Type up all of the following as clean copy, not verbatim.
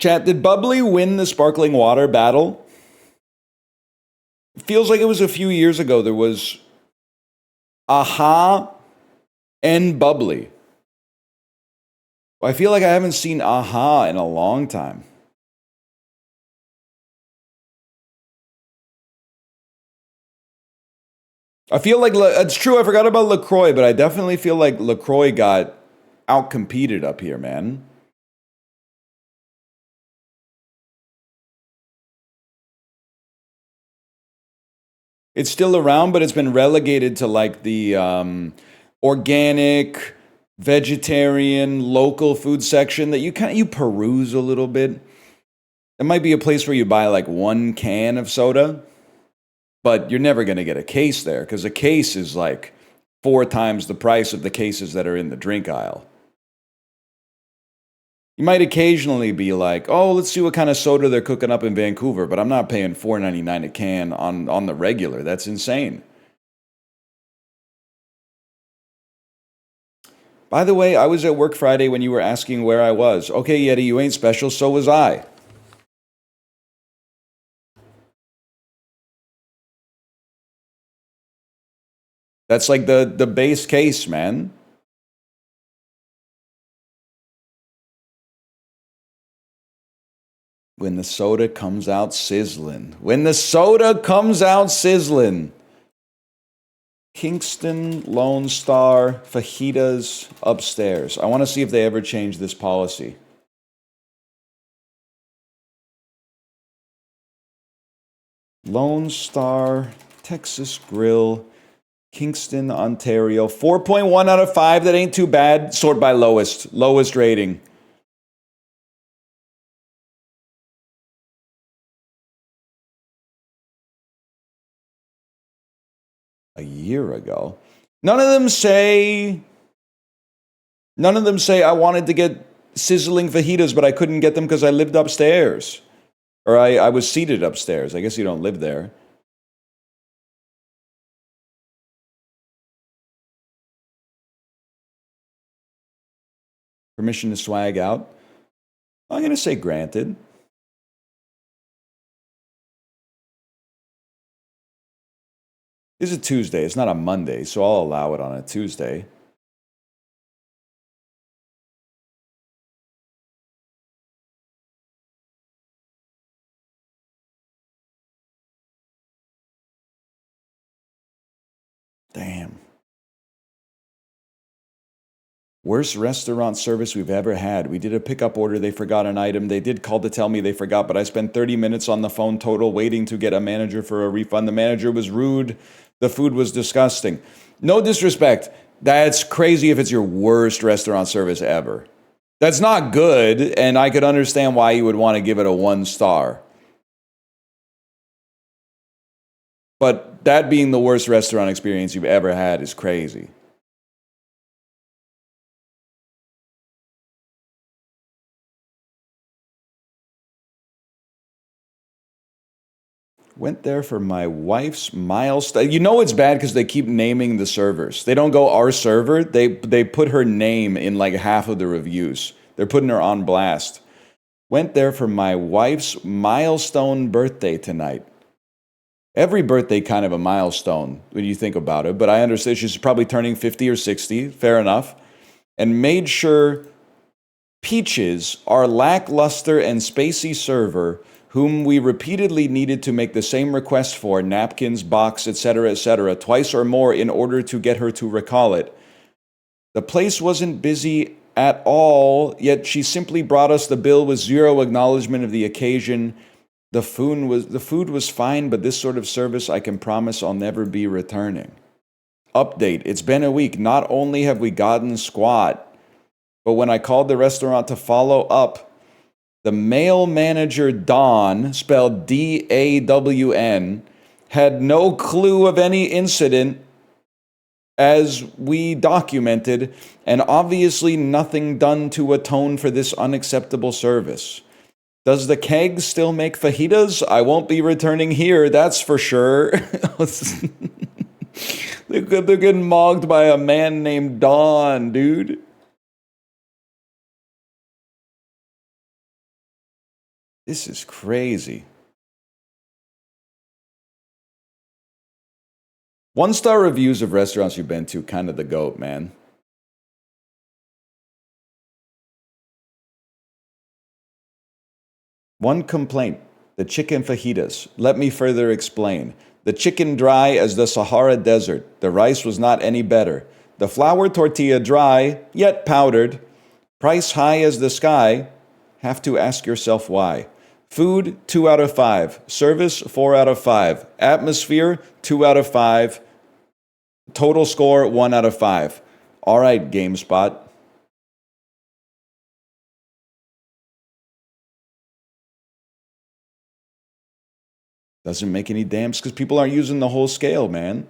Chat, did Bubbly win the sparkling water battle? It feels like it was a few years ago. There was Aha and Bubbly. I feel like I haven't seen Aha in a long time. I feel like it's true. I forgot about LaCroix, but I definitely feel like LaCroix got outcompeted up here, man. It's still around, but it's been relegated to like the organic, vegetarian, local food section that you peruse a little bit. It might be a place where you buy like one can of soda, but you're never going to get a case there because a case is like 4 times the price of the cases that are in the drink aisle. You might occasionally be like, oh, let's see what kind of soda they're cooking up in Vancouver, but I'm not paying $4.99 a can on the regular. That's insane. By the way, I was at work Friday when you were asking where I was. Okay, Yeti, you ain't special, so was I. That's like the base case, man. When the soda comes out sizzling. When the soda comes out sizzling. Kingston, Lone Star, fajitas upstairs. I want to see if they ever change this policy. Lone Star, Texas Grill, Kingston, Ontario. 4.1 out of 5. That ain't too bad. Sort by lowest. Lowest rating. A year ago. None of them say I wanted to get sizzling fajitas, but I couldn't get them because I lived upstairs. Or I was seated upstairs. I guess you don't live there. Permission to swag out? I'm going to say granted. It's a Tuesday. It's not a Monday, so I'll allow it on a Tuesday. Damn. Worst restaurant service we've ever had. We did a pickup order. They forgot an item. They did call to tell me they forgot, but I spent 30 minutes on the phone total waiting to get a manager for a refund. The manager was rude. The food was disgusting. No disrespect. That's crazy if it's your worst restaurant service ever. That's not good, and I could understand why you would want to give it a 1 star. But that being the worst restaurant experience you've ever had is crazy. Went there for my wife's milestone. You know it's bad because they keep naming the servers. They don't go our server. They put her name in like half of the reviews. They're putting her on blast. Went there for my wife's milestone birthday tonight. Every birthday kind of a milestone when you think about it, but I understand she's probably turning 50 or 60. Fair enough. And made sure Peaches, our lackluster and spacey server, whom we repeatedly needed to make the same request for, napkins, box, etc., twice or more in order to get her to recall it. The place wasn't busy at all, yet she simply brought us the bill with zero acknowledgement of the occasion. The food was fine, but this sort of service I can promise I'll never be returning. Update, it's been a week. Not only have we gotten squat, but when I called the restaurant to follow up, the male manager, Don, spelled D-A-W-N, had no clue of any incident as we documented, and obviously nothing done to atone for this unacceptable service. Does the keg still make fajitas? I won't be returning here, that's for sure. They're getting mogged by a man named Don, dude. This is crazy. 1-star reviews of restaurants you've been to, kind of the GOAT, man. One complaint, the chicken fajitas. Let me further explain. The chicken dry as the Sahara Desert. The rice was not any better. The flour tortilla dry, yet powdered. Price high as the sky. Have to ask yourself why. Food, 2 out of 5. Service, 4 out of 5. Atmosphere, 2 out of 5. Total score, 1 out of 5. All right, GameSpot. Doesn't make any damn sense because people aren't using the whole scale, man.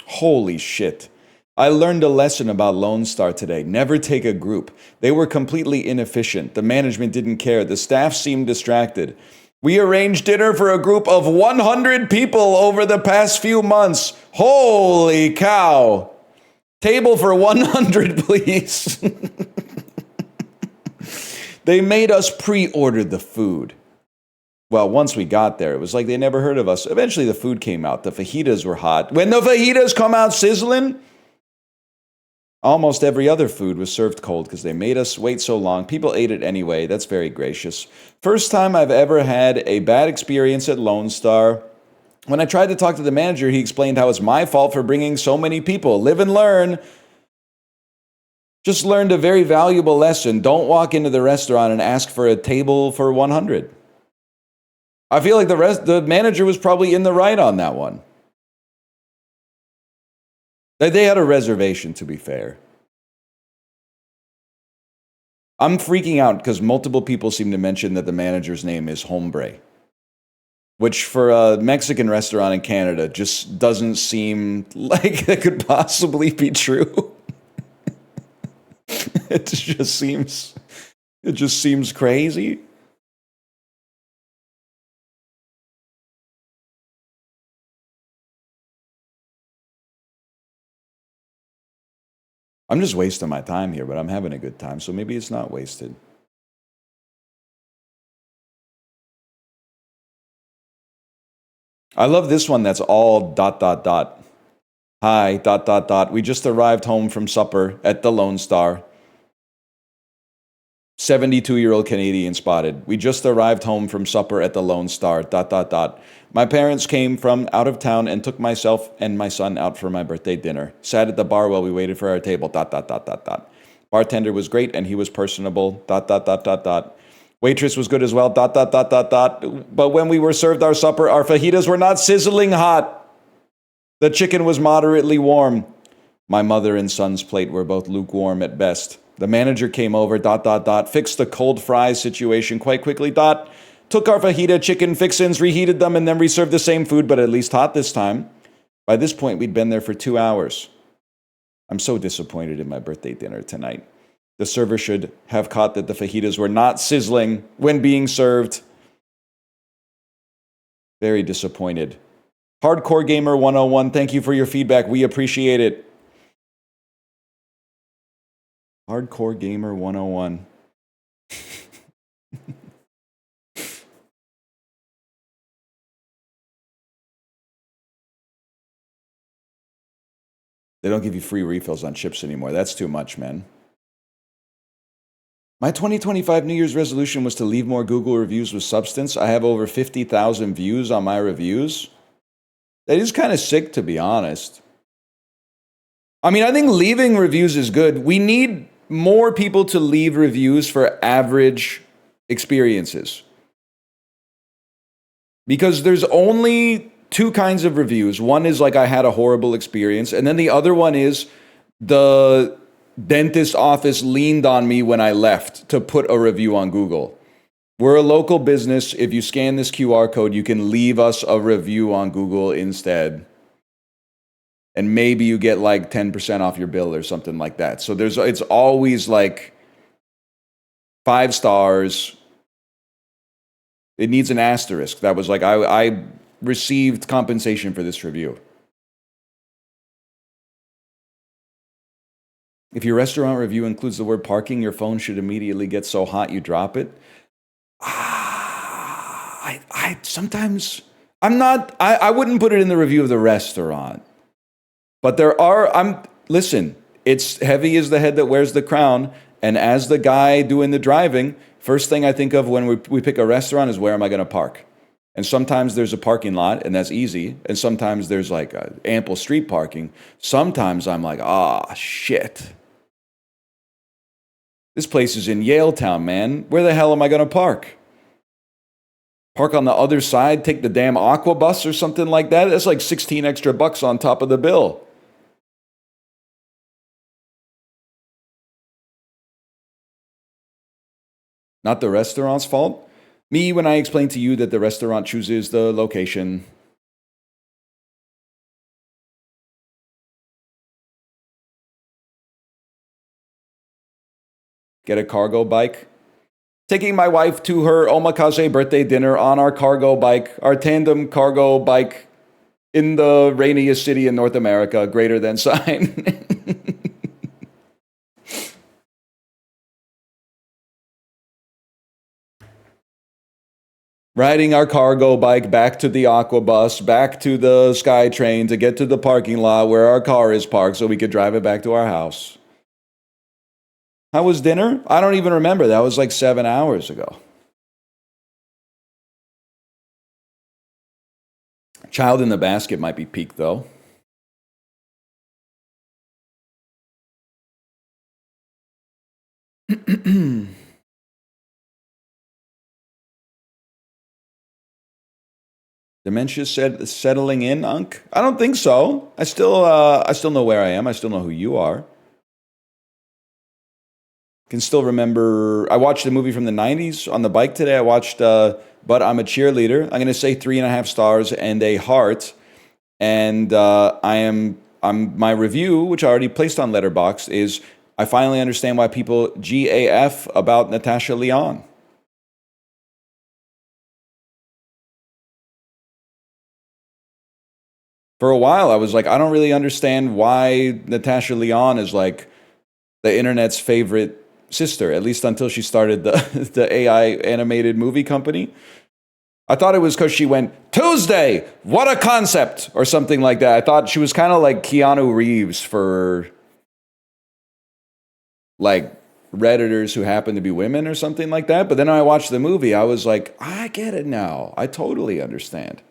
Holy shit. I learned a lesson about Lone Star today. Never take a group. They were completely inefficient. The management didn't care. The staff seemed distracted. We arranged dinner for a group of 100 people over the past few months. Holy cow. Table for 100, please. They made us pre-order the food. Well, once we got there, it was like they never heard of us. Eventually, the food came out. The fajitas were hot. When the fajitas come out sizzling, almost every other food was served cold because they made us wait so long. People ate it anyway. That's very gracious. First time I've ever had a bad experience at Lone Star. When I tried to talk to the manager, he explained how it's my fault for bringing so many people. Live and learn. Just learned a very valuable lesson. Don't walk into the restaurant and ask for a table for 100. I feel like the manager was probably in the right on that one. They had a reservation, to be fair. I'm freaking out because multiple people seem to mention that the manager's name is Hombre, which for a Mexican restaurant in Canada just doesn't seem like that could possibly be true. It just seems crazy. I'm just wasting my time here, but I'm having a good time, so maybe it's not wasted. I love this one that's all ... Hi, ... We just arrived home from supper at the Lone Star. 72-year-old Canadian spotted. We just arrived home from supper at the Lone Star ... My parents came from out of town and took myself and my son out for my birthday dinner. Sat at the bar while we waited for our table ... Bartender was great and he was personable ... Waitress was good as well ... But when we were served our supper, our fajitas were not sizzling hot. The chicken was moderately warm. My mother and son's plate were both lukewarm at best. The manager came over ... Fixed the cold fries situation quite quickly ... Took our fajita chicken fixins, reheated them, and then reserved the same food, but at least hot this time. By this point, we'd been there for 2 hours. I'm so disappointed in my birthday dinner tonight. The server should have caught that the fajitas were not sizzling when being served. Very disappointed. Hardcore Gamer 101, thank you for your feedback. We appreciate it. Hardcore Gamer 101. They don't give you free refills on chips anymore. That's too much, man. My 2025 New Year's resolution was to leave more Google reviews with substance. I have over 50,000 views on my reviews. That is kind of sick, to be honest. I mean, I think leaving reviews is good. We need more people to leave reviews for average experiences. Because there's only 2 kinds of reviews. One is like I had a horrible experience, and then the other one is the dentist office leaned on me when I left to put a review on Google. We're a local business. If you scan this QR code, you can leave us a review on Google instead. And maybe you get like 10% off your bill or something like that. So it's always like 5 stars. It needs an asterisk. That was like, I received compensation for this review. If your restaurant review includes the word parking, your phone should immediately get so hot you drop it. I sometimes I wouldn't put it in the review of the restaurant. But listen, it's heavy is the head that wears the crown, and as the guy doing the driving, first thing I think of when we pick a restaurant is where am I going to park? And sometimes there's a parking lot, and that's easy. And sometimes there's like ample street parking. Sometimes I'm like, shit. This place is in Yaletown, man. Where the hell am I going to park? Park on the other side, take the damn Aqua Bus or something like that? That's like 16 extra bucks on top of the bill. Not the restaurant's fault. Me, when I explain to you that the restaurant chooses the location. Get a cargo bike. Taking my wife to her omakase birthday dinner on our cargo bike, our tandem cargo bike in the rainiest city in North America, greater than sign. Riding our cargo bike back to the Aqua Bus, back to the SkyTrain to get to the parking lot where our car is parked so we could drive it back to our house. How was dinner? I don't even remember. That was like 7 hours ago. Child in the Basket might be peak, though. Dementia settling in, Unk? I don't think so. I still know where I am. I still know who you are. Can still remember. I watched a movie from the 90s on the bike today. I watched But I'm a Cheerleader. I'm going to say 3.5 stars and a heart. And my review, which I already placed on Letterboxd, is I finally understand why people GAF about Natasha Lyonne. For a while, I was like, I don't really understand why Natasha Lyonne is like the internet's favorite sister, at least until she started the AI animated movie company. I thought it was because she went, Tuesday, what a concept, or something like that. I thought she was kind of like Keanu Reeves for like Redditors who happen to be women or something like that. But then when I watched the movie, I was like, I get it now. I totally understand.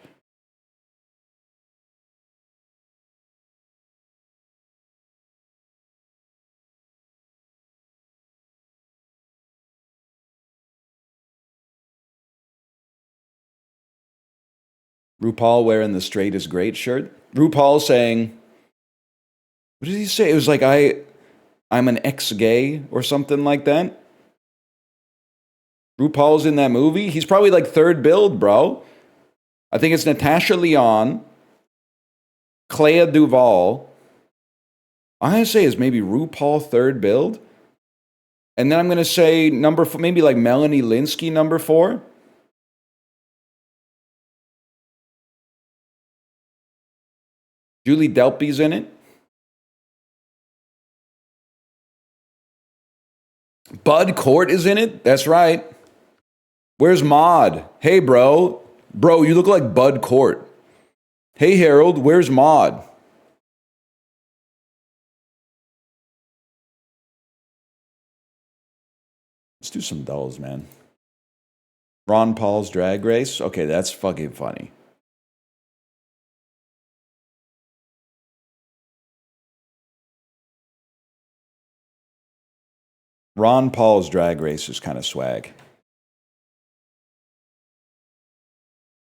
RuPaul wearing the straight is great shirt. RuPaul saying, what did he say? It was like, I'm an ex-gay or something like that. RuPaul's in that movie. He's probably like third build, bro. I think it's Natasha Lyonne, Clea Duvall. I'm going to say is maybe RuPaul third build. And then I'm going to say number 4, maybe like Melanie Lynskey number 4. Julie Delpy's in it. Bud Cort is in it. That's right. Where's Maud? Hey, bro. Bro, you look like Bud Cort. Hey, Harold, where's Maud? Let's do some dolls, man. Ron Paul's Drag Race. Okay, that's fucking funny. Ron Paul's Drag Race is kind of swag.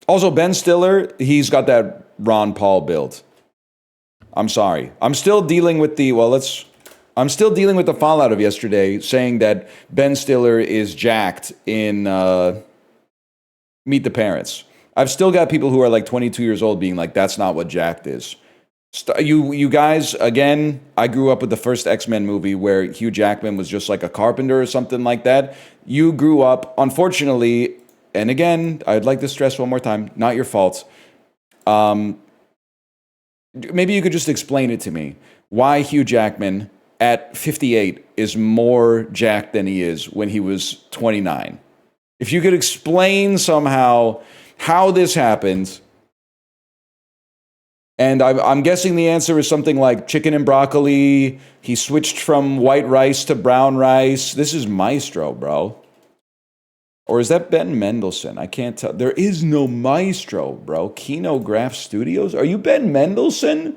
Also, Ben Stiller, he's got that Ron Paul build. I'm sorry. I'm still dealing with the fallout of yesterday saying that Ben Stiller is jacked in Meet the Parents. I've still got people who are like 22 years old being like, that's not what jacked is. You guys, again, I grew up with the first X-Men movie where Hugh Jackman was just like a carpenter or something like that. You grew up, unfortunately, and again, I'd like to stress one more time, not your fault. Maybe you could just explain it to me. Why Hugh Jackman at 58 is more jacked than he is when he was 29. If you could explain somehow how this happened, and I'm guessing the answer is something like chicken and broccoli. He switched from white rice to brown rice. This is Maestro, bro. Or is that Ben Mendelsohn? I can't tell. There is no Maestro, bro. Kinograph Studios? Are you Ben Mendelsohn?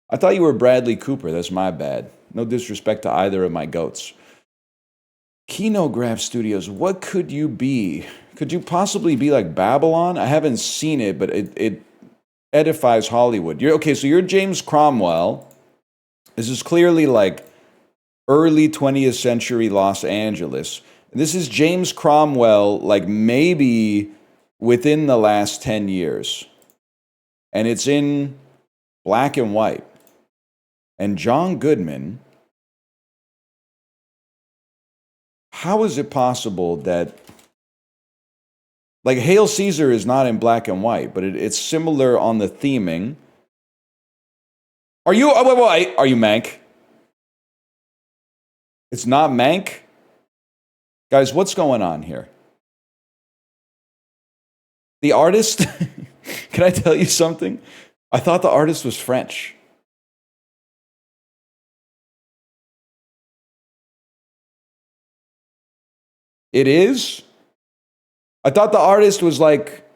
I thought you were Bradley Cooper. That's my bad. No disrespect to either of my goats. Kinograph Studios, what could you be? Could you possibly be like Babylon? I haven't seen it, but it edifies Hollywood. Okay, so you're James Cromwell. This is clearly like early 20th century Los Angeles. This is James Cromwell, like maybe within the last 10 years. And it's in black and white. And John Goodman, how is it possible that, like, Hail Caesar is not in black and white, but it's similar on the theming. Are you, wait, are you Mank? It's not Mank? Guys, what's going on here? The artist, can I tell you something? I thought the artist was French. It is? I thought the artist was like,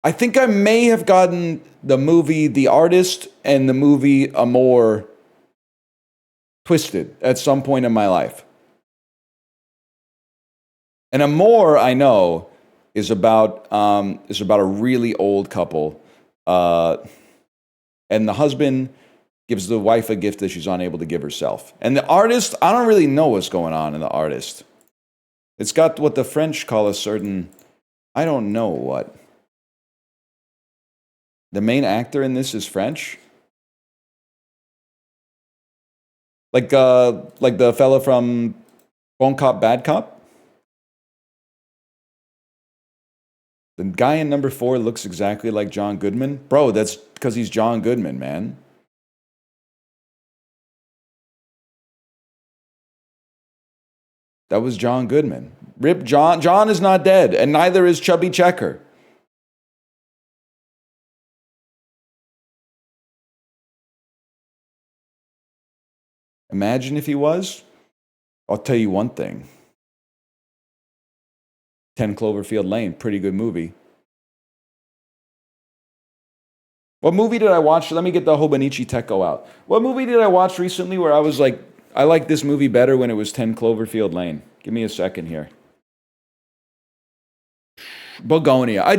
I think I may have gotten the movie The Artist and the movie Amour twisted at some point in my life. And Amour, I know, is about a really old couple, and the husband gives the wife a gift that she's unable to give herself. And the artist, I don't really know what's going on in The Artist. It's got what the French call a certain, I don't know what. The main actor in this is French. Like the fella from Bon Cop, Bad Cop. The guy in number 4 looks exactly like John Goodman. Bro, that's because he's John Goodman, man. That was John Goodman. Rip John. John is not dead, and neither is Chubby Checker. Imagine if he was. I'll tell you one thing. 10 Cloverfield Lane, pretty good movie. What movie did I watch? Let me get the Hobonichi Tecco out. What movie did I watch recently where I was like, I like this movie better when it was 10 Cloverfield Lane? Give me a second here. Begonia. I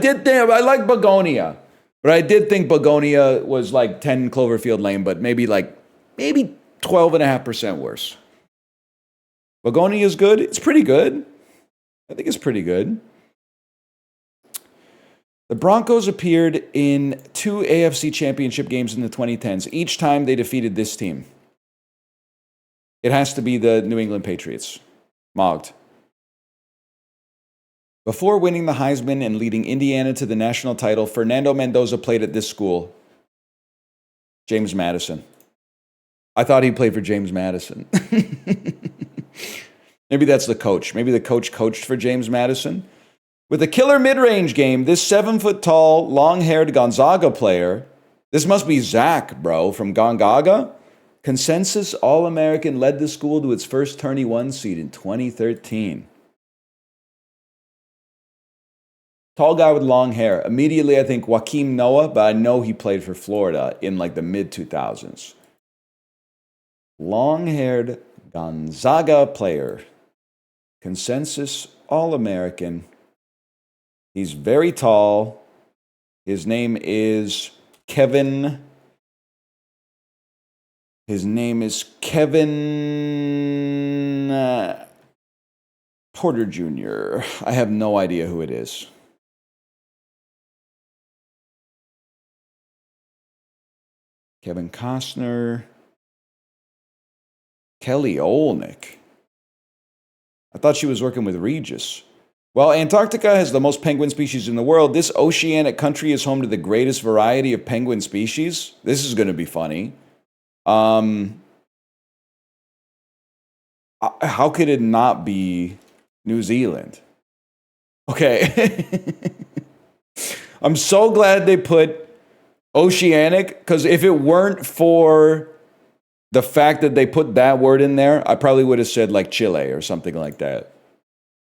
like Begonia. But I did think Begonia was like 10 Cloverfield Lane, but maybe 12.5% worse. Begonia is good. It's pretty good. I think it's pretty good. The Broncos appeared in 2 AFC Championship games in the 2010s. Each time they defeated this team. It has to be the New England Patriots. Mogged. Before winning the Heisman and leading Indiana to the national title, Fernando Mendoza played at this school. James Madison. I thought he played for James Madison. Maybe that's the coach. Maybe the coach coached for James Madison. With a killer mid-range game, this 7-foot-tall, long-haired Gonzaga player, this must be Zach, bro, from Gonzaga, consensus All-American, led the school to its first Tourney 1 seed in 2013. Tall guy with long hair. Immediately, I think Joakim Noah, but I know he played for Florida in like the mid-2000s. Long-haired Gonzaga player. Consensus All-American. He's very tall. His name is Kevin. Porter Jr. I have no idea who it is. Kevin Costner. Kelly Olnick. I thought she was working with Regis. While Antarctica has the most penguin species in the world, this oceanic country is home to the greatest variety of penguin species. This is going to be funny. How could it not be New Zealand? Okay. I'm so glad they put oceanic, because if it weren't for the fact that they put that word in there, I probably would have said like Chile or something like that.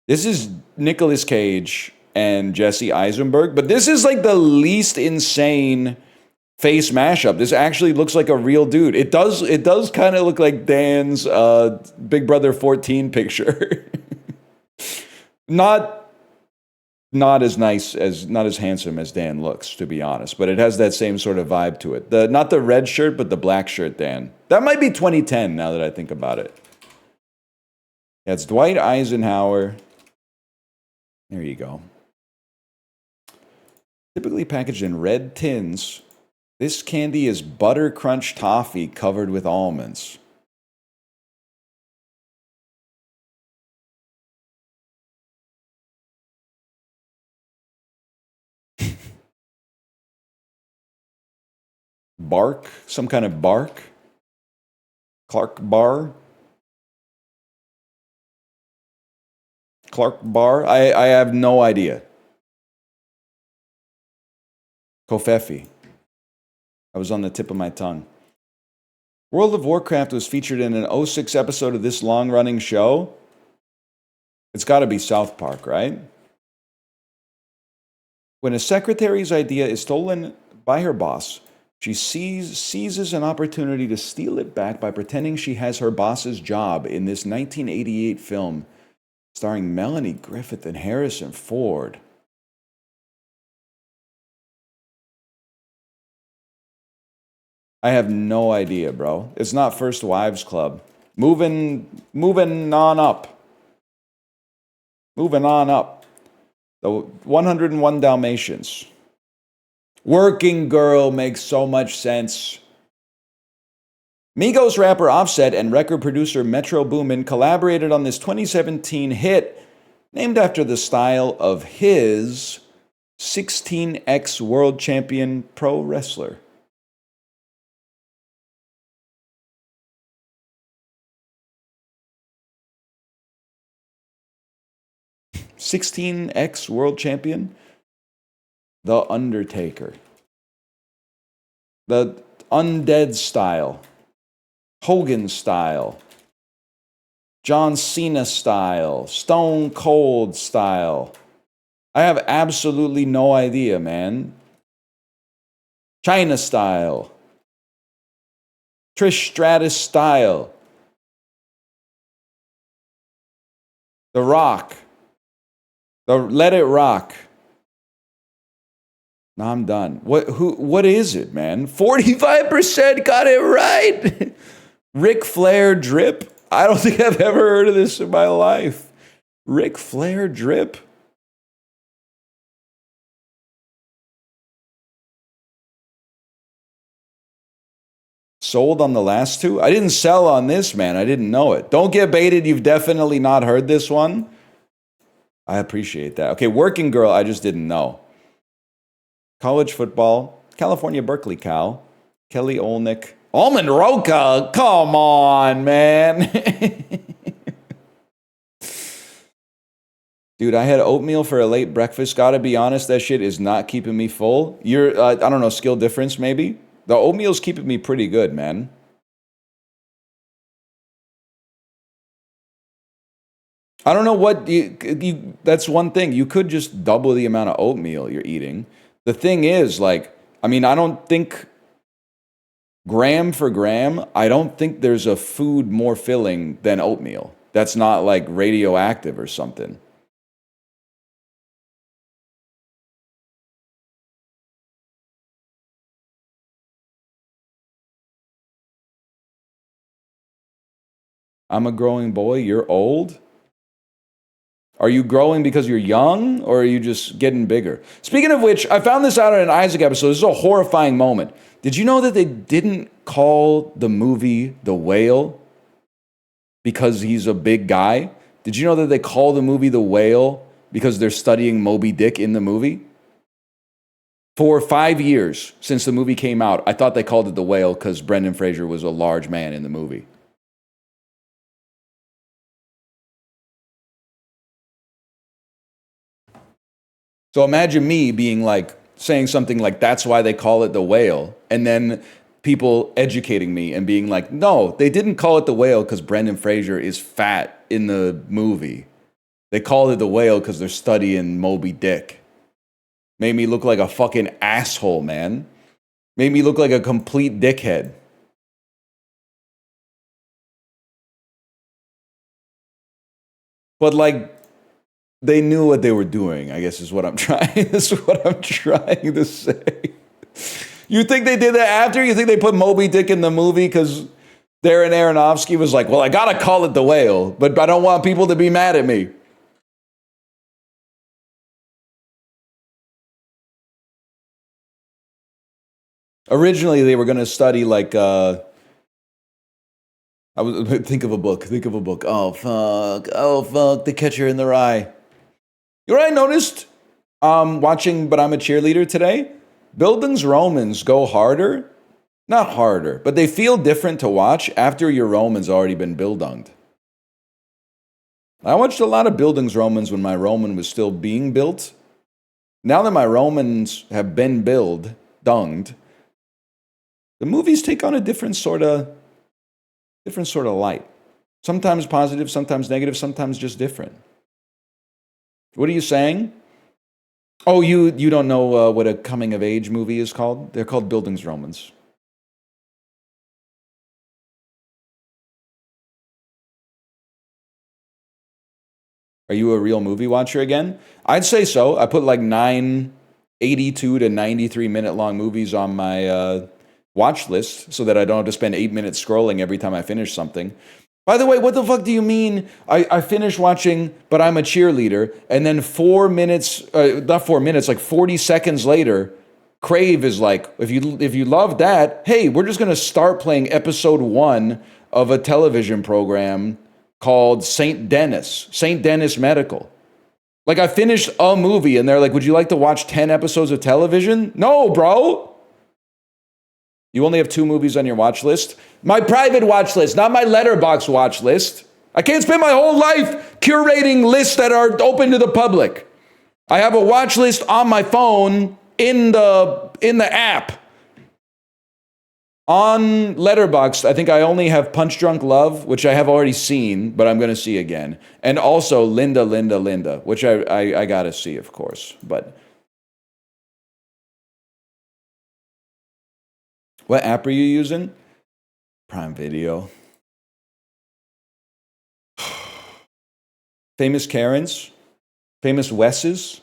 This is Nicolas Cage and Jesse Eisenberg, but this is like the least insane face mashup. This actually looks like a real dude. It does kind of look like Dan's Big Brother 14 picture. Not as nice as, not as handsome as Dan looks, to be honest, but it has that same sort of vibe to it. Not the red shirt, but the black shirt Dan. That might be 2010 now that I think about it. Yeah, it's Dwight Eisenhower. There you go. Typically packaged in red tins, this candy is butter crunch toffee covered with almonds. Bark? Some kind of bark? Clark Bar? Clark Bar? I have no idea. Kofefi. I was on the tip of my tongue. World of Warcraft was featured in an 06 episode of this long-running show. It's got to be South Park, right? When a secretary's idea is stolen by her boss, she seizes an opportunity to steal it back by pretending she has her boss's job in this 1988 film starring Melanie Griffith and Harrison Ford. I have no idea, bro. It's not First Wives Club. Moving on up. Moving on up. The 101 Dalmatians. Working Girl makes so much sense. Migos rapper Offset and record producer Metro Boomin collaborated on this 2017 hit named after the style of his 16x world champion pro wrestler. (16x world champion? The Undertaker. The Undead style. Hogan style. John Cena style. Stone Cold style. I have absolutely no idea, man. China style. Trish Stratus style. The Rock. Let It Rock. No, I'm done. What is it, man? 45% got it right. Ric Flair drip? I don't think I've ever heard of this in my life. Ric Flair drip? Sold on the last two? I didn't sell on this, man. I didn't know it. Don't get baited. You've definitely not heard this one. I appreciate that. Okay, Working Girl, I just didn't know. College football, California Berkeley Cal, Kelly Olnick, Almond Roca, come on, man. Dude, I had oatmeal for a late breakfast. Gotta be honest, that shit is not keeping me full. I don't know, skill difference maybe? The oatmeal's keeping me pretty good, man. I don't know what that's one thing. You could just double the amount of oatmeal you're eating. The thing is, like, I mean, I don't think gram for gram, I don't think there's a food more filling than oatmeal. That's not like radioactive or something. I'm a growing boy, you're old? Are you growing because you're young, or are you just getting bigger? Speaking of which, I found this out in an Isaac episode. This is a horrifying moment. Did you know that they didn't call the movie The Whale because he's a big guy? Did you know that they call the movie The Whale because they're studying Moby Dick in the movie. For 5 years since the movie came out, I thought they called it the whale because Brendan Fraser was a large man in the movie. So imagine me being like, saying something like, that's why they call it the whale. And then people educating me and being like, no, they didn't call it the whale because Brendan Fraser is fat in the movie. They called it the whale because they're studying Moby Dick. Made me look like a fucking asshole, man. Made me look like a complete dickhead. But like, they knew what they were doing, I guess is what I'm trying. This is what I'm trying to say. You think they did that after? You think they put Moby Dick in the movie because Darren Aronofsky was like, well, I gotta call it the whale, but I don't want people to be mad at me. Originally, they were going to study like I was think of a book. Oh fuck, The Catcher in the Rye. You know what I noticed? Watching, but I'm a cheerleader today. Bildungsromans go harder, not harder, but they feel different to watch after your Roman's already been bildunged. I watched a lot of Bildungsromans when my Roman was still being built. Now that my Romans have been dunged, the movies take on a different sort of light. Sometimes positive, sometimes negative, sometimes just different. What are you saying? Oh, you don't know what a coming of age movie is called? They're called Bildungsromans. Are you a real movie watcher again? I'd say so. I put like 82 to 93 minute long movies on my watch list so that I don't have to spend 8 minutes scrolling every time I finish something. By the way, what the fuck do you mean? I finished watching, but I'm a cheerleader, and then 4 minutes, not 4 minutes, like 40 seconds later, Crave is like, if you love that, hey, we're just gonna start playing episode 1 of a television program called St. Denis Medical. Like, I finished a movie, and they're like, would you like to watch 10 episodes of television? No, bro. You only have 2 movies on your watch list? My private watch list, not my Letterboxd watch list. I can't spend my whole life curating lists that are open to the public. I have a watch list on my phone in the app. On Letterboxd, I think I only have Punch Drunk Love, which I have already seen, but I'm going to see again. And also Linda, which I got to see, of course. But what app are you using? Prime Video. Famous Karens? Famous Wesses?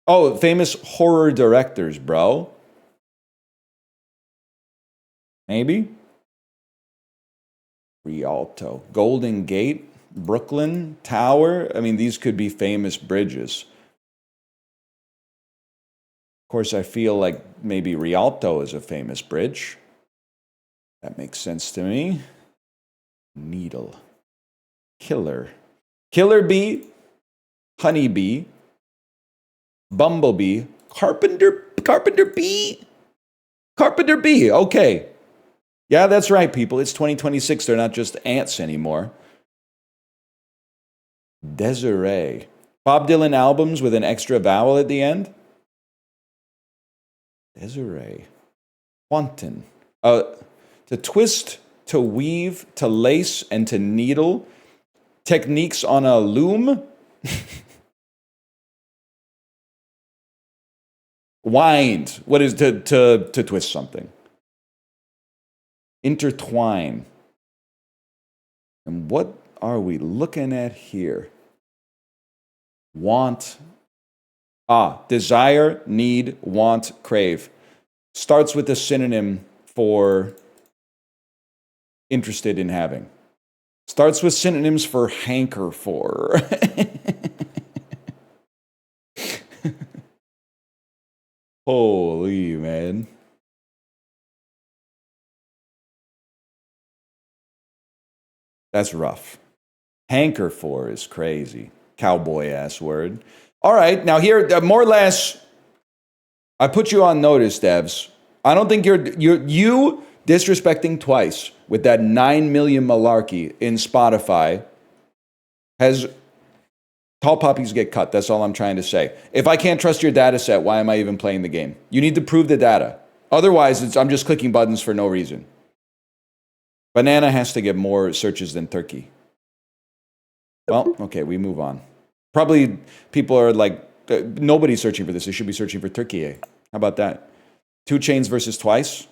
Oh, famous horror directors, bro. Maybe? Rialto. Golden Gate? Brooklyn? Tower? I mean, these could be famous bridges. Of course, I feel like maybe Rialto is a famous bridge. That makes sense to me. Needle. Killer. Killer Bee. Honeybee. Bumblebee. Carpenter Bee. Carpenter Bee. Okay. Yeah, that's right, people. It's 2026. They're not just ants anymore. Desiree. Bob Dylan albums with an extra vowel at the end. Desiree. Wanton. To twist, to weave, to lace, and to needle. Techniques on a loom. Wind. What is to twist something? Intertwine. And what are we looking at here? Want. Desire, need, want, crave. Starts with a synonym for interested in having. Starts with synonyms for hanker for. Holy man. That's rough. Hanker for is crazy. Cowboy ass word. All right, now here, more or less, I put you on notice, devs. I don't think you disrespecting twice with that 9 million malarkey in Spotify has tall puppies get cut. That's all I'm trying to say. If I can't trust your data set, why am I even playing the game? You need to prove the data. Otherwise, I'm just clicking buttons for no reason. Banana has to get more searches than turkey. Well, okay, we move on. Probably people are like, nobody's searching for this. They should be searching for turkey. How about that? 2 Chainz versus Twice.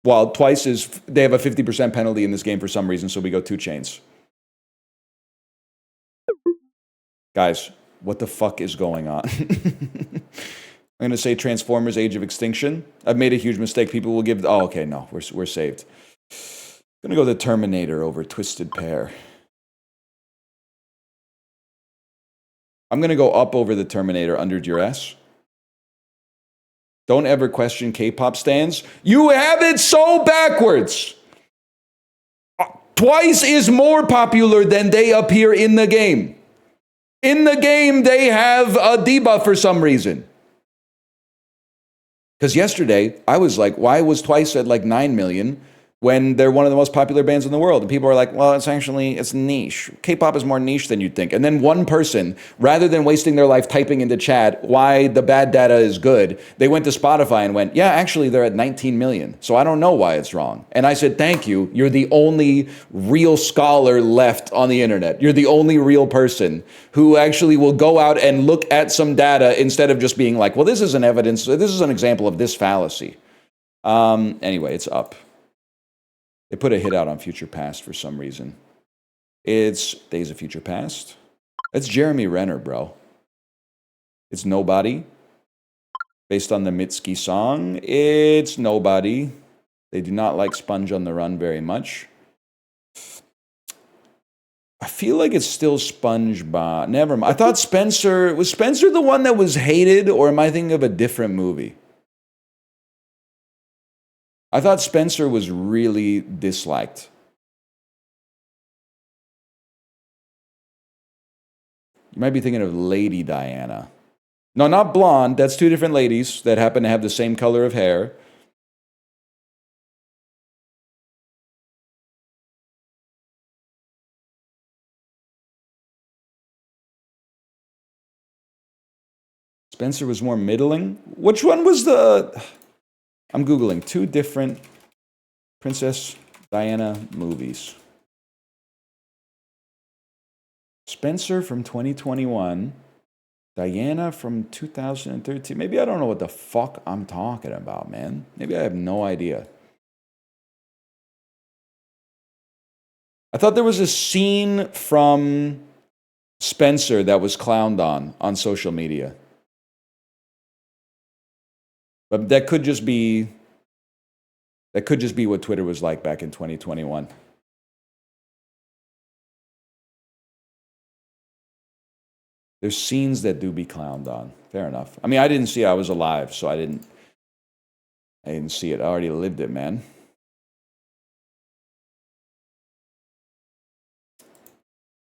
Well, Twice they have a 50% penalty in this game for some reason, so we go 2 Chainz. Guys, what the fuck is going on? I'm going to say Transformers Age of Extinction. I've made a huge mistake. People will give... Oh, okay, no, we're saved. I'm going to go the Terminator over Twisted Pair. I'm going to go up over the Terminator under duress. Don't ever question K-pop stans. You have it so backwards. Twice is more popular than they appear in the game. In the game, they have a debuff for some reason. Because yesterday, I was like, why was Twice at like 9 million when they're one of the most popular bands in the world? And people are like, well, it's niche. K-pop is more niche than you'd think. And then one person, rather than wasting their life typing into chat why the bad data is good, they went to Spotify and went, yeah, actually, they're at 19 million. So I don't know why it's wrong. And I said, thank you. You're the only real scholar left on the internet. You're the only real person who actually will go out and look at some data instead of just being like, well, this is an evidence. This is an example of this fallacy. Anyway, it's up. They put a hit out on Future Past for some reason. It's Days of Future Past. It's Jeremy Renner, bro. It's Nobody. Based on the Mitski song, it's Nobody. They do not like Sponge on the Run very much. I feel like it's still SpongeBob. Never mind. I thought Spencer... Was Spencer the one that was hated, or am I thinking of a different movie? I thought Spencer was really disliked. You might be thinking of Lady Diana. No, not blonde. That's 2 different ladies that happen to have the same color of hair. Spencer was more middling. Which one was the... I'm Googling 2 different Princess Diana movies. Spencer from 2021. Diana from 2013. Maybe I don't know what the fuck I'm talking about, man. Maybe I have no idea. I thought there was a scene from Spencer that was clowned on social media. But that could just be what Twitter was like back in 2021. There's scenes that do be clowned on. Fair enough. I mean, I didn't see it. I was alive, so I didn't see it. I already lived it, man.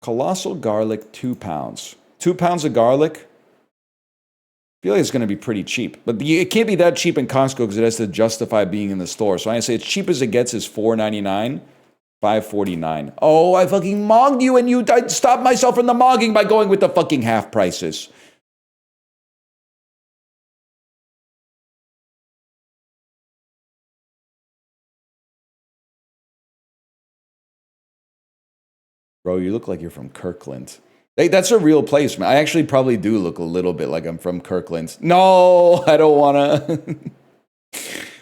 Colossal garlic, 2 pounds. 2 pounds of garlic? I feel like it's going to be pretty cheap. But it can't be that cheap in Costco because it has to justify being in the store. So I say as cheap as it gets is $4.99, $5.49. Oh, I fucking mogged you and I stopped myself from the mogging by going with the fucking half prices. Bro, you look like you're from Kirkland. Hey, that's a real place, man. I actually probably do look a little bit like I'm from Kirkland. No, I don't want to.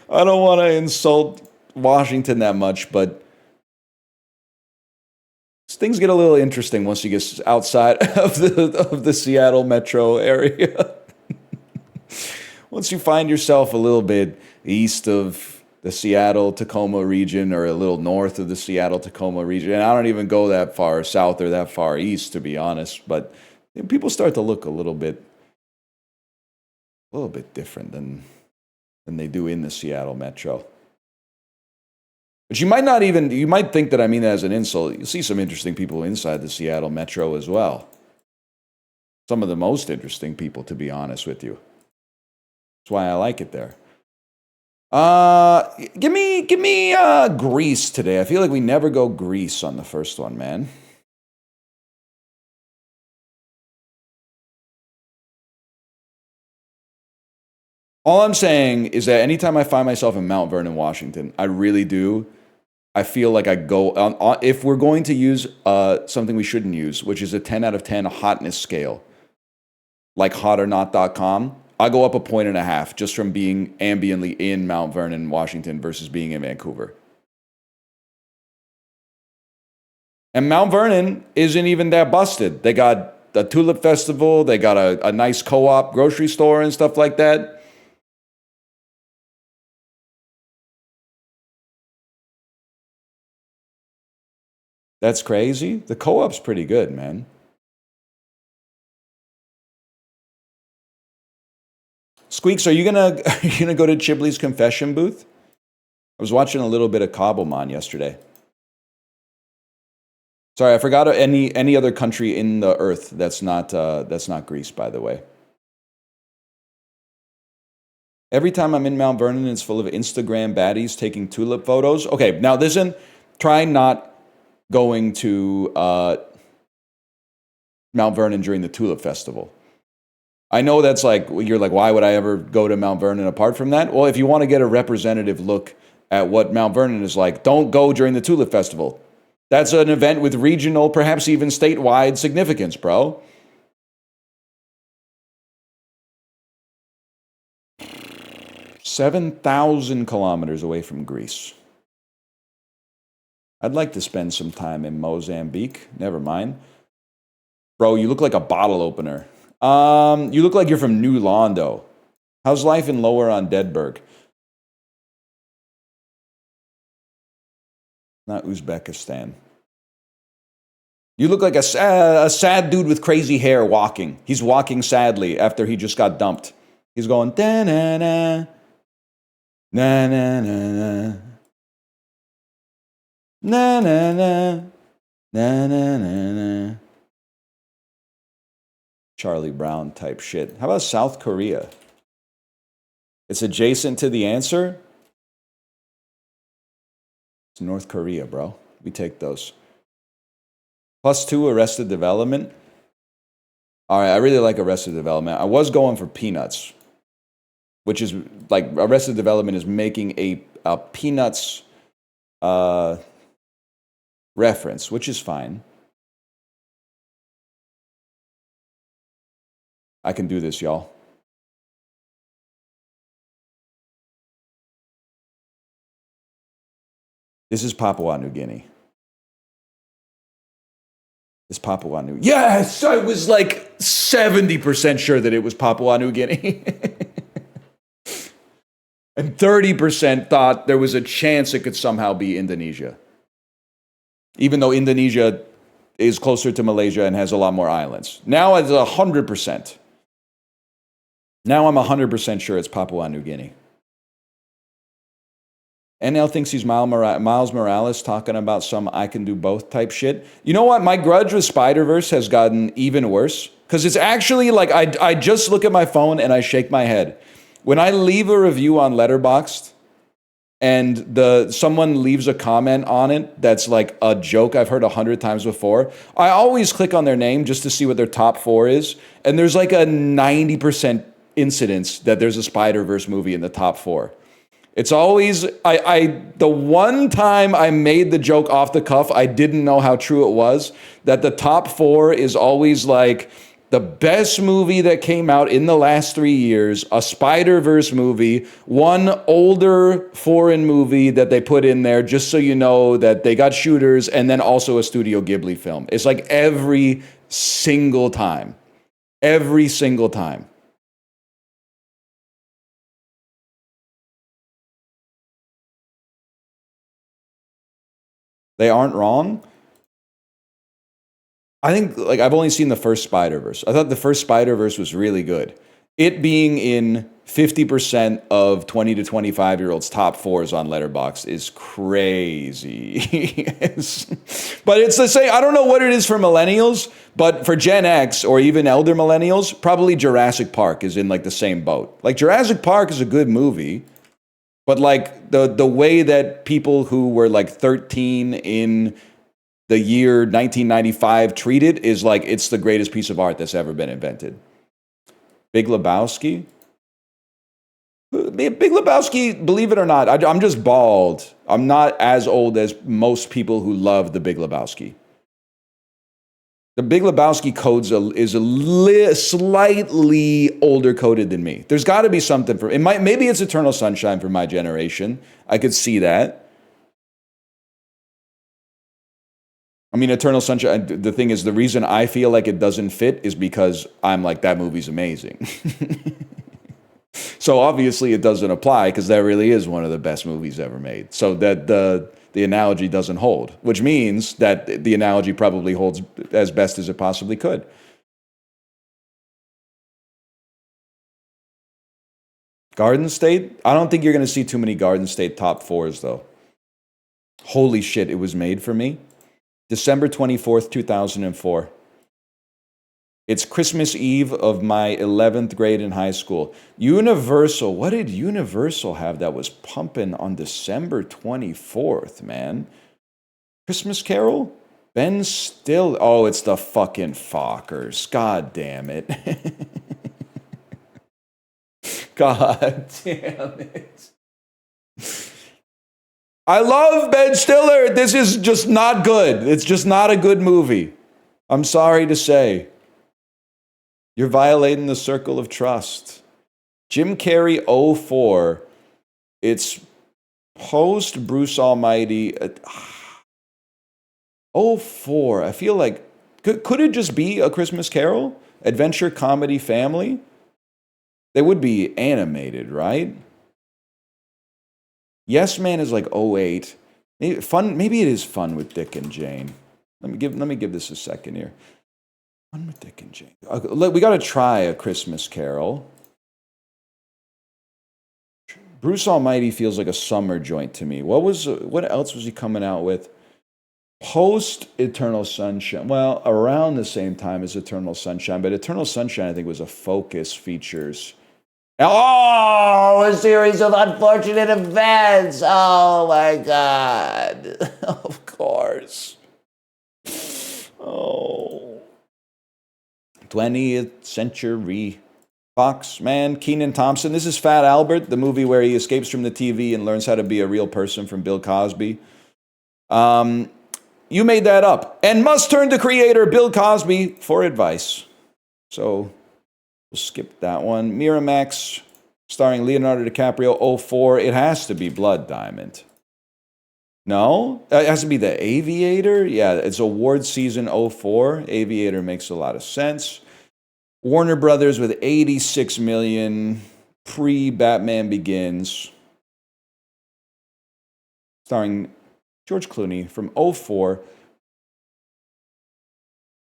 I don't want to insult Washington that much, but things get a little interesting once you get outside of the Seattle metro area. Once you find yourself a little bit east of the Seattle-Tacoma region or a little north of the Seattle-Tacoma region. And I don't even go that far south or that far east, to be honest. But people start to look a little bit different than they do in the Seattle metro. But you might not even, you might think that I mean that as an insult. You see some interesting people inside the Seattle Metro as well. Some of the most interesting people, to be honest with you. That's why I like it there. Give me Greece today. I feel like we never go Greece on the first one, man. All I'm saying is that anytime I find myself in Mount Vernon, Washington, I really do. I feel like I go on if we're going to use something we shouldn't use, which is a 10 out of 10 hotness scale, like hotornot.com. I go up 1.5 points just from being ambiently in Mount Vernon, Washington versus being in Vancouver. And Mount Vernon isn't even that busted. They got the Tulip Festival, they got a nice co-op grocery store and stuff like that. That's crazy. The co-op's pretty good, man. Squeaks, are you gonna go to Chibley's confession booth? I was watching a little bit of Cobblemon yesterday. Sorry, I forgot any other country in the earth that's not Greece, by the way. Every time I'm in Mount Vernon, it's full of Instagram baddies taking tulip photos. Okay, now listen, try not going to Mount Vernon during the Tulip Festival. I know that's like, you're like, why would I ever go to Mount Vernon apart from that? Well, if you want to get a representative look at what Mount Vernon is like, don't go during the Tulip Festival. That's an event with regional, perhaps even statewide significance, bro. $7,000 kilometers away from Greece. I'd like to spend some time in Mozambique. Never mind. Bro, you look like a bottle opener. You look like you're from New Londo. How's life in Lower on Deadburg? Not Uzbekistan. You look like a sad dude with crazy hair walking. He's walking sadly after he just got dumped. He's going, da-na-na, na-na-na-na. Na na na na na na na. Charlie Brown type shit. How about South Korea? It's adjacent to the answer. It's North Korea, bro. We take those. +2 Arrested Development. All right, I really like Arrested Development. I was going for Peanuts, which is like Arrested Development is making a Peanuts reference, which is fine. I can do this, y'all. This is Papua New Guinea. It's Papua New Guinea. Yes, I was like 70% sure that it was Papua New Guinea. And 30% thought there was a chance it could somehow be Indonesia. Even though Indonesia is closer to Malaysia and has a lot more islands. Now it's 100%. Now I'm 100% sure it's Papua New Guinea. NL thinks he's Miles Morales talking about some I can do both type shit. You know what? My grudge with Spider-Verse has gotten even worse. Because it's actually like I just look at my phone and I shake my head. When I leave a review on Letterboxd, and someone leaves a comment on it that's like a joke I've heard 100 times before, I always click on their name just to see what their top 4 is. And there's like a 90% incidence that there's a Spider-Verse movie in the top 4. It's always, the one time I made the joke off the cuff, I didn't know how true it was, that the top 4 is always like, the best movie that came out in the last 3 years, a Spider-Verse movie, one older foreign movie that they put in there just so you know that they got shooters, and then also a Studio Ghibli film. It's like every single time. Every single time. They aren't wrong. I think, like, I've only seen the first Spider-Verse. I thought the first Spider-Verse was really good. it being in 50% of 20 to 25-year-olds top fours on Letterboxd is crazy. But it's the same. I don't know what it is for millennials, but for Gen X or even elder millennials, probably Jurassic Park is in like the same boat. Like Jurassic Park is a good movie, but like the way that people who were like 13 in the year 1995 treat it is like it's the greatest piece of art that's ever been invented. Big Lebowski? Big Lebowski, believe it or not, I'm just bald. I'm not as old as most people who love The Big Lebowski. The Big Lebowski is slightly older coded than me. There's got to be something for it. Maybe it's Eternal Sunshine for my generation. I could see that. I mean, Eternal Sunshine, the thing is, the reason I feel like it doesn't fit is because I'm like, that movie's amazing. So obviously it doesn't apply because that really is one of the best movies ever made. So that the analogy doesn't hold, which means that the analogy probably holds as best as it possibly could. Garden State? I don't think you're going to see too many Garden State top fours, though. Holy shit, it was made for me. December 24th, 2004. It's Christmas Eve of my 11th grade in high school. Universal, what did Universal have that was pumping on December 24th, man? Christmas Carol? Ben Still. Oh, it's the fucking Fockers. God damn it. God damn it. I love Ben Stiller. This is just not good. It's just not a good movie. I'm sorry to say. You're violating the circle of trust. Jim Carrey 04. It's post Bruce Almighty. 04. I feel like, could it just be A Christmas Carol? Adventure, comedy, family? They would be animated, right? Yes Man is like 08. Maybe it is Fun with Dick and Jane. Let me give this a second here. Fun with Dick and Jane. We got to try A Christmas Carol. Bruce Almighty feels like a summer joint to me. What else was he coming out with? Post Eternal Sunshine. Well, around the same time as Eternal Sunshine, but Eternal Sunshine I think was a Focus Features. Oh, a series of unfortunate events. Oh my God. Of course. Oh. 20th Century Fox, man. Kenan Thompson. This is Fat Albert, the movie where he escapes from the TV and learns how to be a real person from Bill Cosby. You made that up. And must turn to creator Bill Cosby for advice. So we'll skip that one. Miramax, starring Leonardo DiCaprio, 04. It has to be Blood Diamond. No? It has to be The Aviator? Yeah, it's award season 04. Aviator makes a lot of sense. Warner Brothers with 86 million, pre-Batman Begins. Starring George Clooney from 04.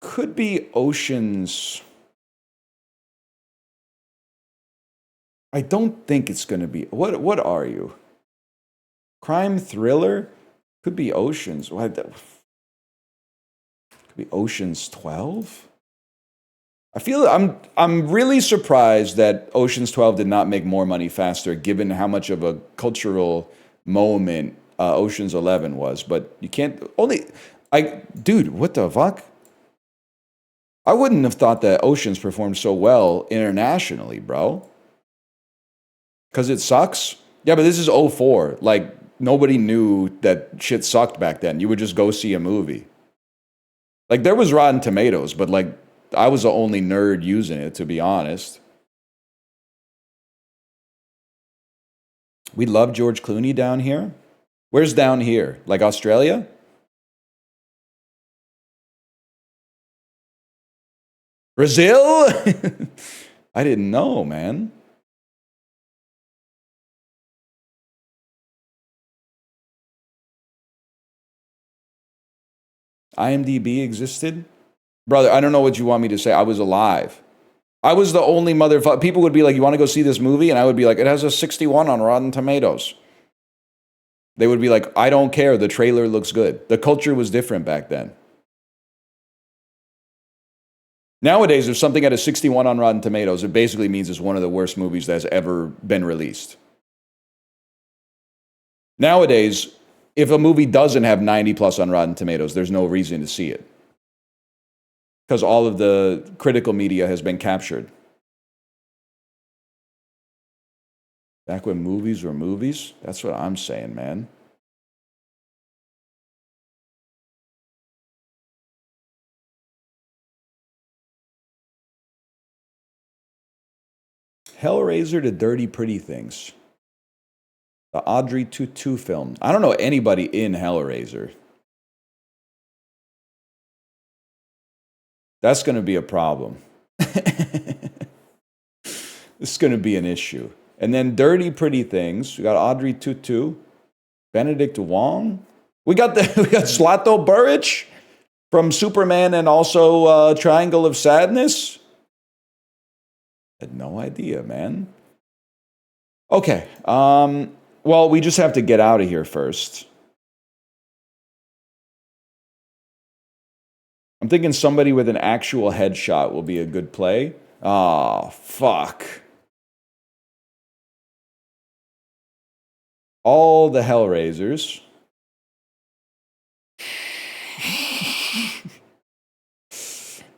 Could be Ocean's. I don't think it's going to be. What are you? Crime thriller? Could be Ocean's. Could be Ocean's 12? I feel I'm really surprised that Ocean's 12 did not make more money faster, given how much of a cultural moment Ocean's 11 was. But you can't dude, what the fuck? I wouldn't have thought that Ocean's performed so well internationally, bro. Because it sucks. Yeah, but this is 04. Like, nobody knew that shit sucked back then. You would just go see a movie. Like, there was Rotten Tomatoes, but like, I was the only nerd using it, to be honest. We love George Clooney down here. Where's down here? Like Australia? Brazil? I didn't know, man. IMDb existed? Brother, I don't know what you want me to say. I was alive. I was the only motherfucker. People would be like, you want to go see this movie? And I would be like, it has a 61 on Rotten Tomatoes. They would be like, I don't care. The trailer looks good. The culture was different back then. Nowadays, if something had a 61 on Rotten Tomatoes, it basically means it's one of the worst movies that's ever been released. Nowadays, if a movie doesn't have 90 plus on Rotten Tomatoes, there's no reason to see it. Because all of the critical media has been captured. Back when movies were movies? That's what I'm saying, man. Hellraiser to Dirty Pretty Things. The Audrey Tautou film. I don't know anybody in Hellraiser. That's going to be a problem. This is going to be an issue. And then Dirty Pretty Things. We got Audrey Tautou, Benedict Wong. We got Zlato Buric from Superman and also Triangle of Sadness. I had no idea, man. Okay. Well, we just have to get out of here first. I'm thinking somebody with an actual headshot will be a good play. Oh, fuck. All the Hellraisers.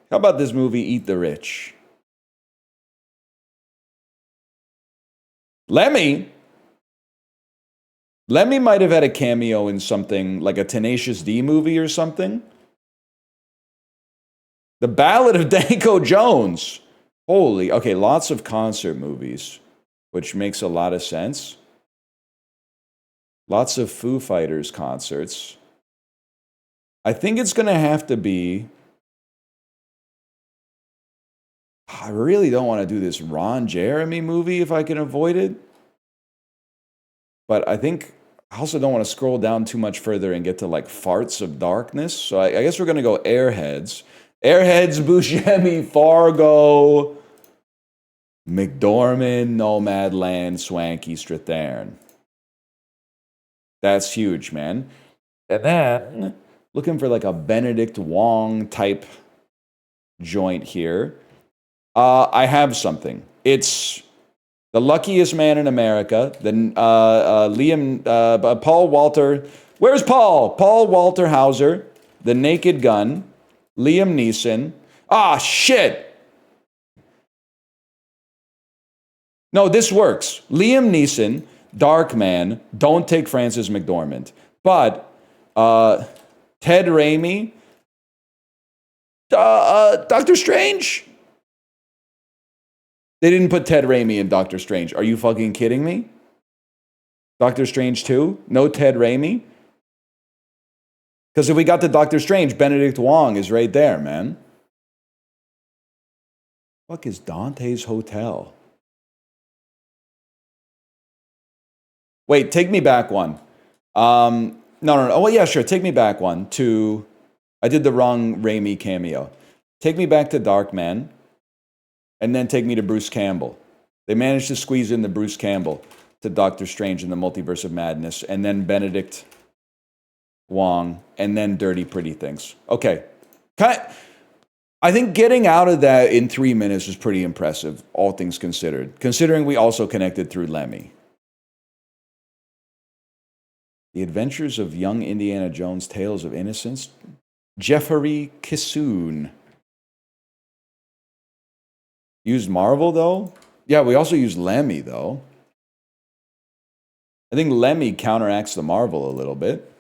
How about this movie, Eat the Rich? Lemmy might have had a cameo in something like a Tenacious D movie or something. The Ballad of Danko Jones. Holy, okay, lots of concert movies, which makes a lot of sense. Lots of Foo Fighters concerts. I think it's going to have to be... I really don't want to do this Ron Jeremy movie if I can avoid it. But I think I also don't want to scroll down too much further and get to like Farts of Darkness. So I guess we're going to go Airheads. Airheads, Buscemi, Fargo, McDormand, Nomadland, Swanky, Strathern. That's huge, man. And then looking for like a Benedict Wong type joint here. I have something. It's The Luckiest Man in America. Paul Walter. Where's Paul? Paul Walter Hauser. The Naked Gun. Liam Neeson. Ah, shit. No, this works. Liam Neeson, Darkman. Don't take Frances McDormand. But Ted Raimi. Doctor Strange. They didn't put Ted Raimi in Doctor Strange. Are you fucking kidding me? Doctor Strange 2? No Ted Raimi? Because if we got to Doctor Strange, Benedict Wong is right there, man. Fuck is Dante's Hotel? Wait, take me back one. No. Oh, well, yeah, sure. Take me back one to... I did the wrong Raimi cameo. Take me back to Darkman. And then take me to Bruce Campbell. They managed to squeeze in the Bruce Campbell to Doctor Strange in the Multiverse of Madness, and then Benedict Wong, and then Dirty Pretty Things. Okay. I think getting out of that in 3 minutes is pretty impressive, all things considered, considering we also connected through Lemmy. The Adventures of Young Indiana Jones, Tales of Innocence. Jeffrey Kissoon. Used Marvel, though? Yeah, we also used Lemmy, though. I think Lemmy counteracts the Marvel a little bit.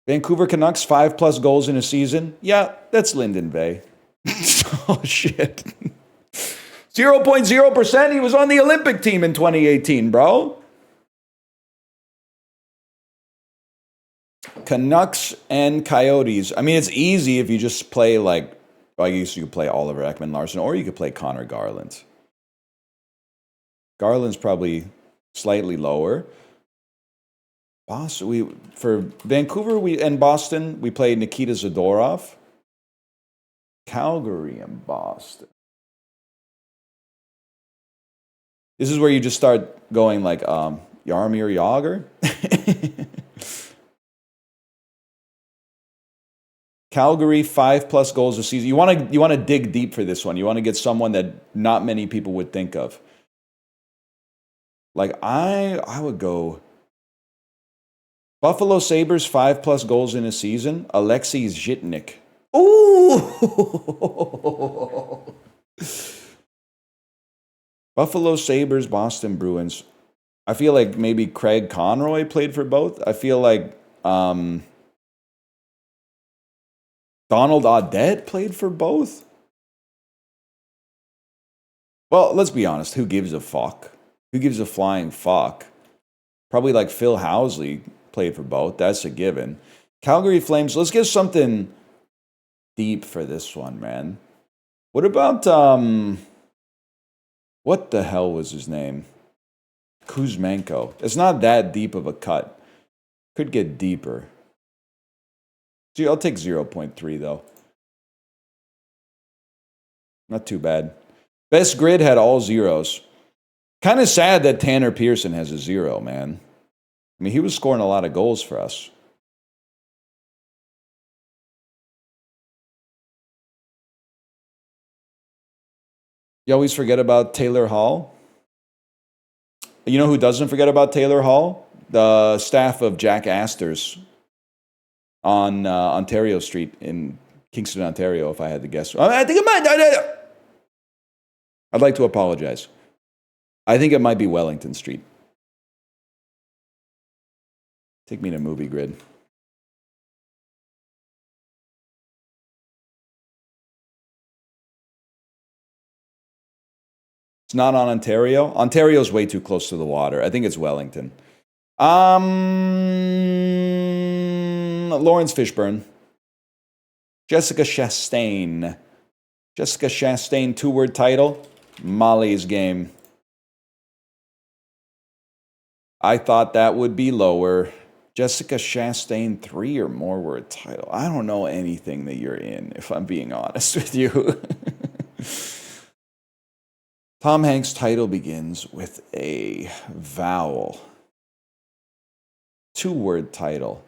Vancouver Canucks, 5+ goals in a season. Yeah, that's Lyndon Bay. Oh, shit. 0.0%. He was on the Olympic team in 2018, bro. Canucks and Coyotes. I mean, it's easy if you just play like, well, I guess you could play Oliver Ekman-Larsson, or you could play Connor Garland. Garland's probably slightly lower. Boston, for Vancouver and Boston, we played Nikita Zadorov. Calgary and Boston. This is where you just start going like Jaromir Jagr. Calgary 5+ goals a season. You want to dig deep for this one. You want to get someone that not many people would think of. Like I would go Buffalo Sabres 5+ goals in a season. Alexei Zhitnik. Ooh. Buffalo Sabres, Boston Bruins. I feel like maybe Craig Conroy played for both. I feel like Donald Audette played for both. Well, let's be honest. Who gives a fuck? Who gives a flying fuck? Probably like Phil Housley played for both. That's a given. Calgary Flames. Let's get something deep for this one, man. What about what the hell was his name? Kuzmenko. It's not that deep of a cut. Could get deeper. Gee, I'll take 0.3 though. Not too bad. Best grid had all zeros. Kind of sad that Tanner Pearson has a 0, man. I mean, he was scoring a lot of goals for us. You always forget about Taylor Hall. You know who doesn't forget about Taylor Hall? The staff of Jack Astor's on Ontario Street in Kingston, Ontario, if I had to guess. I think it might. I'd like to apologize. I think it might be Wellington Street. Take me to Movie Grid. It's not on Ontario. Ontario's way too close to the water. I think it's Wellington. Lawrence Fishburne. Jessica Chastain. Jessica Chastain, 2-word title. Molly's Game. I thought that would be lower. Jessica Chastain, 3 or more word title. I don't know anything that you're in, if I'm being honest with you. Tom Hanks' title begins with a vowel. 2-word title.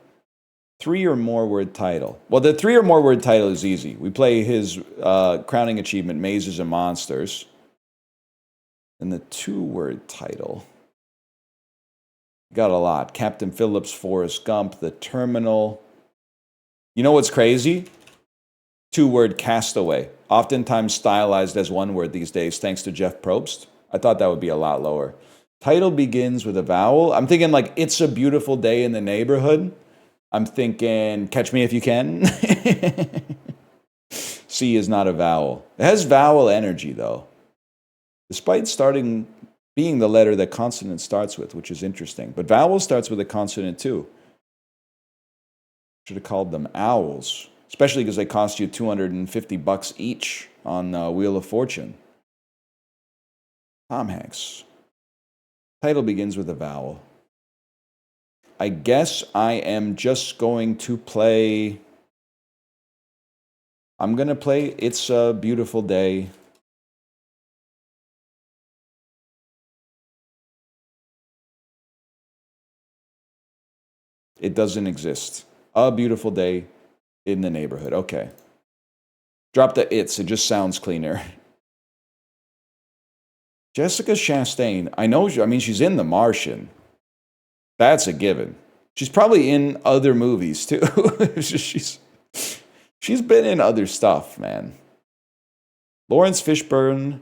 3 or more word title. Well, the 3 or more word title is easy. We play his crowning achievement, Mazes and Monsters. And the 2-word title. Got a lot. Captain Phillips, Forrest Gump, The Terminal. You know what's crazy? 2-word Castaway. Oftentimes stylized as 1 word these days, thanks to Jeff Probst. I thought that would be a lot lower. Title begins with a vowel. I'm thinking like It's a Beautiful Day in the Neighborhood. I'm thinking Catch Me If You Can. C is not a vowel. It has vowel energy, though. Despite being the letter that consonant starts with, which is interesting. But vowel starts with a consonant, too. Should have called them owls. Especially because they cost you $250 each on Wheel of Fortune. Tom Hanks. Title begins with a vowel. I guess I am just going to play... I'm going to play It's a Beautiful Day. It doesn't exist. A Beautiful Day in the Neighborhood. Okay. Drop the it's. It just sounds cleaner. Jessica Chastain. I know. I mean, she's in The Martian. That's a given. She's probably in other movies, too. she's been in other stuff, man. Lawrence Fishburne.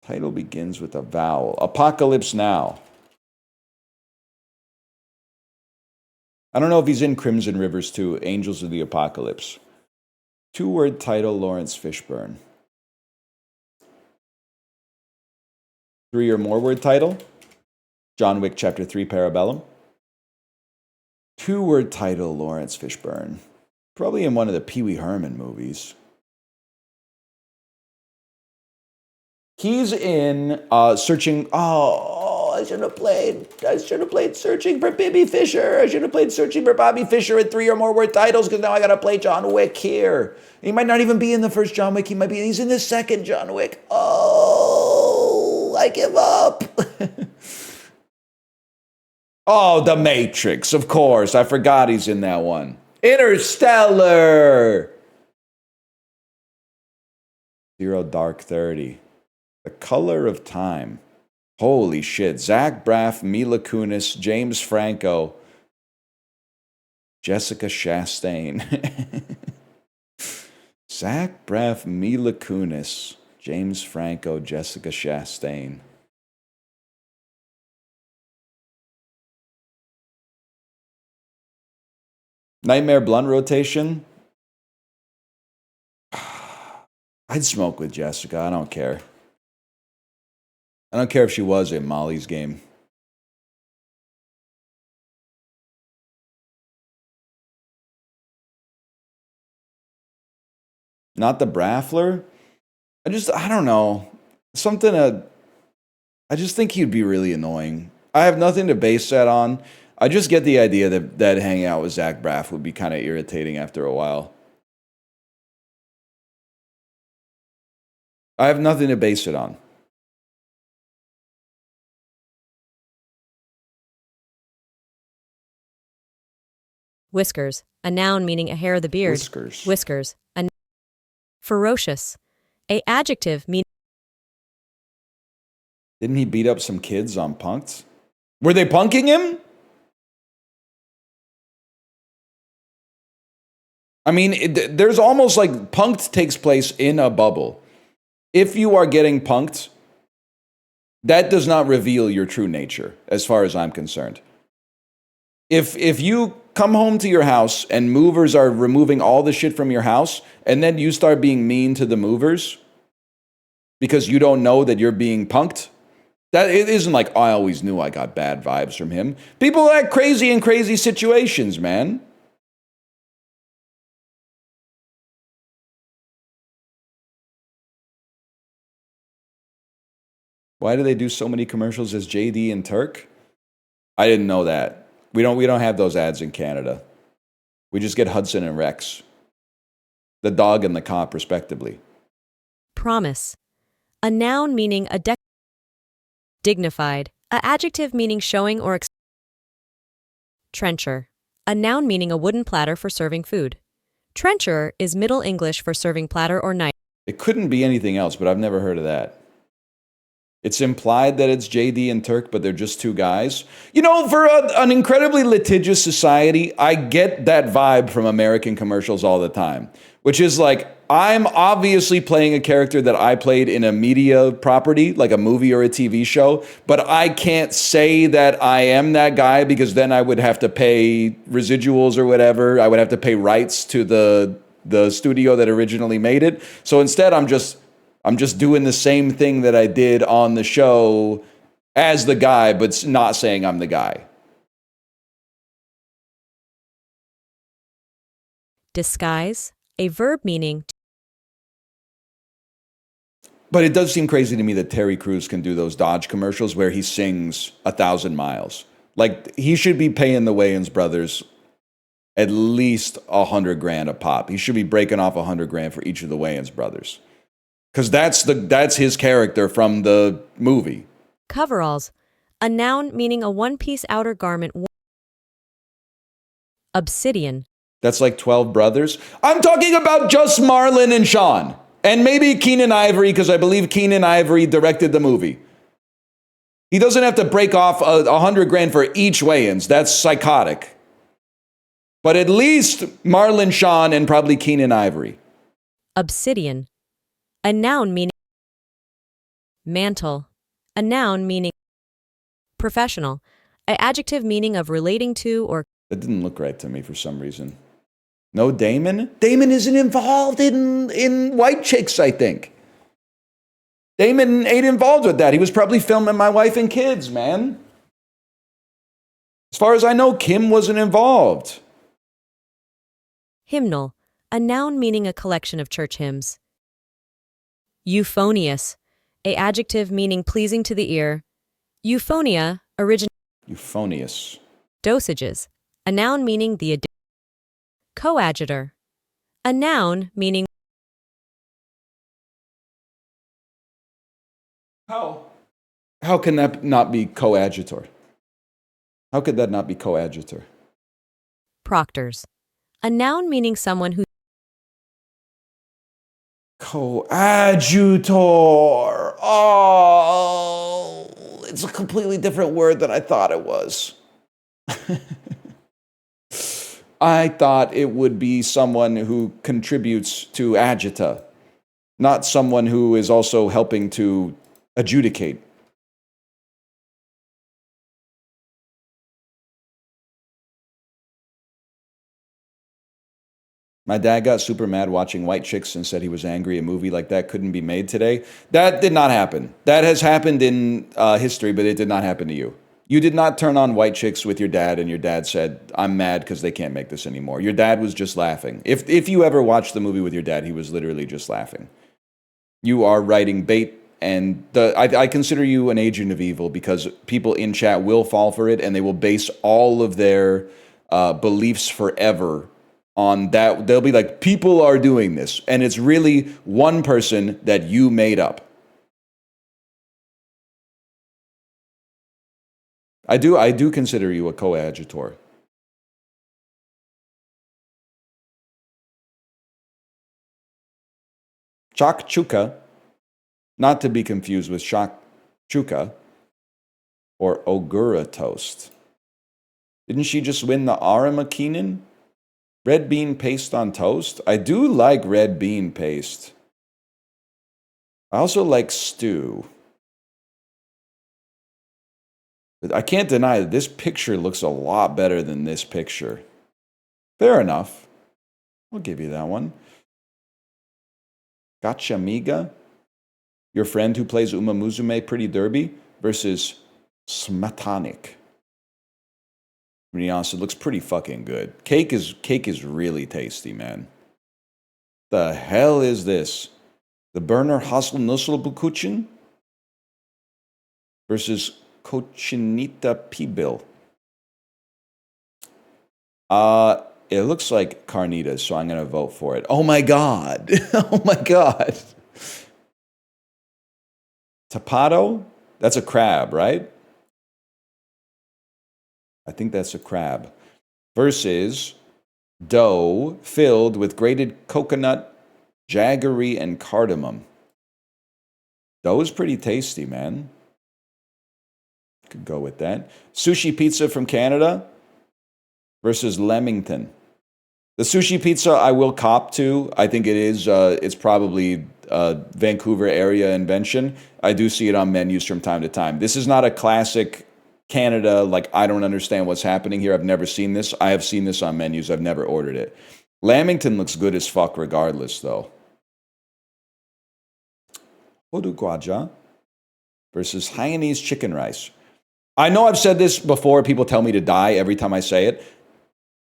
Title begins with a vowel. Apocalypse Now. I don't know if he's in Crimson Rivers too, Angels of the Apocalypse. 2-word title, Lawrence Fishburne. 3 or more word title, John Wick Chapter 3 Parabellum. 2-word title, Lawrence Fishburne. Probably in one of the Pee Wee Herman movies. He's in Searching... Oh, I should have played Searching for Bibby Fisher. I should have played Searching for Bobby Fisher at 3 or more word titles because now I got to play John Wick here. He might not even be in the first John Wick. He's in the second John Wick. Oh, I give up. Oh, The Matrix, of course. I forgot he's in that one. Interstellar. Zero Dark 30. The Color of Time. Holy shit. Zach Braff, Mila Kunis, James Franco, Jessica Chastain. Zach Braff, Mila Kunis, James Franco, Jessica Chastain. Nightmare Blunt rotation. I'd smoke with Jessica. I don't care. I don't care if she was in Molly's Game. Not the Braffler? I don't know. I just think he'd be really annoying. I have nothing to base that on. I just get the idea that hanging out with Zach Braff would be kind of irritating after a while. I have nothing to base it on. Whiskers, a noun meaning a hair of the beard. Whiskers. Whiskers, ferocious, a adjective meaning. Didn't he beat up some kids on Punk'd? Were they punking him? I mean, there's almost like Punk'd takes place in a bubble. If you are getting punked, that does not reveal your true nature, as far as I'm concerned. If you come home to your house and movers are removing all the shit from your house, and then you start being mean to the movers because you don't know that you're being punked, that it isn't like, oh, I always knew I got bad vibes from him. People act crazy in crazy situations, man. Why do they do so many commercials as JD and Turk? I didn't know that. We don't have those ads in Canada. We just get Hudson and Rex. The dog and the cop, respectively. Promise, a noun meaning dignified, a adjective meaning showing or trencher, a noun meaning a wooden platter for serving food. Trencher is Middle English for serving platter or knife. It couldn't be anything else, but I've never heard of that. It's implied that it's JD and Turk, but they're just two guys. You know, for an incredibly litigious society, I get that vibe from American commercials all the time, which is like, I'm obviously playing a character that I played in a media property, like a movie or a TV show, but I can't say that I am that guy because then I would have to pay residuals or whatever. I would have to pay rights to the studio that originally made it. So instead, I'm just doing the same thing that I did on the show as the guy, but not saying I'm the guy. Disguise, a verb meaning. But it does seem crazy to me that Terry Crews can do those Dodge commercials where he sings 1,000 miles. Like, he should be paying the Wayans brothers at least $100,000 a pop. He should be breaking off $100,000 for each of the Wayans brothers. Because that's his character from the movie. Coveralls, a noun meaning a one-piece outer garment. Obsidian. That's like 12 brothers. I'm talking about just Marlon and Sean. And maybe Keenan Ivory, because I believe Keenan Ivory directed the movie. He doesn't have to break off $100,000 for each Wayans. That's psychotic. But at least Marlon, Sean, and probably Keenan Ivory. Obsidian. A noun meaning mantle, a noun meaning professional, an adjective meaning of relating to or. That didn't look right to me for some reason. No Damon? Damon isn't involved in White Chicks, I think. Damon ain't involved with that. He was probably filming My Wife and Kids, man. As far as I know, Kim wasn't involved. Hymnal, a noun meaning a collection of church hymns. Euphonious, a adjective meaning pleasing to the ear. Euphonia, origin. Euphonious. Dosages. A noun meaning the coadjutor. A noun meaning How can that not be coadjutor? How could that not be coadjutor? proctors. A noun meaning someone who Coadjutor. Oh, it's a completely different word than I thought it was. I thought it would be someone who contributes to agita, not someone who is also helping to adjudicate. My dad got super mad watching White Chicks and said he was angry a movie like that couldn't be made today. That did not happen. That has happened in history, but it did not happen to you. You did not turn on White Chicks with your dad and your dad said, I'm mad because they can't make this anymore. Your dad was just laughing. If you ever watched the movie with your dad, he was literally just laughing. You are writing bait, and I consider you an agent of evil because people in chat will fall for it and they will base all of their beliefs forever on that. They'll be like, people are doing this, and it's really one person that you made up. I do consider you a coadjutor. Chakchuka, not to be confused with shakchuka or Ogura toast. Didn't she just win the Aramakinen? Red bean paste on toast? I do like red bean paste. I also like stew. But I can't deny that this picture looks a lot better than this picture. Fair enough. I'll give you that one. Gotcha Miga, your friend who plays Uma Musume Pretty Derby versus Smatanik. To be honest, it looks pretty fucking good. Cake is really tasty, man. The hell is this? The Berner Haselnusselbukuchen versus Cochinita Pibil. It looks like carnitas, so I'm gonna vote for it. Oh my god! Oh my god! Tapado? That's a crab, right? I think that's a crab. Versus dough filled with grated coconut, jaggery, and cardamom. Dough is pretty tasty, man. Could go with that. Sushi pizza from Canada versus Leamington. The sushi pizza I will cop to. I think it is. It's probably a Vancouver area invention. I do see it on menus from time to time. This is not a classic Canada, like, I don't understand what's happening here. I've never seen this. I have seen this on menus. I've never ordered it. Lamington looks good as fuck regardless, though. Oduguaja versus Hainanese chicken rice. I know I've said this before. People tell me to die every time I say it.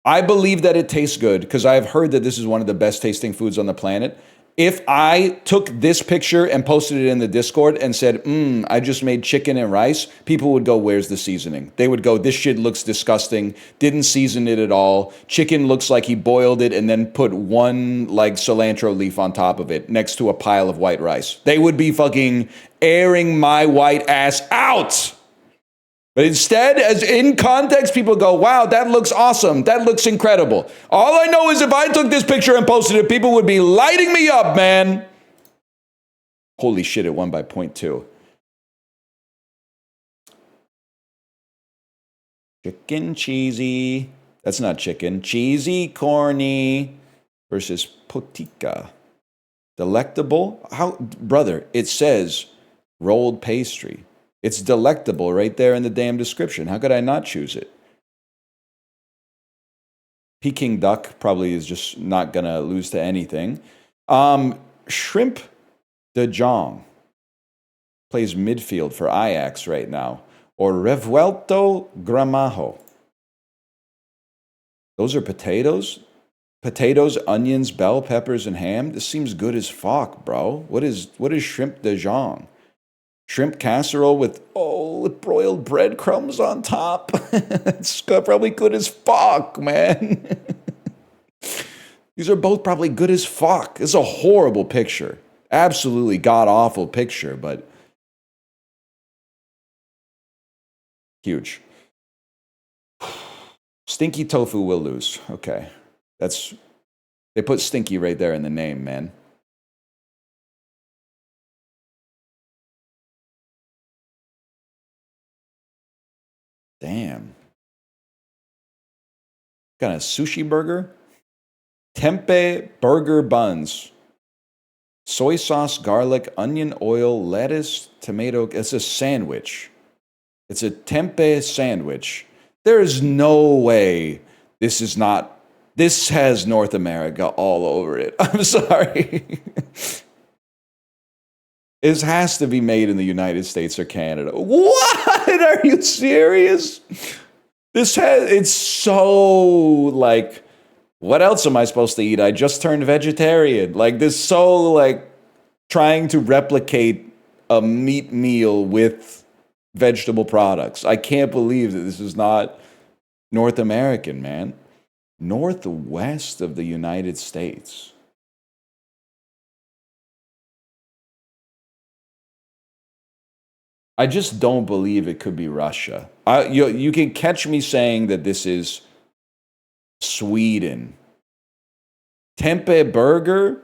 I believe that it tastes good because I've heard that this is one of the best tasting foods on the planet. If I took this picture and posted it in the Discord and said, I just made chicken and rice, people would go, where's the seasoning? They would go, this shit looks disgusting, didn't season it at all. Chicken looks like he boiled it and then put one like cilantro leaf on top of it next to a pile of white rice. They would be fucking airing my white ass out. But instead, as in context, people go, wow, that looks awesome. That looks incredible. All I know is if I took this picture and posted it, people would be lighting me up, man. Holy shit, it won by 0.2. Chicken cheesy. That's not chicken. Cheesy corny versus potica. Delectable. How, brother, it says rolled pastry. It's delectable right there in the damn description. How could I not choose it? Peking duck probably is just not going to lose to anything. Shrimp de Jong plays midfield for Ajax right now. Or Revuelto Gramajo. Those are potatoes? Potatoes, onions, bell peppers, and ham? This seems good as fuck, bro. What is shrimp de Jong? Shrimp casserole with, with broiled breadcrumbs on top. It's probably good as fuck, man. These are both probably good as fuck. It's a horrible picture. Absolutely god-awful picture, but huge. Stinky tofu will lose. Okay. They put stinky right there in the name, man. Damn. Got a sushi burger? Tempeh burger buns. Soy sauce, garlic, onion oil, lettuce, tomato. It's a sandwich. It's a tempeh sandwich. There is no way this is not. This has North America all over it. I'm sorry. It has to be made in the United States or Canada. What? Are you serious? It's so like, what else am I supposed to eat? I just turned vegetarian. Like, this so like trying to replicate a meat meal with vegetable products. I can't believe that this is not North American, man. Northwest of the United States. I just don't believe it could be Russia. You can catch me saying that this is Sweden. Tempeh burger?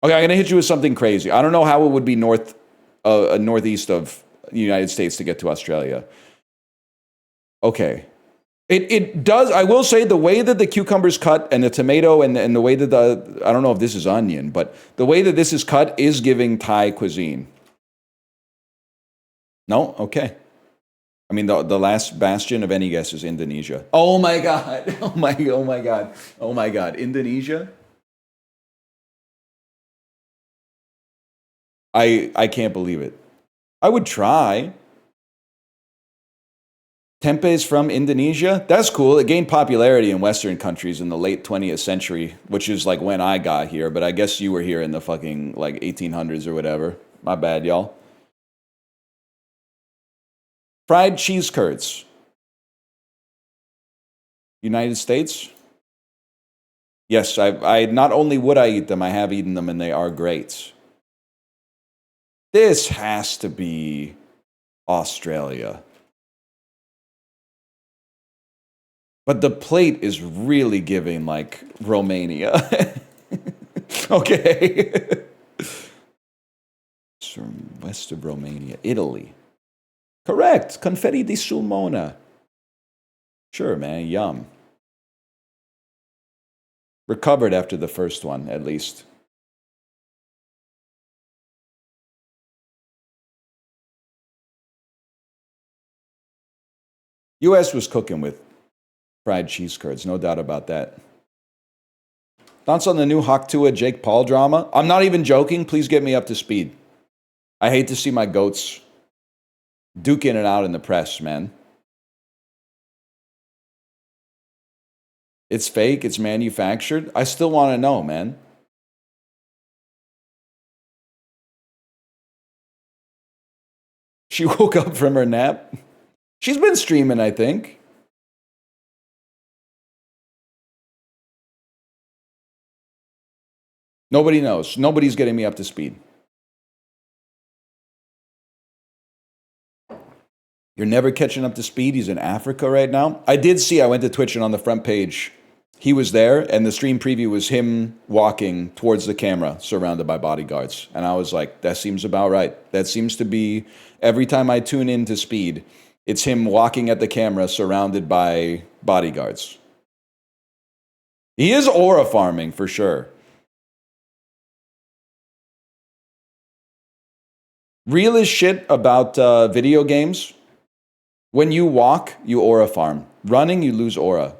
Okay, I'm going to hit you with something crazy. I don't know how it would be northeast of the United States to get to Australia. Okay. It does, I will say, the way that the cucumber's cut and the tomato and the way that I don't know if this is onion, but the way that this is cut is giving Thai cuisine. No? Okay. I mean, the last bastion of any guess is Indonesia. Oh my God. Oh my God. Oh my God. Indonesia? I can't believe it. I would try. Tempeh is from Indonesia? That's cool. It gained popularity in Western countries in the late 20th century, which is like when I got here, but I guess you were here in the fucking like 1800s or whatever. My bad, y'all. Fried cheese curds. United States? Yes, I not only would I eat them, I have eaten them and they are great. This has to be Australia. But the plate is really giving like Romania. Okay. It's from west of Romania, Italy. Correct. Confetti di Sulmona. Sure, man. Yum. Recovered after the first one, at least. US was cooking with fried cheese curds, no doubt about that. Thoughts on the new Haktua Jake Paul drama? I'm not even joking. Please get me up to speed. I hate to see my goats duking it out in the press, man. It's fake. It's manufactured. I still want to know, man. She woke up from her nap. She's been streaming, I think. Nobody knows. Nobody's getting me up to speed. You're never catching up to speed. He's in Africa right now. I did see, I went to Twitch and on the front page, he was there and the stream preview was him walking towards the camera surrounded by bodyguards. And I was like, that seems about right. That seems to be, every time I tune into speed, it's him walking at the camera surrounded by bodyguards. He is aura farming for sure. Real as shit about video games. When you walk, you aura farm. Running, you lose aura.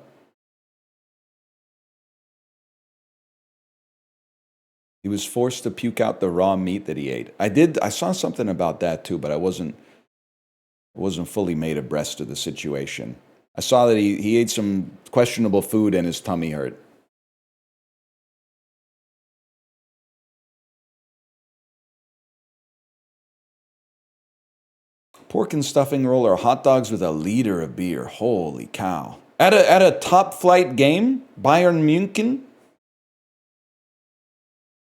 He was forced to puke out the raw meat that he ate. I saw something about that too, but I wasn't fully made abreast of the situation. I saw that he ate some questionable food and his tummy hurt. Pork and stuffing roll or hot dogs with a liter of beer. Holy cow. At a top flight game, Bayern München.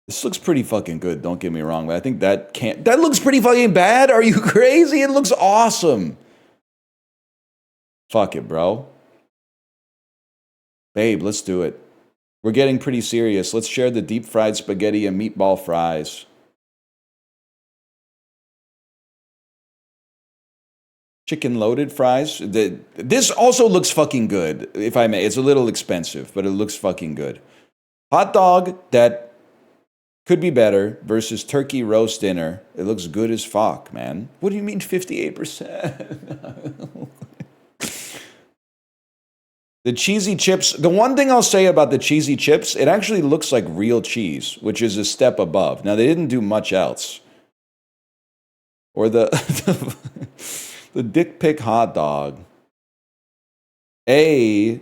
This looks pretty fucking good, don't get me wrong, but I think that looks pretty fucking bad. Are you crazy? It looks awesome. Fuck it, bro. Babe, let's do it. We're getting pretty serious. Let's share the deep fried spaghetti and meatball fries. Chicken loaded fries. This also looks fucking good, if I may. It's a little expensive, but it looks fucking good. Hot dog that could be better versus turkey roast dinner. It looks good as fuck, man. What do you mean 58%? The cheesy chips. The one thing I'll say about the cheesy chips, it actually looks like real cheese, which is a step above. Now, they didn't do much else. Or the the dick pic hot dog. I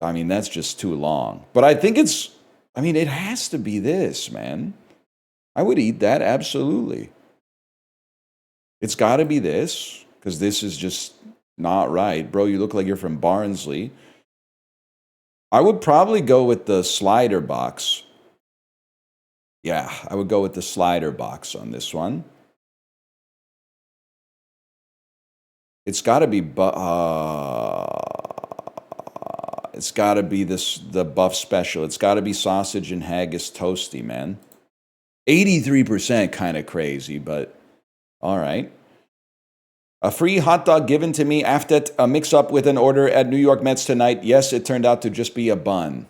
mean, that's just too long. But I think it has to be this, man. I would eat that, absolutely. It's got to be this, because this is just not right. Bro, you look like you're from Barnsley. I would probably go with the slider box. Yeah, I would go with the slider box on this one. It's got to be it's got to be the buff special. It's got to be sausage and haggis toasty, man. 83% kind of crazy, but all right. A free hot dog given to me after a mix-up with an order at New York Mets tonight. Yes, it turned out to just be a bun.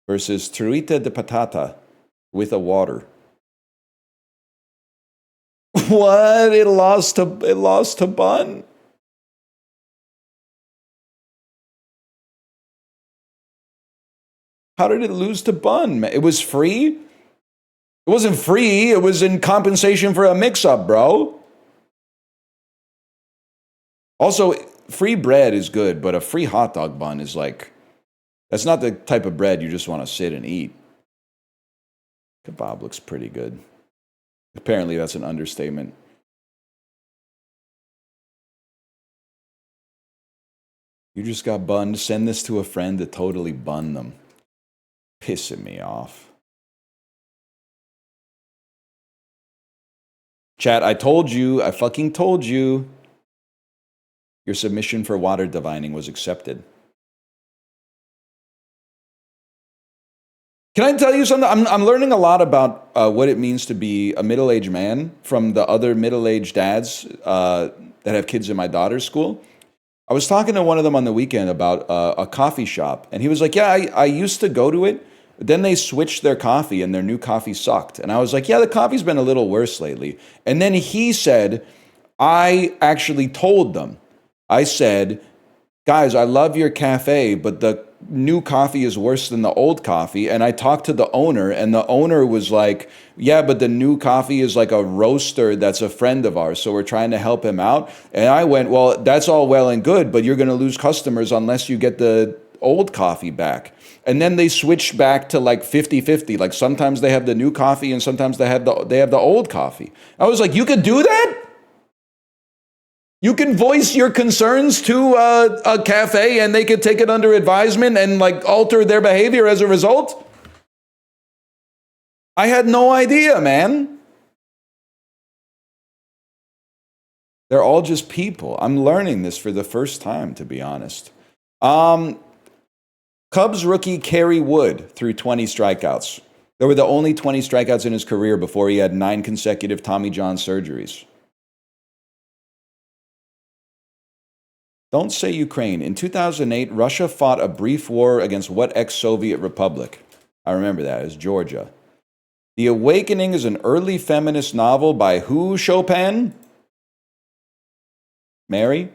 Versus truita de patata with a water. What? It lost to bun? How did it lose to bun? It was free? It wasn't free. It was in compensation for a mix-up, bro. Also, free bread is good, but a free hot dog bun is like, that's not the type of bread you just want to sit and eat. Kebab looks pretty good. Apparently, that's an understatement. You just got bunned. Send this to a friend to totally bun them. Pissing me off. Chat, I told you. I fucking told you. Your submission for water divining was accepted. Can I tell you something? I'm learning a lot about what it means to be a middle-aged man from the other middle-aged dads that have kids in my daughter's school. I was talking to one of them on the weekend about a coffee shop, and he was like, yeah, I used to go to it, but then they switched their coffee, and their new coffee sucked. And I was like, yeah, the coffee's been a little worse lately. And then he said, I actually told them, I said, guys, I love your cafe, but the new coffee is worse than the old coffee. And I talked to the owner, and the owner was like, yeah, but the new coffee is like a roaster that's a friend of ours, so we're trying to help him out. And I went, well, that's all well and good, but you're going to lose customers unless you get the old coffee back. And then they switched back to like 50-50. Like sometimes they have the new coffee and sometimes they have the old coffee. I was like, you could do that? You can voice your concerns to a cafe and they could take it under advisement and like alter their behavior as a result? I had no idea, man. They're all just people. I'm learning this for the first time, to be honest. Cubs rookie Kerry Wood threw 20 strikeouts. They were the only 20 strikeouts in his career before he had 9 consecutive Tommy John surgeries. Don't say Ukraine. In 2008, Russia fought a brief war against what ex-Soviet republic? I remember that. It was Georgia. The Awakening is an early feminist novel by who, Chopin? Mary?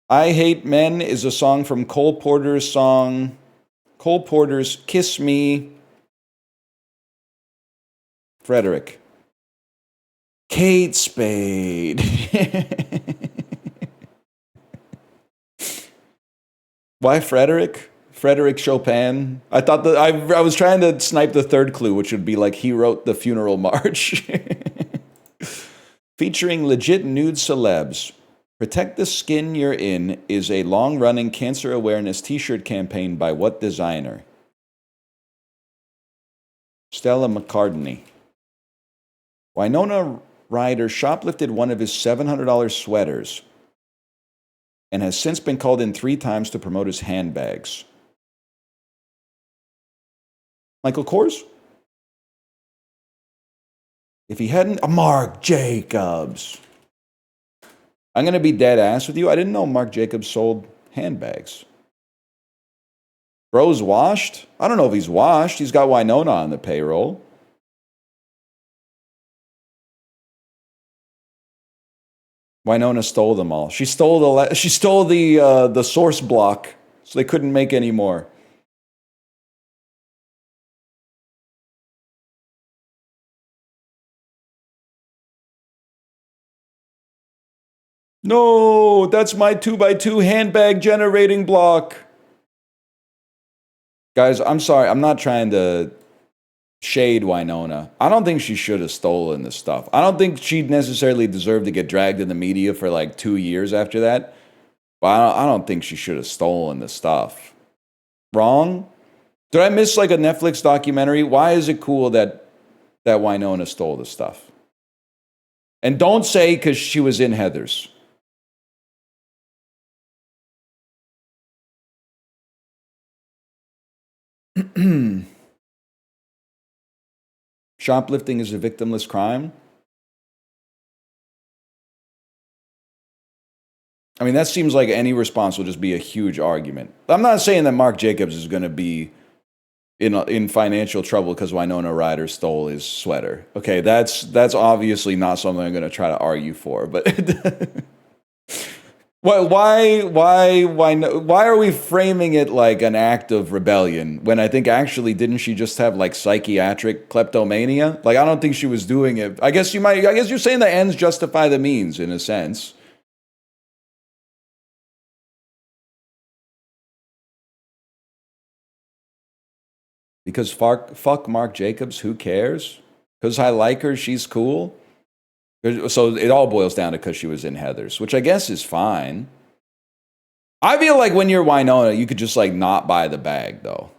I Hate Men is a song from Cole Porter's Kiss Me. Frederick. Kate Spade. Why Frederick? Frederick Chopin? I thought that I was trying to snipe the third clue, which would be like he wrote the funeral march. featuring legit nude celebs. Protect the Skin You're In is a long-running cancer awareness t-shirt campaign by what designer? Stella McCartney. Winona Ryder shoplifted one of his $700 sweaters and has since been called in 3 times to promote his handbags. Michael Kors? If he hadn't... Marc Jacobs. I'm going to be dead ass with you. I didn't know Marc Jacobs sold handbags. Bro's washed? I don't know if he's washed. He's got Winona on the payroll. Winona stole them all. She stole the source block, so they couldn't make any more. No, that's my 2x2 handbag generating block. Guys, I'm sorry. I'm not trying to shade Winona. I don't think she should have stolen this stuff. I don't think she necessarily deserved to get dragged in the media for like 2 years after that. But I don't think she should have stolen the stuff. Wrong? Did I miss like a Netflix documentary? Why is it cool that Winona stole the stuff? And don't say because she was in Heathers. Shoplifting is a victimless crime? I mean, that seems like any response will just be a huge argument. I'm not saying that Marc Jacobs is going to be in financial trouble because Winona Ryder stole his sweater. Okay, that's obviously not something I'm going to try to argue for. But why are we framing it like an act of rebellion when I think actually didn't she just have like psychiatric kleptomania? Like I don't think she was doing it. I guess you're saying the ends justify the means in a sense. Because fuck Marc Jacobs, who cares? Because I like her, she's cool. So it all boils down to because she was in Heathers, which I guess is fine. I feel like when you're Winona, you could just like not buy the bag though.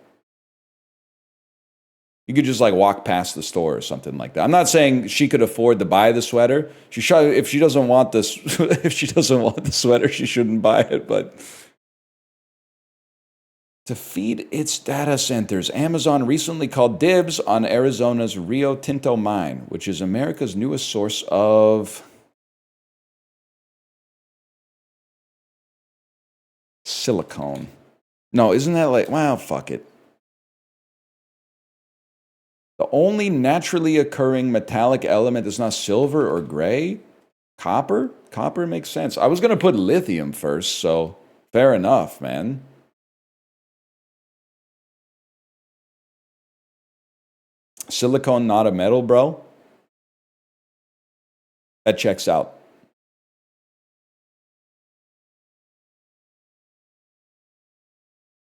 You could just like walk past the store or something like that. I'm not saying she could afford to buy the sweater. If she doesn't want this, if she doesn't want the sweater, she shouldn't buy it. But to feed its data centers, Amazon recently called dibs on Arizona's Rio Tinto mine, which is America's newest source of silicone. No, isn't that like, wow, fuck it. The only naturally occurring metallic element is not silver or gray. Copper? Copper makes sense. I was going to put lithium first, so fair enough, man. Silicone, not a metal, bro? That checks out.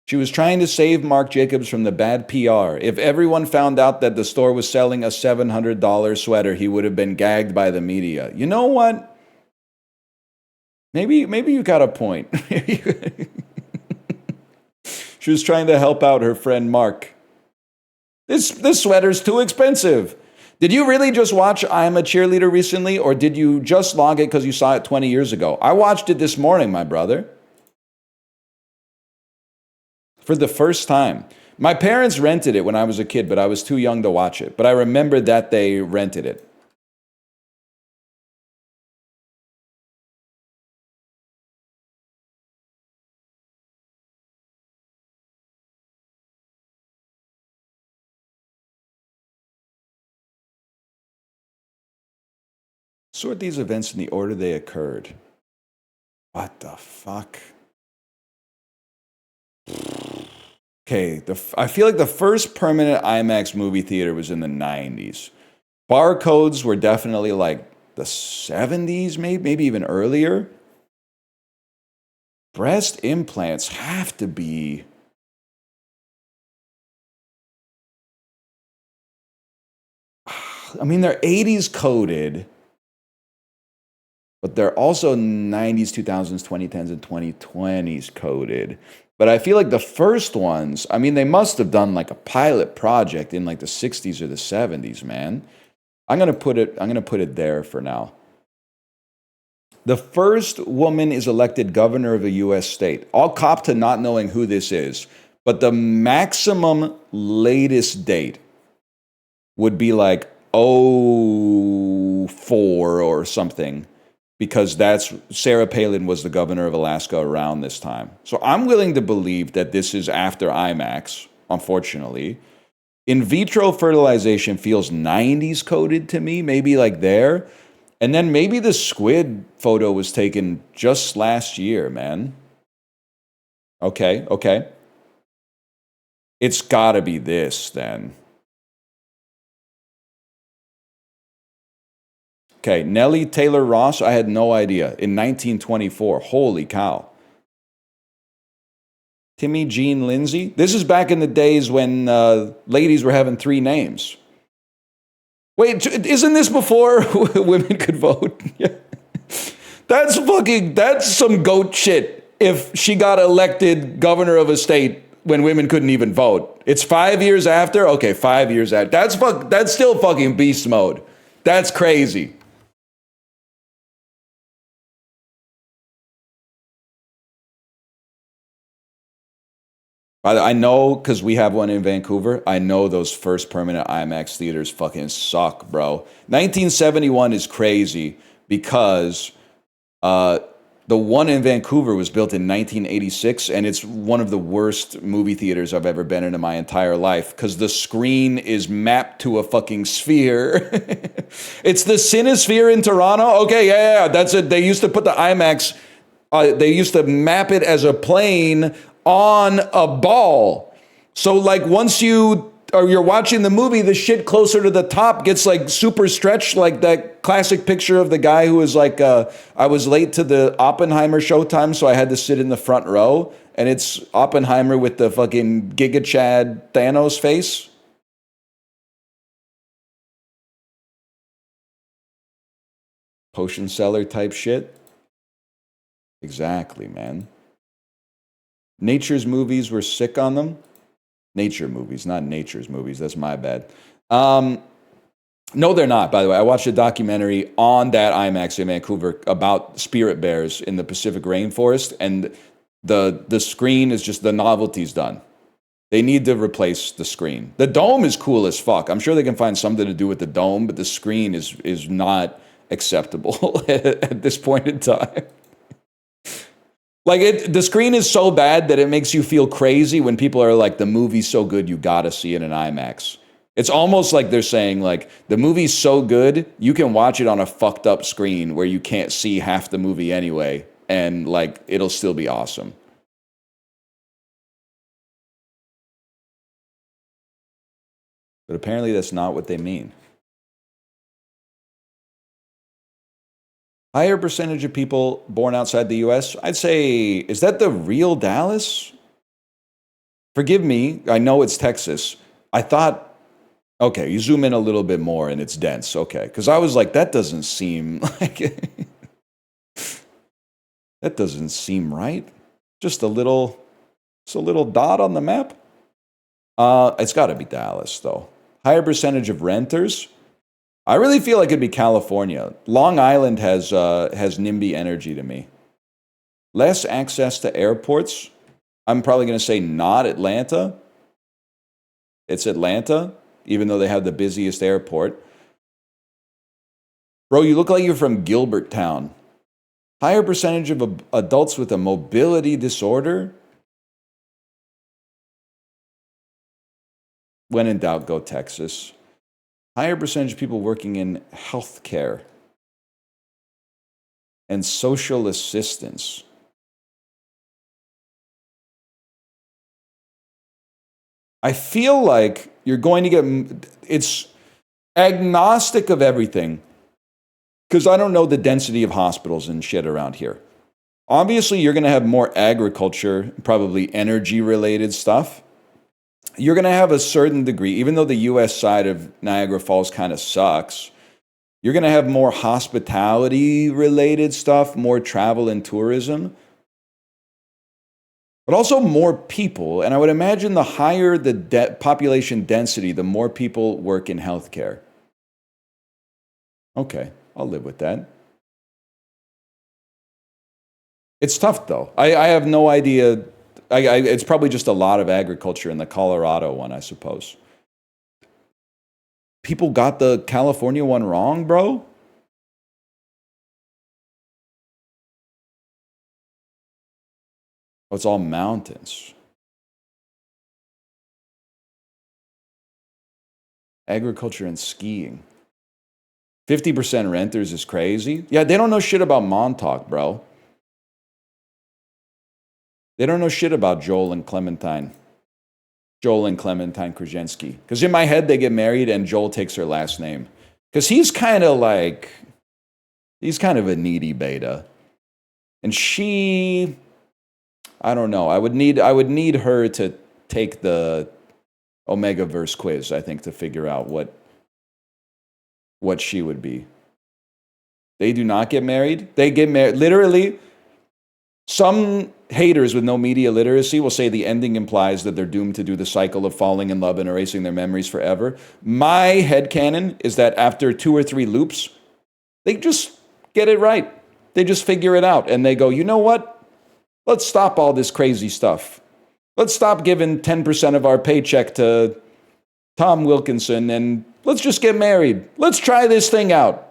She was trying to save Marc Jacobs from the bad PR. If everyone found out that the store was selling a $700 sweater, he would have been gagged by the media. You know what? Maybe you got a point. She was trying to help out her friend Mark. This sweater's too expensive. Did you really just watch I'm a Cheerleader recently, or did you just log it because you saw it 20 years ago? I watched it this morning, my brother. For the first time. My parents rented it when I was a kid, but I was too young to watch it. But I remember that they rented it. Sort these events in the order they occurred. What the fuck? Okay, I feel like the first permanent IMAX movie theater was in the 90s. Barcodes were definitely like the 70s, maybe even earlier. Breast implants have to be... I mean, they're 80s coded. but they're also 90s, 2000s, 2010s, and 2020s coded. But I feel like the first ones, I mean, they must have done like a pilot project in like the 60s or the 70s, man. I'm gonna put it there for now. The first woman is elected governor of a US state. I'll cop to not knowing who this is, but the maximum latest date would be like '04 or something, because that's Sarah Palin was the governor of Alaska around this time. So I'm willing to believe that this is after IMAX, unfortunately. In vitro fertilization feels 90s coded to me, maybe like there. And then maybe the squid photo was taken just last year, man. Okay, okay. It's gotta be this then. Okay, Nellie Taylor Ross, I had no idea. In 1924. Holy cow. Timmy Jean Lindsay. This is back in the days when ladies were having 3 names. Wait, isn't this before women could vote? That's some goat shit if she got elected governor of a state when women couldn't even vote. It's 5 years after? Okay, 5 years after. That's still fucking beast mode. That's crazy. I know, because we have one in Vancouver, I know those first permanent IMAX theaters fucking suck, bro. 1971 is crazy because the one in Vancouver was built in 1986, and it's one of the worst movie theaters I've ever been in my entire life, because the screen is mapped to a fucking sphere. It's the Cinesphere in Toronto? Okay, yeah, that's it. They used to put the IMAX, they used to map it as a plane on a ball. So like once you're watching the movie, the shit closer to the top gets like super stretched, like that classic picture of the guy who was like, I was late to the Oppenheimer showtime, so I had to sit in the front row, and it's Oppenheimer with the fucking Giga Chad Thanos face. Potion seller type shit. Exactly, man. Nature's movies were sick on them. Nature movies, not Nature's movies. That's my bad. No, they're not, by the way. I watched a documentary on that IMAX in Vancouver about spirit bears in the Pacific rainforest, and the screen is just, the novelty's done. They need to replace the screen. The dome is cool as fuck. I'm sure they can find something to do with the dome, but the screen is not acceptable at this point in time. Like, the screen is so bad that it makes you feel crazy when people are like, the movie's so good, you gotta see it in IMAX. It's almost like they're saying, like, the movie's so good, you can watch it on a fucked up screen where you can't see half the movie anyway, and, like, it'll still be awesome. But apparently that's not what they mean. Higher percentage of people born outside the US. I'd say, is that the real Dallas? Forgive me, I know it's Texas. I thought, okay, you zoom in a little bit more and it's dense. Okay, because I was like, that doesn't seem like that doesn't seem right. Just a little dot on the map. It's got to be Dallas though. Higher percentage of renters. I really feel like it'd be California. Long Island has NIMBY energy to me. Less access to airports. I'm probably going to say not Atlanta. It's Atlanta, even though they have the busiest airport. Bro, you look like you're from Gilbert Town. Higher percentage of adults with a mobility disorder. When in doubt, go Texas. Higher percentage of people working in healthcare and social assistance. I feel like you're going to get, it's agnostic of everything, because I don't know the density of hospitals and shit around here. Obviously, you're going to have more agriculture, probably energy-related stuff. You're going to have a certain degree, even though the U.S. side of Niagara Falls kind of sucks, You're going to have more hospitality related stuff, more travel and tourism, but also more people. And I would imagine the higher the population density, the more people work in healthcare. Okay, I'll live with that. It's tough though. I have no idea. It's probably just a lot of agriculture in the Colorado one, I suppose. People got the California one wrong, bro? Oh, it's all mountains. Agriculture and skiing. 50% renters is crazy. Yeah, they don't know shit about Montauk, bro. They don't know shit about Joel and Clementine. Joel and Clementine Krasinski. Because in my head, they get married and Joel takes her last name. Because he's kind of a needy beta. And she, I don't know. I would need her to take the Omegaverse quiz, I think, to figure out what she would be. They do not get married. They get married. Literally, some haters with no media literacy will say the ending implies that they're doomed to do the cycle of falling in love and erasing their memories forever. My headcanon is that after 2 or 3 loops, they just get it right. They just figure it out. And they go, you know what? Let's stop all this crazy stuff. Let's stop giving 10% of our paycheck to Tom Wilkinson and let's just get married. Let's try this thing out.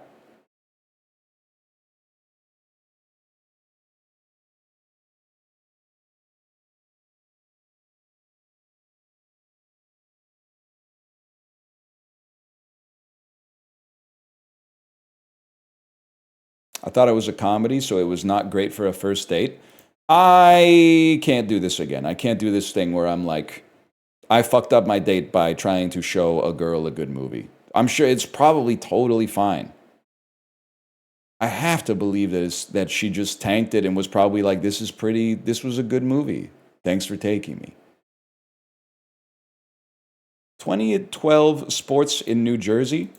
I thought it was a comedy, so it was not great for a first date. I can't do this again. I can't do this thing where I'm like, I fucked up my date by trying to show a girl a good movie. I'm sure it's probably totally fine. I have to believe that she just tanked it and was probably like, this was a good movie. Thanks for taking me. 2012 sports in New Jersey.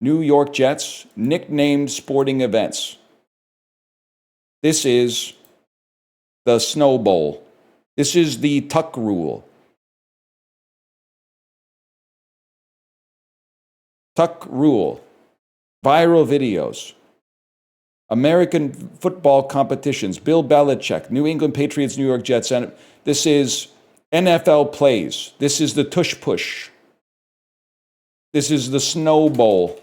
New York Jets, nicknamed sporting events. This is the Snow Bowl. This is the Tuck Rule. Tuck Rule. Viral videos. American football competitions. Bill Belichick, New England Patriots, New York Jets. And this is NFL plays. This is the Tush Push. This is the Snow Bowl.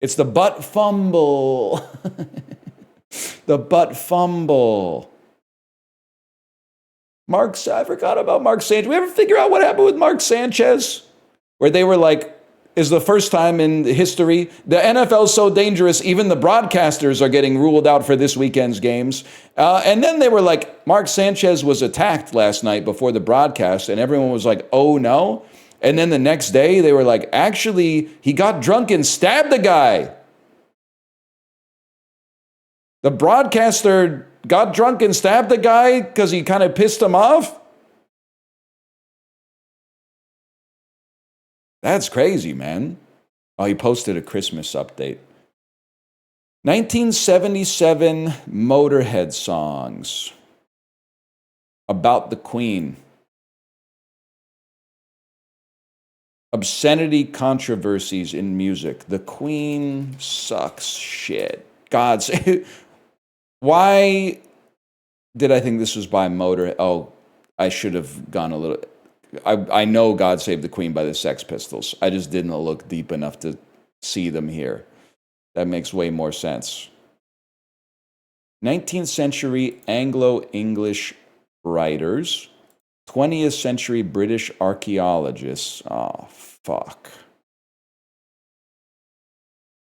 It's the butt fumble. The butt fumble. I forgot about Mark Sanchez. We ever figure out what happened with Mark Sanchez? Where they were like, is the first time in history. The NFL is so dangerous, even the broadcasters are getting ruled out for this weekend's games. And then they were like, Mark Sanchez was attacked last night before the broadcast, and everyone was like, oh no. And then the next day, they were like, actually, he got drunk and stabbed the guy. The broadcaster got drunk and stabbed the guy because he kind of pissed him off? That's crazy, man. Oh, he posted a Christmas update. 1977 Motorhead songs about the Queen. Obscenity controversies in music. The Queen sucks shit. God's. Why did I think this was by Motorhead? Oh, I should have gone a little. I know God Save the Queen by the Sex Pistols. I just didn't look deep enough to see them here. That makes way more sense. 19th century Anglo-English writers. 20th century British archaeologists. Oh, fuck.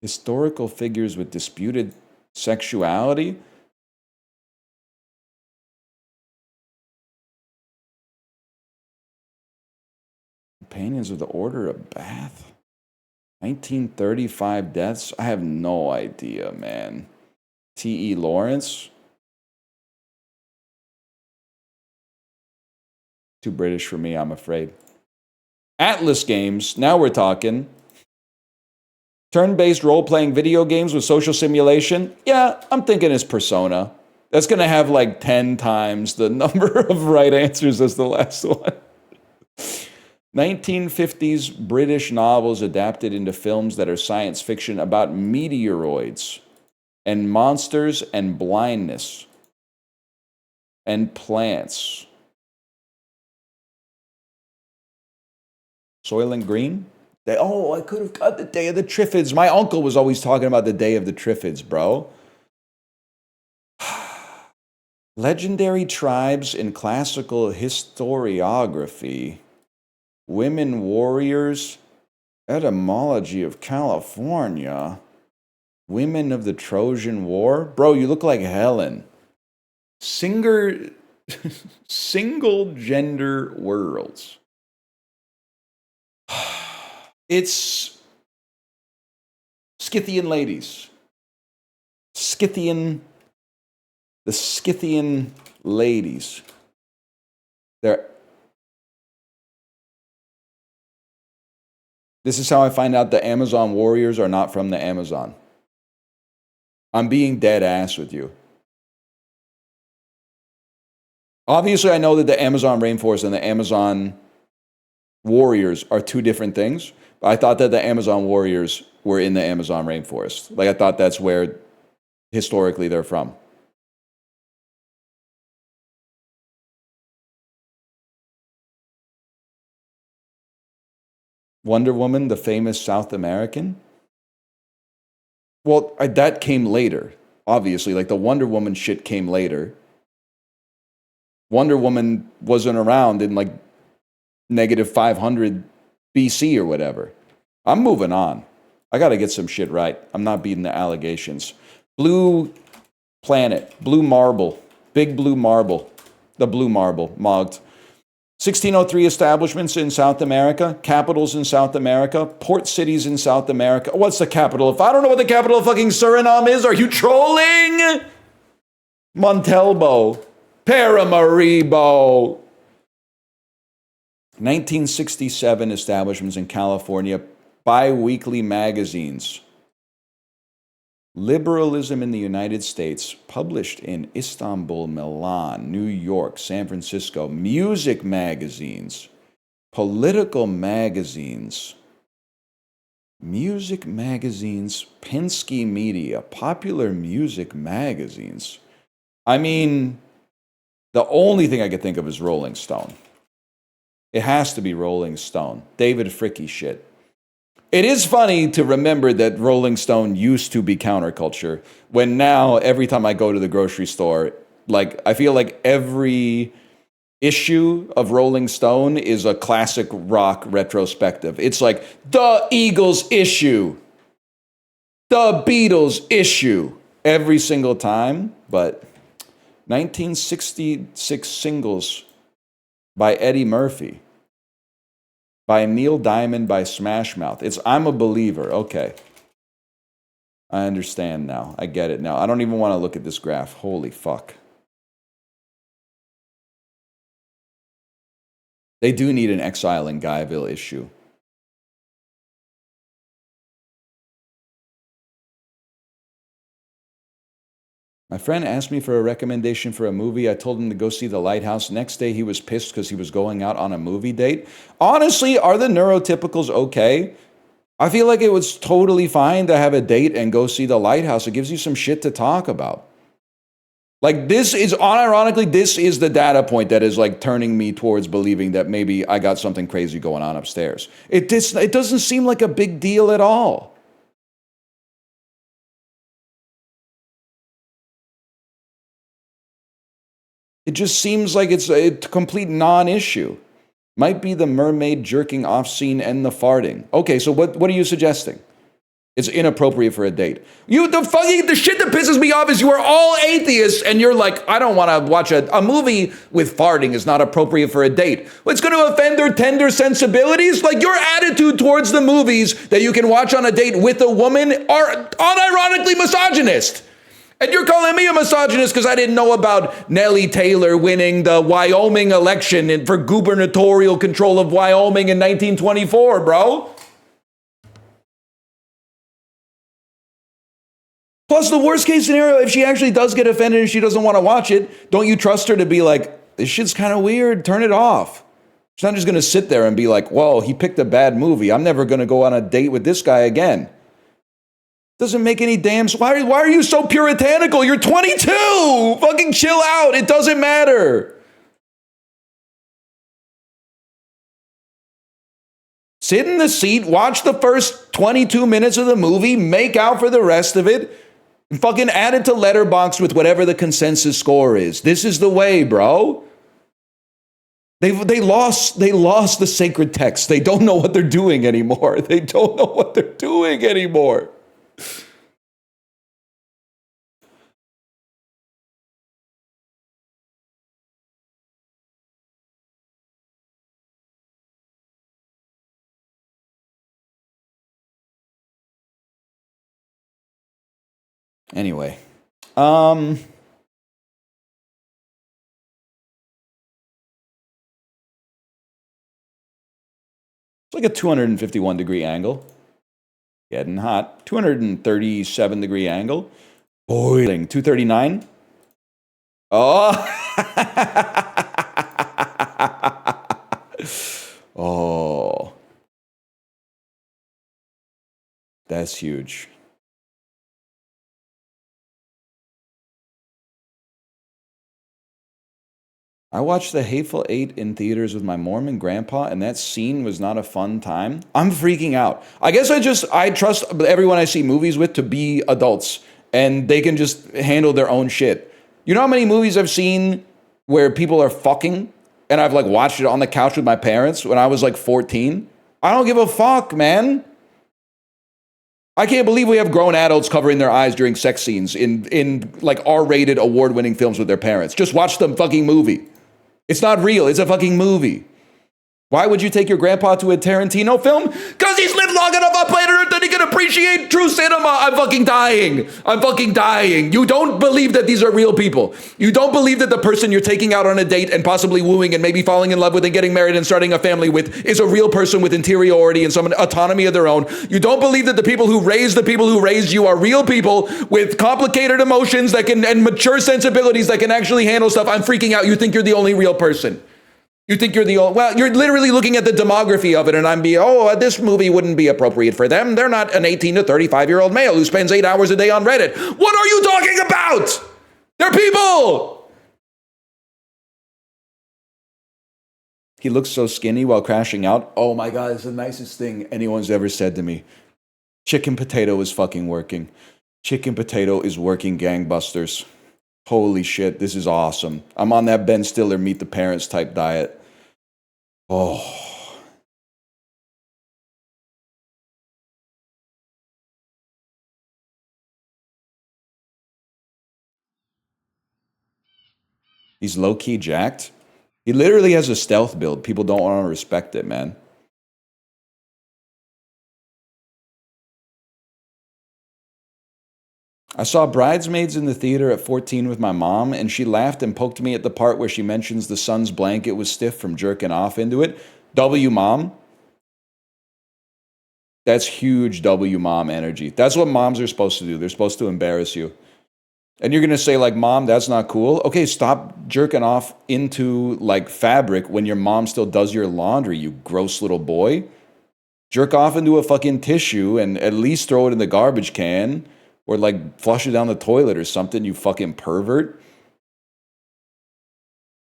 Historical figures with disputed sexuality. Companions of the Order of Bath. 1935 deaths. I have no idea, man. T.E. Lawrence. Too British for me, I'm afraid. Atlas Games. Now we're talking. Turn-based role-playing video games with social simulation? Yeah, I'm thinking it's Persona. That's going to have like 10 times the number of right answers as the last one. 1950s British novels adapted into films that are science fiction about meteoroids and monsters and blindness and plants. Soylent Green? I could have got the Day of the Triffids. My uncle was always talking about the Day of the Triffids, bro. Legendary tribes in classical historiography. Women warriors. Etymology of California. Women of the Trojan War. Bro, you look like Helen. Single gender worlds. It's Scythian ladies. The Scythian ladies. This is how I find out the Amazon warriors are not from the Amazon. I'm being dead ass with you. Obviously, I know that the Amazon rainforest and the Amazon warriors are two different things. But I thought that the Amazon warriors were in the Amazon rainforest. Like, I thought that's where historically they're from. Wonder Woman, the famous South American? Well, that came later, obviously. Like, the Wonder Woman shit came later. Wonder Woman wasn't around in, like, negative 500 BC or whatever. I'm moving on. I got to get some shit right. I'm not beating the allegations. Blue planet, blue marble, big blue marble, the blue marble, mogged. 1603 establishments in South America, capitals in South America, port cities in South America. What's the capital? If I don't know what the capital of fucking Suriname is, are you trolling? Montalvo, Paramaribo. 1967 establishments in California, bi-weekly magazines. Liberalism in the United States, published in Istanbul, Milan, New York, San Francisco. Music magazines, political magazines. Music magazines, Penske Media, popular music magazines. I mean, the only thing I could think of is Rolling Stone. It has to be Rolling Stone. David Fricke shit. It is funny to remember that Rolling Stone used to be counterculture, when now every time I go to the grocery store, like, I feel like every issue of Rolling Stone is a classic rock retrospective. It's like the Eagles issue, the Beatles issue, every single time. But 1966 singles by Eddie Murphy, by Neil Diamond, by Smash Mouth. It's I'm a Believer. Okay. I understand now. I get it now. I don't even want to look at this graph. Holy fuck. They do need an Exile in Guyville issue. My friend asked me for a recommendation for a movie. I told him to go see The Lighthouse. Next day, he was pissed because he was going out on a movie date. Honestly, are the neurotypicals okay? I feel like it was totally fine to have a date and go see The Lighthouse. It gives you some shit to talk about. Like, this is, unironically, this is the data point that is, like, turning me towards believing that maybe I got something crazy going on upstairs. It doesn't seem like a big deal at all. It just seems like it's a complete non-issue. Might be the mermaid jerking off scene and the farting. Okay, so what are you suggesting? It's inappropriate for a date. The shit that pisses me off is you are all atheists and you're like, I don't want to watch a movie with farting is not appropriate for a date. Well, it's going to offend their tender sensibilities? Like, your attitude towards the movies that you can watch on a date with a woman are unironically misogynist. And you're calling me a misogynist because I didn't know about Nellie Taylor winning the Wyoming election for gubernatorial control of Wyoming in 1924, bro. Plus, the worst case scenario, if she actually does get offended and she doesn't want to watch it, don't you trust her to be like, this shit's kind of weird, turn it off? She's not just going to sit there and be like, well, he picked a bad movie. I'm never going to go on a date with this guy again. Doesn't make any damn... Why are you so puritanical? You're 22! Fucking chill out. It doesn't matter. Sit in the seat, watch the first 22 minutes of the movie, make out for the rest of it, and fucking add it to Letterboxd with whatever the consensus score is. This is the way, bro. They lost the sacred text. They don't know what they're doing anymore. They don't know what they're doing anymore. Anyway, it's like a 251 degree angle. Getting hot. 237 degree angle. Boiling. 239. Oh. Oh. That's huge. I watched The Hateful Eight in theaters with my Mormon grandpa, and that scene was not a fun time. I'm freaking out. I guess I trust everyone I see movies with to be adults, and they can just handle their own shit. You know how many movies I've seen where people are fucking, and I've like watched it on the couch with my parents when I was like 14? I don't give a fuck, man. I can't believe we have grown adults covering their eyes during sex scenes in like R-rated award-winning films with their parents. Just watch the fucking movie. It's not real. It's a fucking movie. Why would you take your grandpa to a Tarantino film? Because he's lived long enough on planet Earth that he can appreciate true cinema. I'm fucking dying. I'm fucking dying. You don't believe that these are real people. You don't believe that the person you're taking out on a date and possibly wooing and maybe falling in love with and getting married and starting a family with is a real person with interiority and some autonomy of their own. You don't believe that the people who raised you are real people with complicated emotions that can and mature sensibilities that can actually handle stuff. I'm freaking out. You think you're the only real person. You think you're the only, well, you're literally looking at the demography of it and I'm this movie wouldn't be appropriate for them. They're not an 18 to 35-year-old male who spends 8 hours a day on Reddit. What are you talking about? They're people. He looks so skinny while crashing out. Oh my God, it's the nicest thing anyone's ever said to me. Chicken potato is fucking working. Chicken potato is working gangbusters. Holy shit, this is awesome. I'm on that Ben Stiller meet the parents type diet. Oh. He's low-key jacked. He literally has a stealth build. People don't want to respect it, man. I saw Bridesmaids in the theater at 14 with my mom, and she laughed and poked me at the part where she mentions the son's blanket was stiff from jerking off into it. W mom. That's huge W mom energy. That's what moms are supposed to do. They're supposed to embarrass you. And you're going to say, like, Mom, that's not cool. Okay, stop jerking off into, like, fabric when your mom still does your laundry, you gross little boy. Jerk off into a fucking tissue and at least throw it in the garbage can. Or like flush it down the toilet or something, you fucking pervert.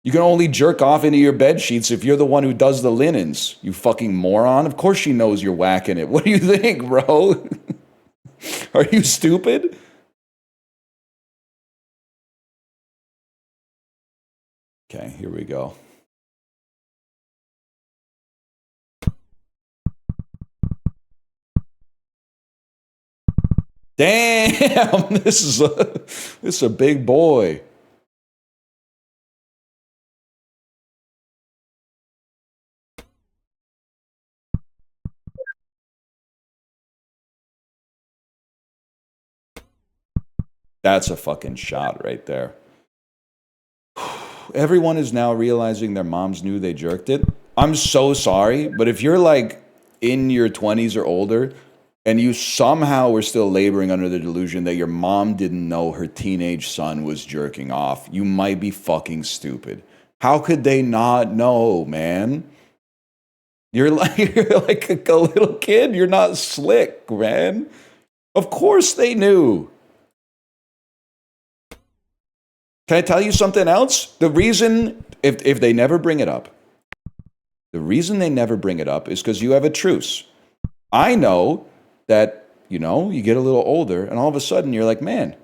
You can only jerk off into your bed sheets if you're the one who does the linens, you fucking moron. Of course she knows you're whacking it. What do you think, bro? Are you stupid? Okay, here we go. Damn, this is a big boy. That's a fucking shot right there. Everyone is now realizing their moms knew they jerked it. I'm so sorry, but if you're like in your 20s or older, and you somehow were still laboring under the delusion that your mom didn't know her teenage son was jerking off, you might be fucking stupid. How could they not know, man? You're like a little kid. You're not slick, man. Of course they knew. Can I tell you something else? The reason, if they never bring it up, the reason they never bring it up is because you have a truce. I know that, you know, you get a little older and all of a sudden you're like, man,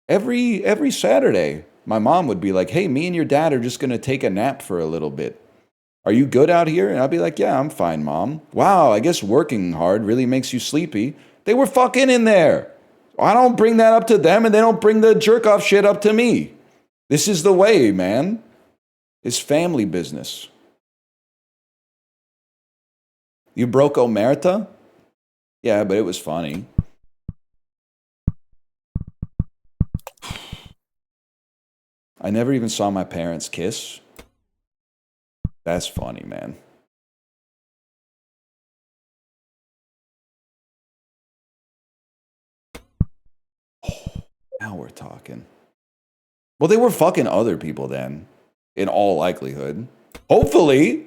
every Saturday, my mom would be like, hey, me and your dad are just going to take a nap for a little bit. Are you good out here? And I'll be like, yeah, I'm fine, Mom. Wow, I guess working hard really makes you sleepy. They were fucking in there. I don't bring that up to them and they don't bring the jerk off shit up to me. This is the way, man. It's family business. You broke Omerta? Yeah, but it was funny. I never even saw my parents kiss. That's funny, man. Oh, now we're talking. Well, they were fucking other people then, in all likelihood. Hopefully.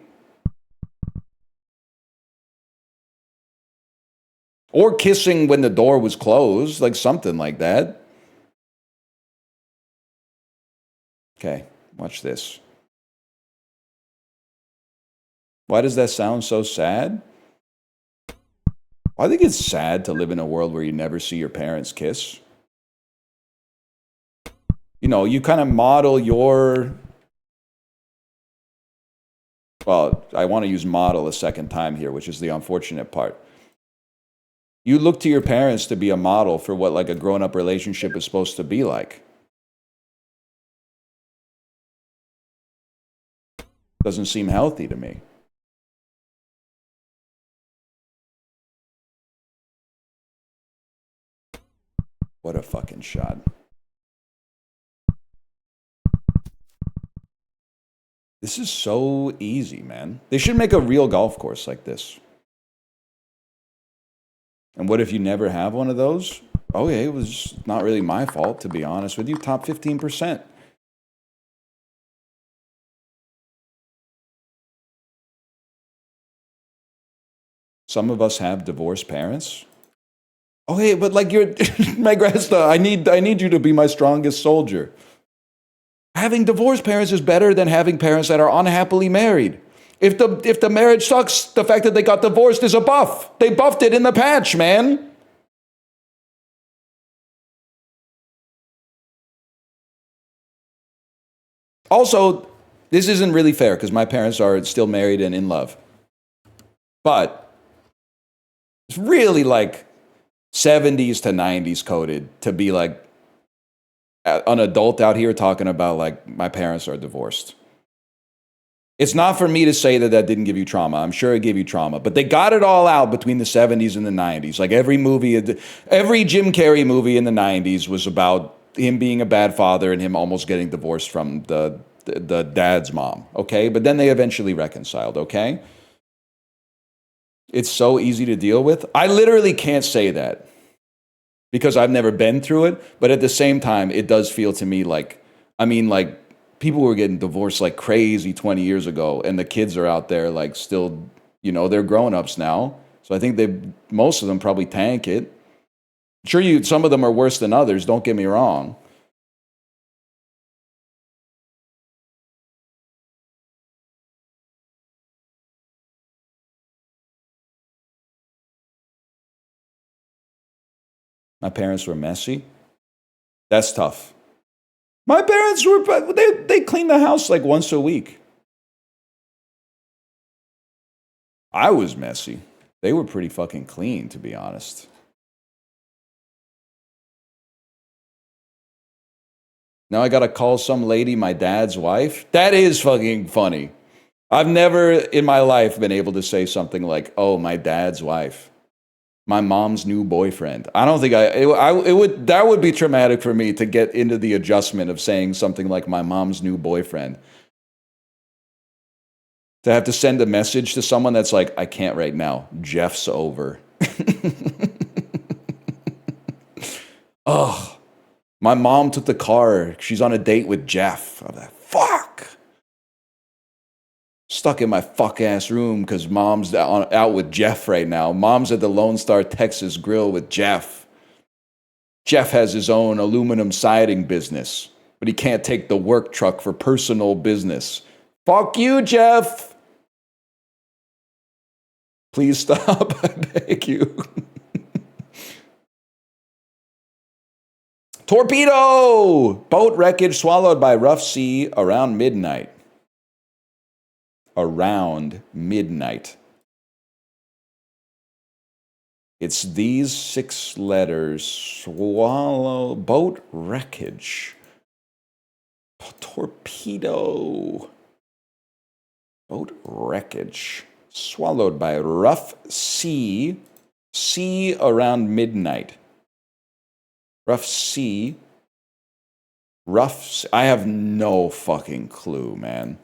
Or kissing when the door was closed, like something like that. Okay, watch this. Why does that sound so sad? I think it's sad to live in a world where you never see your parents kiss. You know, you kind of model your... Well, I want to use model a second time here, which is the unfortunate part. You look to your parents to be a model for what like a grown-up relationship is supposed to be like. Doesn't seem healthy to me. What a fucking shot. This is so easy, man. They should make a real golf course like this. And what if you never have one of those? Oh, yeah, it was not really my fault, to be honest with you. Top 15%. Some of us have divorced parents. Oh, hey, but like you're my grandson, I need you to be my strongest soldier. Having divorced parents is better than having parents that are unhappily married. If the marriage sucks, the fact that they got divorced is a buff. They buffed it in the patch, man. Also, this isn't really fair because my parents are still married and in love. But it's really like 70s to 90s coded to be like an adult out here talking about like my parents are divorced. It's not for me to say that didn't give you trauma. I'm sure it gave you trauma, but they got it all out between the 70s and the 90s. Like every Jim Carrey movie in the 90s was about him being a bad father and him almost getting divorced from the dad's mom. Okay, but then they eventually reconciled. Okay. It's so easy to deal with. I literally can't say that because I've never been through it. But at the same time, it does feel to me like, I mean, like people were getting divorced like crazy 20 years ago. And the kids are out there like still, you know, they're grown-ups now. So I think most of them probably tank it. Sure, some of them are worse than others. Don't get me wrong. My parents were messy. That's tough. My parents they cleaned the house like once a week. I was messy. They were pretty fucking clean, to be honest. Now I gotta call some lady my dad's wife? That is fucking funny. I've never in my life been able to say something like, oh, my dad's wife. My mom's new boyfriend. I don't think that would be traumatic for me to get into the adjustment of saying something like my mom's new boyfriend. To have to send a message to someone that's like, I can't right now. Jeff's over. Ugh. My mom took the car. She's on a date with Jeff. I'm like, fuck. Stuck in my fuck ass room because mom's out with Jeff right now. Mom's at the Lone Star, Texas grill with Jeff. Jeff has his own aluminum siding business, but he can't take the work truck for personal business. Fuck you, Jeff. Please stop. I beg you. Torpedo! Boat wreckage swallowed by rough sea around midnight. Around midnight. It's these 6 letters. Swallow. Boat wreckage. Torpedo. Boat wreckage. Swallowed by rough sea. Sea around midnight. Rough sea. I have no fucking clue, man.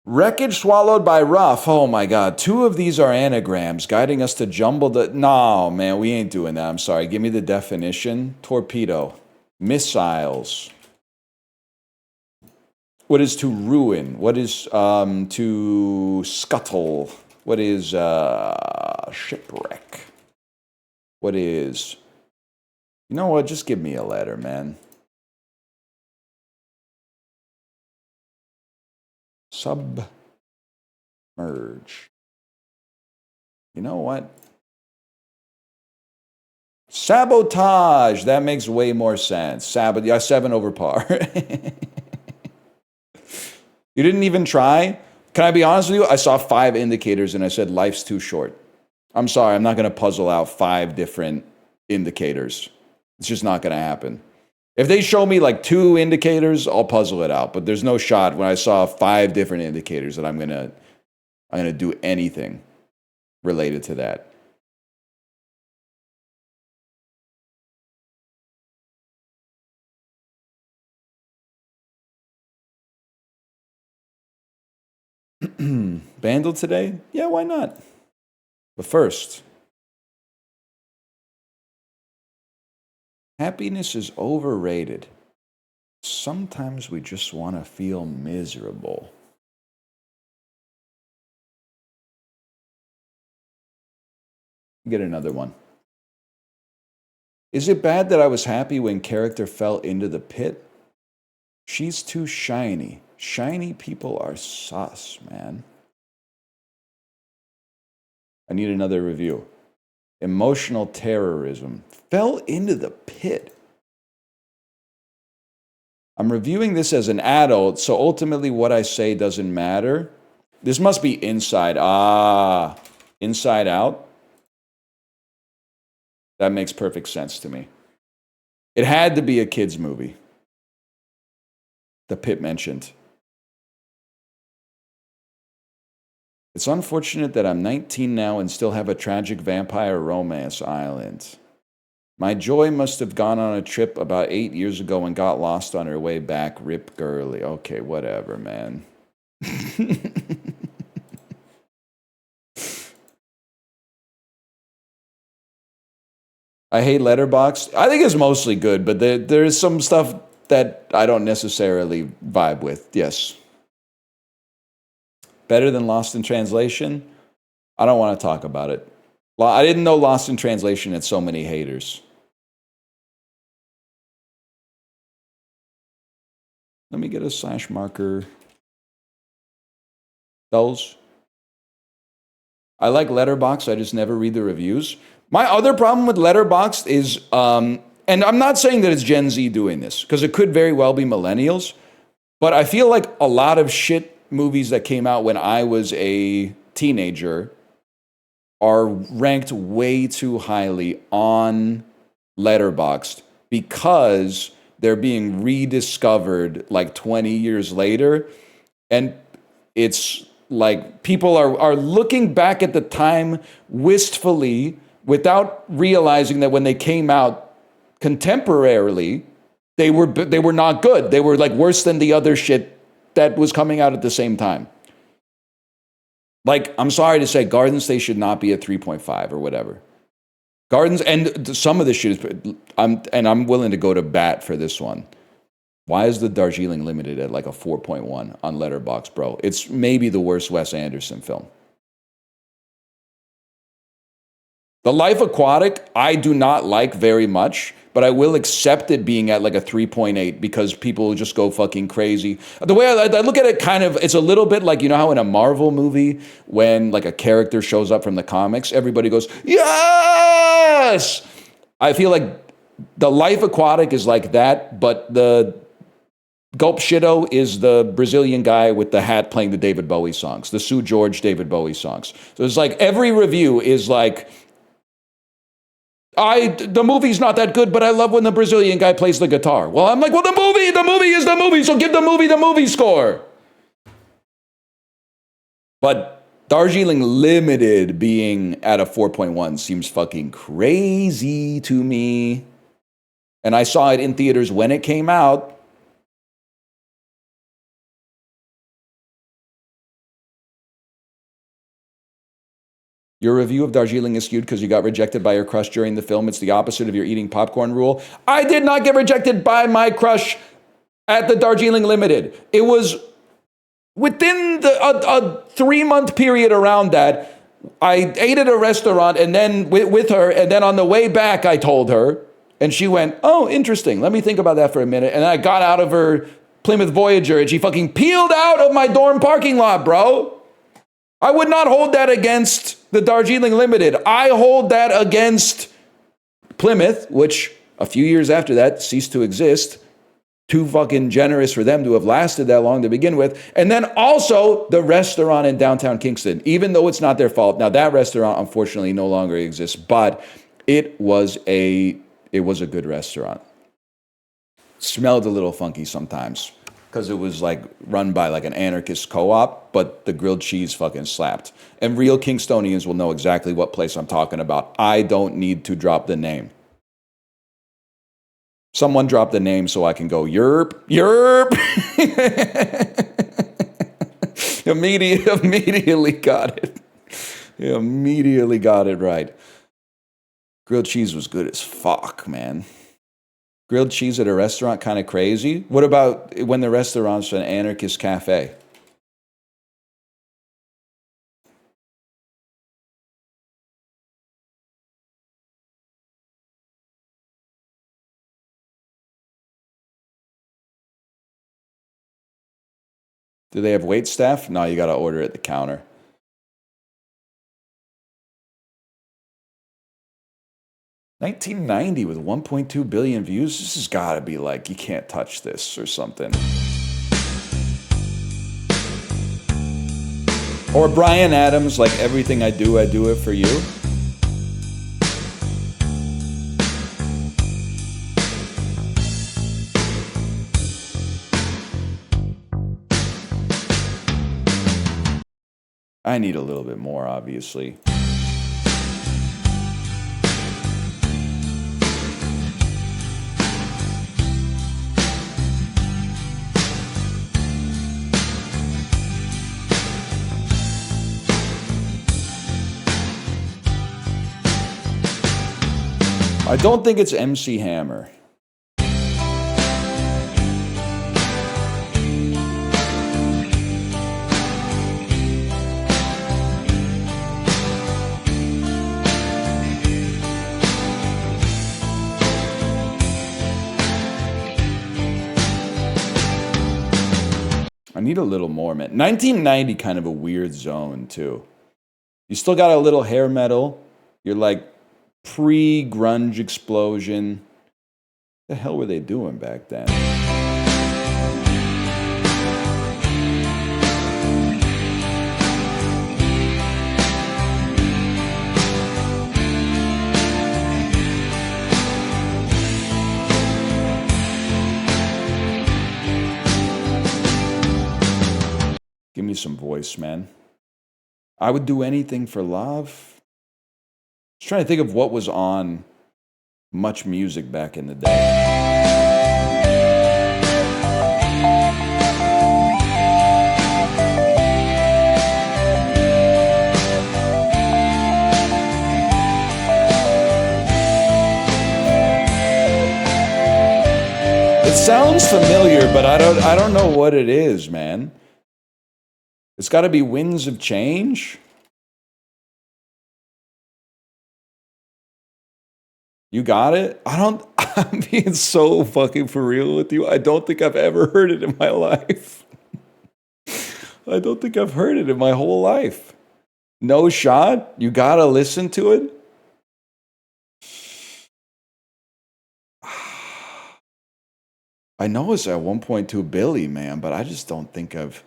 Wreckage swallowed by rough. Oh my god. 2 of these are anagrams guiding us to jumble the... No, man, we ain't doing that. I'm sorry. Give me the definition. Torpedo. Missiles. What is to ruin? What is to scuttle? What is shipwreck? What is... You know what? Just give me a letter, man. Submerge. You know what? Sabotage. That makes way more sense. Yeah, 7 over par. You didn't even try? Can I be honest with you? I saw 5 indicators and I said life's too short. I'm sorry, I'm not going to puzzle out 5 different indicators. It's just not going to happen. If they show me like 2 indicators, I'll puzzle it out. But there's no shot when I saw 5 different indicators that I'm gonna do anything related to that. Vandal today? Yeah, why not? But first, happiness is overrated. Sometimes we just want to feel miserable. Get another one. Is it bad that I was happy when character fell into the pit? She's too shiny. Shiny people are sus, man. I need another review. Emotional terrorism. Fell into the pit. I'm reviewing this as an adult, so ultimately what I say doesn't matter. This must be Inside. Inside Out? That makes perfect sense to me. It had to be a kid's movie. The pit mentioned. It's unfortunate that I'm 19 now and still have a tragic vampire romance island. My joy must have gone on a trip about 8 years ago and got lost on her way back. Rip girly. Okay, whatever, man. I hate Letterboxd. I think it's mostly good, but there is some stuff that I don't necessarily vibe with. Yes. Better than Lost in Translation? I don't want to talk about it. I didn't know Lost in Translation had so many haters. Let me get a slash marker. Those. I like Letterboxd. I just never read the reviews. My other problem with Letterboxd is, and I'm not saying that it's Gen Z doing this, because it could very well be millennials, but I feel like a lot of shit movies that came out when I was a teenager are ranked way too highly on Letterboxd because they're being rediscovered like 20 years later. And it's like people are looking back at the time wistfully without realizing that when they came out contemporarily, they were not good. They were like worse than the other shit that was coming out at the same time. Like, I'm sorry to say, Garden State should not be a 3.5 or whatever. Gardens, and some of this shit is, I'm willing to go to bat for this one. Why is the Darjeeling Limited at like a 4.1 on Letterboxd, bro? It's maybe the worst Wes Anderson film. The Life Aquatic, I do not like very much, but I will accept it being at like a 3.8 because people just go fucking crazy. The way I look at it, kind of, it's a little bit like, you know how in a Marvel movie, when like a character shows up from the comics, everybody goes, yes! I feel like The Life Aquatic is like that, but the Gulp Shido is the Brazilian guy with the hat playing the David Bowie songs, the Sue George David Bowie songs. So it's like every review is like, the movie's not that good, but I love when the Brazilian guy plays the guitar. Well, I'm like, well, the movie is the movie, so give the movie score. But Darjeeling Limited being at a 4.1 seems fucking crazy to me. And I saw it in theaters when it came out. Your review of Darjeeling is skewed because you got rejected by your crush during the film. It's the opposite of your eating popcorn rule. I did not get rejected by my crush at the Darjeeling Limited. It was within a 3-month period around that. I ate at a restaurant and then with her, and then on the way back I told her, and she went, oh, interesting. Let me think about that for a minute. And I got out of her Plymouth Voyager and she fucking peeled out of my dorm parking lot, bro. I would not hold that against the Darjeeling Limited. I hold that against Plymouth, which a few years after that ceased to exist. Too fucking generous for them to have lasted that long to begin with. And then also the restaurant in downtown Kingston, even though it's not their fault. Now that restaurant unfortunately no longer exists, but it was a good restaurant. Smelled a little funky sometimes, because it was like run by like an anarchist co-op, but the grilled cheese fucking slapped. And real Kingstonians will know exactly what place I'm talking about. I don't need to drop the name. Someone drop the name so I can go, yerp. Immediately got it. Immediately got it right. Grilled cheese was good as fuck, man. Grilled cheese at a restaurant, kind of crazy. What about when the restaurant's an anarchist cafe? Do they have wait staff? No, you got to order at the counter. $19.90 with 1.2 billion views. This has got to be like, you can't touch this or something. Or Bryan Adams, like, everything I do it for you. I need a little bit more, obviously. I don't think it's MC Hammer. I need a little more, man. 1990, kind of a weird zone, too. You still got a little hair metal. You're like pre-grunge explosion. What the hell were they doing back then? Give me some voice, man. I would do anything for love. Just trying to think of what was on Much Music back in the day. sounds familiar, but I don't know what it is, man. It's got to be Winds of Change. You got it? I'm being so fucking for real with you. I don't think I've ever heard it in my life. I don't think I've heard it in my whole life. No shot? You gotta listen to it? I know it's at 1.2 billion, man, but I just don't think I've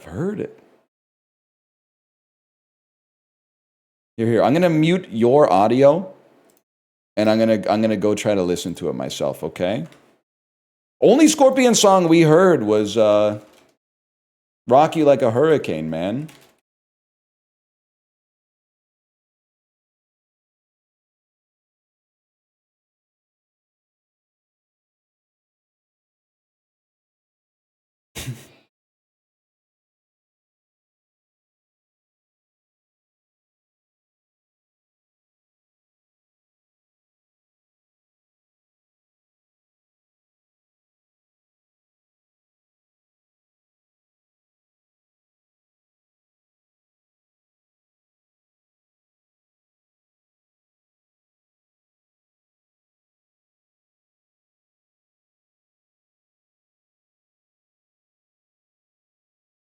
heard it. Here. I'm gonna mute your audio, and I'm gonna go try to listen to it myself. Okay. Only Scorpion song we heard was "Rock You Like a Hurricane," man.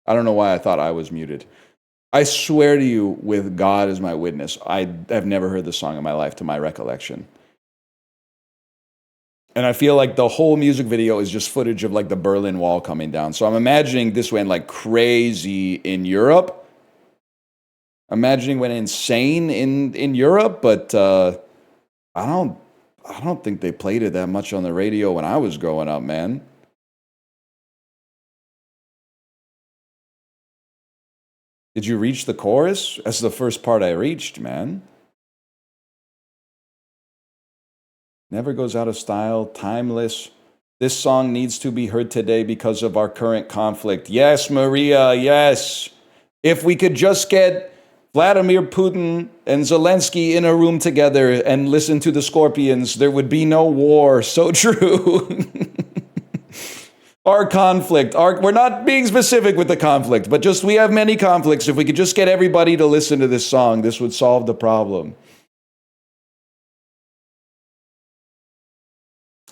I don't know why I thought I was muted. I swear to you, with God as my witness, I have never heard this song in my life, to my recollection. And I feel like the whole music video is just footage of like the Berlin Wall coming down. So I'm imagining this went like crazy in Europe. I'm imagining it went insane in Europe, but I don't think they played it that much on the radio when I was growing up, man. Did you reach the chorus? That's the first part I reached, man. Never goes out of style, timeless. This song needs to be heard today because of our current conflict. Yes, Maria, yes. If we could just get Vladimir Putin and Zelensky in a room together and listen to the Scorpions, there would be no war. So true. Our conflict, we're not being specific with the conflict, but just we have many conflicts. If we could just get everybody to listen to this song, this would solve the problem.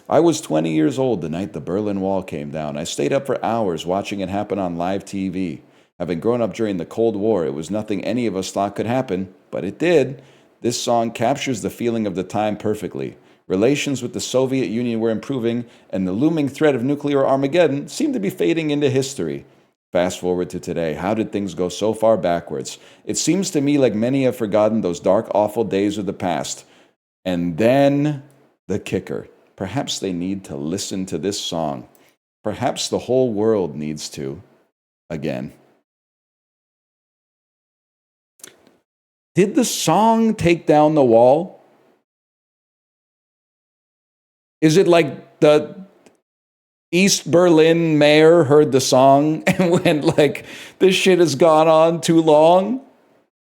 I was 20 years old the night the Berlin Wall came down. I stayed up for hours watching it happen on live TV. Having grown up during the Cold War, it was nothing any of us thought could happen, but it did. This song captures the feeling of the time perfectly. Relations with the Soviet Union were improving, and the looming threat of nuclear Armageddon seemed to be fading into history. Fast forward to today. How did things go so far backwards? It seems to me like many have forgotten those dark, awful days of the past. And then the kicker. Perhaps they need to listen to this song. Perhaps the whole world needs to, again. Did the song take down the wall? Is it like the East Berlin mayor heard the song and went like, this shit has gone on too long?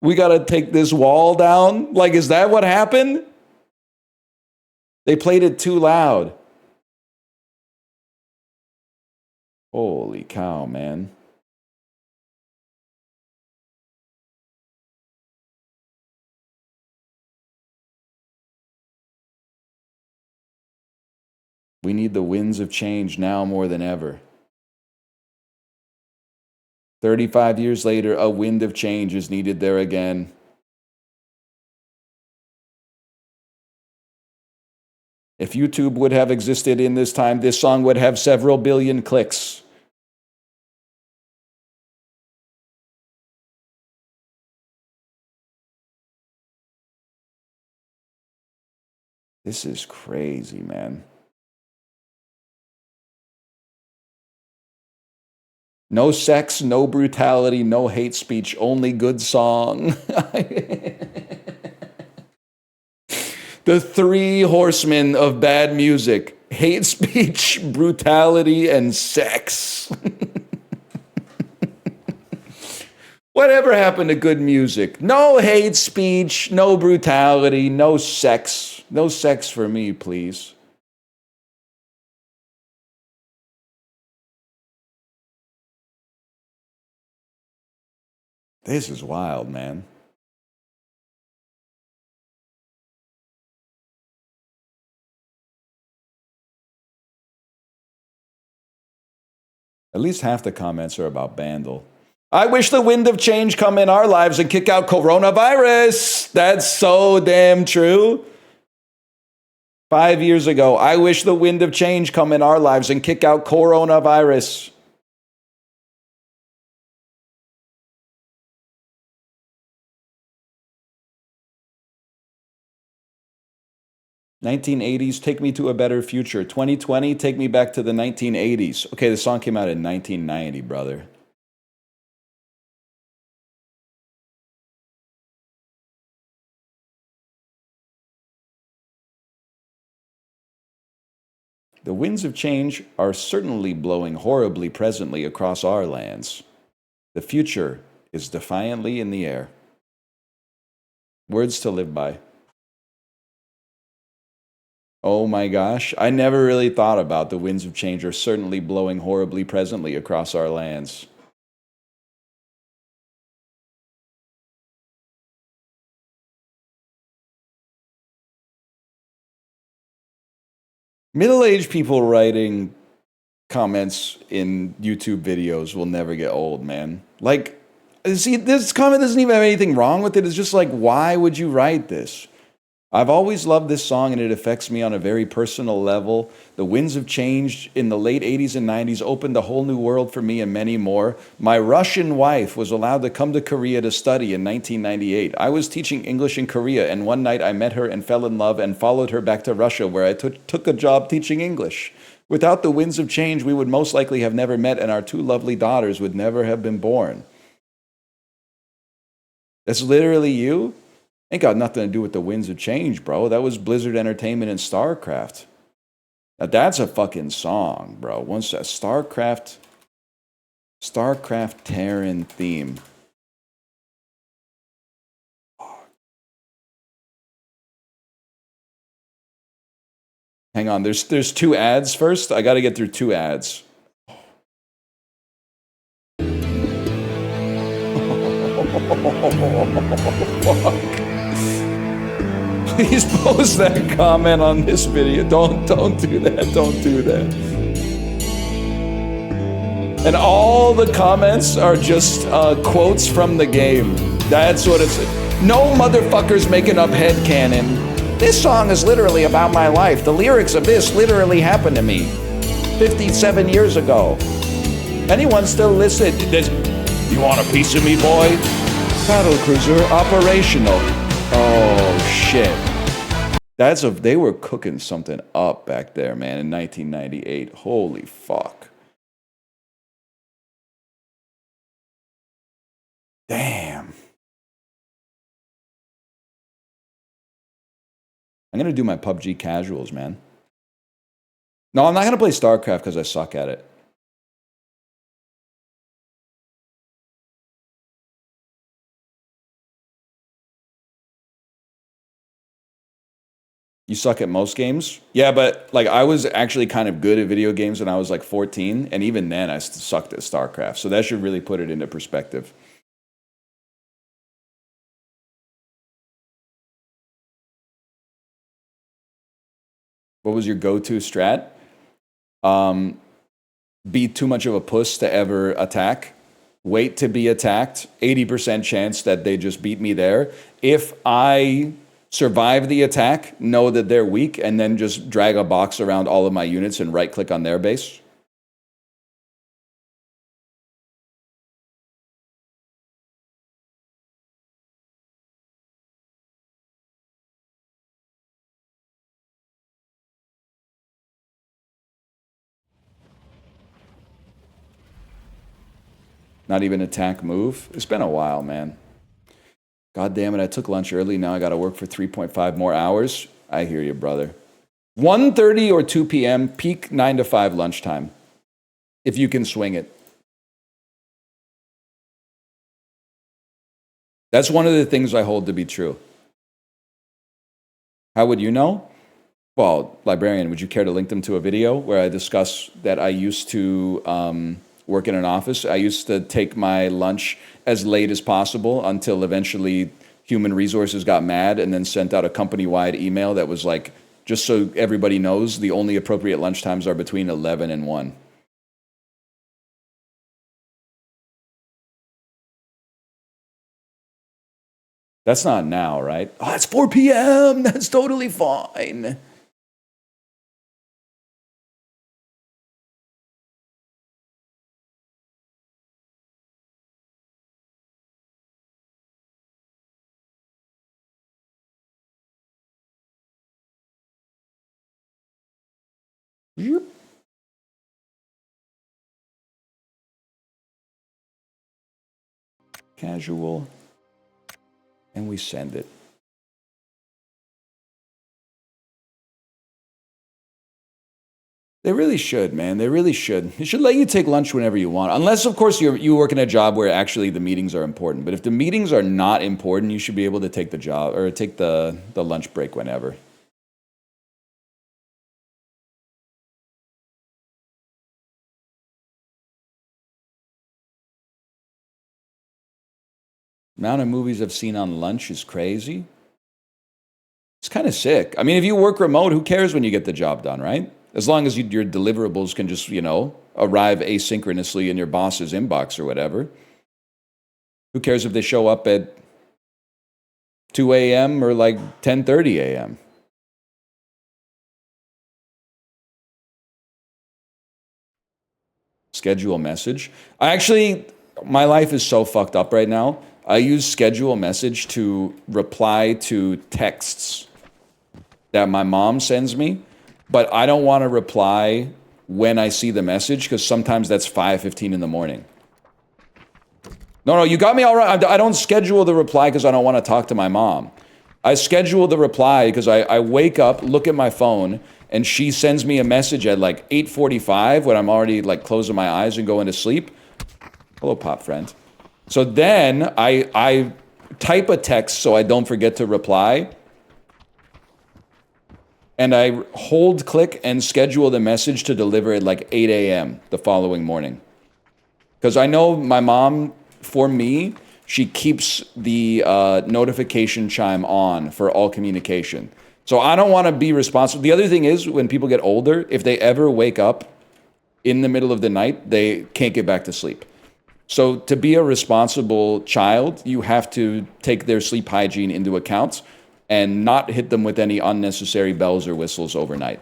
We got to take this wall down? Like, is that what happened? They played it too loud. Holy cow, man. We need the winds of change now more than ever. 35 years later, a wind of change is needed there again. If YouTube would have existed in this time, this song would have several billion clicks. This is crazy, man. No sex, no brutality, no hate speech, only good song. The three horsemen of bad music: hate speech, brutality, and sex. Whatever happened to good music? No hate speech, no brutality, no sex. No sex for me, please. This is wild, man. At least half the comments are about Bandle. I wish the wind of change come in our lives and kick out coronavirus. That's so damn true. 5 years ago, I wish the wind of change come in our lives and kick out coronavirus. "1980s, take me to a better future. 2020, take me back to the 1980s. Okay, the song came out in 1990, brother. The winds of change are certainly blowing horribly presently across our lands. The future is defiantly in the air." Words to live by. Oh my gosh, I never really thought about the winds of change are certainly blowing horribly presently across our lands. Middle-aged people writing comments in YouTube videos will never get old, man. Like, see, this comment doesn't even have anything wrong with it. It's just like, why would you write this? I've always loved this song, and it affects me on a very personal level. The winds of change in the late 80s and 90s opened a whole new world for me and many more. My Russian wife was allowed to come to Korea to study in 1998. I was teaching English in Korea, and one night I met her and fell in love and followed her back to Russia, where I took a job teaching English. Without the winds of change, we would most likely have never met, and our two lovely daughters would never have been born. That's literally you? Ain't got nothing to do with the winds of change, bro. That was Blizzard Entertainment and StarCraft. Now that's a fucking song, bro. Once that StarCraft Terran theme. Hang on, there's two ads first. I got to get through two ads. Fuck. Please post that comment on this video. Don't do that. Don't do that. And all the comments are just quotes from the game. That's what it's. No motherfuckers making up headcanon. This song is literally about my life. The lyrics of this literally happened to me 57 years ago. Anyone still listen? You want a piece of me, boy? Battlecruiser operational. Oh shit. They were cooking something up back there, man, in 1998. Holy fuck. Damn. I'm gonna do my PUBG casuals, man. No, I'm not gonna play StarCraft because I suck at it. You suck at most games? Yeah, but like I was actually kind of good at video games when I was like 14, and even then I sucked at StarCraft. So that should really put it into perspective. What was your go-to strat? Be too much of a puss to ever attack. Wait to be attacked. 80% chance that they just beat me there. If I survive the attack, know that they're weak, and then just drag a box around all of my units and right-click on their base. Not even attack move. It's been a while, man. God damn it, I took lunch early. Now I got to work for 3.5 more hours. I hear you, brother. 1:30 or 2 p.m., peak 9 to 5 lunchtime. If you can swing it. That's one of the things I hold to be true. How would you know? Well, Librarian, would you care to link them to a video where I discuss that I used to work in an office, I used to take my lunch as late as possible until eventually human resources got mad and then sent out a company-wide email that was like, just so everybody knows, the only appropriate lunch times are between 11 and 1. That's not now, right? Oh, it's 4 p.m. That's totally fine. Yep. Casual. And we send it. They really should, man. They really should. They should let you take lunch whenever you want. Unless, of course, you work in a job where actually the meetings are important. But if the meetings are not important, you should be able to take the job or take the lunch break whenever. Amount of movies I've seen on lunch is crazy. It's kind of sick. I mean, if you work remote, who cares when you get the job done, right? As long as your deliverables can just, arrive asynchronously in your boss's inbox or whatever. Who cares if they show up at 2 a.m. or like 10:30 a.m.? Schedule message. My life is so fucked up right now. I use schedule message to reply to texts that my mom sends me, but I don't want to reply when I see the message because sometimes that's 5:15 in the morning. No, you got me all right. I don't schedule the reply because I don't want to talk to my mom. I schedule the reply because I wake up, look at my phone, and she sends me a message at like 8:45 when I'm already like closing my eyes and going to sleep. Hello, pop friend. So then I type a text so I don't forget to reply. And I hold click and schedule the message to deliver at like 8 a.m. the following morning. Because I know my mom, for me, she keeps the notification chime on for all communication. So I don't want to be responsible. The other thing is, when people get older, if they ever wake up in the middle of the night, they can't get back to sleep. So to be a responsible child, you have to take their sleep hygiene into account and not hit them with any unnecessary bells or whistles overnight.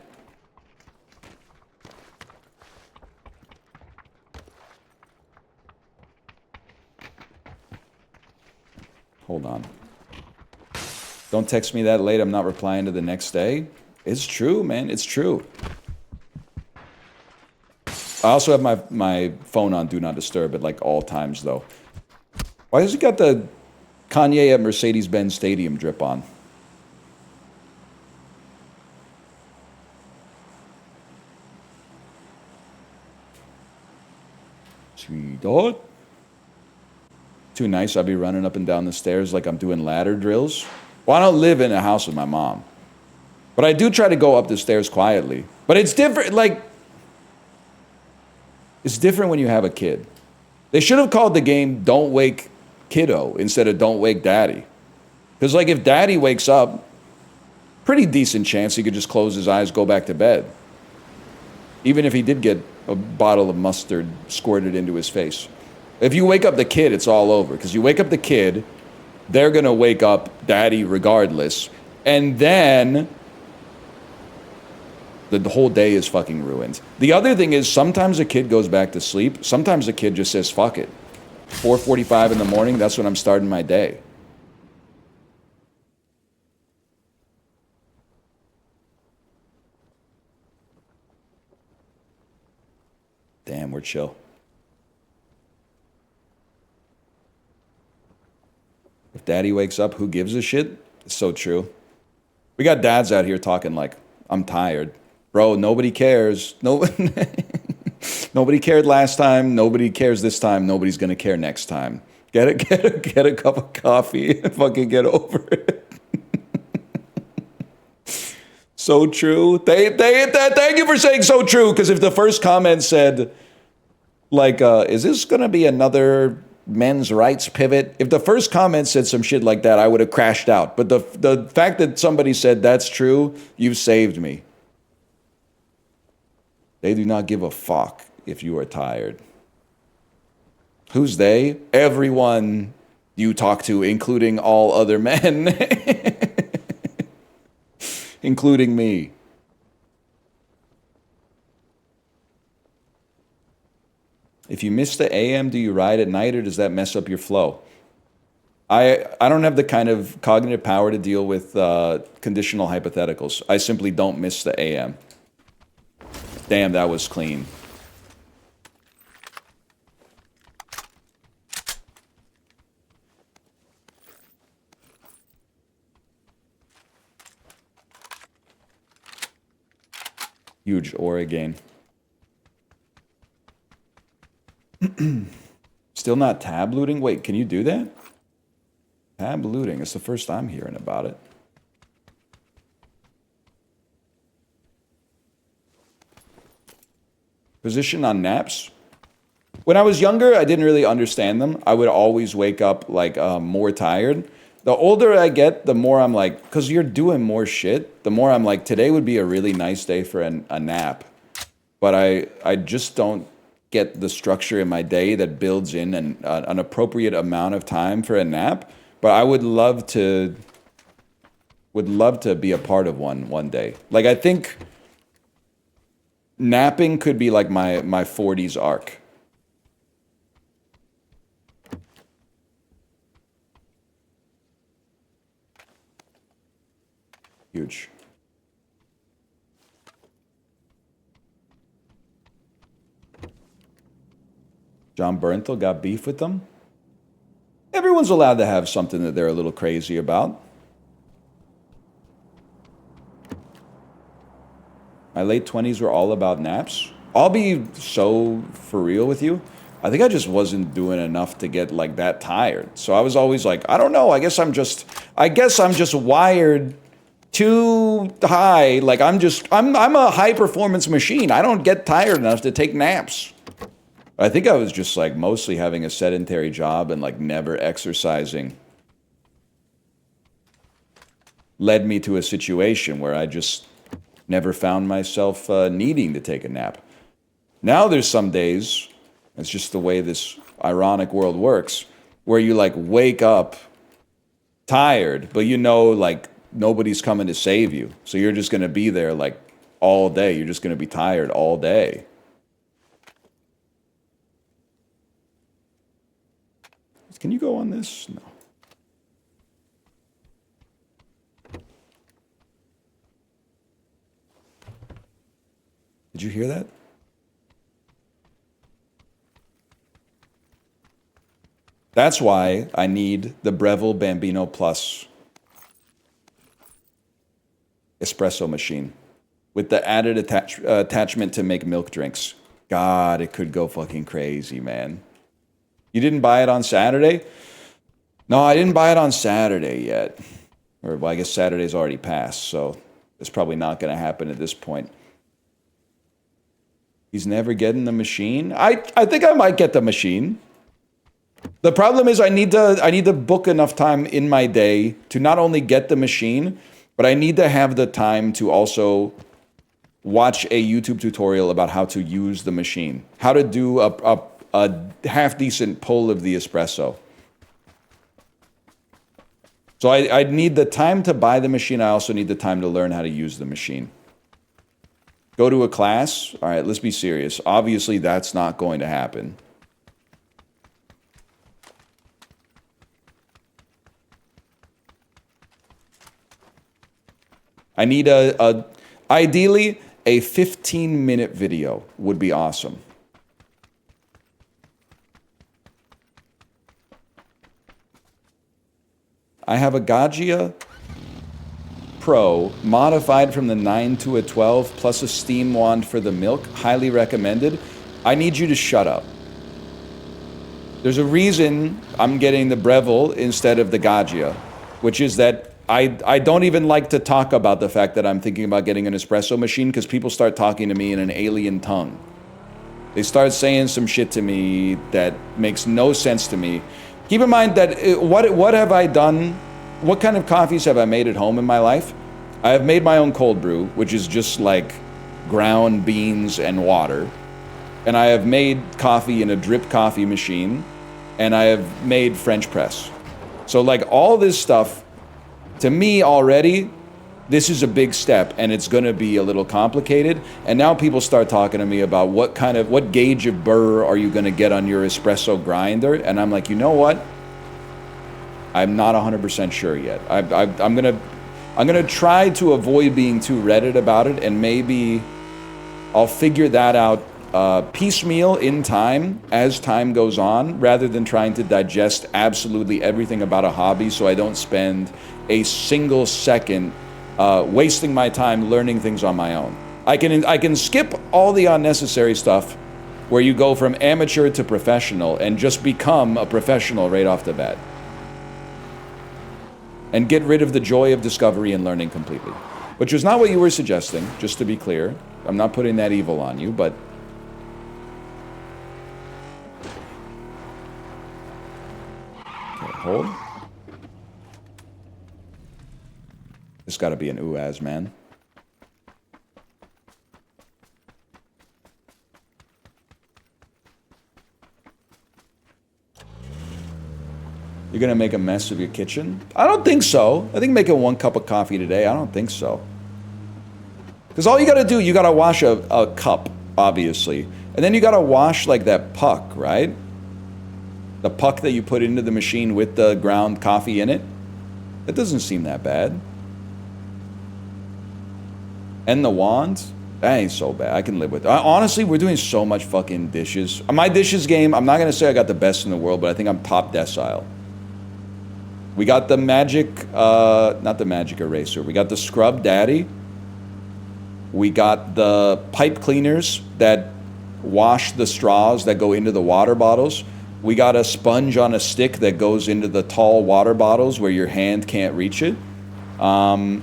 Hold on. Don't text me that late, I'm not replying to the next day. It's true, man, it's true. I also have my phone on Do Not Disturb at like all times, though. Why has he got the Kanye at Mercedes-Benz Stadium drip on? Sweetheart. Too nice, I'd be running up and down the stairs like I'm doing ladder drills. Well, I don't live in a house with my mom. But I do try to go up the stairs quietly. But it's different, like... It's different when you have a kid. They should have called the game Don't Wake Kiddo instead of Don't Wake Daddy. Because, like, if Daddy wakes up, pretty decent chance he could just close his eyes, go back to bed. Even if he did get a bottle of mustard squirted into his face. If you wake up the kid, it's all over. Because you wake up the kid, they're going to wake up Daddy regardless. And then... the whole day is fucking ruined. The other thing is, sometimes a kid goes back to sleep. Sometimes a kid just says, fuck it. 4:45 in the morning, that's when I'm starting my day. Damn, we're chill. If Daddy wakes up, who gives a shit? It's so true. We got dads out here talking like, I'm tired. Bro, nobody cares. Nobody cared last time. Nobody cares this time. Nobody's gonna care next time. Get a cup of coffee and fucking get over it. So true. Thank you for saying so true. Because if the first comment said, Like, is this gonna be another men's rights pivot? If the first comment said some shit like that, I would have crashed out. But the fact that somebody said that's true, you've saved me. They do not give a fuck if you are tired. Who's they? Everyone you talk to, including all other men. Including me. If you miss the AM, do you ride at night or does that mess up your flow? I don't have the kind of cognitive power to deal with conditional hypotheticals. I simply don't miss the AM. Damn, that was clean. Huge aura gain. Still not tab looting? Wait, can you do that? Tab looting. It's the first I'm hearing about it. Position on naps? When I was younger, I didn't really understand them. I would always wake up like more tired. The older I get, the more I'm like, because you're doing more shit, the more I'm like, today would be a really nice day for a nap. But I just don't get the structure in my day that builds in an appropriate amount of time for a nap. But I would love to be a part of one day. Like, I think napping could be like my 40s arc. Huge. John Bernthal got beef with them? Everyone's allowed to have something that they're a little crazy about. My late 20s were all about naps. I'll be so for real with you. I think I just wasn't doing enough to get like that tired. So I was always like, I don't know, I guess I'm just wired too high. Like I'm a high performance machine. I don't get tired enough to take naps. I think I was just like mostly having a sedentary job and like never exercising led me to a situation where I just never found myself needing to take a nap. Now there's some days, it's just the way this ironic world works, where you like wake up tired, but you know like nobody's coming to save you. So you're just going to be there like all day. You're just going to be tired all day. Can you go on this? No. Did you hear that? That's why I need the Breville Bambino Plus espresso machine with the added attachment to make milk drinks. God, it could go fucking crazy, man. You didn't buy it on Saturday? No, I didn't buy it on Saturday yet. Or, well, I guess Saturday's already passed, so it's probably not going to happen at this point. He's never getting the machine? I think I might get the machine. The problem is I need to book enough time in my day to not only get the machine, but I need to have the time to also watch a YouTube tutorial about how to use the machine. How to do a half-decent pull of the espresso. So I need the time to buy the machine. I also need the time to learn how to use the machine. Go to a class? All right, let's be serious. Obviously, that's not going to happen. I need ideally, a 15-minute video would be awesome. I have a Gaggia Pro modified from the 9 to a 12 plus a steam wand for the milk. Highly recommended. I need you to shut up. There's a reason I'm getting the Breville instead of the Gaggia, which is that I don't even like to talk about the fact that I'm thinking about getting an espresso machine because people start talking to me in an alien tongue. They start saying some shit to me that makes no sense to me. Keep in mind that what have I done? What kind of coffees have I made at home in my life? I have made my own cold brew, which is just like ground beans and water. And I have made coffee in a drip coffee machine. And I have made French press. So like all this stuff, to me already, this is a big step and it's gonna be a little complicated. And now people start talking to me about what gauge of burr are you gonna get on your espresso grinder? And I'm like, you know what? I'm not 100% sure yet. I'm gonna try to avoid being too Reddit about it, and maybe I'll figure that out piecemeal in time as time goes on, rather than trying to digest absolutely everything about a hobby, so I don't spend a single second wasting my time learning things on my own. I can skip all the unnecessary stuff where you go from amateur to professional and just become a professional right off the bat. And get rid of the joy of discovery and learning completely. Which was not what you were suggesting, just to be clear. I'm not putting that evil on you, but... Okay, hold. This gotta be an UAZ, man. You're gonna make a mess of your kitchen? I don't think so. I think making 1 cup of coffee today, I don't think so. Because all you gotta do, you gotta wash a cup, obviously. And then you gotta wash like that puck, right? The puck that you put into the machine with the ground coffee in it. That doesn't seem that bad. And the wand? That ain't so bad. I can live with it. Honestly, we're doing so much fucking dishes. My dishes game, I'm not gonna say I got the best in the world, but I think I'm top decile. We got the magic, not the magic eraser. We got the scrub daddy. We got the pipe cleaners that wash the straws that go into the water bottles. We got a sponge on a stick that goes into the tall water bottles where your hand can't reach it. And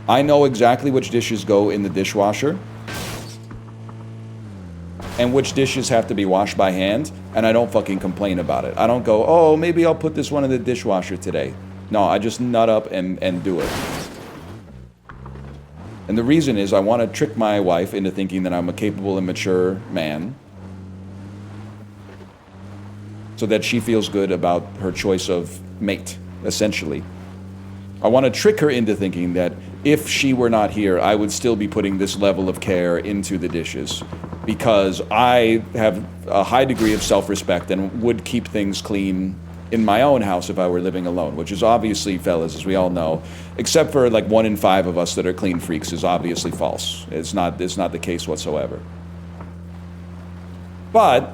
I know exactly which dishes go in the dishwasher and which dishes have to be washed by hand, and I don't fucking complain about it. I don't go, oh, maybe I'll put this one in the dishwasher today. No, I just nut up and do it. And the reason is I want to trick my wife into thinking that I'm a capable and mature man, so that she feels good about her choice of mate, essentially. I want to trick her into thinking that if she were not here, I would still be putting this level of care into the dishes, because I have a high degree of self-respect and would keep things clean in my own house if I were living alone, which is obviously, fellas, as we all know, except for like 1 in 5 of us that are clean freaks, is obviously false. It's not the case whatsoever. But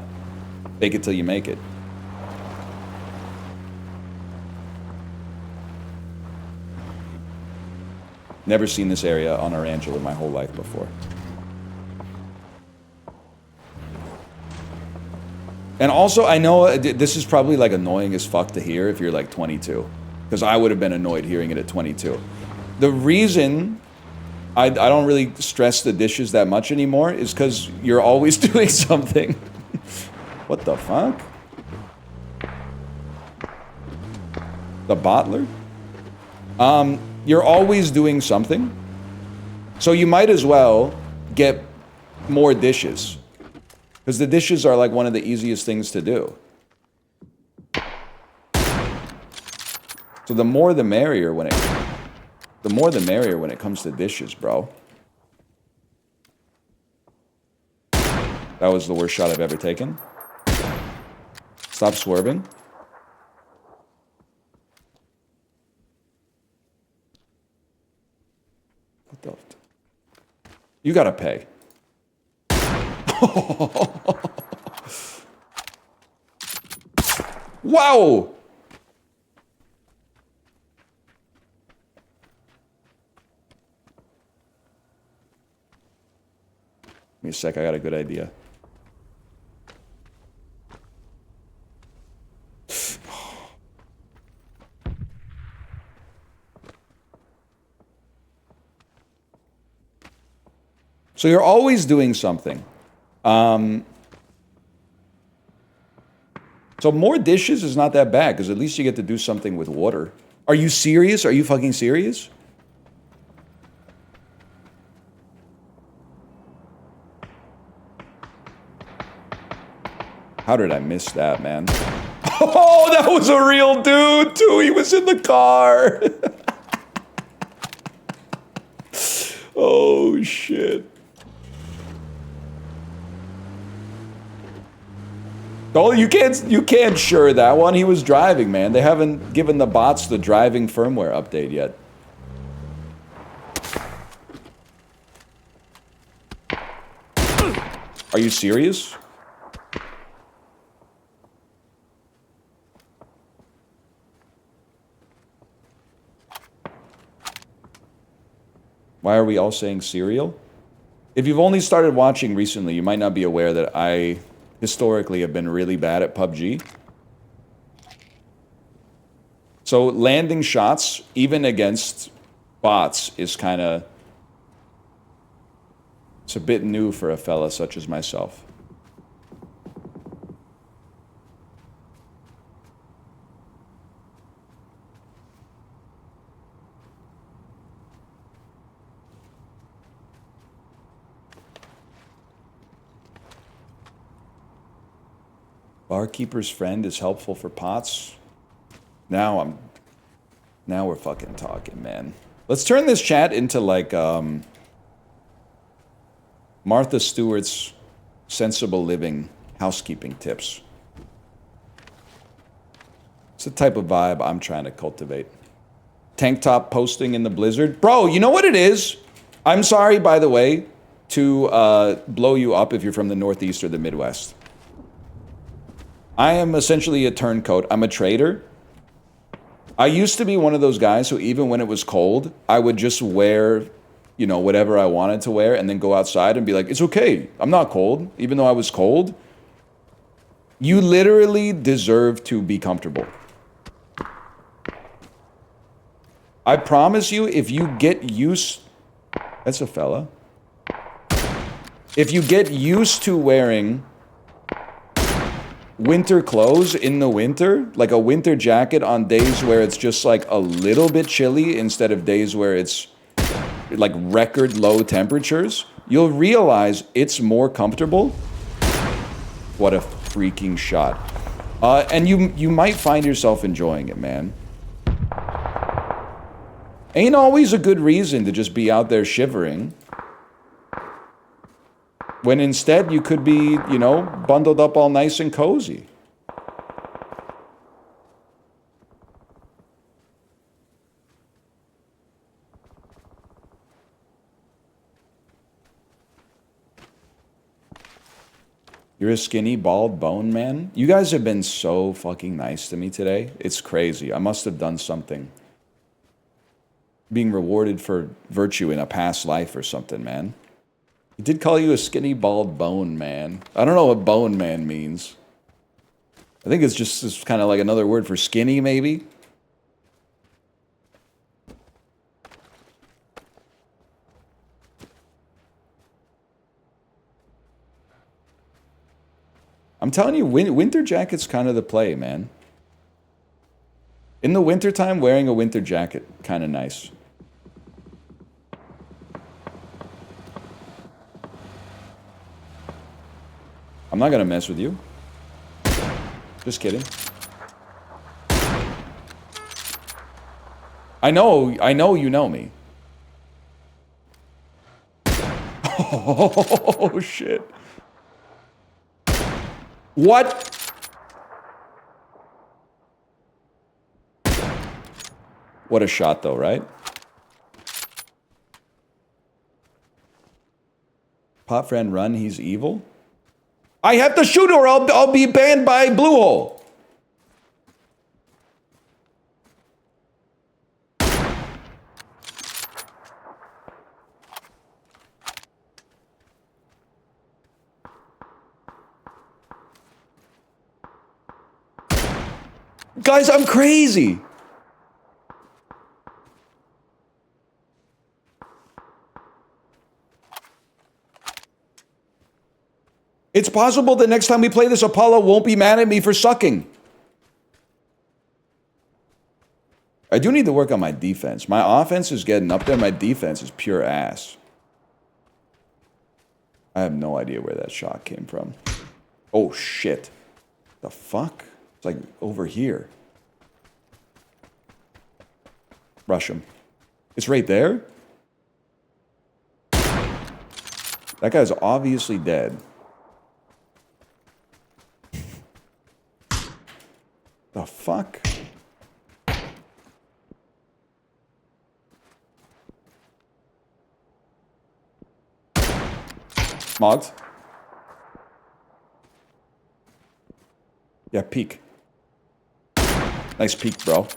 fake it till you make it. Never seen this area on our Angela in my whole life before. And also, I know this is probably like annoying as fuck to hear if you're like 22. Because I would have been annoyed hearing it at 22. The reason I don't really stress the dishes that much anymore is because you're always doing something. What the fuck? The bottler? You're always doing something. So you might as well get more dishes. Because the dishes are like one of the easiest things to do. So the more the merrier when it comes to dishes, bro. That was the worst shot I've ever taken. Stop swerving. What the? You gotta pay. Wow! Give me a sec, I got a good idea. So you're always doing something. So more dishes is not that bad, because at least you get to do something with water. Are you serious? Are you fucking serious? How did I miss that, man? Oh, that was a real dude, too. He was in the car. Oh, shit. Oh, you can't sure that one. He was driving, man. They haven't given the bots the driving firmware update yet. Are you serious? Why are we all saying cereal? If you've only started watching recently, you might not be aware that I historically have been really bad at PUBG. So landing shots, even against bots, is kind of... It's a bit new for a fella such as myself. Barkeeper's friend is helpful for pots. Now we're fucking talking, man. Let's turn this chat into like Martha Stewart's sensible living housekeeping tips. It's the type of vibe I'm trying to cultivate. Tank top posting in the blizzard. Bro, you know what it is? I'm sorry, by the way, to blow you up if you're from the Northeast or the Midwest. I am essentially a turncoat. I'm a trader. I used to be one of those guys who even when it was cold, I would just wear, you know, whatever I wanted to wear and then go outside and be like, it's okay. I'm not cold, even though I was cold. You literally deserve to be comfortable. I promise you, if you get used... That's a fella. If you get used to wearing winter clothes in the winter, like a winter jacket on days where it's just like a little bit chilly instead of days where it's like record low temperatures, you'll realize it's more comfortable. What a freaking shot. And you might find yourself enjoying it, man. Ain't always a good reason to just be out there shivering. When instead you could be, you know, bundled up all nice and cozy. You're a skinny, bald bone man? You guys have been so fucking nice to me today. It's crazy. I must have done something. Being rewarded for virtue in a past life or something, man. He did call you a skinny, bald bone man. I don't know what bone man means. I think it's just kind of like another word for skinny, maybe? I'm telling you, winter jacket's kind of the play, man. In the wintertime, wearing a winter jacket, kind of nice. I'm not gonna mess with you. Just kidding. I know you know me. Oh, shit. What? What a shot, though, right? Pot friend run, he's evil? I have to shoot or I'll be banned by Bluehole. Guys, I'm crazy. It's possible the next time we play this, Apollo won't be mad at me for sucking. I do need to work on my defense. My offense is getting up there. My defense is pure ass. I have no idea where that shot came from. Oh, shit. The fuck? It's like over here. Rush him. It's right there? That guy's obviously dead. The fuck? Mogged. Yeah, peek. Nice peek, bro.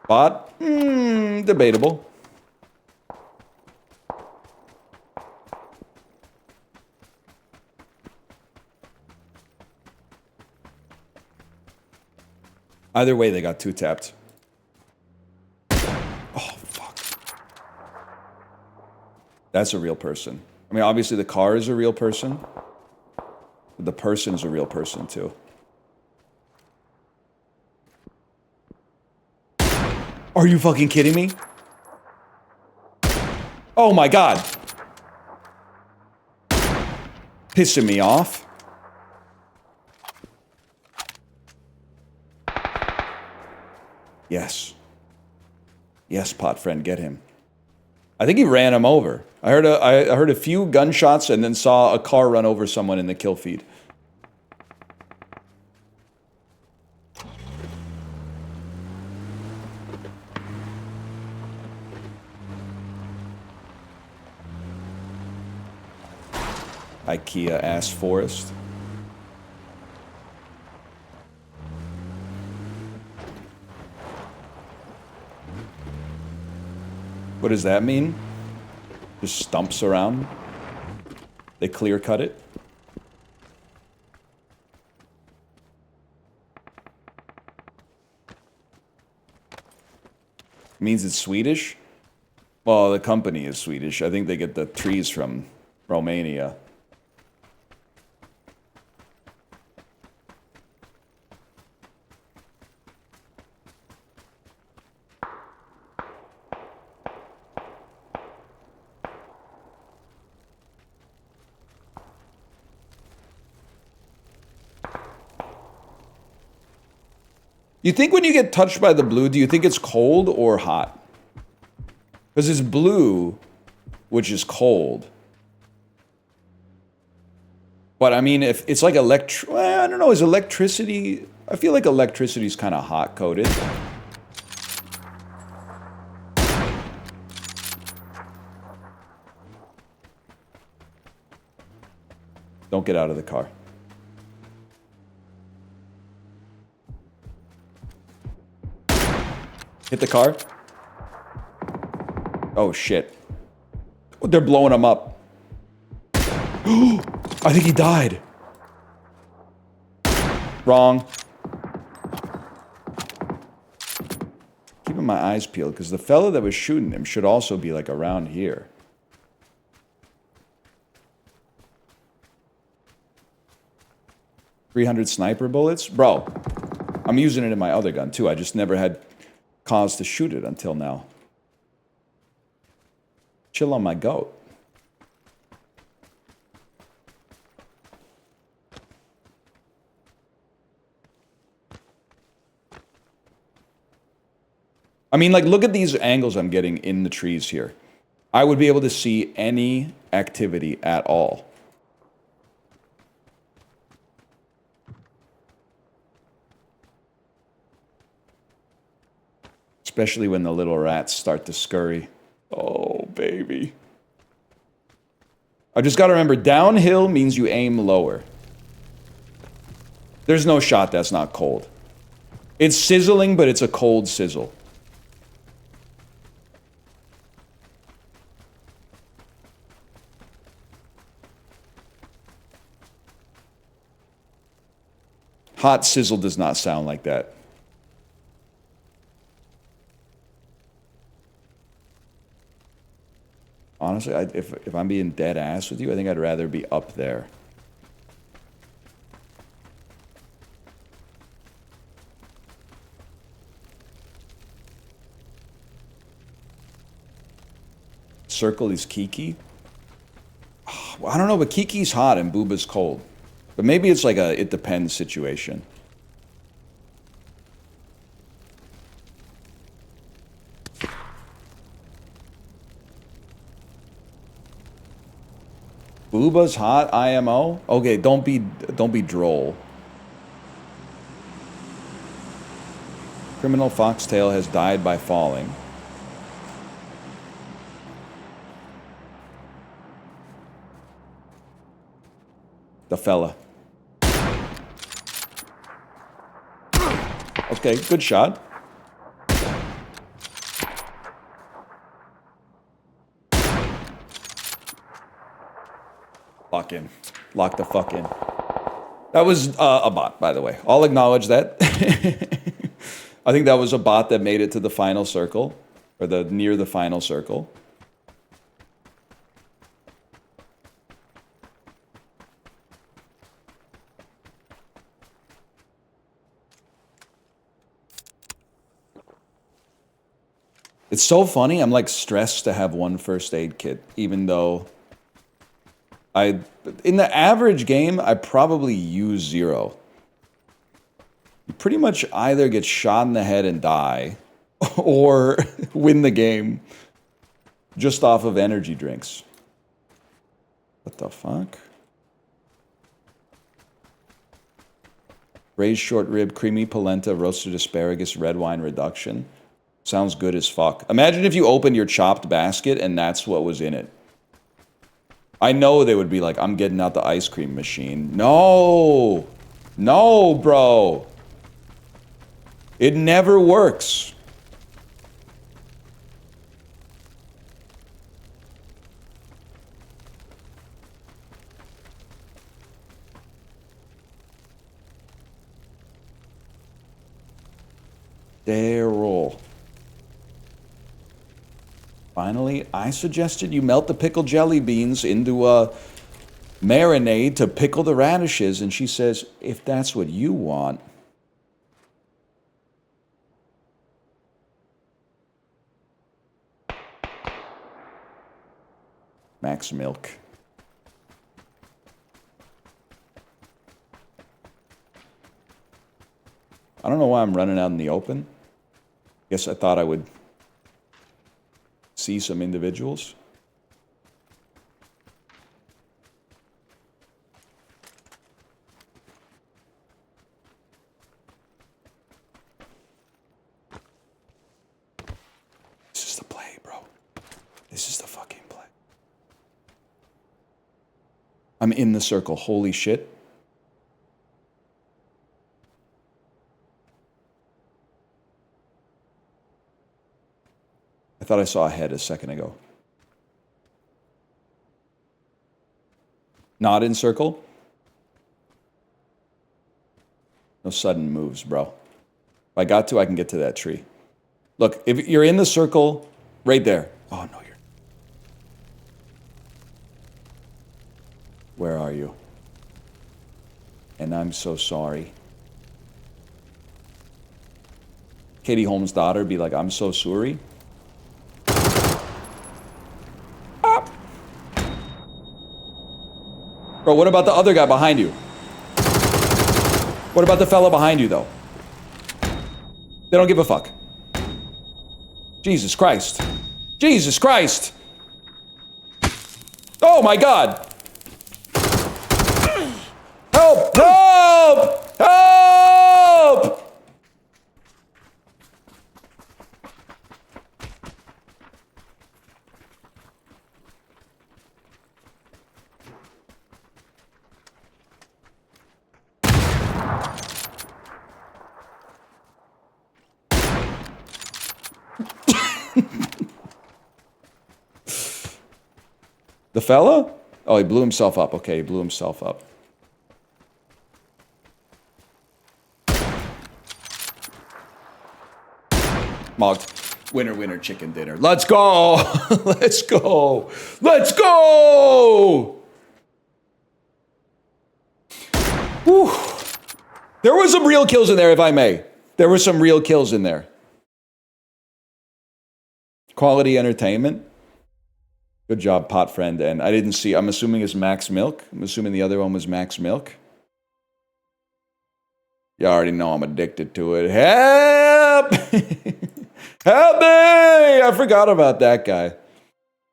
Bot? Debatable. Either way, they got 2 tapped. Oh, fuck. That's a real person. I mean, obviously the car is a real person. But the person is a real person, too. Are you fucking kidding me? Oh my god. Pissing me off. Yes. Yes, pot friend, get him. I think he ran him over. I heard a few gunshots and then saw a car run over someone in the kill feed. IKEA ass forest. What does that mean? Just stumps around? They clear cut it? Means it's Swedish? Well, the company is Swedish. I think they get the trees from Romania. You think when you get touched by the blue, do you think it's cold or hot? Because it's blue, which is cold. But I mean, if it's like I don't know, is electricity... I feel like electricity is kind of hot coated. Don't get out of the car. Hit the car. Oh, shit. They're blowing him up. I think he died. Wrong. Keeping my eyes peeled, because the fella that was shooting him should also be, like, around here. $300 sniper bullets? Bro, I'm using it in my other gun, too. I just never had cause to shoot it until now. Chill on my goat. I mean, like, look at these angles I'm getting in the trees here. I would be able to see any activity at all. Especially when the little rats start to scurry. Oh, baby. I just gotta remember, downhill means you aim lower. There's no shot that's not cold. It's sizzling, but it's a cold sizzle. Hot sizzle does not sound like that. Honestly, if I'm being dead ass with you, I think I'd rather be up there. Circle is Kiki. Oh, I don't know, but Kiki's hot and Booba's cold. But maybe it's like a it depends situation. Booba's hot, IMO? Okay, don't be droll. Criminal Foxtail has died by falling. The fella. Okay, good shot. Lock in. Lock the fuck in. That was a bot, by the way. I'll acknowledge that. I think that was a bot that made it to the final circle. Or near the final circle. It's so funny. I'm like stressed to have one first aid kit, even though in the average game, I probably use 0. You pretty much either get shot in the head and die, or win the game just off of energy drinks. What the fuck? Braised short rib, creamy polenta, roasted asparagus, red wine reduction. Sounds good as fuck. Imagine if you opened your chopped basket and that's what was in it. I know they would be like, I'm getting out the ice cream machine. No! No, bro! It never works. Daryl. Finally, I suggested you melt the pickled jelly beans into a marinade to pickle the radishes, and she says, if that's what you want. Max Milk. I don't know why I'm running out in the open. Guess I thought I would see some individuals. This is the play, bro. This is the fucking play. I'm in the circle. Holy shit. I thought I saw a head a second ago. Not in circle. No sudden moves, bro. If I got to, I can get to that tree. Look, if you're in the circle, right there. Oh, no, you're... Where are you? And I'm so sorry. Katie Holmes' daughter be like, I'm so sorry. Bro, what about the other guy behind you? What about the fella behind you, though? They don't give a fuck. Jesus Christ. Jesus Christ! Oh my God! Help! Help! Help! The fella? Oh, he blew himself up. Okay, he blew himself up. Mogged. Winner, winner, chicken dinner. Let's go! Let's go! Let's go! Whew. There were some real kills in there, if I may. There were some real kills in there. Quality entertainment. Good job, pot friend. And I didn't see, I'm assuming it's Max Milk. I'm assuming the other one was Max Milk. You already know I'm addicted to it. Help! Help me! I forgot about that guy.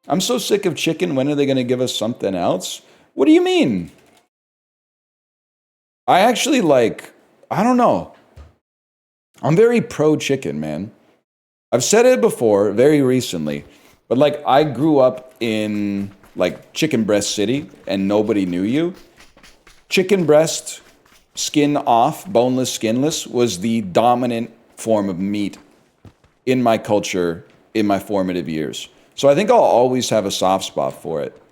I'm so sick of chicken. When are they going to give us something else? What do you mean? I actually like, I don't know. I'm very pro chicken, man. I've said it before, very recently. But like, I grew up in like Chicken Breast City and nobody knew you. Chicken breast, skin off, boneless, skinless, was the dominant form of meat in my culture in my formative years. So I think I'll always have a soft spot for it.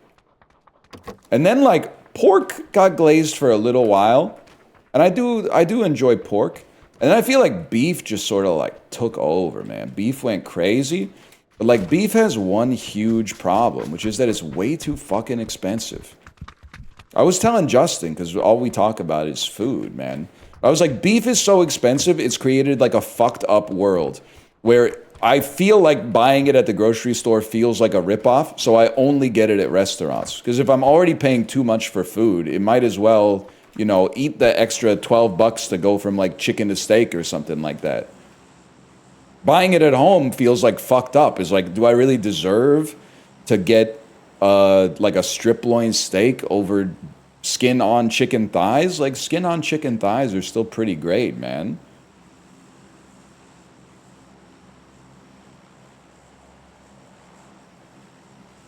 And then like pork got glazed for a little while. And I do enjoy pork. And then I feel like beef just sort of like took over, man. Beef went crazy. But like beef has one huge problem, which is that it's way too fucking expensive. I was telling Justin, because all we talk about is food, man. I was like, beef is so expensive, it's created like a fucked up world where I feel like buying it at the grocery store feels like a ripoff, so I only get it at restaurants. Because if I'm already paying too much for food, it might as well, you know, eat the extra 12 bucks to go from like chicken to steak or something like that. Buying it at home feels like fucked up. It's like, do I really deserve to get like a strip loin steak over skin on chicken thighs? Like skin on chicken thighs are still pretty great, man.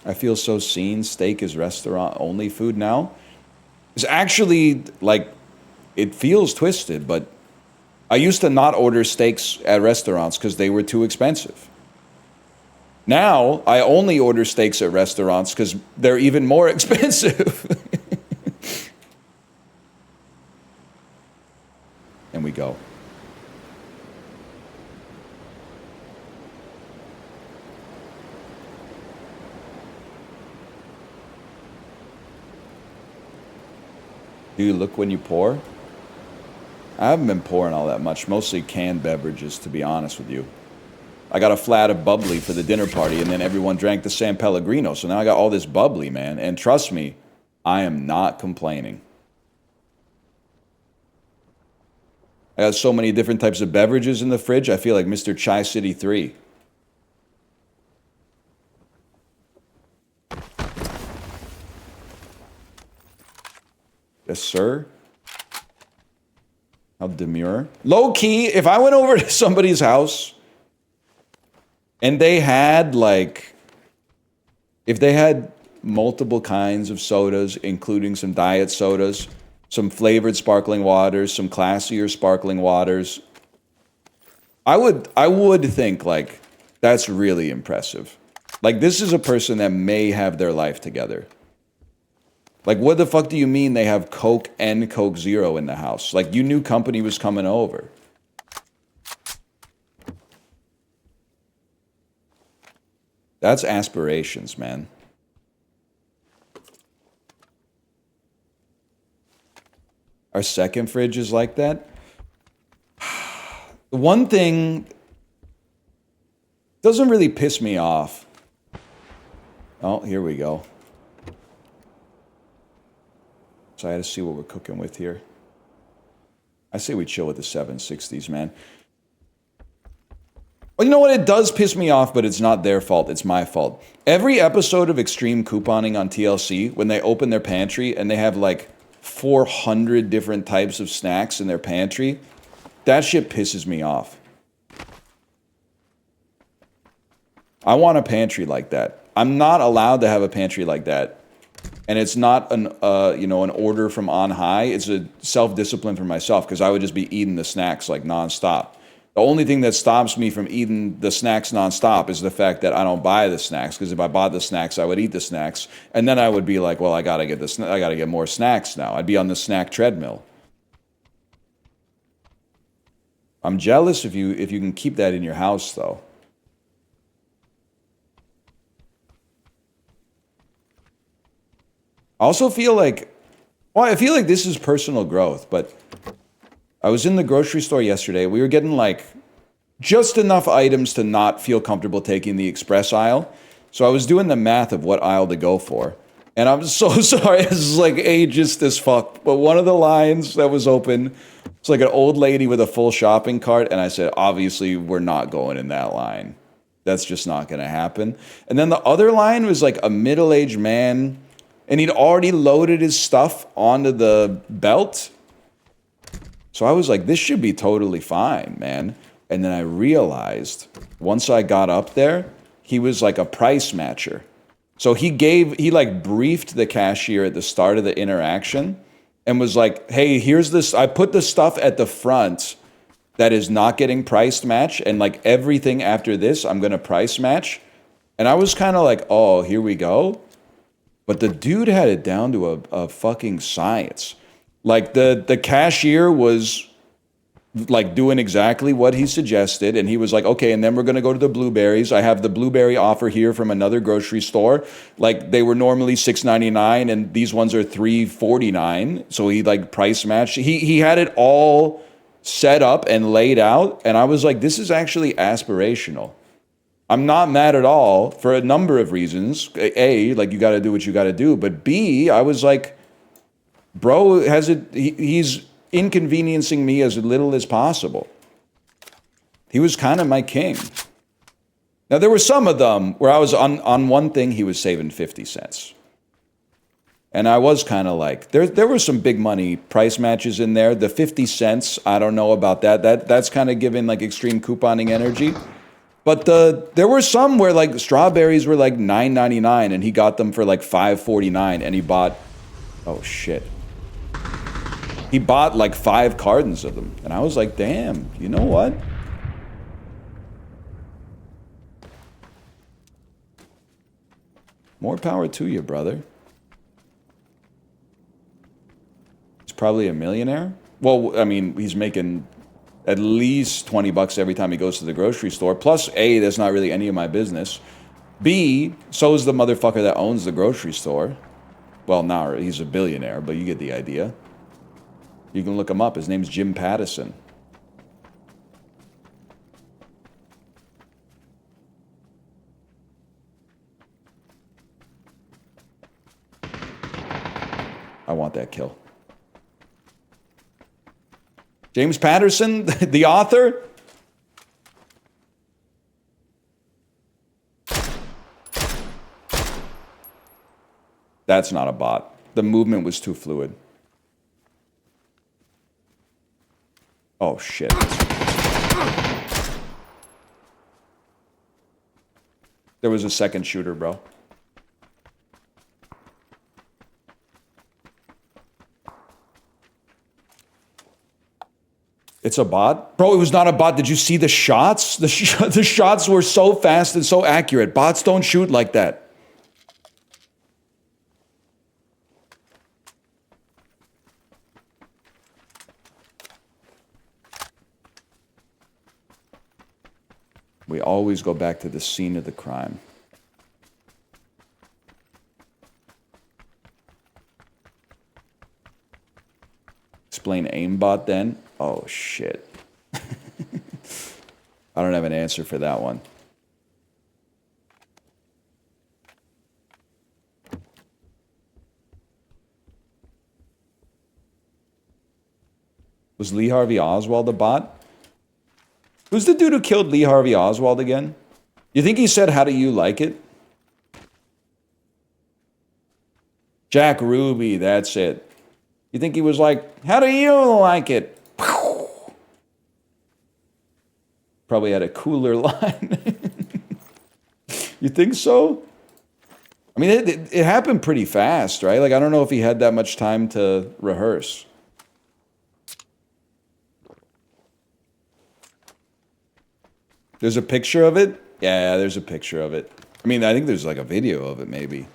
I feel so seen. Steak is restaurant only food now. It's actually like, it feels twisted, but I used to not order steaks at restaurants because they were too expensive. Now, I only order steaks at restaurants because they're even more expensive. And we go. Do you look when you pour? I haven't been pouring all that much, mostly canned beverages, to be honest with you. I got a flat of bubbly for the dinner party, and then everyone drank the San Pellegrino, so now I got all this bubbly, man. And trust me, I am not complaining. I got so many different types of beverages in the fridge, I feel like Mr. Chai City 3. Yes, sir. How demure. Low key, if I went over to somebody's house and they had like, if they had multiple kinds of sodas, including some diet sodas, some flavored sparkling waters, some classier sparkling waters, I would think like, that's really impressive. Like, this is a person that may have their life together. Like, what the fuck do you mean they have Coke and Coke Zero in the house? Like, you knew company was coming over. That's aspirations, man. Our second fridge is like that. The one thing doesn't really piss me off. Oh, here we go. So I had to see what we're cooking with here. I say we chill with the 760s, man. Well, you know what? It does piss me off, but it's not their fault. It's my fault. Every episode of Extreme Couponing on TLC, when they open their pantry and they have like 400 different types of snacks in their pantry, that shit pisses me off. I want a pantry like that. I'm not allowed to have a pantry like that. And it's not an order from on high. It's a self-discipline for myself because I would just be eating the snacks like nonstop. The only thing that stops me from eating the snacks nonstop is the fact that I don't buy the snacks. Because if I bought the snacks, I would eat the snacks, and then I would be like, well, I gotta get more snacks now. I'd be on the snack treadmill. I'm jealous if you can keep that in your house though. I also feel like, I feel like this is personal growth, but I was in the grocery store yesterday. We were getting like just enough items to not feel comfortable taking the express aisle. So I was doing the math of what aisle to go for. And I'm so sorry, this is like ageist as fuck. But one of the lines that was open was like an old lady with a full shopping cart. And I said, obviously, we're not going in that line. That's just not going to happen. And then the other line was like a middle-aged man. And he'd already loaded his stuff onto the belt. So I was like, this should be totally fine, man. And then I realized, once I got up there, he was like a price matcher. So he like briefed the cashier at the start of the interaction and was like, hey, here's this, I put the stuff at the front that is not getting price matched, and like everything after this, I'm gonna price match. And I was kind of like, oh, here we go. But the dude had it down to a fucking science. Like the cashier was like doing exactly what he suggested, and he was like, okay, and then we're gonna go to the blueberries. I have the blueberry offer here from another grocery store. Like they were normally $6.99 and these ones are $3.49. So he like price matched. He had it all set up and laid out, and I was like, this is actually aspirational. I'm not mad at all for a number of reasons. A, like you gotta do what you gotta do, but B, I was like, bro has it, he's inconveniencing me as little as possible. He was kind of my king. Now there were some of them where I was on one thing, he was saving 50 cents. And I was kind of like, there were some big money price matches in there. The 50 cents, I don't know about that. That's kind of giving like extreme couponing energy. But there were some where like strawberries were like $9.99 and he got them for like $5.49 and he bought, oh shit. He bought like 5 cartons of them. And I was like, damn, you know what? More power to you, brother. He's probably a millionaire. Well, I mean, he's making at least 20 bucks every time he goes to the grocery store. Plus, A, that's not really any of my business. B, so is the motherfucker that owns the grocery store. Well, now he's a billionaire, but you get the idea. You can look him up. His name's Jim Pattison. I want that kill. James Patterson, the author? That's not a bot. The movement was too fluid. Oh, shit. There was a second shooter, bro. It's a bot? Bro, it was not a bot. Did you see the shots? The shots were so fast and so accurate. Bots don't shoot like that. We always go back to the scene of the crime. Explain aimbot then? Oh, shit. I don't have an answer for that one. Was Lee Harvey Oswald a bot? Who's the dude who killed Lee Harvey Oswald again? You think he said, how do you like it? Jack Ruby, that's it. You think he was like, how do you like it? Probably had a cooler line. You think so? I mean, it happened pretty fast, right? Like, I don't know if he had that much time to rehearse. There's a picture of it? Yeah, there's a picture of it. I mean, I think there's like a video of it, maybe.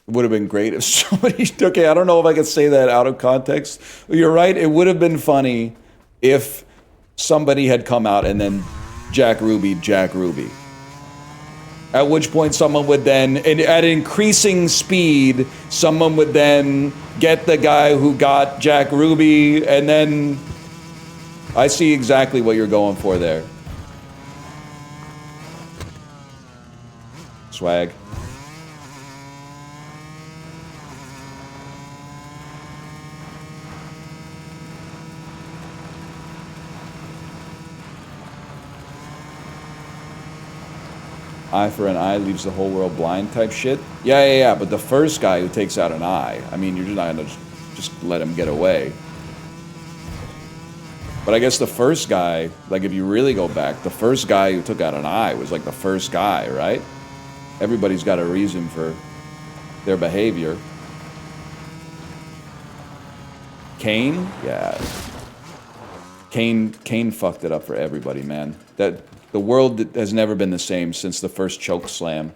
It would have been great if somebody... Okay, I don't know if I could say that out of context. You're right, it would have been funny if somebody had come out and then Jack Ruby. At which point someone would then, at increasing speed, someone would then get the guy who got Jack Ruby, and then I see exactly what you're going for there. Swag. Eye for an eye leaves the whole world blind type shit. Yeah, but the first guy who takes out an eye, I mean, you're just not gonna just let him get away. But I guess the first guy, like if you really go back, the first guy who took out an eye was like the first guy, right? Everybody's got a reason for their behavior. Cain? Yeah. Cain fucked it up for everybody, man. The world has never been the same since the first choke slam.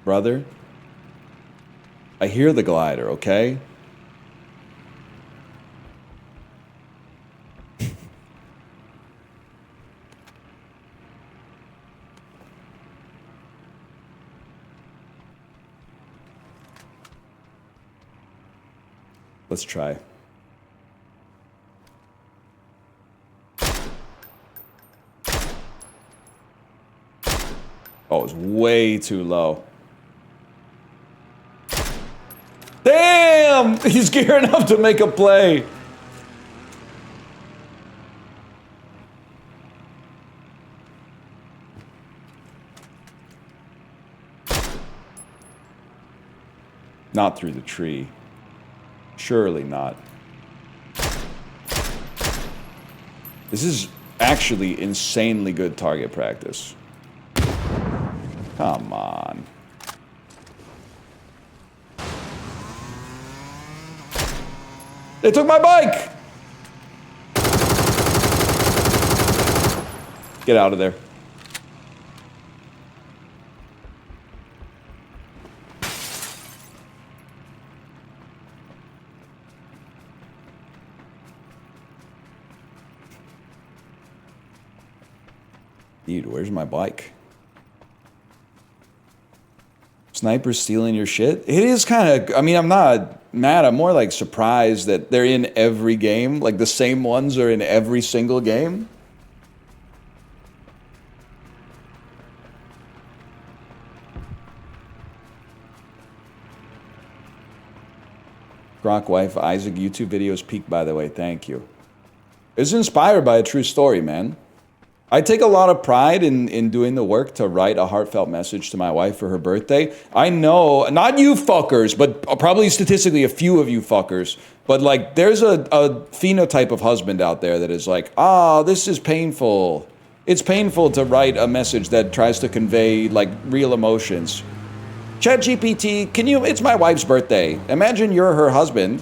Brother, I hear the glider, okay? Let's try. Oh, it's way too low. Damn! He's gearing up to make a play. Not through the tree. Surely not. This is actually insanely good target practice. Come on. They took my bike! Get out of there. Dude, where's my bike? Sniper stealing your shit? It is kind of, I mean, I'm not mad. I'm more like surprised that they're in every game. Like the same ones are in every single game. Grok wife Isaac YouTube videos peak, by the way. Thank you. It's inspired by a true story, man. I take a lot of pride in doing the work to write a heartfelt message to my wife for her birthday. I know, not you fuckers, but probably statistically a few of you fuckers, but like there's a phenotype of husband out there that is like, this is painful. It's painful to write a message that tries to convey like real emotions. ChatGPT, it's my wife's birthday. Imagine you're her husband,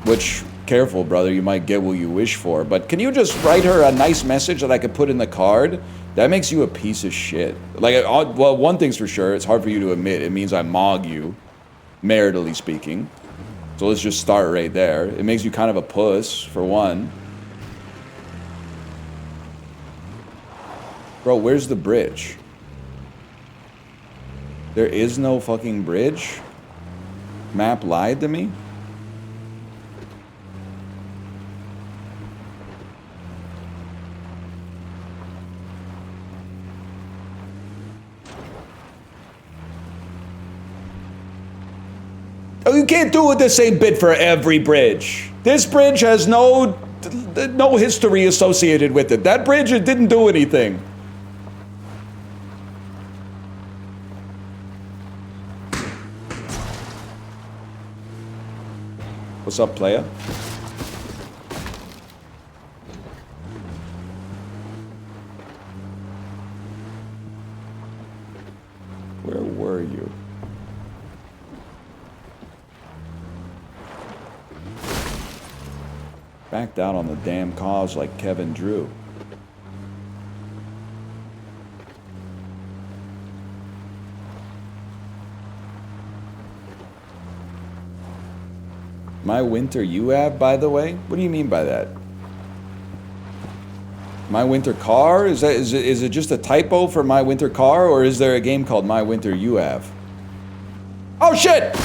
which... Careful, brother, you might get what you wish for, but can you just write her a nice message that I could put in the card? That makes you a piece of shit. Like, well, one thing's for sure, it's hard for you to admit. It means I mog you, maritally speaking. So let's just start right there. It makes you kind of a puss, for one. Bro, where's the bridge? There is no fucking bridge? Map lied to me? Oh, you can't do it the same bit for every bridge. This bridge has no history associated with it. That bridge, it didn't do anything. What's up, playa? Where were you? Backed out on the damn cause like Kevin Drew. My winter you have, by the way? What do you mean by that? My winter car? Is it just a typo for my winter car, or is there a game called My Winter You Have? Oh shit!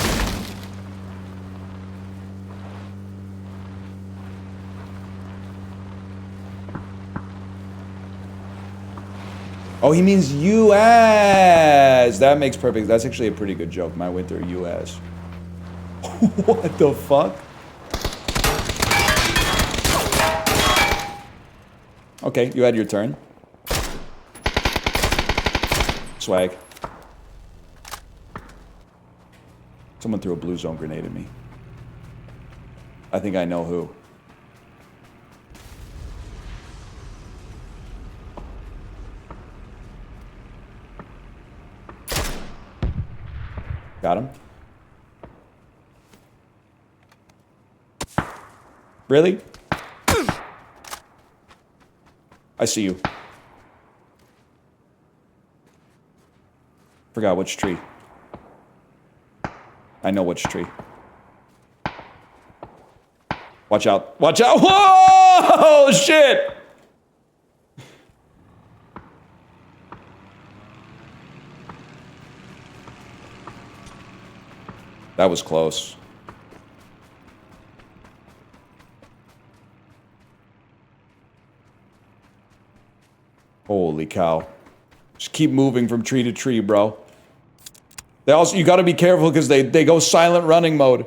Oh, he means you as. That makes perfect. That's actually a pretty good joke. My winter you as. What the fuck? Okay, you had your turn. Swag. Someone threw a blue zone grenade at me. I think I know who. Got him. Really? I see you. Forgot which tree. I know which tree. Watch out. Watch out. Whoa! Shit! That was close. Holy cow. Just keep moving from tree to tree, bro. They also, you gotta be careful because they go silent running mode.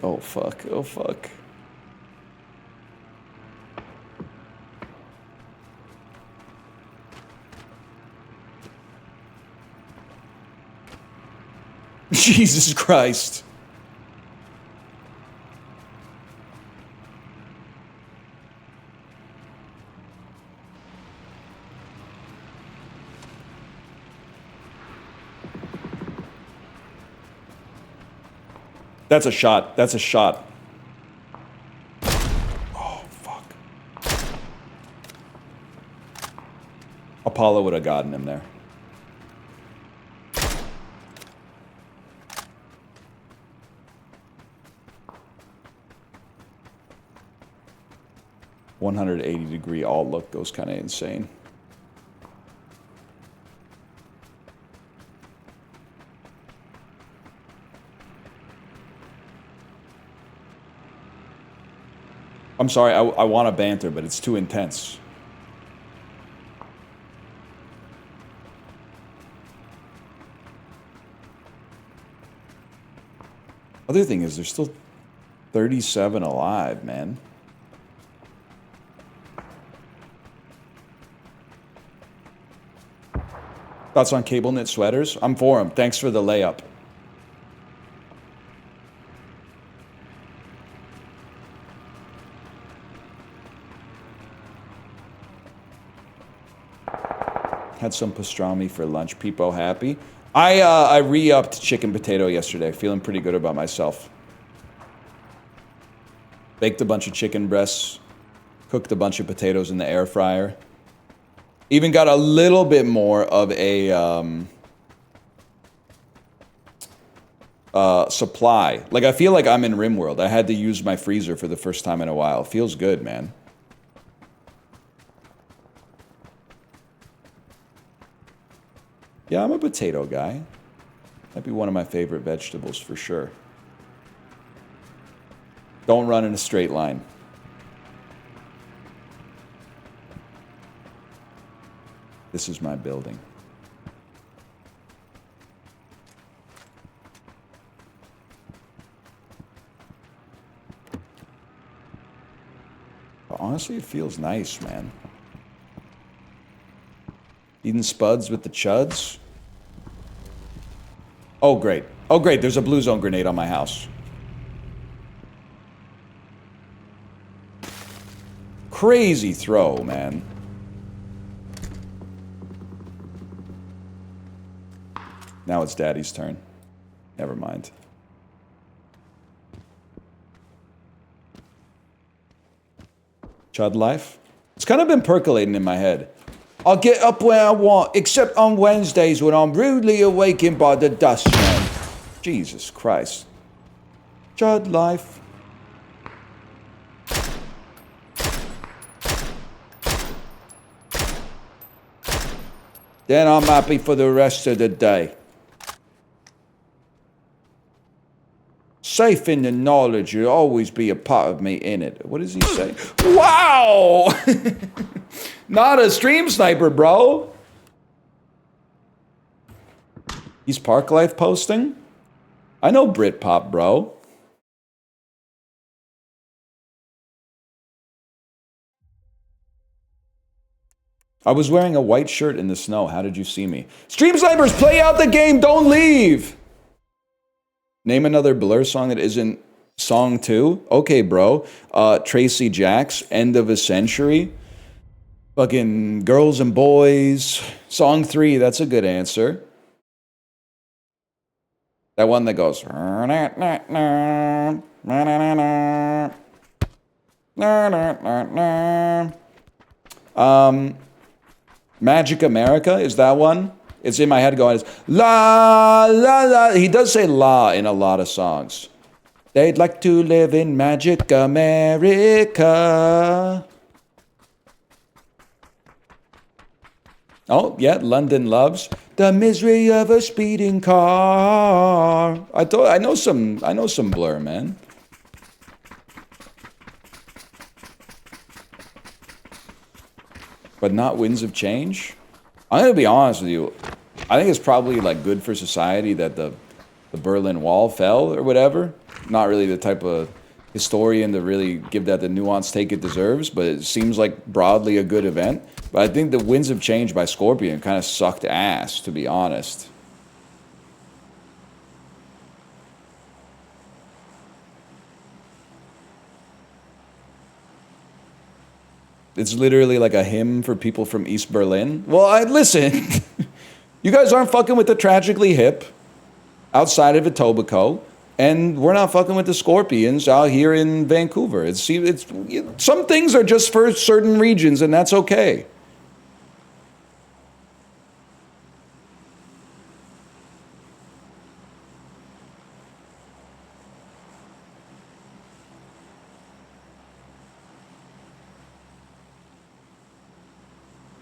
Oh fuck, oh fuck. Jesus Christ. That's a shot. That's a shot. Oh, fuck. Apollo would have gotten him there. "180-degree alt look" goes kind of insane. I'm sorry, I want to banter, but it's too intense. Other thing is, there's still 37 alive, man. Thoughts on cable knit sweaters? I'm for them. Thanks for the layup. Had some pastrami for lunch. Peepo happy. I re-upped chicken potato yesterday. Feeling pretty good about myself. Baked a bunch of chicken breasts. Cooked a bunch of potatoes in the air fryer. Even got a little bit more of a supply. Like, I feel like I'm in RimWorld. I had to use my freezer for the first time in a while. Feels good, man. Yeah, I'm a potato guy. That'd be one of my favorite vegetables for sure. Don't run in a straight line. This is my building. But honestly, it feels nice, man. Eating spuds with the chuds. Oh, great. Oh, great. There's a blue zone grenade on my house. Crazy throw, man. Now it's Daddy's turn. Never mind. Chud life? It's kind of been percolating in my head. I'll get up when I want, except on Wednesdays when I'm rudely awakened by the dustman. Jesus Christ. Chud life. Then I'm happy for the rest of the day. Safe in the knowledge you'll always be a part of me in it. What does he say? Wow! Not a stream sniper, bro. He's Park Life posting? I know Britpop, bro. I was wearing a white shirt in the snow. How did you see me? Stream snipers, play out the game, don't leave! Name another Blur song that isn't song 2. Okay, bro. Tracy Jacks, End of a Century. Fucking Girls and Boys. Song 3, that's a good answer. That one that goes... Magic America, is that one? It's in my head going, la, la, la. He does say la in a lot of songs. They'd like to live in Magic America. Oh, yeah, London Loves. The misery of a speeding car. I know some Blur, man. But not Winds of Change? I'm gonna be honest with you. I think it's probably like good for society that the Berlin Wall fell or whatever. Not really the type of historian to really give that the nuanced take it deserves, but it seems like broadly a good event. But I think the Winds of Change by Scorpion kind of sucked ass, to be honest. It's literally like a hymn for people from East Berlin. Well, listen. You guys aren't fucking with the Tragically Hip outside of Etobicoke, and we're not fucking with the Scorpions out here in Vancouver. It's some things are just for certain regions, and that's okay.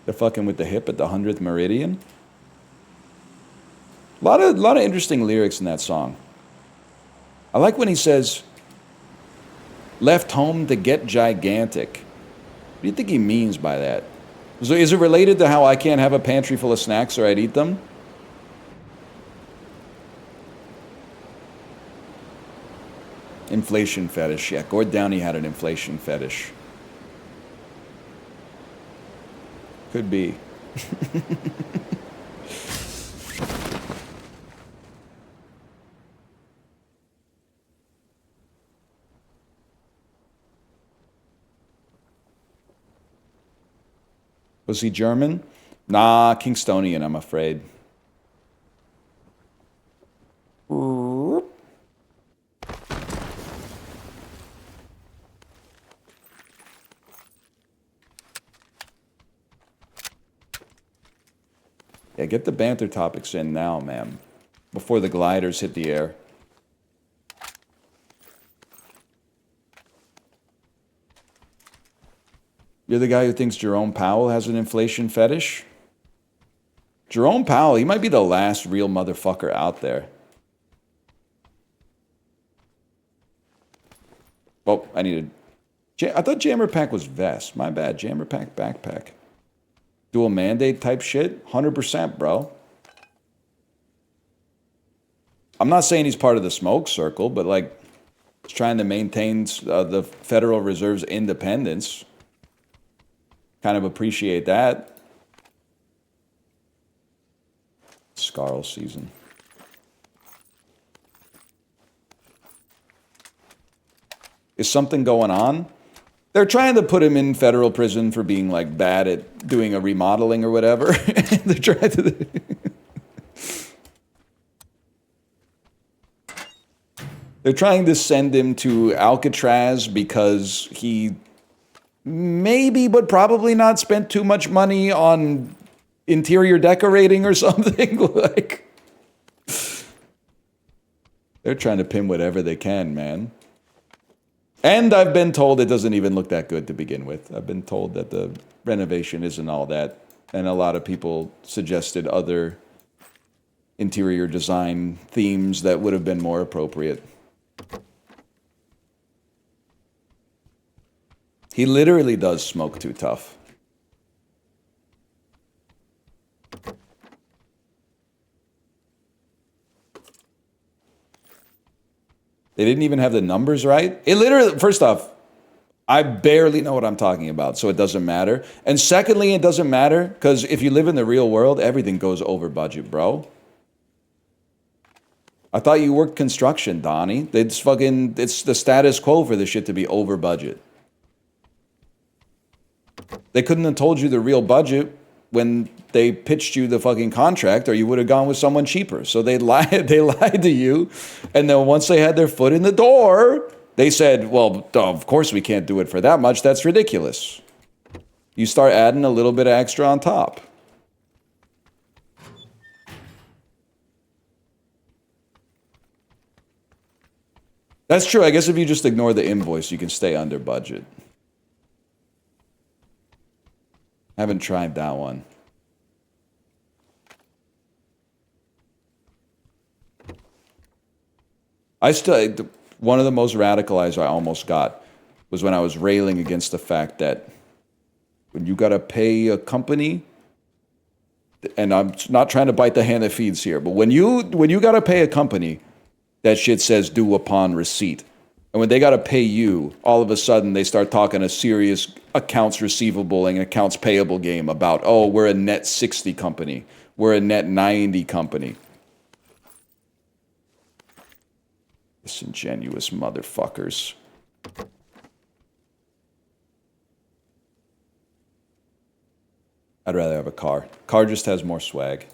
They're fucking with the hip at the 100th Meridian. A lot of interesting lyrics in that song. I like when he says, left home to get gigantic. What do you think he means by that? So is it related to how I can't have a pantry full of snacks or I'd eat them? Inflation fetish. Yeah, Gord Downey had an inflation fetish. Could be. Was he German? Nah, Kingstonian, I'm afraid. Yeah, get the banter topics in now, ma'am. Before the gliders hit the air. You're the guy who thinks Jerome Powell has an inflation fetish? Jerome Powell, he might be the last real motherfucker out there. Oh, I thought Jammer Pack was vest. My bad, Jammer Pack backpack. Dual mandate type shit? 100%, bro. I'm not saying he's part of the smoke circle, but like, he's trying to maintain the Federal Reserve's independence. Kind of appreciate that. Scarl season. Is something going on? They're trying to put him in federal prison for being like bad at doing a remodeling or whatever. They're trying to. They're trying to send him to Alcatraz because he Maybe, but probably not spent too much money on interior decorating or something. Like, they're trying to pin whatever they can, man. And I've been told it doesn't even look that good to begin with. I've been told that the renovation isn't all that. And a lot of people suggested other interior design themes that would have been more appropriate. He literally does smoke too tough. They didn't even have the numbers right. It literally, first off, I barely know what I'm talking about, so it doesn't matter. And secondly, it doesn't matter because if you live in the real world, everything goes over budget, bro. I thought you worked construction, Donnie. It's the status quo for this shit to be over budget. They couldn't have told you the real budget when they pitched you the fucking contract, or you would have gone with someone cheaper. So they lied to you, and then once they had their foot in the door, they said, well, of course we can't do it for that much. That's ridiculous. You start adding a little bit of extra on top. That's true. I guess if you just ignore the invoice, you can stay under budget. Haven't tried that one. One of the most radicalized I almost got was when I was railing against the fact that when you gotta pay a company, and I'm not trying to bite the hand that feeds here, but when you gotta pay a company, that shit says due upon receipt. And when they gotta pay you, all of a sudden they start talking a serious accounts receivable and accounts payable game about, oh, we're a net 60 company. We're a net 90 company. Disingenuous motherfuckers. I'd rather have a car. Car just has more swag.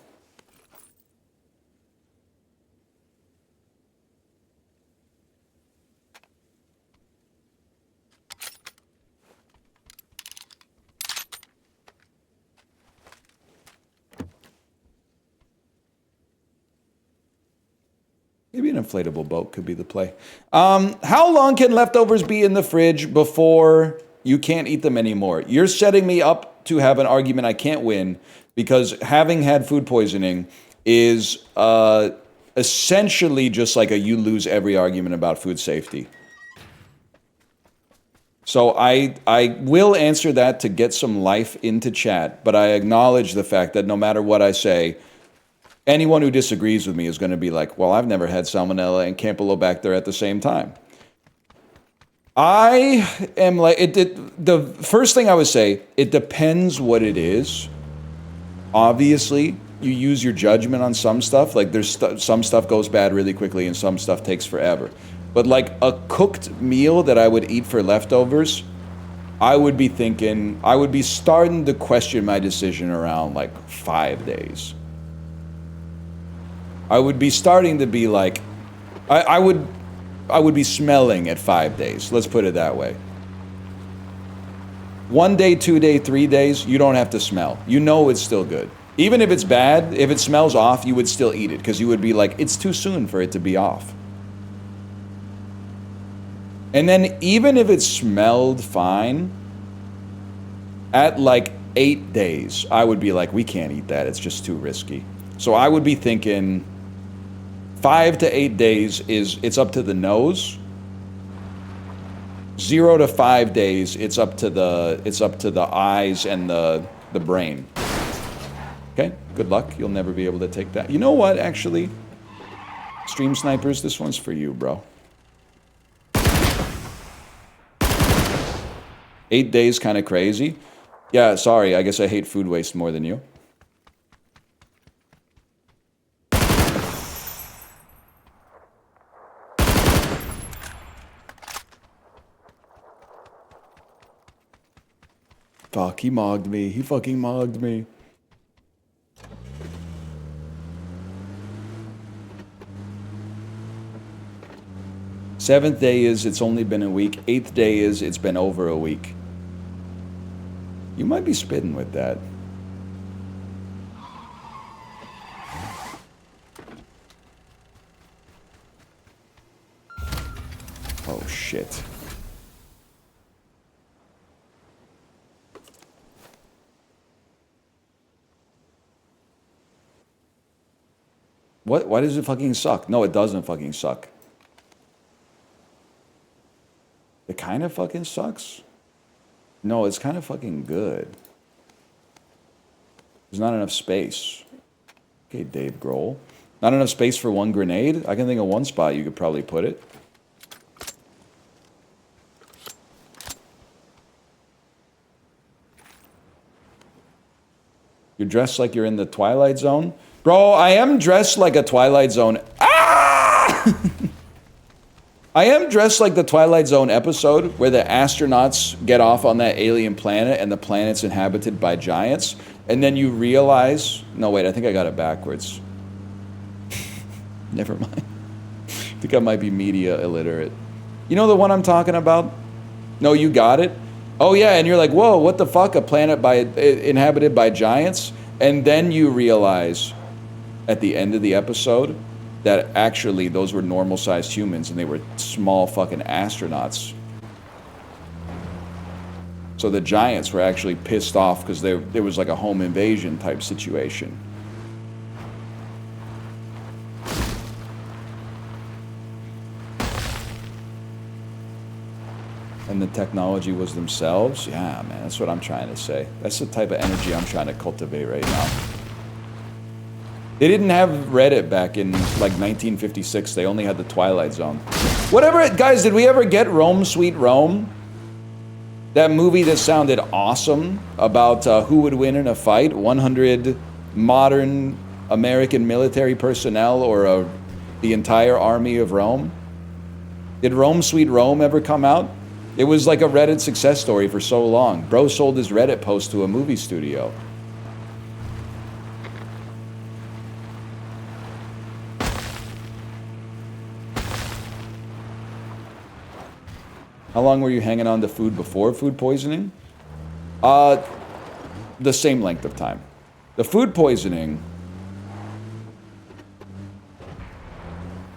Maybe an inflatable boat could be the play. How long can leftovers be in the fridge before you can't eat them anymore? You're setting me up to have an argument I can't win because having had food poisoning is essentially just like a you lose every argument about food safety. So I will answer that to get some life into chat, but I acknowledge the fact that no matter what I say, anyone who disagrees with me is going to be like, well, I've never had salmonella and Campylobacter at the same time. I am like, the first thing I would say, it depends what it is. Obviously, you use your judgment on some stuff. Like there's some stuff goes bad really quickly and some stuff takes forever. But like a cooked meal that I would eat for leftovers, I would be starting to question my decision around like 5 days. I would be starting to be like, I would be smelling at 5 days. Let's put it that way. 1 day, 2 day, 3 days, you don't have to smell. You know it's still good. Even if it's bad, if it smells off, you would still eat it because you would be like, it's too soon for it to be off. And then even if it smelled fine, at like 8 days, I would be like, we can't eat that. It's just too risky. So I would be thinking 5 to 8 days it's up to the nose. 0 to 5 days, it's up to the eyes and the brain. Okay, good luck. You'll never be able to take that. You know what, actually? Stream snipers, this one's for you, bro. 8 days kind of crazy. Yeah, sorry, I guess I hate food waste more than you. Fuck, he mogged me. He fucking mogged me. Seventh day is it's only been a week. 8th day is it's been over a week. You might be spitting with that. Oh, shit. What? Why does it fucking suck? No, it doesn't fucking suck. It kind of fucking sucks. No, it's kind of fucking good. There's not enough space. Okay, Dave Grohl. Not enough space for one grenade? I can think of one spot you could probably put it. You're dressed like you're in the Twilight Zone? Bro, I am dressed like a Twilight Zone. Ah! I am dressed like the Twilight Zone episode where the astronauts get off on that alien planet and the planet's inhabited by giants. And then you realize... No, wait, I think I got it backwards. Never mind. I think I might be media illiterate. You know the one I'm talking about? No, you got it? Oh yeah, and you're like, whoa, what the fuck? A planet inhabited by giants? And then you realize at the end of the episode that actually those were normal-sized humans and they were small fucking astronauts. So the giants were actually pissed off because there was like a home invasion type situation. And the technology was themselves? Yeah, man, that's what I'm trying to say. That's the type of energy I'm trying to cultivate right now. They didn't have Reddit back in, like, 1956. They only had the Twilight Zone. Whatever, guys, did we ever get Rome, Sweet Rome? That movie that sounded awesome about who would win in a fight? 100 modern American military personnel or the entire army of Rome? Did Rome, Sweet Rome ever come out? It was like a Reddit success story for so long. Bro sold his Reddit post to a movie studio. How long were you hanging on to food before food poisoning? The same length of time. The food poisoning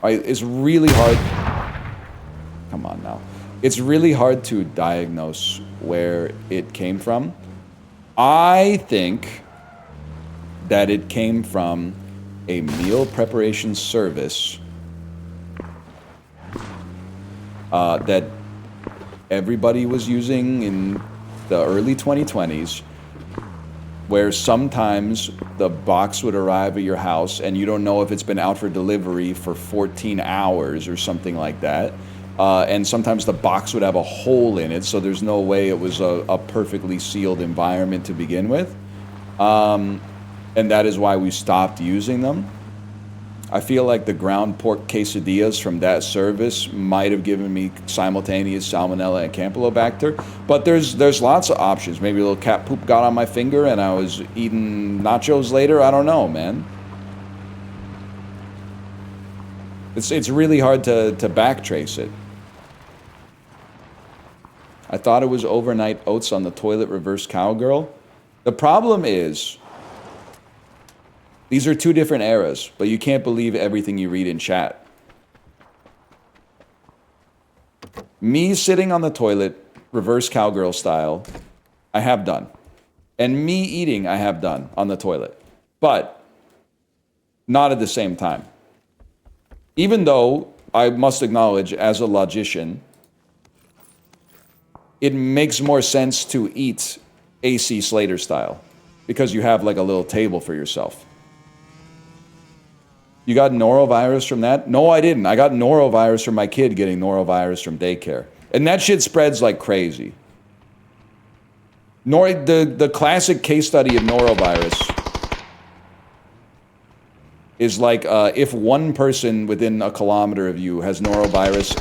is really hard. Come on now. It's really hard to diagnose where it came from. I think that it came from a meal preparation service that everybody was using in the early 2020s, where sometimes the box would arrive at your house and you don't know if it's been out for delivery for 14 hours or something like that. And sometimes the box would have a hole in it, so there's no way it was a perfectly sealed environment to begin with. And that is why we stopped using them. I feel like the ground pork quesadillas from that service might have given me simultaneous salmonella and campylobacter. But there's lots of options. Maybe a little cat poop got on my finger and I was eating nachos later. I don't know, man. It's really hard to backtrace it. I thought it was overnight oats on the toilet reverse cowgirl. The problem is, these are two different eras, but you can't believe everything you read in chat. Me sitting on the toilet, reverse cowgirl style, I have done. And me eating, I have done on the toilet. But not at the same time. Even though I must acknowledge, as a logician, it makes more sense to eat AC Slater style because you have like a little table for yourself. You got norovirus from that? No, I didn't. I got norovirus from my kid getting norovirus from daycare. And that shit spreads like crazy. The classic case study of norovirus is like if one person within a kilometer of you has norovirus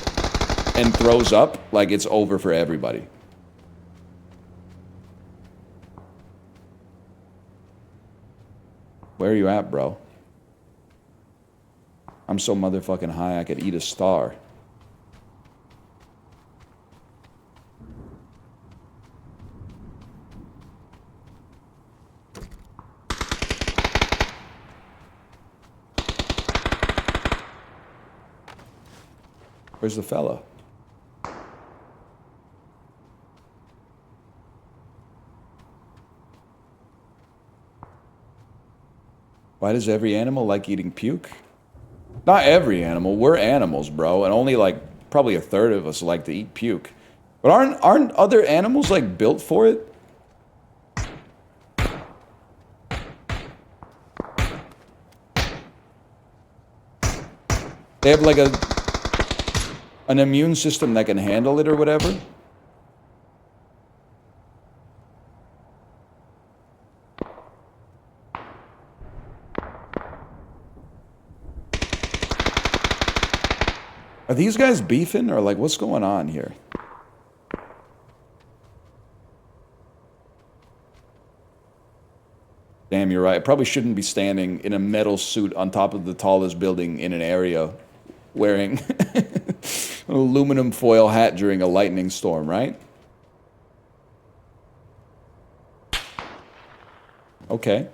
and throws up, like it's over for everybody. Where are you at, bro? I'm so motherfucking high I could eat a star. Where's the fella? Why does every animal like eating puke? Not every animal. We're animals, bro. And only like probably a third of us like to eat puke. But aren't other animals like built for it? They have like an immune system that can handle it or whatever. Are these guys beefing or like what's going on here? Damn, you're right. I probably shouldn't be standing in a metal suit on top of the tallest building in an area wearing an aluminum foil hat during a lightning storm, right? Okay.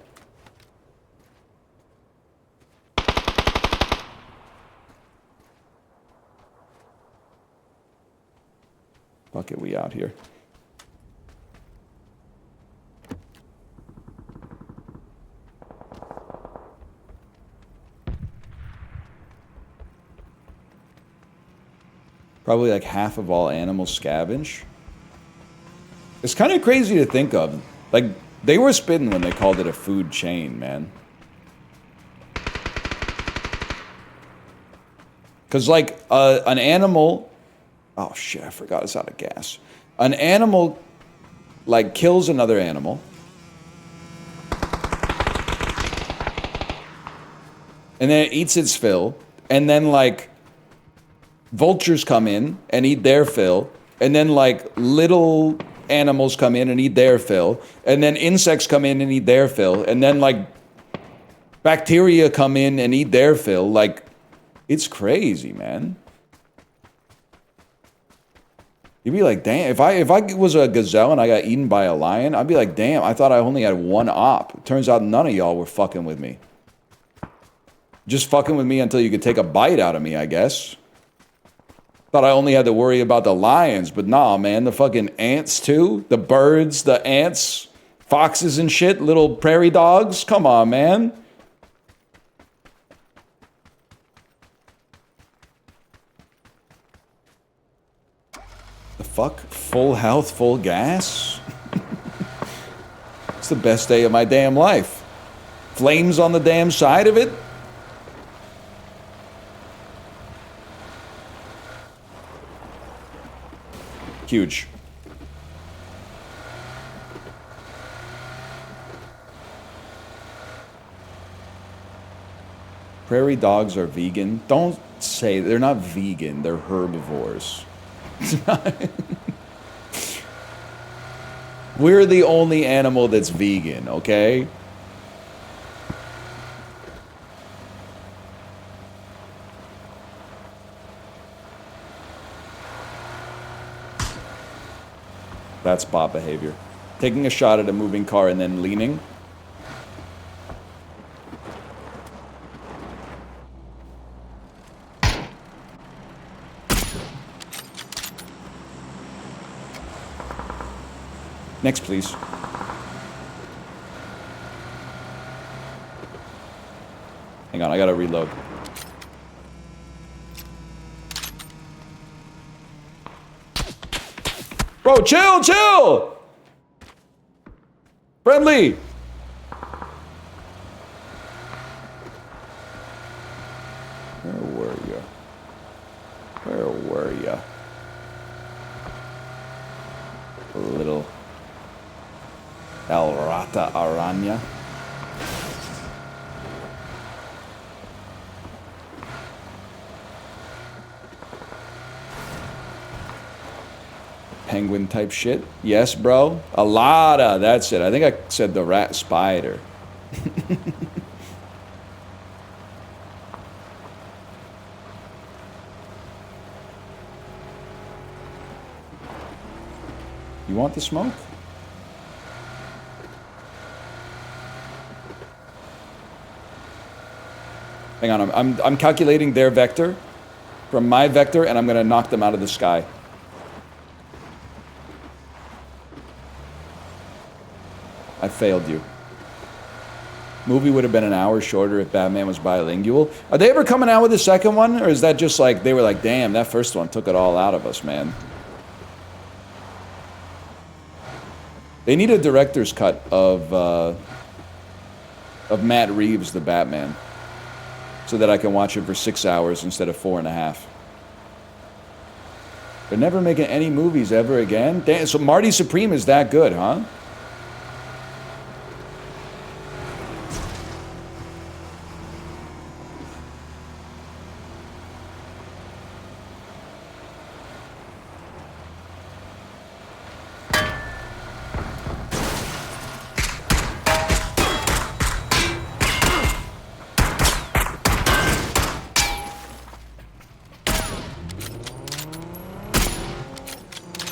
Fuck it, we out here. Probably like half of all animals scavenge. It's kind of crazy to think of. Like, they were spitting when they called it a food chain, man. Because, like, an animal... Oh, shit, I forgot it's out of gas. An animal, like, kills another animal. And then it eats its fill. And then, like... vultures come in and eat their fill, and then like little animals come in and eat their fill, and then insects come in and eat their fill, and then like bacteria come in and eat their fill. Like, it's crazy, man. You'd be like, damn, if I was a gazelle and I got eaten by a lion, I'd be like, damn, I thought I only had one op. Turns out none of y'all were fucking with me. Just fucking with me until you could take a bite out of me, I guess. Thought I only had to worry about the lions, but nah, man, the fucking ants too, the birds, the ants, foxes and shit, little prairie dogs. Come on, man. The fuck? Full health, full gas? It's the best day of my damn life. Flames on the damn side of it? Huge. Prairie dogs are vegan. Don't say they're not vegan. They're herbivores. We're the only animal that's vegan, okay? That's bot behavior. Taking a shot at a moving car and then leaning. Next, please. Hang on, I gotta reload. Bro, chill, chill! Friendly! Where were you? Where were you? Little El Rata Aranya. Penguin type shit. Yes, bro. A lot of, that's it. I think I said the rat spider. You want the smoke? Hang on, I'm calculating their vector. from my vector, and I'm gonna knock them out of the sky. I failed you. Movie would have been an hour shorter if Batman was bilingual. Are they ever coming out with a second one? Or is that just like, they were like, damn, that first one took it all out of us, man. They need a director's cut of Matt Reeves, the Batman. So that I can watch it for 6 hours instead of 4.5. They're never making any movies ever again? Damn, so Marty Supreme is that good, huh?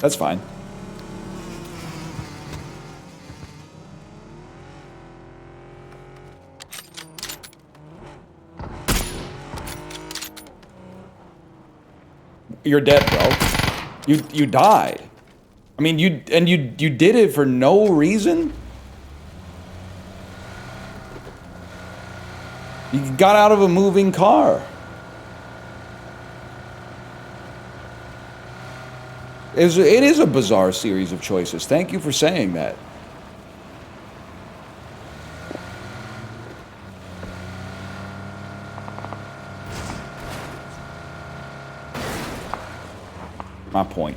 That's fine. You're dead, bro. You died. I mean, you did it for no reason? You got out of a moving car. It is a bizarre series of choices. Thank you for saying that. My point.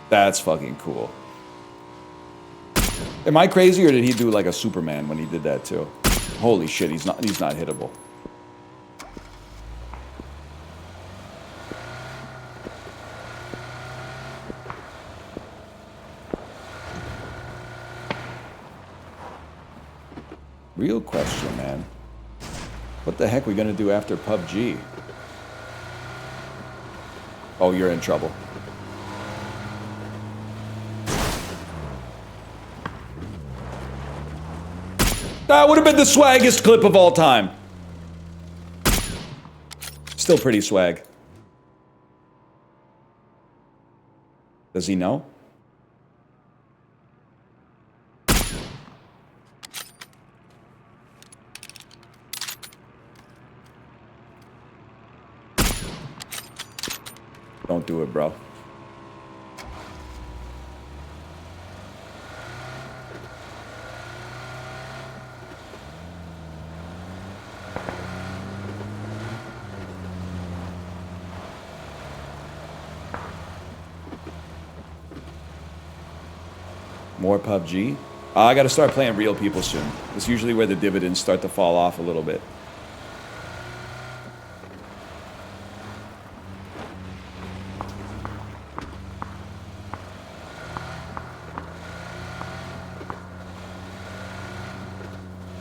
That's fucking cool. Am I crazy, or did he do like a Superman when he did that too? Holy shit, he's not hittable. Real question, man. What the heck are we gonna do after PUBG? Oh, you're in trouble. That would have been the swaggiest clip of all time. Still pretty swag. Does he know? Don't do it, bro. More PUBG? I gotta start playing real people soon. It's usually where the dividends start to fall off a little bit.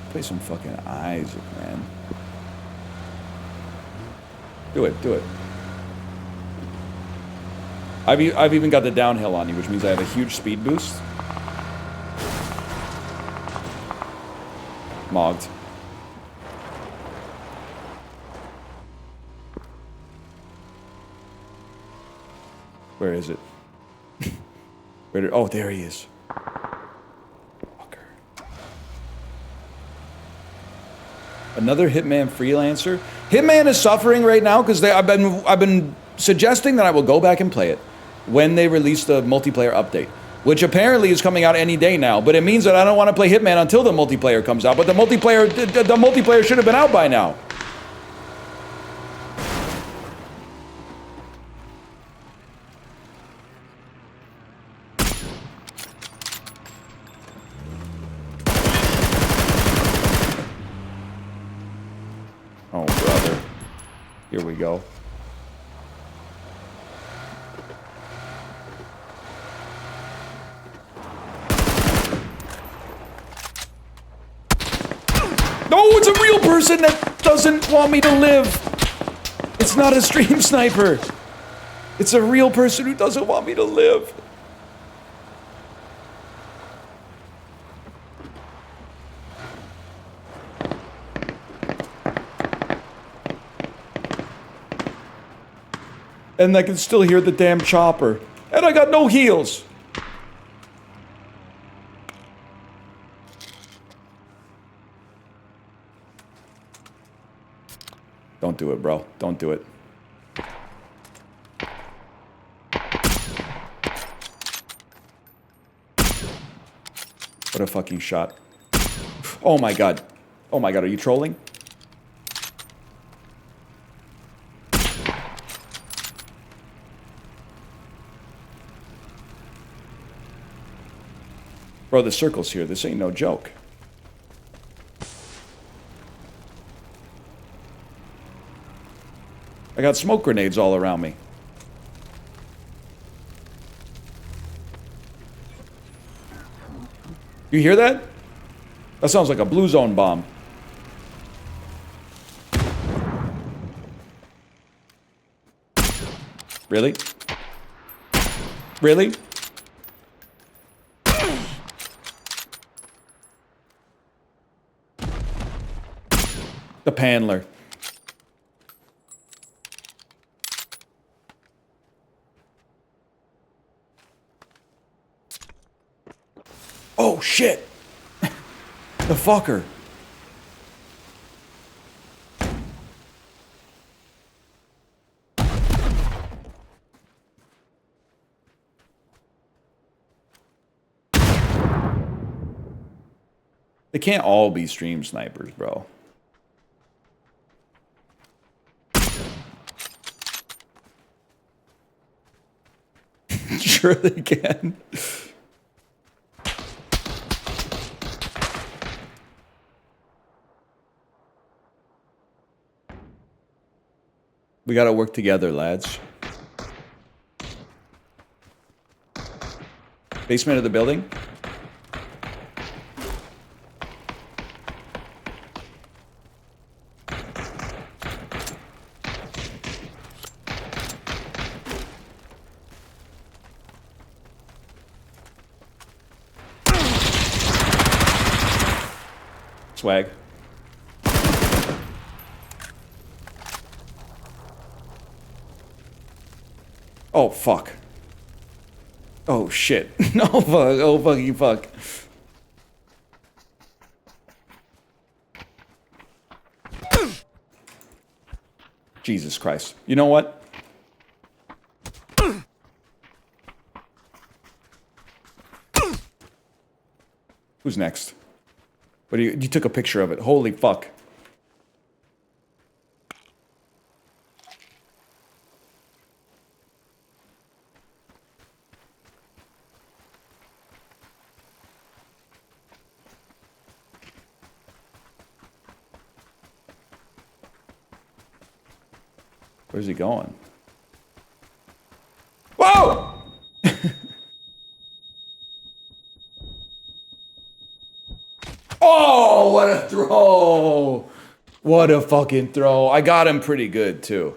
Play some fucking Isaac, man. Do it, do it. I've even got the downhill on you, which means I have a huge speed boost. Mogged. Where is it? Where did, oh, there he is. Fucker. Another Hitman freelancer. Hitman is suffering right now because I've been suggesting that I will go back and play it when they release the multiplayer update, which apparently is coming out any day now. But it means that I don't want to play Hitman until the multiplayer comes out. But the multiplayer should have been out by now. Oh, brother. Here we go. No, it's a real person that doesn't want me to live. It's not a stream sniper. It's a real person who doesn't want me to live. And I can still hear the damn chopper. And I got no heals. Don't do it, bro. Don't do it. What a fucking shot. Oh my god. Oh my god, are you trolling? Bro, the circle's here. This ain't no joke. I got smoke grenades all around me. You hear that? That sounds like a blue zone bomb. Really? Really? The Pandler. Oh shit! The fucker. They can't all be stream snipers, bro. Sure they can. We gotta work together, lads. Basement of the building? Swag. Oh, fuck. Oh, shit. No, fuck. Oh, fucking fuck. Jesus Christ. You know what? Who's next? What do you took a picture of it. Holy fuck. Where's he going? Whoa! Oh, what a throw! What a fucking throw. I got him pretty good, too.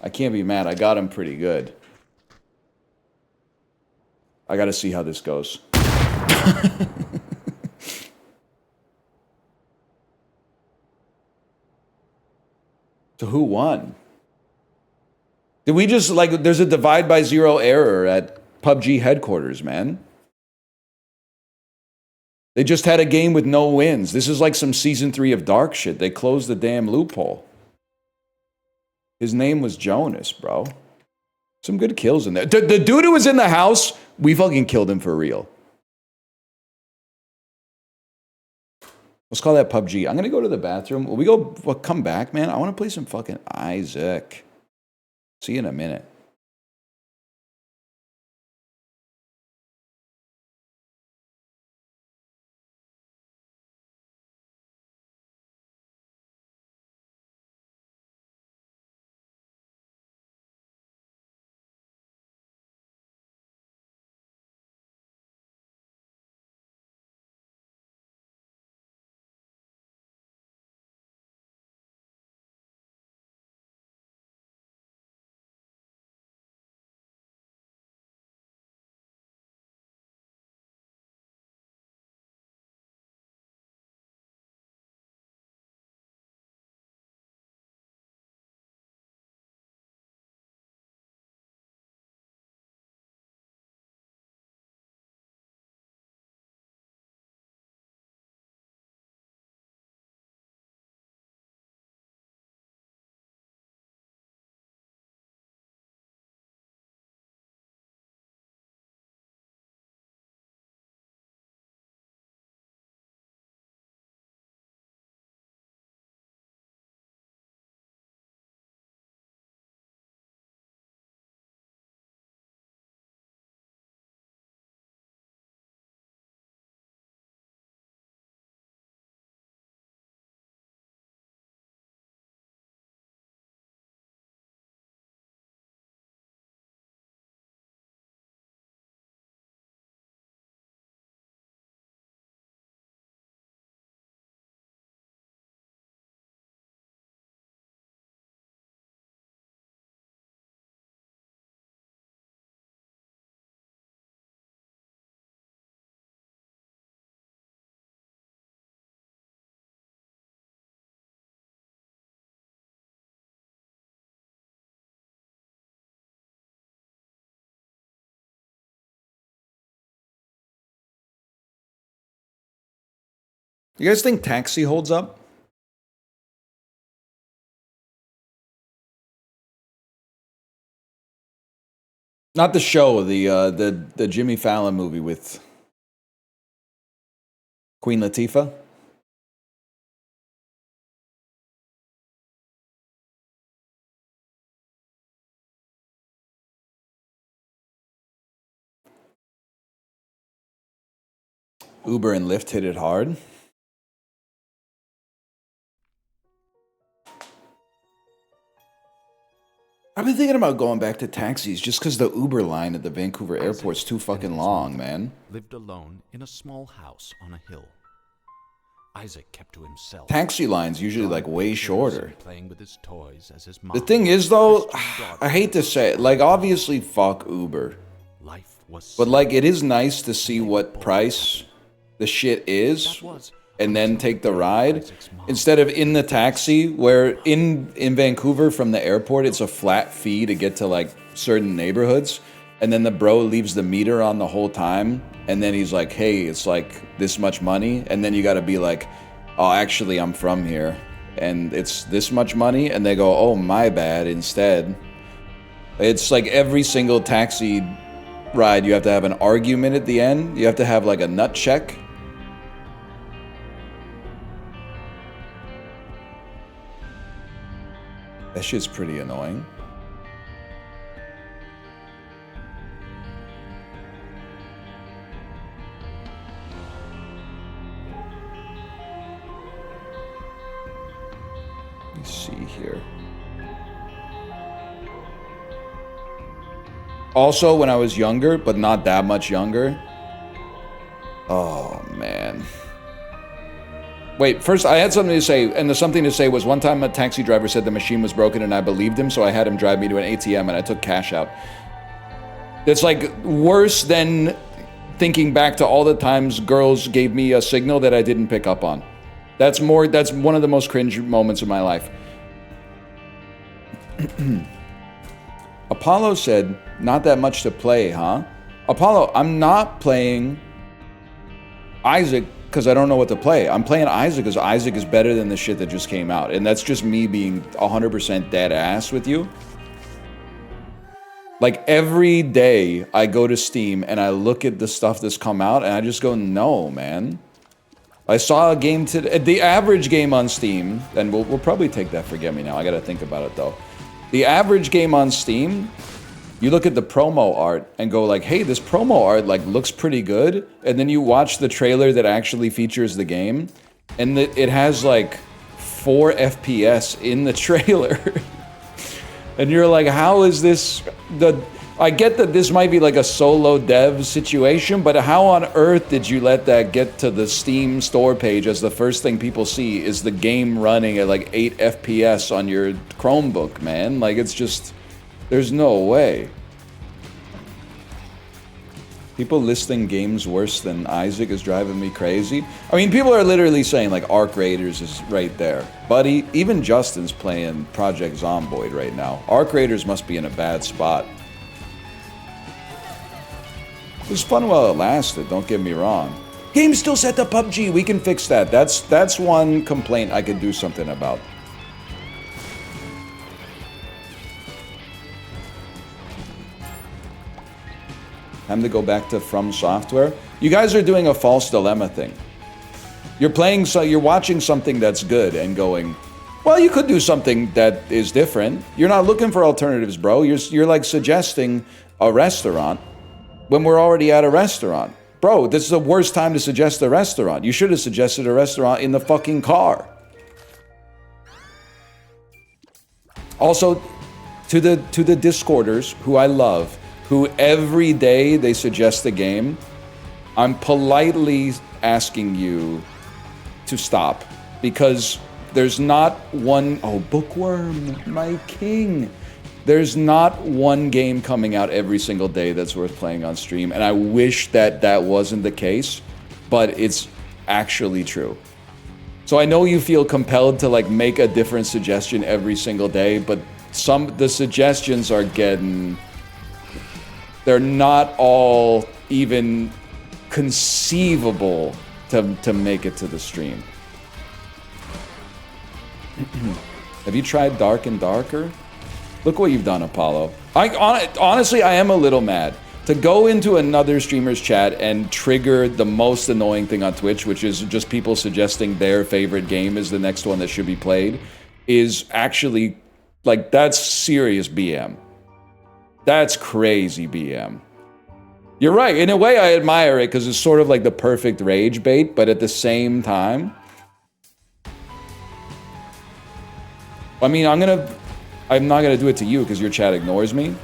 I can't be mad. I got him pretty good. I gotta see how this goes. So who won? Did we just, like, there's a divide by zero error at PUBG headquarters, man. They just had a game with no wins. This is like some Season 3 of Dark shit. They closed the damn loophole. His name was Jonas, bro. Some good kills in there. The dude who was in the house, we fucking killed him for real. Let's call that PUBG. I'm gonna go to the bathroom. Will we go, come back, man? I wanna play some fucking Isaac. See you in a minute. You guys think Taxi holds up? Not the show, the Jimmy Fallon movie with Queen Latifah. Uber and Lyft hit it hard. I've been thinking about going back to taxis just because the Uber line at the Vancouver airport's too fucking long, man. Lived alone in a small house on a hill. Isaac kept to himself. Taxi lines usually like way shorter. Playing with his toys as his The thing is though, I hate to say it, like obviously fuck Uber. Life was But like it is nice to see what price the shit is and then take the ride instead of in the taxi where in Vancouver from the airport it's a flat fee to get to like certain neighborhoods and then the bro leaves the meter on the whole time and then he's like, hey, it's like this much money, and then you got to be like, oh, actually I'm from here and it's this much money, and they go, oh, my bad, instead. It's like every single taxi ride you have to have an argument at the end, you have to have like a nut check. That shit's pretty annoying. Let me see here. Also, when I was younger, but not that much younger. Oh, man. Wait, first I had something to say, and the something to say was one time a taxi driver said the machine was broken and I believed him, so I had him drive me to an ATM and I took cash out. It's like worse than thinking back to all the times girls gave me a signal that I didn't pick up on. That's one of the most cringe moments of my life. Apollo said, not that much to play, huh? Apollo, I'm not playing Isaac because I don't know what to play. I'm playing Isaac because Isaac is better than the shit that just came out. And that's just me being 100% dead ass with you. Like every day I go to Steam and I look at the stuff that's come out and I just go, no, man. I saw a game today, the average game on Steam, and we'll probably take that forget me now. I gotta think about it though. The average game on Steam, you look at the promo art and go like, hey, this promo art like looks pretty good. And then you watch the trailer that actually features the game and it has like 4 FPS in the trailer. And you're like, how is this I get that this might be like a solo dev situation, but how on earth did you let that get to the Steam store page as the first thing people see is the game running at like 8 FPS on your Chromebook, man? Like, it's just, there's no way. People listing games worse than Isaac is driving me crazy. I mean, people are literally saying like Arc Raiders is right there. Buddy, even Justin's playing Project Zomboid right now. Arc Raiders must be in a bad spot. It was fun while it lasted, don't get me wrong. Game's still set to PUBG, we can fix that. That's one complaint I could do something about. Time to go back to From Software. You guys are doing a false dilemma thing. You're watching something that's good and going, well, you could do something that is different. You're not looking for alternatives, bro. You're like suggesting a restaurant when we're already at a restaurant. Bro, this is the worst time to suggest a restaurant. You should have suggested a restaurant in the fucking car. Also, to the Discorders, who I love, who every day they suggest a game, I'm politely asking you to stop. Because there's not one... Oh, Bookworm, my king. There's not one game coming out every single day that's worth playing on stream, and I wish that that wasn't the case, but it's actually true. So I know you feel compelled to like make a different suggestion every single day, but the suggestions are getting... They're not all even conceivable to make it to the stream. Have you tried Dark and Darker? Look what you've done, Apollo. Honestly, I am a little mad. To go into another streamer's chat and trigger the most annoying thing on Twitch, which is just people suggesting their favorite game is the next one that should be played, is actually, like, that's serious BM. That's crazy BM. You're right. In a way, I admire it because it's sort of like the perfect rage bait, but at the same time, I mean, I'm not gonna do it to you because your chat ignores me.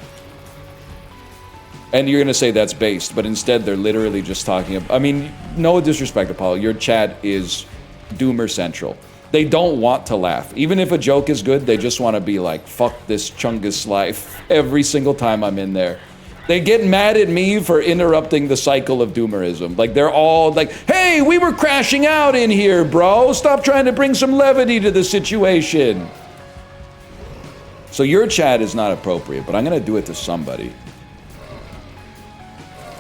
And you're gonna say that's based, but instead they're literally just talking about, I mean, no disrespect, Apollo, your chat is Doomer Central. They don't want to laugh. Even if a joke is good, they just want to be like, fuck this Chungus life every single time I'm in there. They get mad at me for interrupting the cycle of doomerism. Like, they're all like, hey, we were crashing out in here, bro. Stop trying to bring some levity to the situation. So your chat is not appropriate, but I'm going to do it to somebody.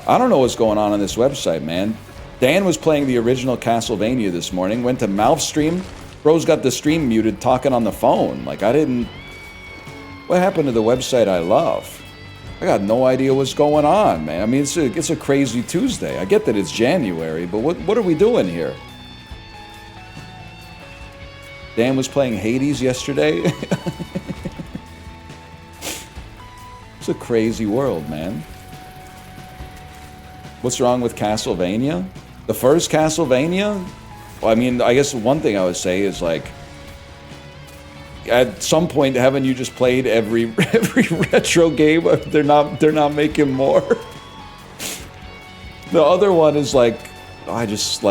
I don't know what's going on this website, man. Dan was playing the original Castlevania this morning, went to Mouth Stream. Bro's got the stream muted, talking on the phone. Like, I didn't... What happened to the website I love? I got no idea what's going on, man. I mean, it's a crazy Tuesday. I get that it's January, but what are we doing here? Dan was playing Hades yesterday. It's a crazy world, man. What's wrong with Castlevania? The first Castlevania? Well, I mean, I guess one thing I would say is, like, at some point, haven't you just played every retro game? They're not making more. The other one is like, I don't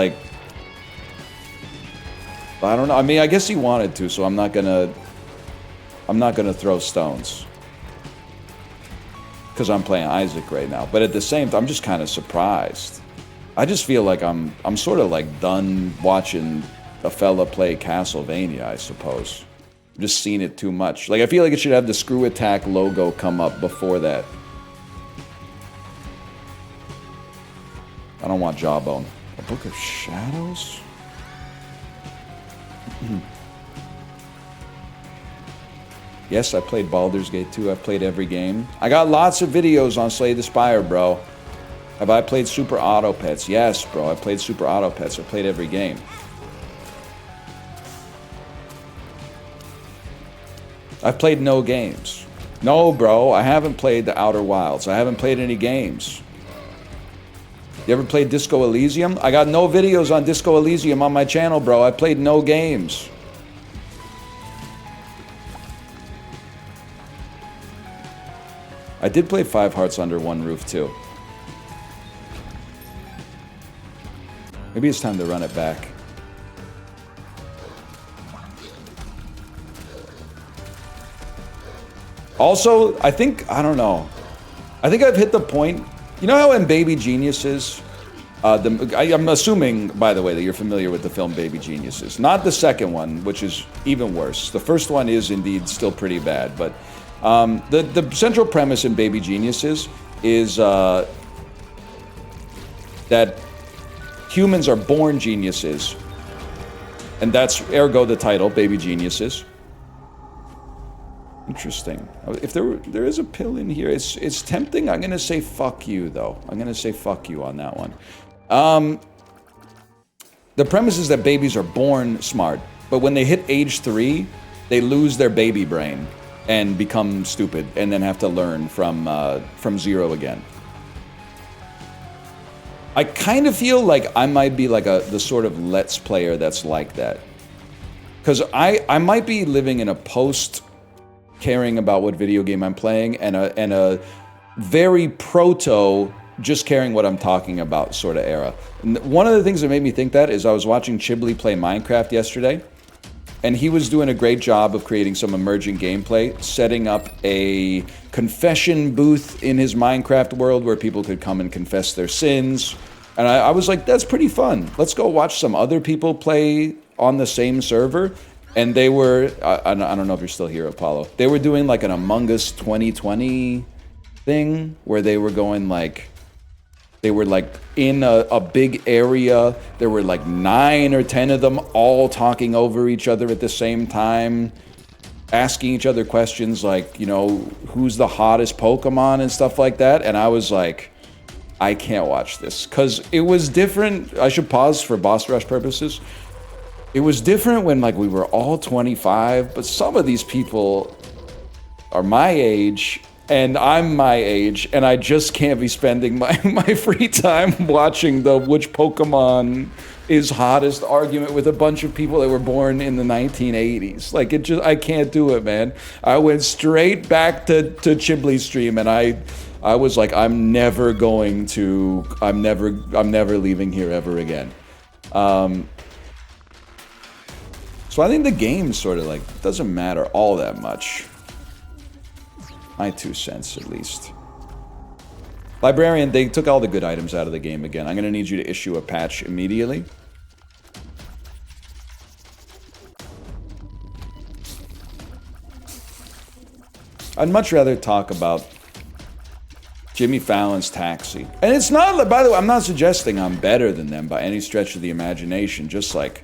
know. I mean, I guess he wanted to, so I'm not gonna throw stones because I'm playing Isaac right now. But at the same time, I'm just kind of surprised. I just feel like I'm sort of like done watching a fella play Castlevania, I suppose. I've just seen it too much. Like, I feel like it should have the Screw Attack logo come up before that. I don't want Jawbone. A Book of Shadows? Yes, I played Baldur's Gate 2. I've played every game. I got lots of videos on Slay the Spire, bro. Have I played Super Auto Pets? Yes, bro. I played Super Auto Pets. I played every game. I've played no games. No, bro. I haven't played the Outer Wilds. I haven't played any games. You ever played Disco Elysium? I got no videos on Disco Elysium on my channel, bro. I played no games. I did play Five Hearts Under One Roof, too. Maybe it's time to run it back. Also, I don't know. I think I've hit the point. You know how in Baby Geniuses, I'm assuming, by the way, that you're familiar with the film Baby Geniuses. Not the second one, which is even worse. The first one is indeed still pretty bad, but the central premise in Baby Geniuses is that humans are born geniuses, and that's ergo the title, Baby Geniuses. Interesting. If there is a pill in here, it's tempting. I'm gonna say fuck you, though. I'm gonna say fuck you on that one. The premise is that babies are born smart, but when they hit age 3, they lose their baby brain and become stupid, and then have to learn from zero again. I kind of feel like I might be like the sort of Let's Player that's like that, because I might be living in a post caring about what video game I'm playing and a very proto just caring what I'm talking about sort of era. And one of the things that made me think that is I was watching Chibli play Minecraft yesterday, and he was doing a great job of creating some emerging gameplay, setting up a confession booth in his Minecraft world where people could come and confess their sins. And I was like, that's pretty fun. Let's go watch some other people play on the same server. And they were, I don't know if you're still here, Apollo. They were doing like an Among Us 2020 thing where they were going like, They were like in a big area. There were like 9 or 10 of them all talking over each other at the same time, asking each other questions like, you know, who's the hottest Pokemon and stuff like that. And I was like, I can't watch this because it was different. I should pause for boss rush purposes. It was different when like we were all 25, but some of these people are my age and I'm my age, and I just can't be spending my free time watching the which Pokemon is hottest argument with a bunch of people that were born in the 1980s. Like, it just, I can't do it, man. I went straight back to Chibli's stream, and I was like, I'm never leaving here ever again. So I think the game sort of like doesn't matter all that much. My 2 cents, at least. Librarian, they took all the good items out of the game again. I'm going to need you to issue a patch immediately. I'd much rather talk about Jimmy Fallon's Taxi. And it's not, by the way, I'm not suggesting I'm better than them by any stretch of the imagination. Just like,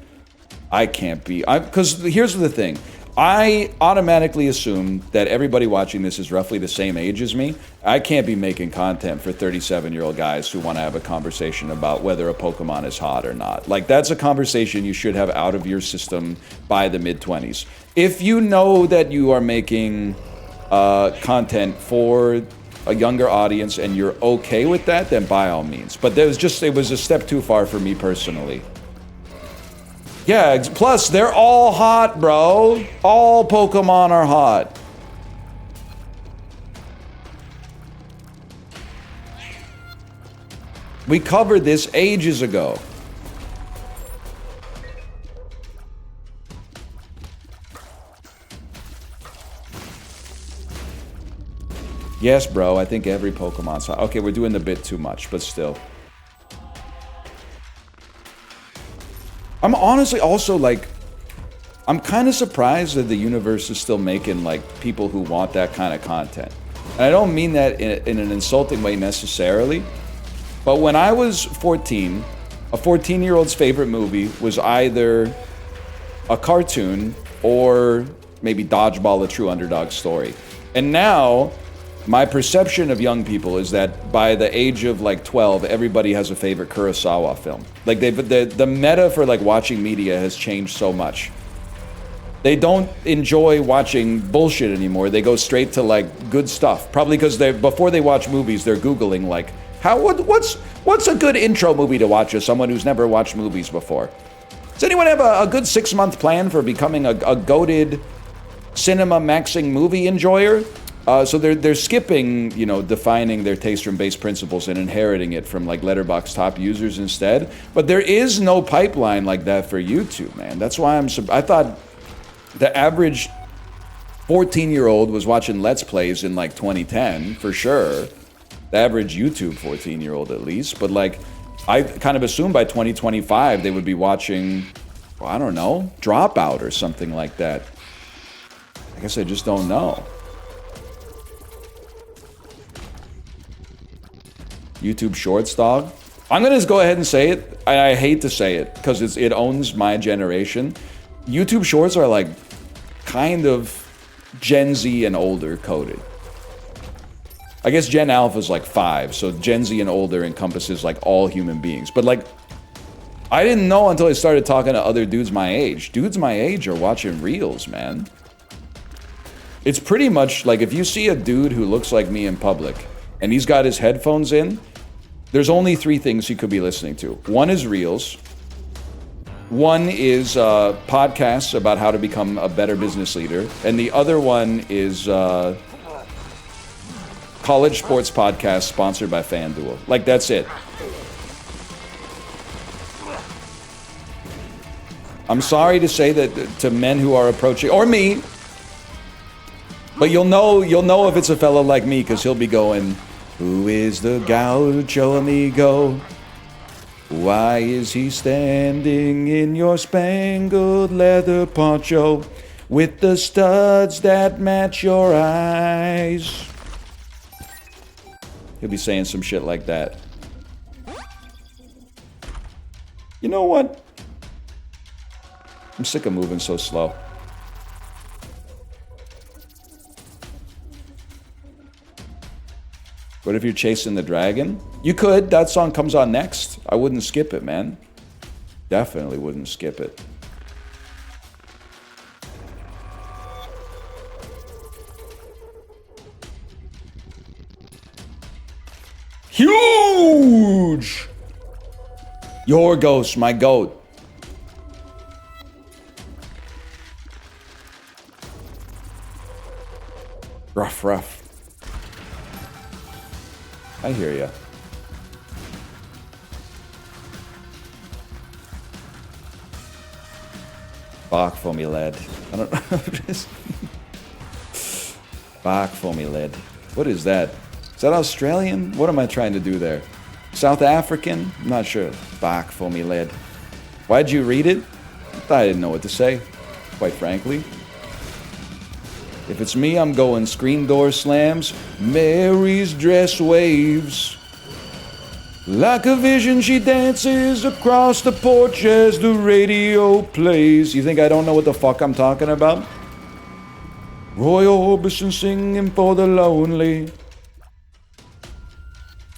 I can't be. Because here's the thing. I automatically assume that everybody watching this is roughly the same age as me. I can't be making content for 37-year-old guys who want to have a conversation about whether a Pokemon is hot or not. Like, that's a conversation you should have out of your system by the mid-20s. If you know that you are making content for a younger audience and you're okay with that, then by all means. But it was a step too far for me personally. Yeah, plus they're all hot, bro. All Pokemon are hot. We covered this ages ago. Yes, bro, I think every Pokemon's hot. Okay, we're doing a bit too much, but still. I'm honestly also like, I'm kind of surprised that the universe is still making like people who want that kind of content. And I don't mean that in an insulting way necessarily, but when I was 14, a 14-year-old's favorite movie was either a cartoon or maybe Dodgeball, a true underdog story. And now, my perception of young people is that by the age of like 12, everybody has a favorite Kurosawa film. Like the meta for like watching media has changed so much. They don't enjoy watching bullshit anymore. They go straight to like good stuff. Probably because before they watch movies, they're Googling like, what's a good intro movie to watch as someone who's never watched movies before? Does anyone have a good 6-month plan for becoming a goated cinema maxing movie enjoyer? So they're skipping, you know, defining their taste from base principles and inheriting it from like Letterboxd top users instead. But there is no pipeline like that for YouTube, man. That's why I thought the average 14-year-old was watching Let's Plays in like 2010 for sure. The average YouTube 14-year-old at least. But like, I kind of assumed by 2025 they would be watching, well, I don't know, Dropout or something like that. I guess I just don't know. YouTube Shorts, dog. I'm gonna just go ahead and say it. I hate to say it because it owns my generation. YouTube Shorts are like kind of Gen Z and older coded. I guess Gen Alpha is like 5, so Gen Z and older encompasses like all human beings. But like, I didn't know until I started talking to other dudes my age. Dudes my age are watching Reels, man. It's pretty much like if you see a dude who looks like me in public and he's got his headphones in, there's only 3 things he could be listening to. One is Reels. One is podcasts about how to become a better business leader. And the other one is college sports podcast sponsored by FanDuel. Like, that's it. I'm sorry to say that to men who are approaching, or me, but you'll know if it's a fellow like me because he'll be going, "Who is the gaucho amigo? Why is he standing in your spangled leather poncho with the studs that match your eyes?" He'll be saying some shit like that. You know what? I'm sick of moving so slow. What if you're chasing the dragon? You could. That song comes on next. I wouldn't skip it, man. Definitely wouldn't skip it. Huge! Your ghost, my goat. Rough, rough. I hear ya. Bach for me lead. I don't know what it is. Bach for me lead. What is that? Is that Australian? What am I trying to do there? South African? I'm not sure. Bach for me lead. Why'd you read it? I didn't know what to say, quite frankly. If it's me, I'm going screen door slams. Mary's dress waves. Like a vision, she dances across the porch as the radio plays. You think I don't know what the fuck I'm talking about? Roy Orbison singing for the lonely.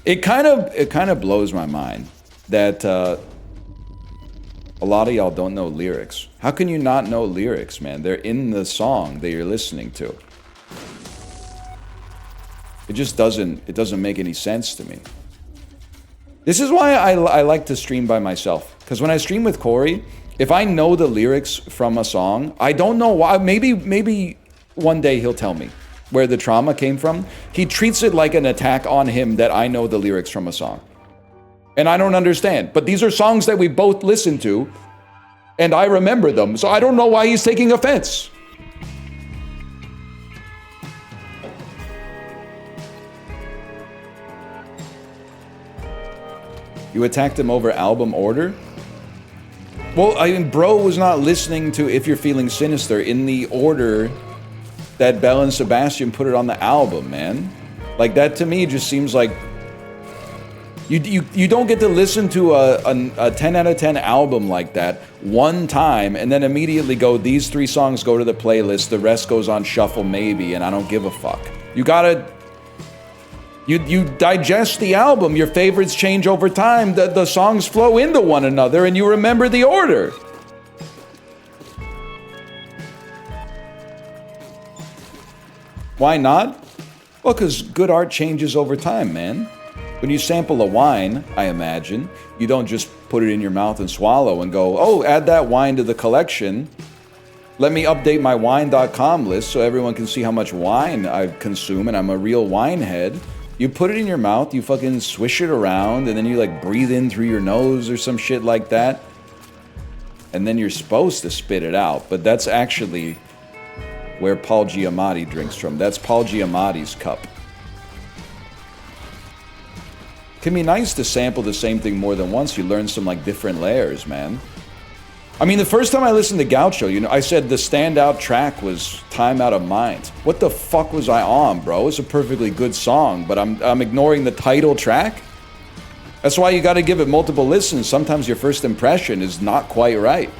It kind of blows my mind that a lot of y'all don't know lyrics. How can you not know lyrics, man? They're in the song that you're listening to. It just doesn't make any sense to me. This is why I like to stream by myself. Because when I stream with Corey, if I know the lyrics from a song, I don't know why. Maybe one day he'll tell me where the trauma came from. He treats it like an attack on him that I know the lyrics from a song. And I don't understand. But these are songs that we both listen to, and I remember them. So I don't know why he's taking offense. You attacked him over album order? Well, I mean, bro was not listening to If You're Feeling Sinister in the order that Belle and Sebastian put it on the album, man. Like, that to me just seems like you don't get to listen to a 10 out of 10 album like that one time and then immediately go, these 3 songs go to the playlist, the rest goes on shuffle maybe, and I don't give a fuck. You gotta... You digest the album, your favorites change over time, the songs flow into one another, and you remember the order. Why not? Well, because good art changes over time, man. When you sample a wine, I imagine, you don't just put it in your mouth and swallow and go, oh, add that wine to the collection. Let me update my wine.com list so everyone can see how much wine I consume, and I'm a real wine head. You put it in your mouth, you fucking swish it around, and then you like breathe in through your nose or some shit like that. And then you're supposed to spit it out, but that's actually where Paul Giamatti drinks from. That's Paul Giamatti's cup. It can be nice to sample the same thing more than once. You learn some like different layers, man. I mean, the first time I listened to Gaucho, you know, I said the standout track was Time Out of Mind. What the fuck was I on, bro? It's a perfectly good song, but I'm ignoring the title track? That's why you gotta give it multiple listens. Sometimes your first impression is not quite right.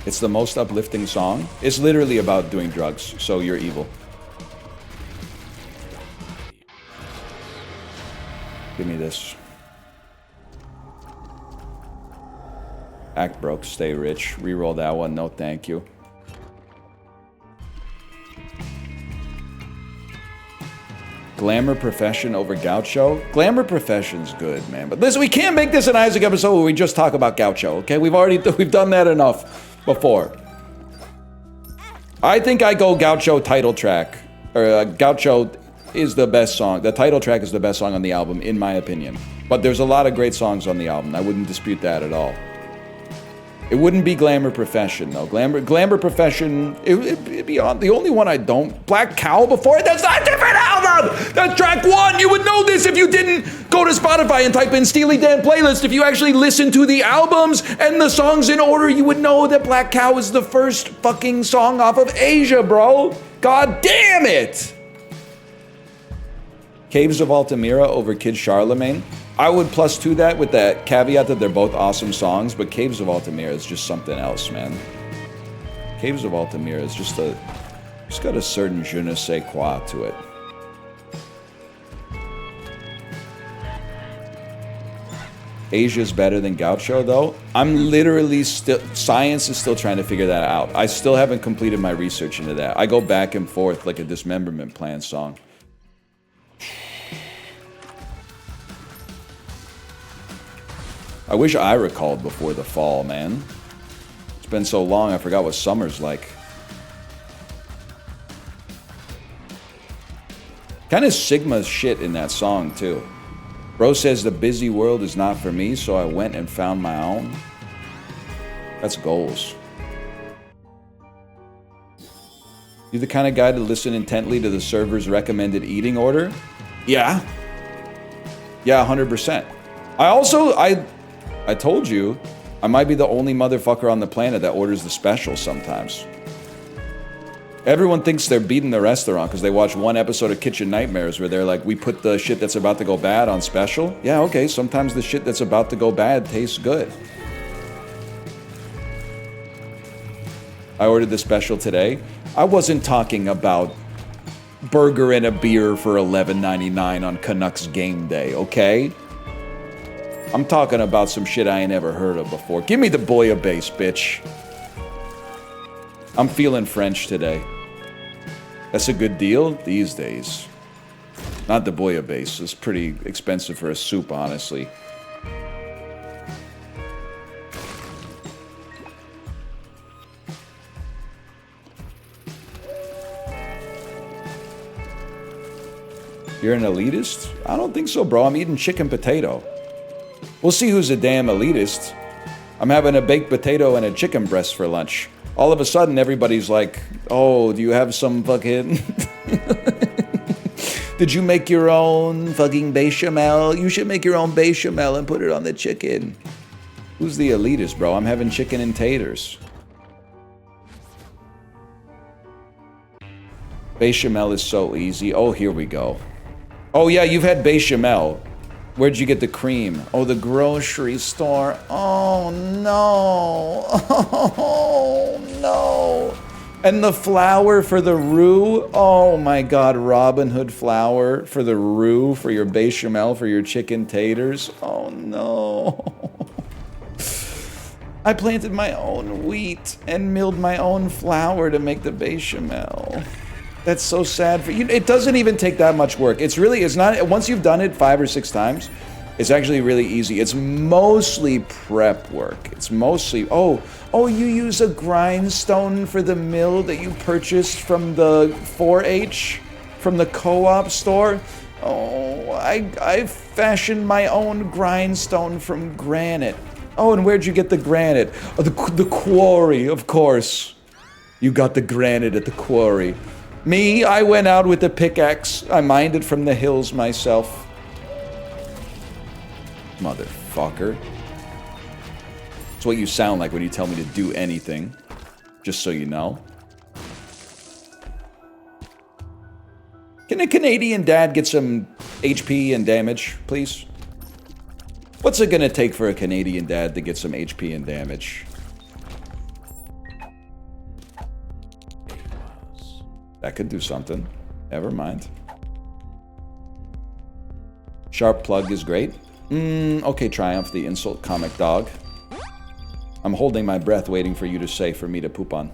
It's the most uplifting song. It's literally about doing drugs, so you're evil. Give me this. Act broke, stay rich. Reroll that one, no thank you. Glamour Profession over Gaucho? Glamour Profession's good, man. But listen, we can't make this an Isaac episode where we just talk about Gaucho, okay? We've done that enough before. I think I go Gaucho title track. Or Gaucho is the best song. The title track is the best song on the album, in my opinion. But there's a lot of great songs on the album. I wouldn't dispute that at all. It wouldn't be Glamour Profession, though. Glamour Profession, it'd be on. The only one I don't. Black Cow before it, that's not a different album! That's track 1! You would know this if you didn't go to Spotify and type in Steely Dan playlist. If you actually listen to the albums and the songs in order, you would know that Black Cow is the first fucking song off of Asia, bro. God damn it! Caves of Altamira over Kid Charlemagne. I would +2 that with that caveat that they're both awesome songs, but Caves of Altamira is just something else, man. Caves of Altamira is just got a certain je ne sais quoi to it. Asia's better than Gaucho, though. I'm literally science is still trying to figure that out. I still haven't completed my research into that. I go back and forth like a Dismemberment Plan song. I wish I recalled before the fall, man. It's been so long, I forgot what summer's like. Kind of Sigma shit in that song, too. Bro says the busy world is not for me, so I went and found my own. That's goals. You the kind of guy to listen intently to the server's recommended eating order? Yeah. Yeah, 100%. I told you, I might be the only motherfucker on the planet that orders the special sometimes. Everyone thinks they're beating the restaurant because they watch one episode of Kitchen Nightmares where they're like, we put the shit that's about to go bad on special. Yeah, okay, sometimes the shit that's about to go bad tastes good. I ordered the special today. I wasn't talking about burger and a beer for $11.99 on Canucks game day, okay? I'm talking about some shit I ain't ever heard of before. Give me the bouillabaisse, bitch. I'm feeling French today. That's a good deal these days. Not the bouillabaisse. It's pretty expensive for a soup, honestly. You're an elitist? I don't think so, bro. I'm eating chicken potato. We'll see who's a damn elitist. I'm having a baked potato and a chicken breast for lunch. All of a sudden, everybody's like, oh, do you have some fucking... Did you make your own fucking bechamel? You should make your own bechamel and put it on the chicken. Who's the elitist, bro? I'm having chicken and taters. Bechamel is so easy. Oh, here we go. Oh, yeah, you've had bechamel. Where'd you get the cream? Oh, the grocery store. Oh, no. Oh, no. And the flour for the roux. Oh, my God. Robin Hood flour for the roux, for your bechamel, for your chicken taters. Oh, no. I planted my own wheat and milled my own flour to make the bechamel. That's so sad for you. It doesn't even take that much work. It's not, once you've done it 5 or 6 times, it's actually really easy. It's mostly prep work. It's mostly, oh, you use a grindstone for the mill that you purchased from the 4-H, from the co-op store? Oh, I fashioned my own grindstone from granite. Oh, and where'd you get the granite? Oh, the quarry, of course. You got the granite at the quarry. Me, I went out with a pickaxe. I mined it from the hills myself. Motherfucker. That's what you sound like when you tell me to do anything. Just so you know. Can a Canadian dad get some HP and damage, please? What's it gonna take for a Canadian dad to get some HP and damage? That could do something. Never mind. Sharp plug is great. Okay, Triumph, the insult comic dog. I'm holding my breath waiting for you to say for me to poop on.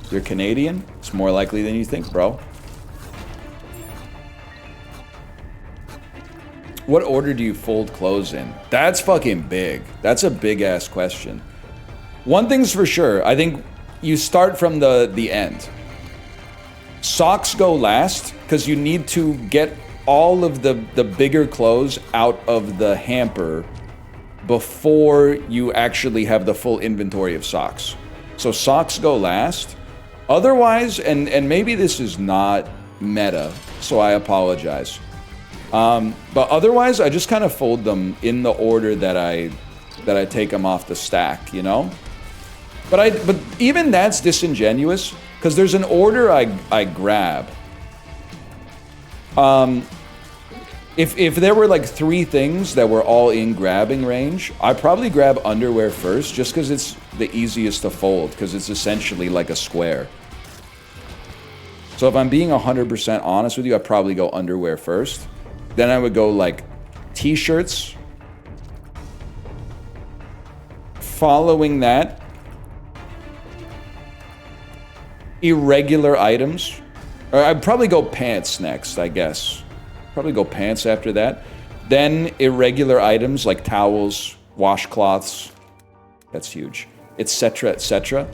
You're Canadian? It's more likely than you think, bro. What order do you fold clothes in? That's fucking big. That's a big-ass question. One thing's for sure, I think you start from the end. Socks go last, because you need to get all of the bigger clothes out of the hamper before you actually have the full inventory of socks. So socks go last. Otherwise, and maybe this is not meta, so I apologize. But otherwise, I just kind of fold them in the order that I take them off the stack, you know? But even that's disingenuous, because there's an order I grab. If there were like 3 things that were all in grabbing range, I'd probably grab underwear first, just because it's the easiest to fold, because it's essentially like a square. So if I'm being 100% honest with you, I'd probably go underwear first. Then I would go like t-shirts. Following that, irregular items. Or I'd probably go pants next, I guess. Probably go pants after that. Then irregular items like towels, washcloths. That's huge. Etc., etc.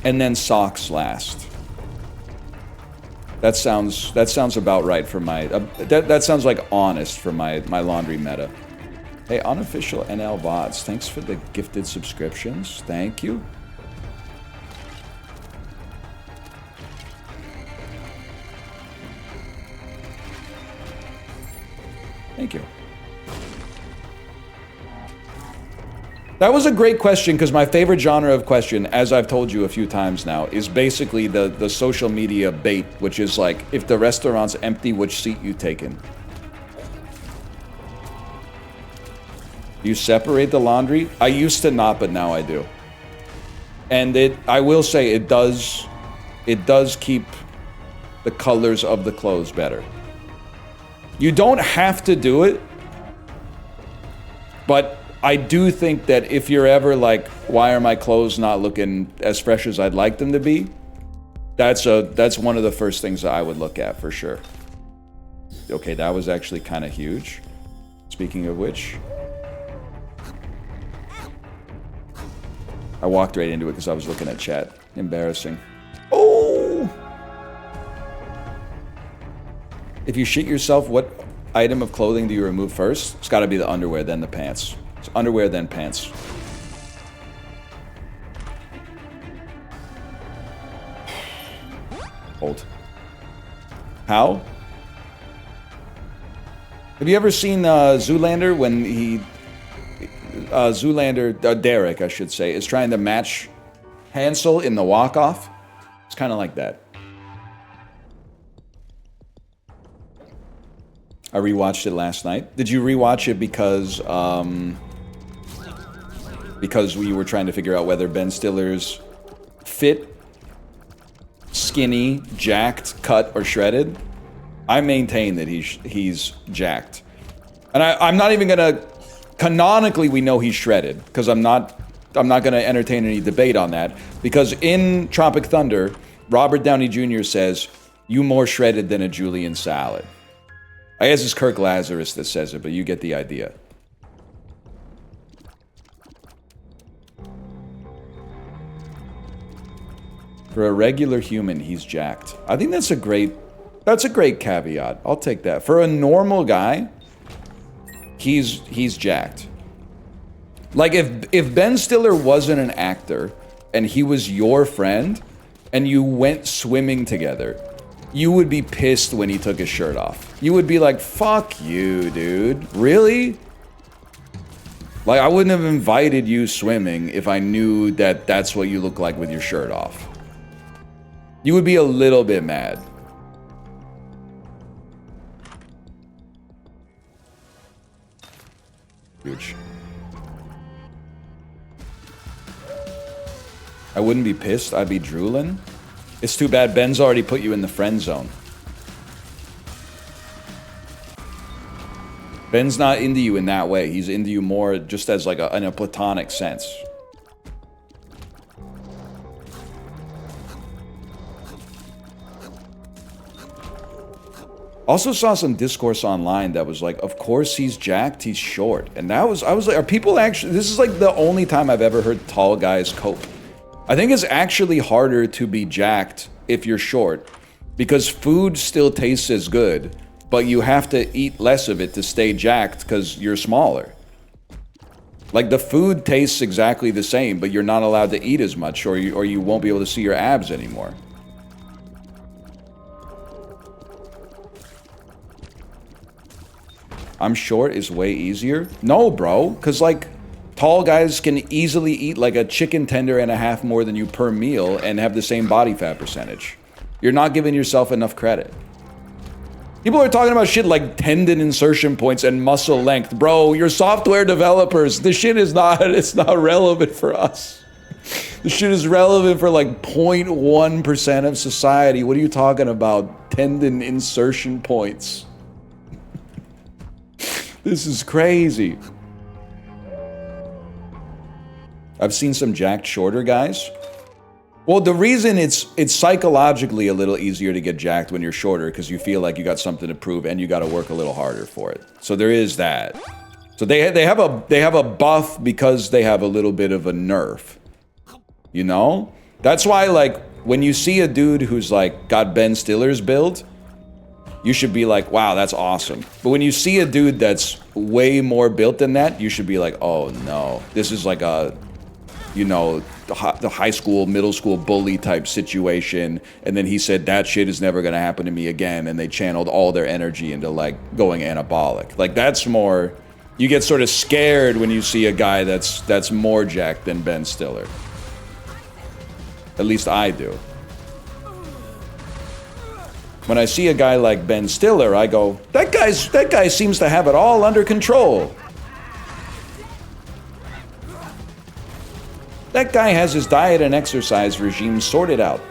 And then socks last. That sounds about right for my... that sounds like honest for my laundry meta. Hey, Unofficial NL VODs, thanks for the gifted subscriptions. Thank you. Thank you. That was a great question, because my favorite genre of question, as I've told you a few times now, is basically the social media bait, which is like, if the restaurant's empty, which seat you taking? You separate the laundry? I used to not, but now I do. And I will say it does keep the colors of the clothes better. You don't have to do it, but I do think that if you're ever like, why are my clothes not looking as fresh as I'd like them to be? That's one of the first things that I would look at for sure. Okay, that was actually kind of huge. Speaking of which, I walked right into it because I was looking at chat. Embarrassing. Oh! If you shit yourself, what item of clothing do you remove first? It's got to be the underwear, then the pants. It's underwear, then pants. Hold. How? Have you ever seen Zoolander when he... Derek, I should say, is trying to match Hansel in the walk-off? It's kind of like that. I rewatched it last night. Did you rewatch it because we were trying to figure out whether Ben Stiller's fit, skinny, jacked, cut, or shredded? I maintain that he's jacked. And I'm not even gonna... Canonically, we know he's shredded, because I'm not gonna entertain any debate on that. Because in Tropic Thunder, Robert Downey Jr. says, "You more shredded than a Julian salad." I guess it's Kirk Lazarus that says it, but you get the idea. For a regular human, he's jacked. I think that's a great caveat. I'll take that. For a normal guy, he's jacked. Like if Ben Stiller wasn't an actor and he was your friend and you went swimming together, you would be pissed when he took his shirt off. You would be like, fuck you, dude. Really? Like, I wouldn't have invited you swimming if I knew that that's what you look like with your shirt off. You would be a little bit mad. Huge. I wouldn't be pissed. I'd be drooling. It's too bad Ben's already put you in the friend zone. Ben's not into you in that way. He's into you more just as like in a platonic sense. Also saw some discourse online that was like, of course he's jacked, he's short. And I was like, are people actually... This is like the only time I've ever heard tall guys cope. I think it's actually harder to be jacked if you're short. Because food still tastes as good, but you have to eat less of it to stay jacked because you're smaller. Like, the food tastes exactly the same, but you're not allowed to eat as much, or you won't be able to see your abs anymore. I'm short is way easier? No, bro, because, like, tall guys can easily eat, like, a chicken tender and a half more than you per meal and have the same body fat percentage. You're not giving yourself enough credit. People are talking about shit like tendon insertion points and muscle length. Bro, you're software developers. This shit is not, it's not relevant for us. This shit is relevant for like 0.1% of society. What are you talking about? Tendon insertion points. This is crazy. I've seen some jacked shorter guys. Well, the reason it's psychologically a little easier to get jacked when you're shorter because you feel like you got something to prove and you got to work a little harder for it. So there is that. So they have a buff because they have a little bit of a nerf. You know? That's why, like, when you see a dude who's like got Ben Stiller's build, you should be like, wow, that's awesome. But when you see a dude that's way more built than that, you should be like, oh no, this is like a, you know, the high school, middle school bully type situation. And then he said, that shit is never going to happen to me again. And they channeled all their energy into like going anabolic. Like, that's more, you get sort of scared when you see a guy that's more jacked than Ben Stiller. At least I do. When I see a guy like Ben Stiller, I go, that guy seems to have it all under control. That guy has his diet and exercise regime sorted out.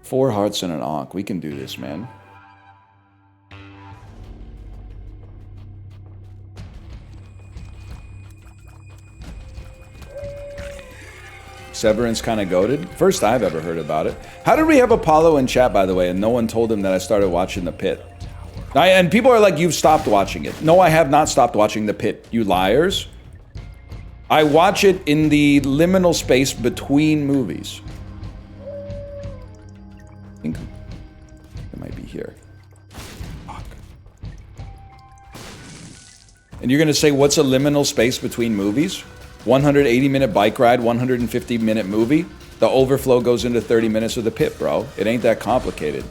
4 hearts and an ankh. We can do this, man. Severance kind of goated. First I've ever heard about it. How did we have Apollo in chat, by the way, and no one told him that I started watching The Pit? And people are like, you've stopped watching it. No, I have not stopped watching The Pit, you liars. I watch it in the liminal space between movies. I think it might be here. Fuck. And you're gonna say, what's a liminal space between movies? 180-minute bike ride, 150-minute movie. The overflow goes into 30 minutes of The Pit, bro. It ain't that complicated.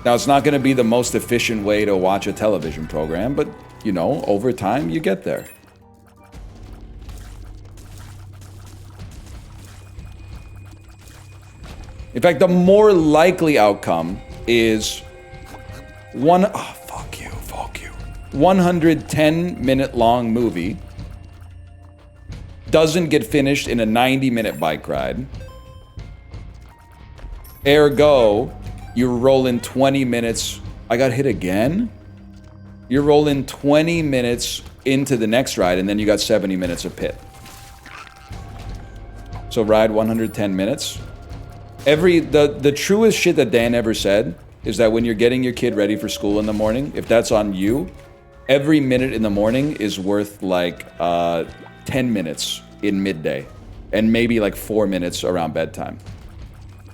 Now, it's not gonna be the most efficient way to watch a television program, but, you know, over time, you get there. In fact, the more likely outcome is 110-minute long movie doesn't get finished in a 90-minute bike ride. Ergo, you roll in 20 minutes. I got hit again? You're rolling 20 minutes into the next ride, and then you got 70 minutes of pit. So ride 110 minutes. The truest shit that Dan ever said is that when you're getting your kid ready for school in the morning, if that's on you, every minute in the morning is worth like 10 minutes in midday and maybe like 4 minutes around bedtime.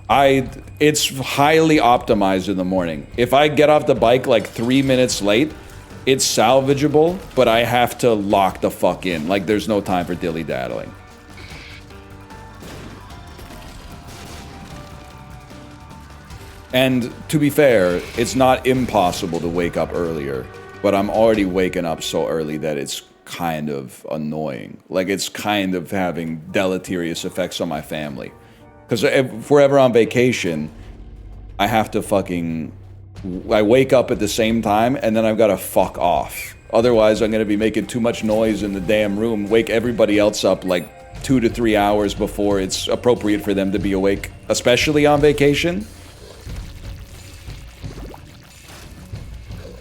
It's highly optimized in the morning. If I get off the bike like 3 minutes late, it's salvageable, but I have to lock the fuck in. Like, there's no time for dilly-daddling. And to be fair, it's not impossible to wake up earlier, but I'm already waking up so early that it's kind of annoying. Like, it's kind of having deleterious effects on my family. Because if we're ever on vacation, I have to I wake up at the same time, and then I've got to fuck off. Otherwise, I'm going to be making too much noise in the damn room, wake everybody else up like 2 to 3 hours before it's appropriate for them to be awake, especially on vacation.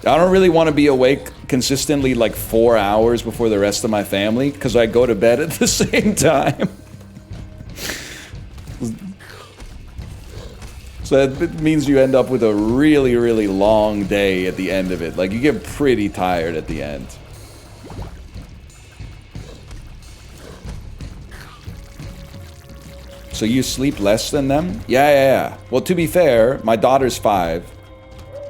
I don't really want to be awake consistently like 4 hours before the rest of my family, because I go to bed at the same time. So that means you end up with a really, really long day at the end of it. Like, you get pretty tired at the end. So you sleep less than them? Yeah. Well, to be fair, my daughter's 5,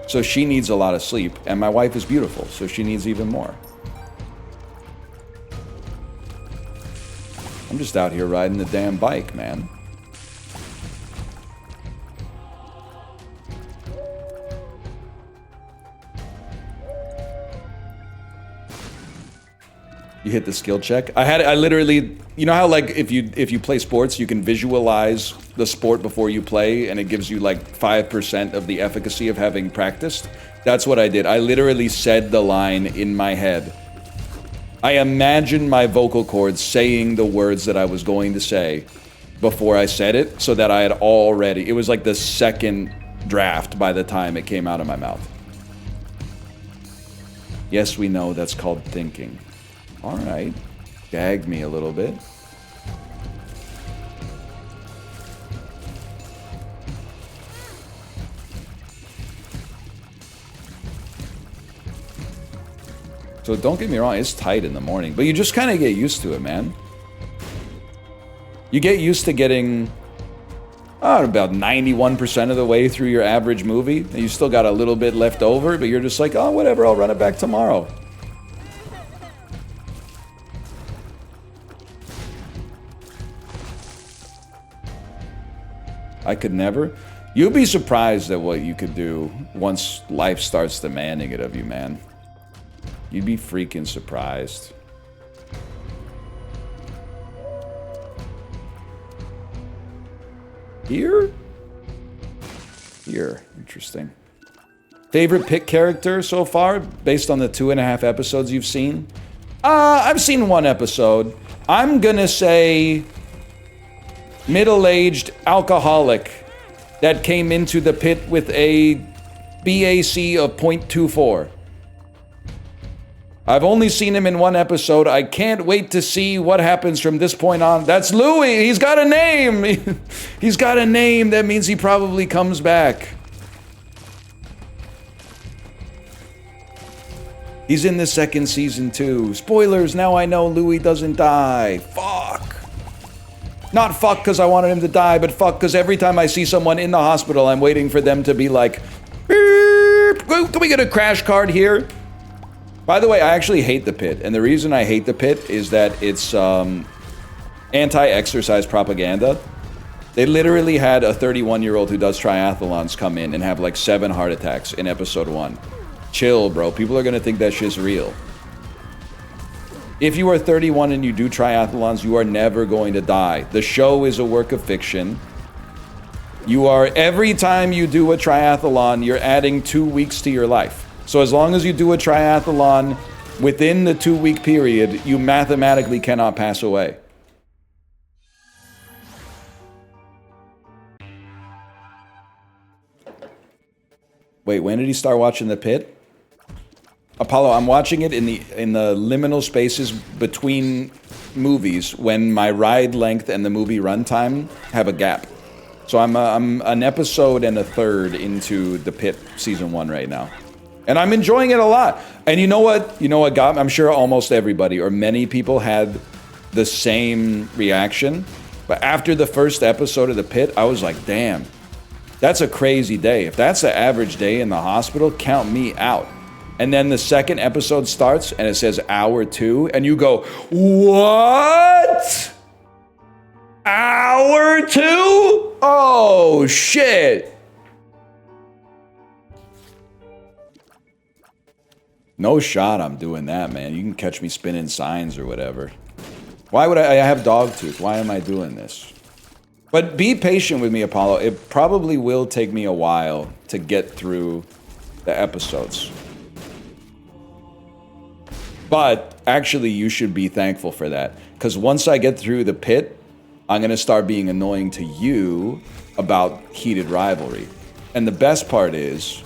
so she needs a lot of sleep, and my wife is beautiful, so she needs even more. I'm just out here riding the damn bike, man. You hit the skill check. I literally, you know how like if you play sports, you can visualize the sport before you play, and it gives you like 5% of the efficacy of having practiced. That's what I did. I literally said the line in my head. I imagined my vocal cords saying the words that I was going to say before I said it, so that I had already, it was like the second draft by the time it came out of my mouth. Yes, we know that's called thinking. All right, gag me a little bit. So don't get me wrong, it's tight in the morning, but you just kind of get used to it, man. You get used to getting about 91% of the way through your average movie, and you still got a little bit left over, but you're just like, oh, whatever, I'll run it back tomorrow. I could never. You'd be surprised at what you could do once life starts demanding it of you, man. You'd be freaking surprised. Here? Here. Interesting. Favorite pick character so far, based on the 2.5 episodes you've seen? I've seen 1 episode. I'm gonna say middle-aged alcoholic that came into the pit with a BAC of 0.24. I've only seen him in 1 episode. I can't wait to see what happens from this point on. That's Louis. He's got a name. He's got a name. That means he probably comes back. He's in the 2nd season too. Spoilers, now I know Louis doesn't die. Fuck. Not fuck because I wanted him to die, but fuck because every time I see someone in the hospital, I'm waiting for them to be like, beep. Can we get a crash card here? By the way, I actually hate the pit, and the reason I hate the pit is that it's anti-exercise propaganda. They literally had a 31-year-old who does triathlons come in and have like 7 heart attacks in episode 1. Chill, bro. People are gonna think that shit's real. If you are 31 and you do triathlons, you are never going to die. The show is a work of fiction. You are, every time you do a triathlon, you're adding 2 weeks to your life. So as long as you do a triathlon within the 2-week period, you mathematically cannot pass away. Wait, when did he start watching The Pit? Apollo, I'm watching it in the liminal spaces between movies when my ride length and the movie runtime have a gap. So I'm an episode and a third into The Pit season 1 right now. And I'm enjoying it a lot. And you know what? You know what got me? I'm sure almost everybody or many people had the same reaction. But after the first episode of The Pit, I was like, damn, that's a crazy day. If that's the average day in the hospital, count me out. And then the second episode starts and it says hour 2 and you go, what? Hour 2? Oh, shit. No shot I'm doing that, man. You can catch me spinning signs or whatever. Why would I have dog tooth? Why am I doing this? But be patient with me, Apollo. It probably will take me a while to get through the episodes. But actually, you should be thankful for that. Because once I get through The Pit, I'm going to start being annoying to you about heated rivalry. And the best part is,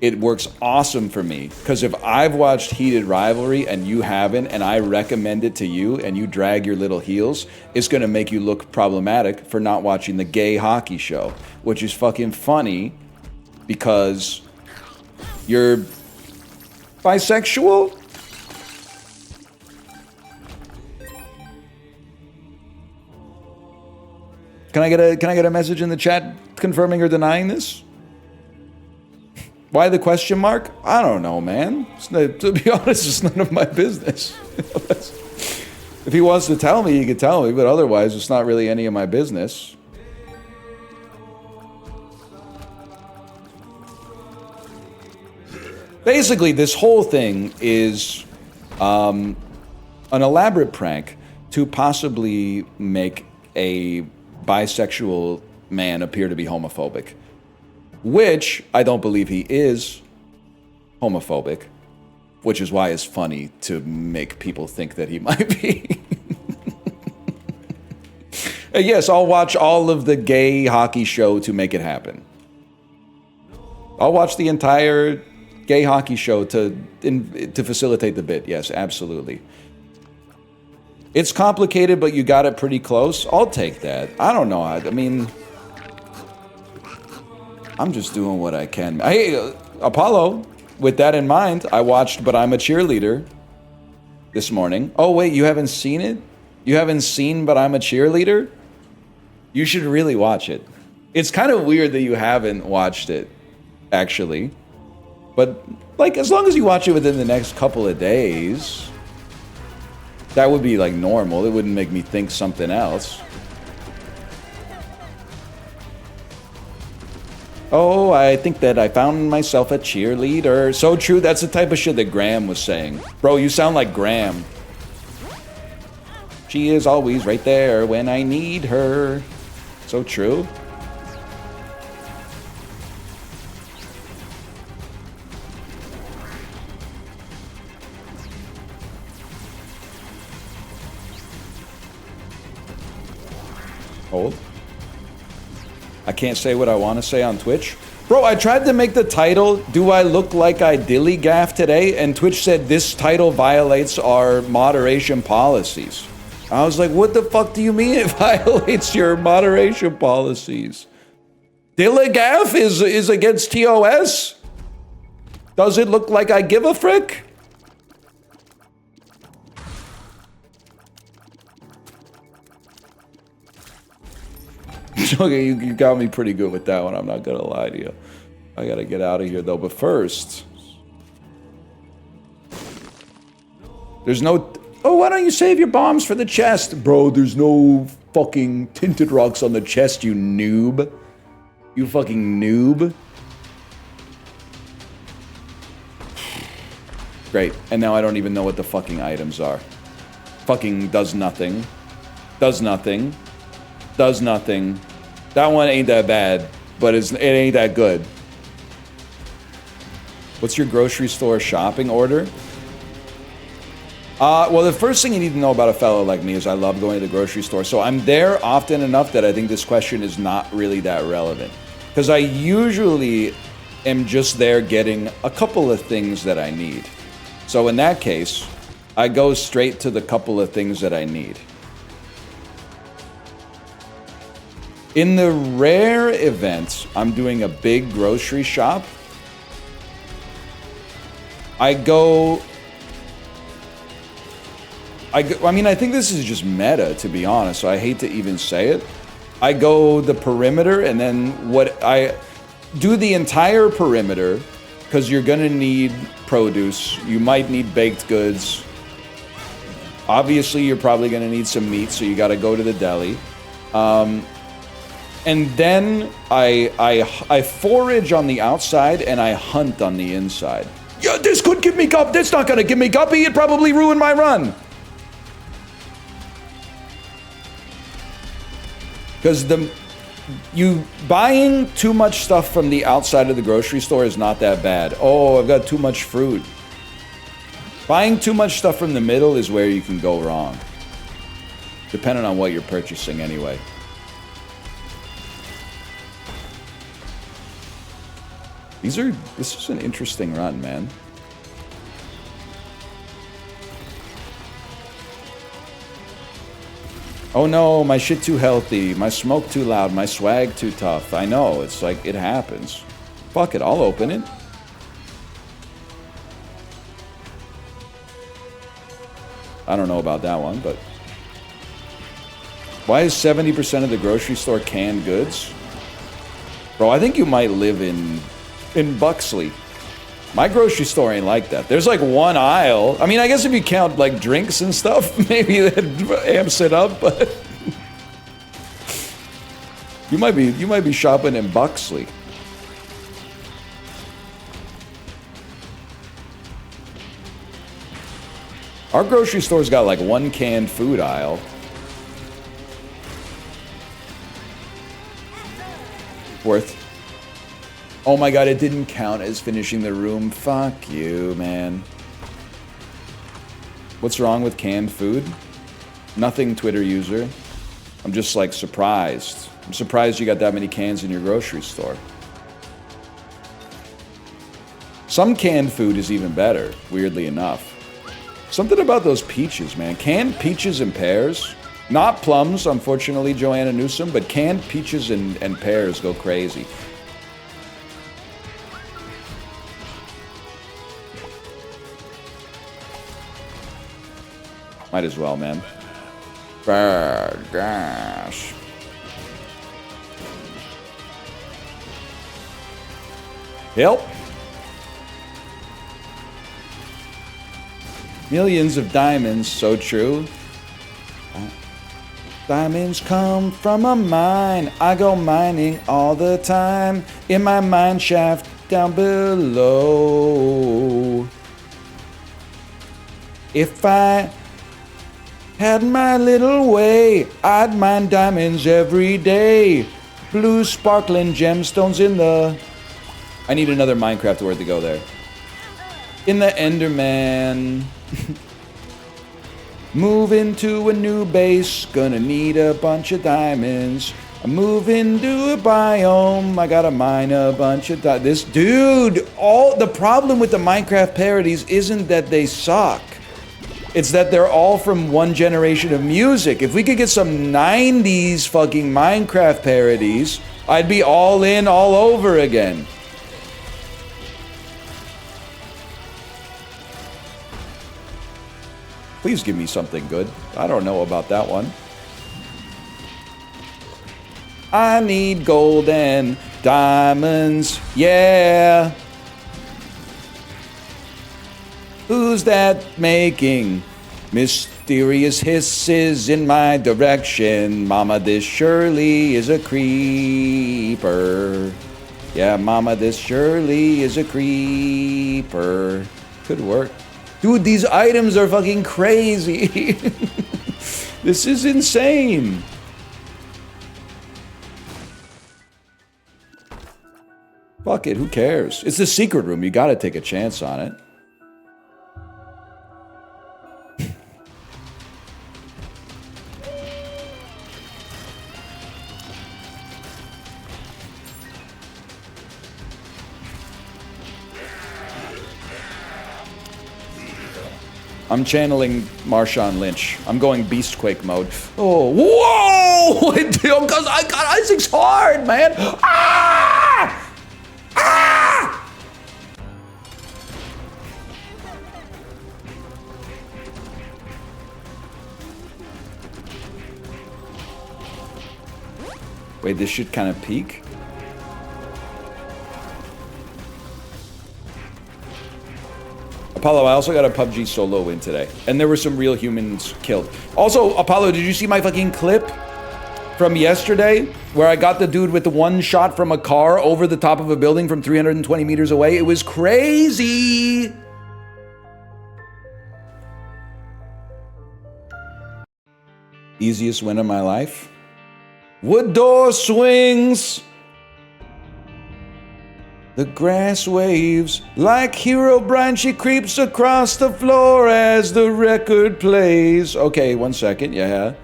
it works awesome for me. Because if I've watched Heated Rivalry and you haven't, and I recommend it to you and you drag your little heels, it's going to make you look problematic for not watching the gay hockey show. Which is fucking funny because you're bisexual? Can I get a message in the chat confirming or denying this? Why the question mark? I don't know, man. To be honest, it's none of my business. If he wants to tell me, he could tell me, but otherwise, it's not really any of my business. Basically, this whole thing is an elaborate prank to possibly make a bisexual man appear to be homophobic. Which I don't believe he is homophobic. Which is why it's funny to make people think that he might be. Yes, I'll watch all of the gay hockey show to make it happen. I'll watch the entire gay hockey show to facilitate the bit. Yes, absolutely. It's complicated, but you got it pretty close. I'll take that. I don't know. I mean, I'm just doing what I can. Hey, Apollo, with that in mind, I watched But I'm a Cheerleader this morning. Oh, wait, you haven't seen it? You haven't seen But I'm a Cheerleader? You should really watch it. It's kind of weird that you haven't watched it, actually. But, like, as long as you watch it within the next couple of days, that would be, like, normal. It wouldn't make me think something else. Oh, I think that I found myself a cheerleader. So true, that's the type of shit that Graham was saying. Bro, you sound like Graham. She is always right there when I need her. So true. Hold. I can't say what I want to say on Twitch. Bro, I tried to make the title, Do I Look Like I Dilly Gaff Today? And Twitch said this title violates our moderation policies. I was like, what the fuck do you mean it violates your moderation policies? Dilly Gaff is against TOS? Does it look like I give a frick? Okay, you got me pretty good with that one. I'm not gonna lie to you. I gotta get out of here though. But first, there's no. Oh, why don't you save your bombs for the chest, bro? There's no fucking tinted rocks on the chest, you noob. You fucking noob. Great. And now I don't even know what the fucking items are. Fucking does nothing. Does nothing. Does nothing. That one ain't that bad, but it ain't that good. What's your grocery store shopping order? Well, the first thing you need to know about a fellow like me is I love going to the grocery store. So I'm there often enough that I think this question is not really that relevant. Because I usually am just there getting a couple of things that I need. So in that case, I go straight to the couple of things that I need. In the rare event I'm doing a big grocery shop, I mean, I think this is just meta, to be honest, so I hate to even say it. I go the perimeter, and then I do the entire perimeter, because you're gonna need produce, you might need baked goods. Obviously, you're probably gonna need some meat, so you gotta go to the deli. And then I forage on the outside and I hunt on the inside. Yeah, this could give me guppy. This not gonna give me guppy. It probably ruined my run. Because you buying too much stuff from the outside of the grocery store is not that bad. Oh, I've got too much fruit. Buying too much stuff from the middle is where you can go wrong. Depending on what you're purchasing anyway. This is an interesting run, man. Oh no, my shit too healthy, my smoke too loud, my swag too tough. I know, it's like, it happens. Fuck it, I'll open it. I don't know about that one, but... Why is 70% of the grocery store canned goods? Bro, I think you might live in Buxley. My grocery store ain't like that. There's like one aisle. I mean, I guess if you count like drinks and stuff, maybe that amps it up, but you might be shopping in Buxley. Our grocery store's got like one canned food aisle. Worth. Oh my god, it didn't count as finishing the room. Fuck you, man. What's wrong with canned food? Nothing, Twitter user. I'm just like surprised. I'm surprised you got that many cans in your grocery store. Some canned food is even better, weirdly enough. Something about those peaches, man. Canned peaches and pears. Not plums, unfortunately, Joanna Newsom, but canned peaches and pears go crazy. Might as well, man. Gosh. Help. Millions of diamonds, so true. Diamonds come from a mine. I go mining all the time. In my mine shaft down below. If I had my little way, I'd mine diamonds every day. Blue sparkling gemstones in the... I need another Minecraft word to go there. In the Enderman. Moving to a new base, gonna need a bunch of diamonds. I'm moving to a biome, I gotta mine a bunch of this dude, all the problem with the Minecraft parodies isn't that they suck. It's that they're all from one generation of music. If we could get some 90s fucking Minecraft parodies, I'd be all in all over again. Please give me something good. I don't know about that one. I need gold and diamonds, yeah. Who's that making mysterious hisses in my direction? Mama, this surely is a creeper. Yeah, mama, this surely is a creeper. Could work. Dude, these items are fucking crazy. This is insane. Fuck it, who cares? It's the secret room, you gotta take a chance on it. I'm channeling Marshawn Lynch. I'm going Beastquake mode. Oh, whoa! Because I got Isaac's hard, man. Ah! Ah! Wait, this should kind of peak. Apollo, I also got a PUBG solo win today. And there were some real humans killed. Also, Apollo, did you see my fucking clip from yesterday? Where I got the dude with the one shot from a car over the top of a building from 320 meters away? It was crazy! Easiest win of my life? Wood door swings! The grass waves like Herobrine. She creeps across the floor as the record plays. Okay, 1 second. Yeah.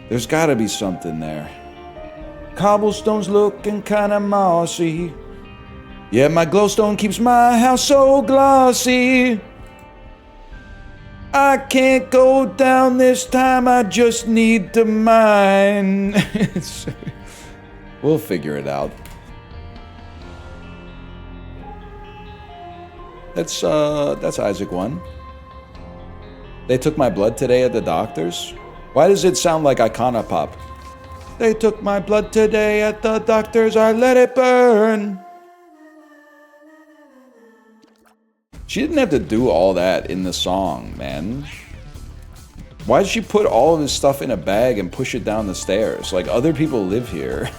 There's gotta be something there. Cobblestone's looking kinda mossy. Yeah, my glowstone keeps my house so glossy. I can't go down this time. I just need to mine. We'll figure it out. That's Isaac 1. They took my blood today at the doctor's. Why does it sound like Iconopop? They took my blood today at the doctor's, I let it burn. She didn't have to do all that in the song, man. Why did she put all of his stuff in a bag and push it down the stairs? Like, other people live here.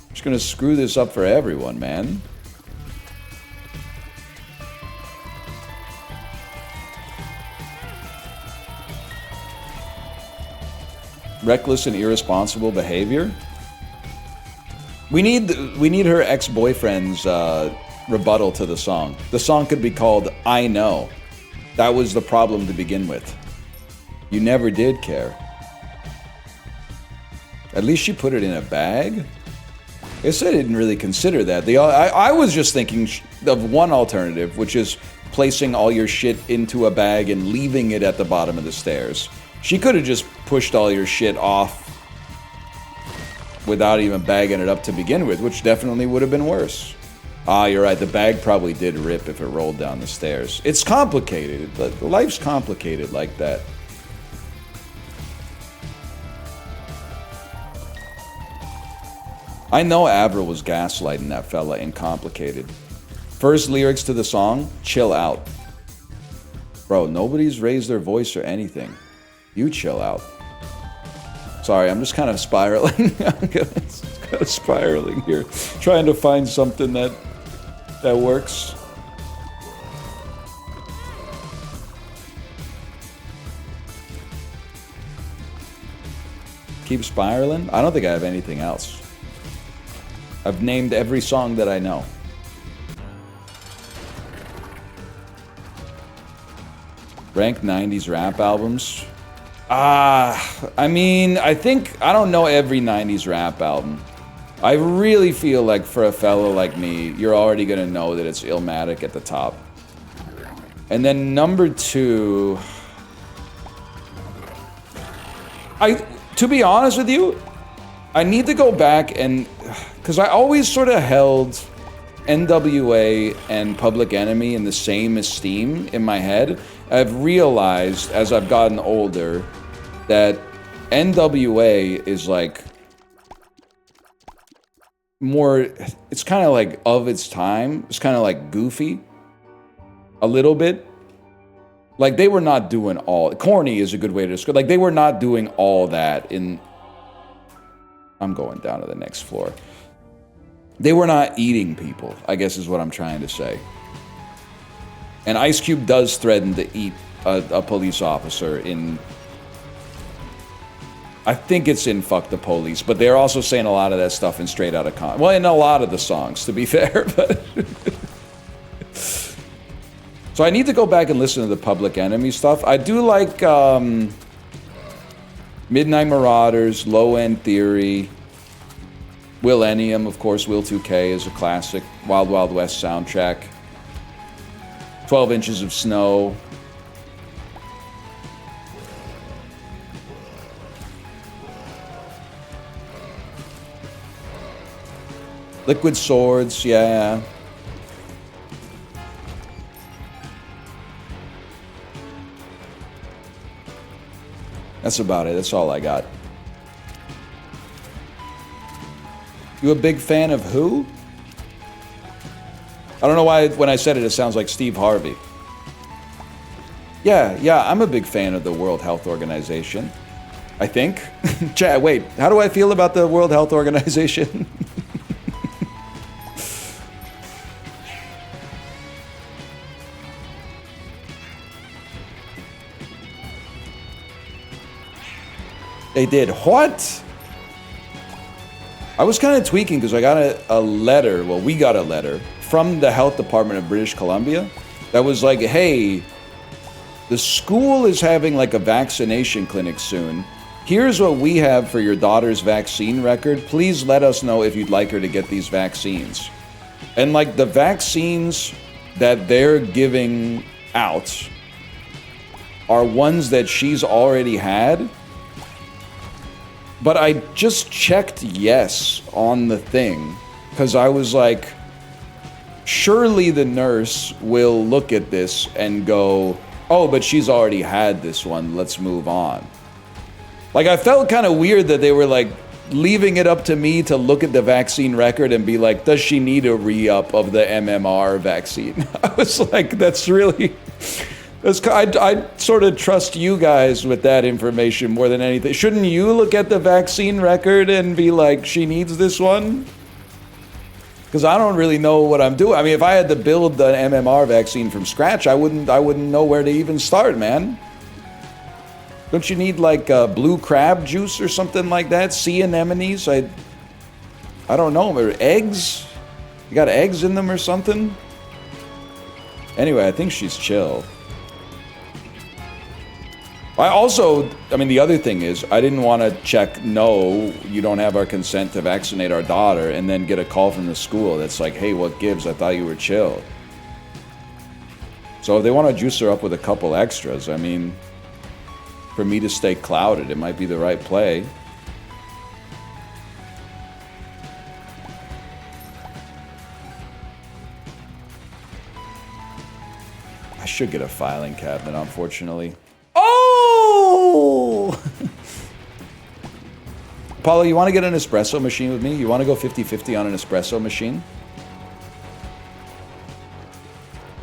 Just gonna screw this up for everyone, man. Reckless and irresponsible behavior. We need her ex-boyfriend's rebuttal to the song. The song could be called I Know. That was the problem to begin with. You never did care. At least she put it in a bag. I guess I didn't really consider that. I was just thinking of one alternative, which is placing all your shit into a bag and leaving it at the bottom of the stairs. She could have just pushed all your shit off without even bagging it up to begin with, which definitely would have been worse. Ah, you're right. The bag probably did rip if it rolled down the stairs. It's complicated, but life's complicated like that. I know Avril was gaslighting that fella in Complicated. First lyrics to the song, chill out. Bro, nobody's raised their voice or anything. You chill out. Sorry, I'm just kind of spiraling. I'm kind of spiraling here. Trying to find something that works. Keep spiraling? I don't think I have anything else. I've named every song that I know. Ranked 90s rap albums. I mean, I don't know every 90s rap album. I really feel like for a fellow like me, you're already gonna know that it's Illmatic at the top. And then number 2... to be honest with you, I need to go back and... Because I always sort of held NWA and Public Enemy in the same esteem in my head. I've realized, as I've gotten older, that NWA is like more, it's kind of like of its time. It's kind of like goofy a little bit. Like they were not doing all, corny is a good way to describe, like they were not doing all that in, I'm going down to the next floor. They were not eating people, I guess is what I'm trying to say. And Ice Cube does threaten to eat a police officer in... I think it's in Fuck the Police, but they're also saying a lot of that stuff in Straight Outta Compton. Well, in a lot of the songs, to be fair, but... So I need to go back and listen to the Public Enemy stuff. I do like Midnight Marauders, Low End Theory, Millennium, of course. Will 2K is a classic. Wild Wild West soundtrack. 12 Inches of Snow. Liquid Swords, yeah. That's about it. That's all I got. You a big fan of who? I don't know why when I said it, it sounds like Steve Harvey. Yeah, I'm a big fan of the World Health Organization. I think. Chat, wait, how do I feel about the World Health Organization? They did what? I was kind of tweaking because I got a letter, well, we got a letter from the Health Department of British Columbia that was like, hey, the school is having like a vaccination clinic soon. Here's what we have for your daughter's vaccine record. Please let us know if you'd like her to get these vaccines. And like the vaccines that they're giving out are ones that she's already had. But I just checked yes on the thing because I was like, surely the nurse will look at this and go, oh, but she's already had this one, let's move on. Like, I felt kind of weird that they were, like, leaving it up to me to look at the vaccine record and be like, does she need a re-up of the MMR vaccine? I was like, that's really... I sort of trust you guys with that information more than anything. Shouldn't you look at the vaccine record and be like, she needs this one? Because I don't really know what I'm doing. I mean, if I had to build the MMR vaccine from scratch, I wouldn't know where to even start, man. Don't you need like blue crab juice or something like that? Sea anemones? I don't know. Or eggs? You got eggs in them or something? Anyway, I think she's chill. I mean, the other thing is, I didn't want to check, no, you don't have our consent to vaccinate our daughter, and then get a call from the school that's like, hey, what gives? I thought you were chill. So if they want to juice her up with a couple extras, I mean, for me to stay clouded, it might be the right play. I should get a filing cabinet, unfortunately. Oh! Paulo, you want to get an espresso machine with me? You want to go 50-50 on an espresso machine?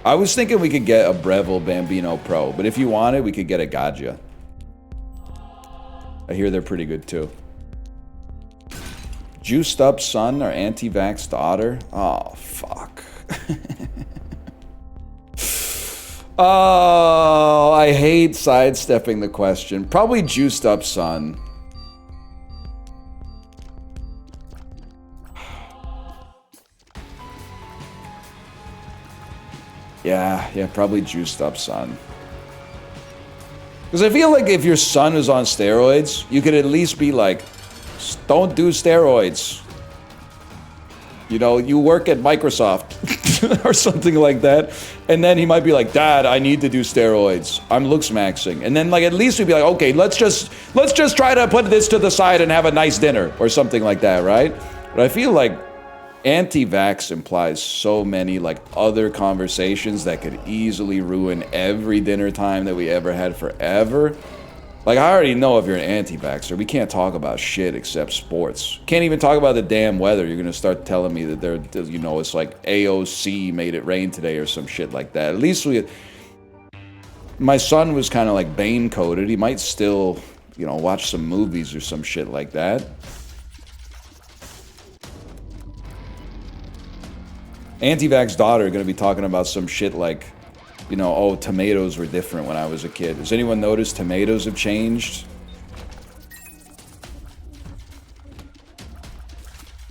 I was thinking we could get a Breville Bambino Pro, but if you want it, we could get a Gaggia. I hear they're pretty good too. Juiced up son or anti-vax daughter? Oh, fuck. Oh, I hate sidestepping the question. Probably juiced up son. Yeah, probably juiced up son. Because I feel like if your son is on steroids, you could at least be like, don't do steroids. You know, you work at Microsoft or something like that. And then he might be like, Dad, I need to do steroids. I'm looks maxing. And then like at least we'd be like, okay, let's just try to put this to the side and have a nice dinner or something like that, right? But I feel like anti-vax implies so many like other conversations that could easily ruin every dinner time that we ever had forever. Like, I already know if you're an anti-vaxxer, we can't talk about shit except sports. Can't even talk about the damn weather. You're gonna start telling me that they're, you know, it's like AOC made it rain today or some shit like that. At least my son was kind of like Bane coded. He might still, you know, watch some movies or some shit like that. Anti-vax daughter are gonna be talking about some shit like, you know, oh, tomatoes were different when I was a kid. Has anyone noticed tomatoes have changed?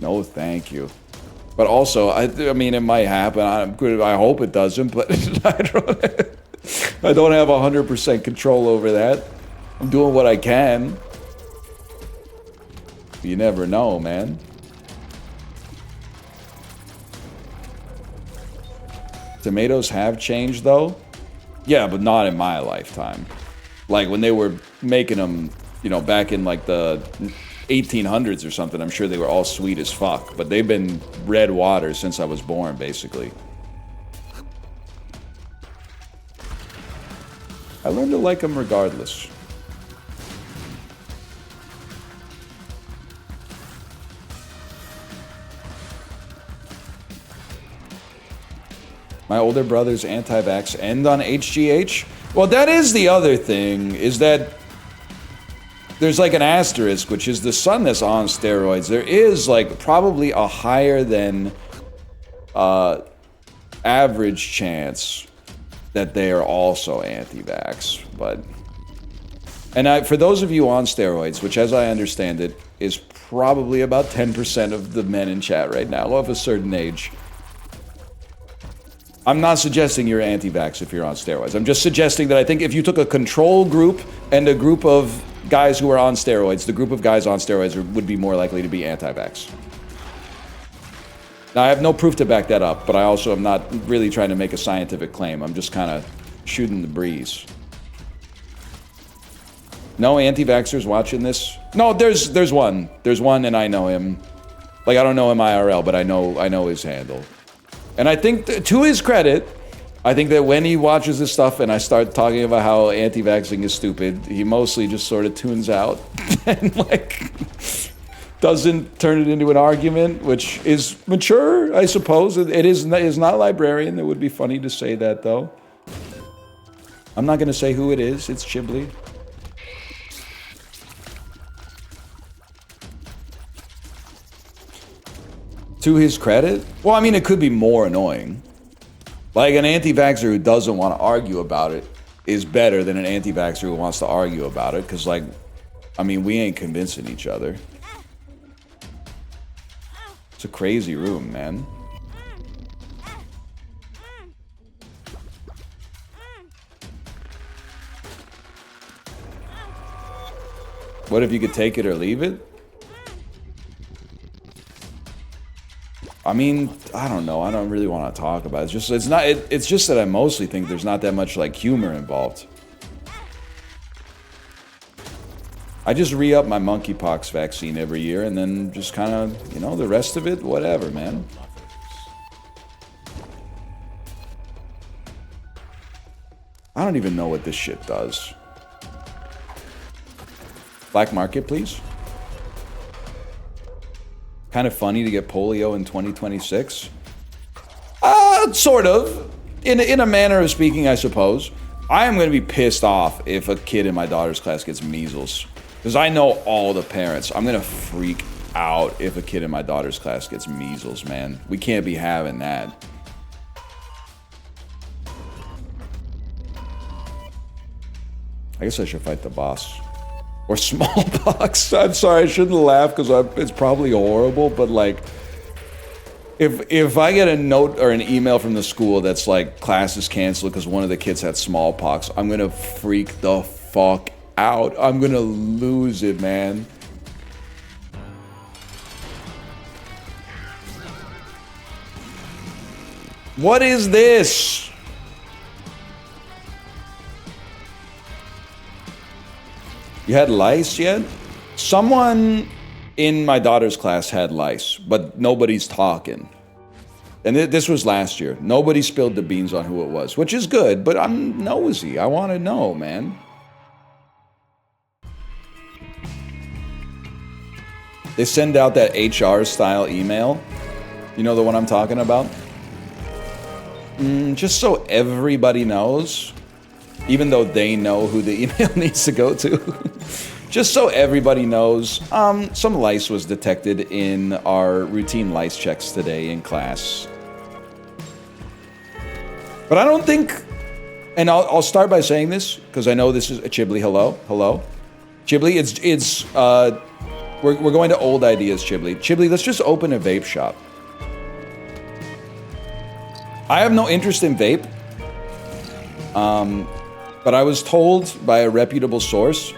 No, thank you. But also, I mean, it might happen. I hope it doesn't, but I don't have 100% control over that. I'm doing what I can. You never know, man. Tomatoes have changed, though. Yeah, but not in my lifetime. Like, when they were making them, you know, back in, like, the 1800s or something, I'm sure they were all sweet as fuck. But they've been red water since I was born, basically. I learned to like them regardless. My older brother's anti-vax end on HGH? Well, that is the other thing, is that there's like an asterisk, which is the son that's on steroids. There is like probably a higher than average chance that they are also anti-vax, but... And for those of you on steroids, which as I understand it, is probably about 10% of the men in chat right now of a certain age. I'm not suggesting you're anti-vax if you're on steroids. I'm just suggesting that I think if you took a control group and a group of guys who are on steroids, the group of guys on steroids would be more likely to be anti-vax. Now, I have no proof to back that up, but I also am not really trying to make a scientific claim. I'm just kind of shooting the breeze. No anti-vaxxers watching this? No, there's one. There's one, and I know him. Like, I don't know him IRL, but I know his handle. And I think, to his credit, I think that when he watches this stuff and I start talking about how anti-vaxxing is stupid, he mostly just sort of tunes out and like doesn't turn it into an argument, which is mature, I suppose. It is not librarian. It would be funny to say that though. I'm not going to say who it is. It's Chibli. To his credit? Well, I mean, it could be more annoying. Like, an anti-vaxxer who doesn't want to argue about it is better than an anti-vaxxer who wants to argue about it, because, like, I mean, we ain't convincing each other. It's a crazy room, man. What if you could take it or leave it? I mean, I don't know. I don't really want to talk about it. It's just that I mostly think there's not that much like humor involved. I just re-up my monkeypox vaccine every year and then just kind of, you know, the rest of it, whatever, man. I don't even know what this shit does. Black market, please. Kind of funny to get polio in 2026. Sort of. In a manner of speaking, I suppose. I am going to be pissed off if a kid in my daughter's class gets measles. Because I know all the parents. I'm going to freak out if a kid in my daughter's class gets measles, man. We can't be having that. I guess I should fight the boss. Or smallpox. I'm sorry, I shouldn't laugh because it's probably horrible, but like, if I get a note or an email from the school that's like, class is canceled because one of the kids had smallpox, I'm gonna freak the fuck out. I'm gonna lose it, man. What is this? You had lice yet? Someone in my daughter's class had lice, but nobody's talking. And this was last year. Nobody spilled the beans on who it was, which is good, but I'm nosy. I want to know, man. They send out that HR-style email. You know the one I'm talking about? Just so everybody knows. Even though they know who the email needs to go to. Just so everybody knows, some lice was detected in our routine lice checks today in class. But I don't think, and I'll start by saying this, because I know this is Chibli, hello. Chibli, we're going to old ideas, Chibli. Chibli, let's just open a vape shop. I have no interest in vape. But I was told by a reputable source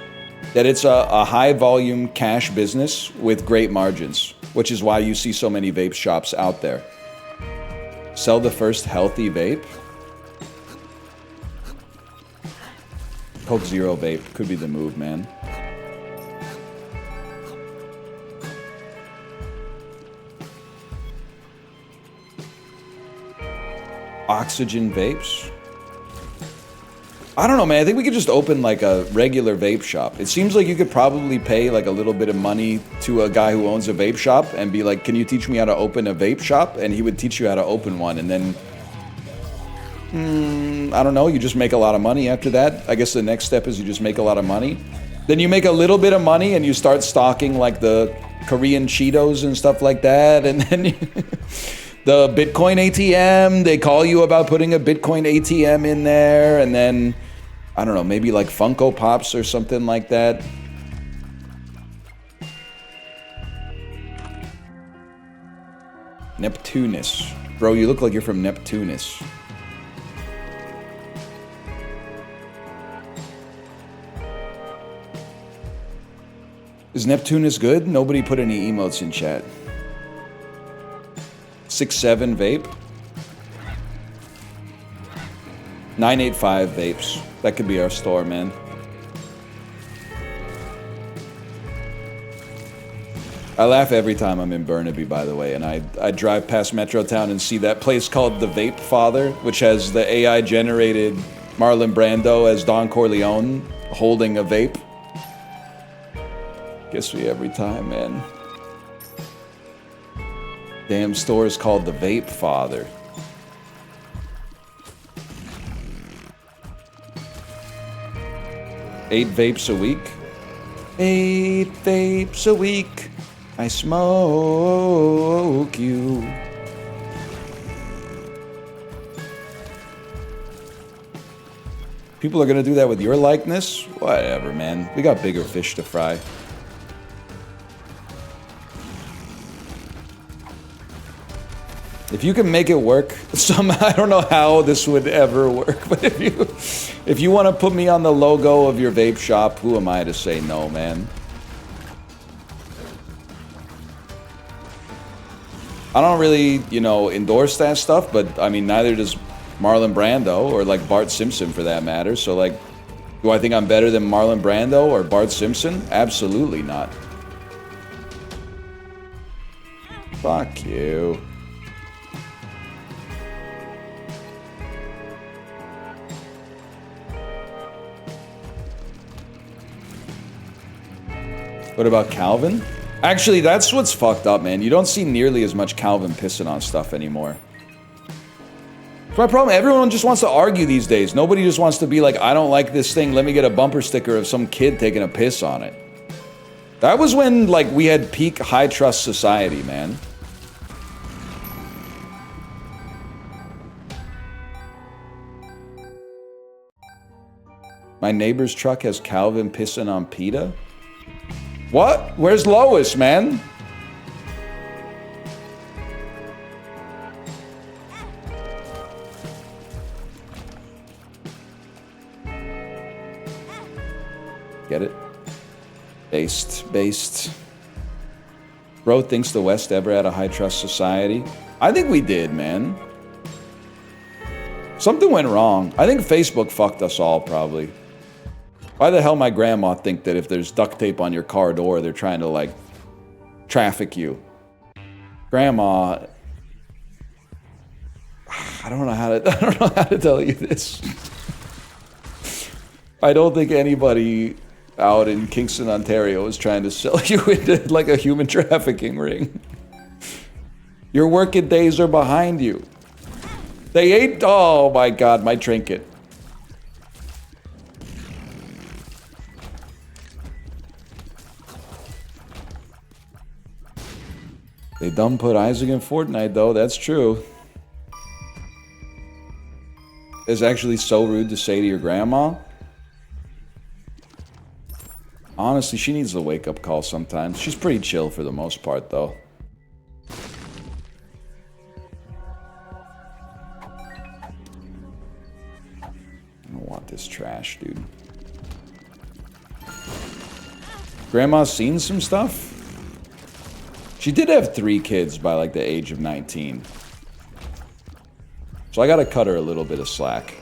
that it's a high-volume cash business with great margins, which is why you see so many vape shops out there. Sell the first healthy vape? Coke Zero vape could be the move, man. Oxygen vapes? I don't know, man. I think we could just open like a regular vape shop. It seems like you could probably pay like a little bit of money to a guy who owns a vape shop and be like, can you teach me how to open a vape shop? And he would teach you how to open one. And then, I don't know, you just make a lot of money after that. I guess the next step is you just make a lot of money. Then you make a little bit of money and you start stocking like the Korean Cheetos and stuff like that. And then the Bitcoin ATM, they call you about putting a Bitcoin ATM in there. And then, I don't know, maybe like Funko Pops or something like that. Neptunus. Bro, you look like you're from Neptunus. Is Neptunus good? Nobody put any emotes in chat. 6-7 vape. 985 vapes. That could be our store, man. I laugh every time I'm in Burnaby, by the way, and I drive past Metrotown and see that place called the Vape Father, which has the AI-generated Marlon Brando as Don Corleone holding a vape. Gets me every time, man. Damn store is called the Vape Father. Eight vapes a week? 8 vapes a week. I smoke you. People are gonna do that with your likeness? Whatever, man. We got bigger fish to fry. If you can make it work, I don't know how this would ever work, but if you want to put me on the logo of your vape shop, who am I to say no, man? I don't really, you know, endorse that stuff, but I mean, neither does Marlon Brando or like Bart Simpson for that matter. So like, do I think I'm better than Marlon Brando or Bart Simpson? Absolutely not. Fuck you. What about Calvin? Actually, that's what's fucked up, man. You don't see nearly as much Calvin pissing on stuff anymore. It's my problem. Everyone just wants to argue these days. Nobody just wants to be like, I don't like this thing. Let me get a bumper sticker of some kid taking a piss on it. That was when, like, we had peak high trust society, man. My neighbor's truck has Calvin pissing on PETA? What? Where's Lois, man? Get it? Based. Bro thinks the West ever had a high trust society. I think we did, man. Something went wrong. I think Facebook fucked us all, probably. Why the hell my grandma think that if there's duct tape on your car door, they're trying to, like, traffic you? Grandma... I don't know how to tell you this. I don't think anybody out in Kingston, Ontario is trying to sell you into, like, a human trafficking ring. Your working days are behind you. They ate... Oh, my God, my trinket. They done put Isaac in Fortnite, though. That's true. It's actually so rude to say to your grandma. Honestly, she needs a wake-up call sometimes. She's pretty chill for the most part, though. I don't want this trash, dude. Grandma's seen some stuff? She did have 3 kids by, like, the age of 19. So I gotta cut her a little bit of slack.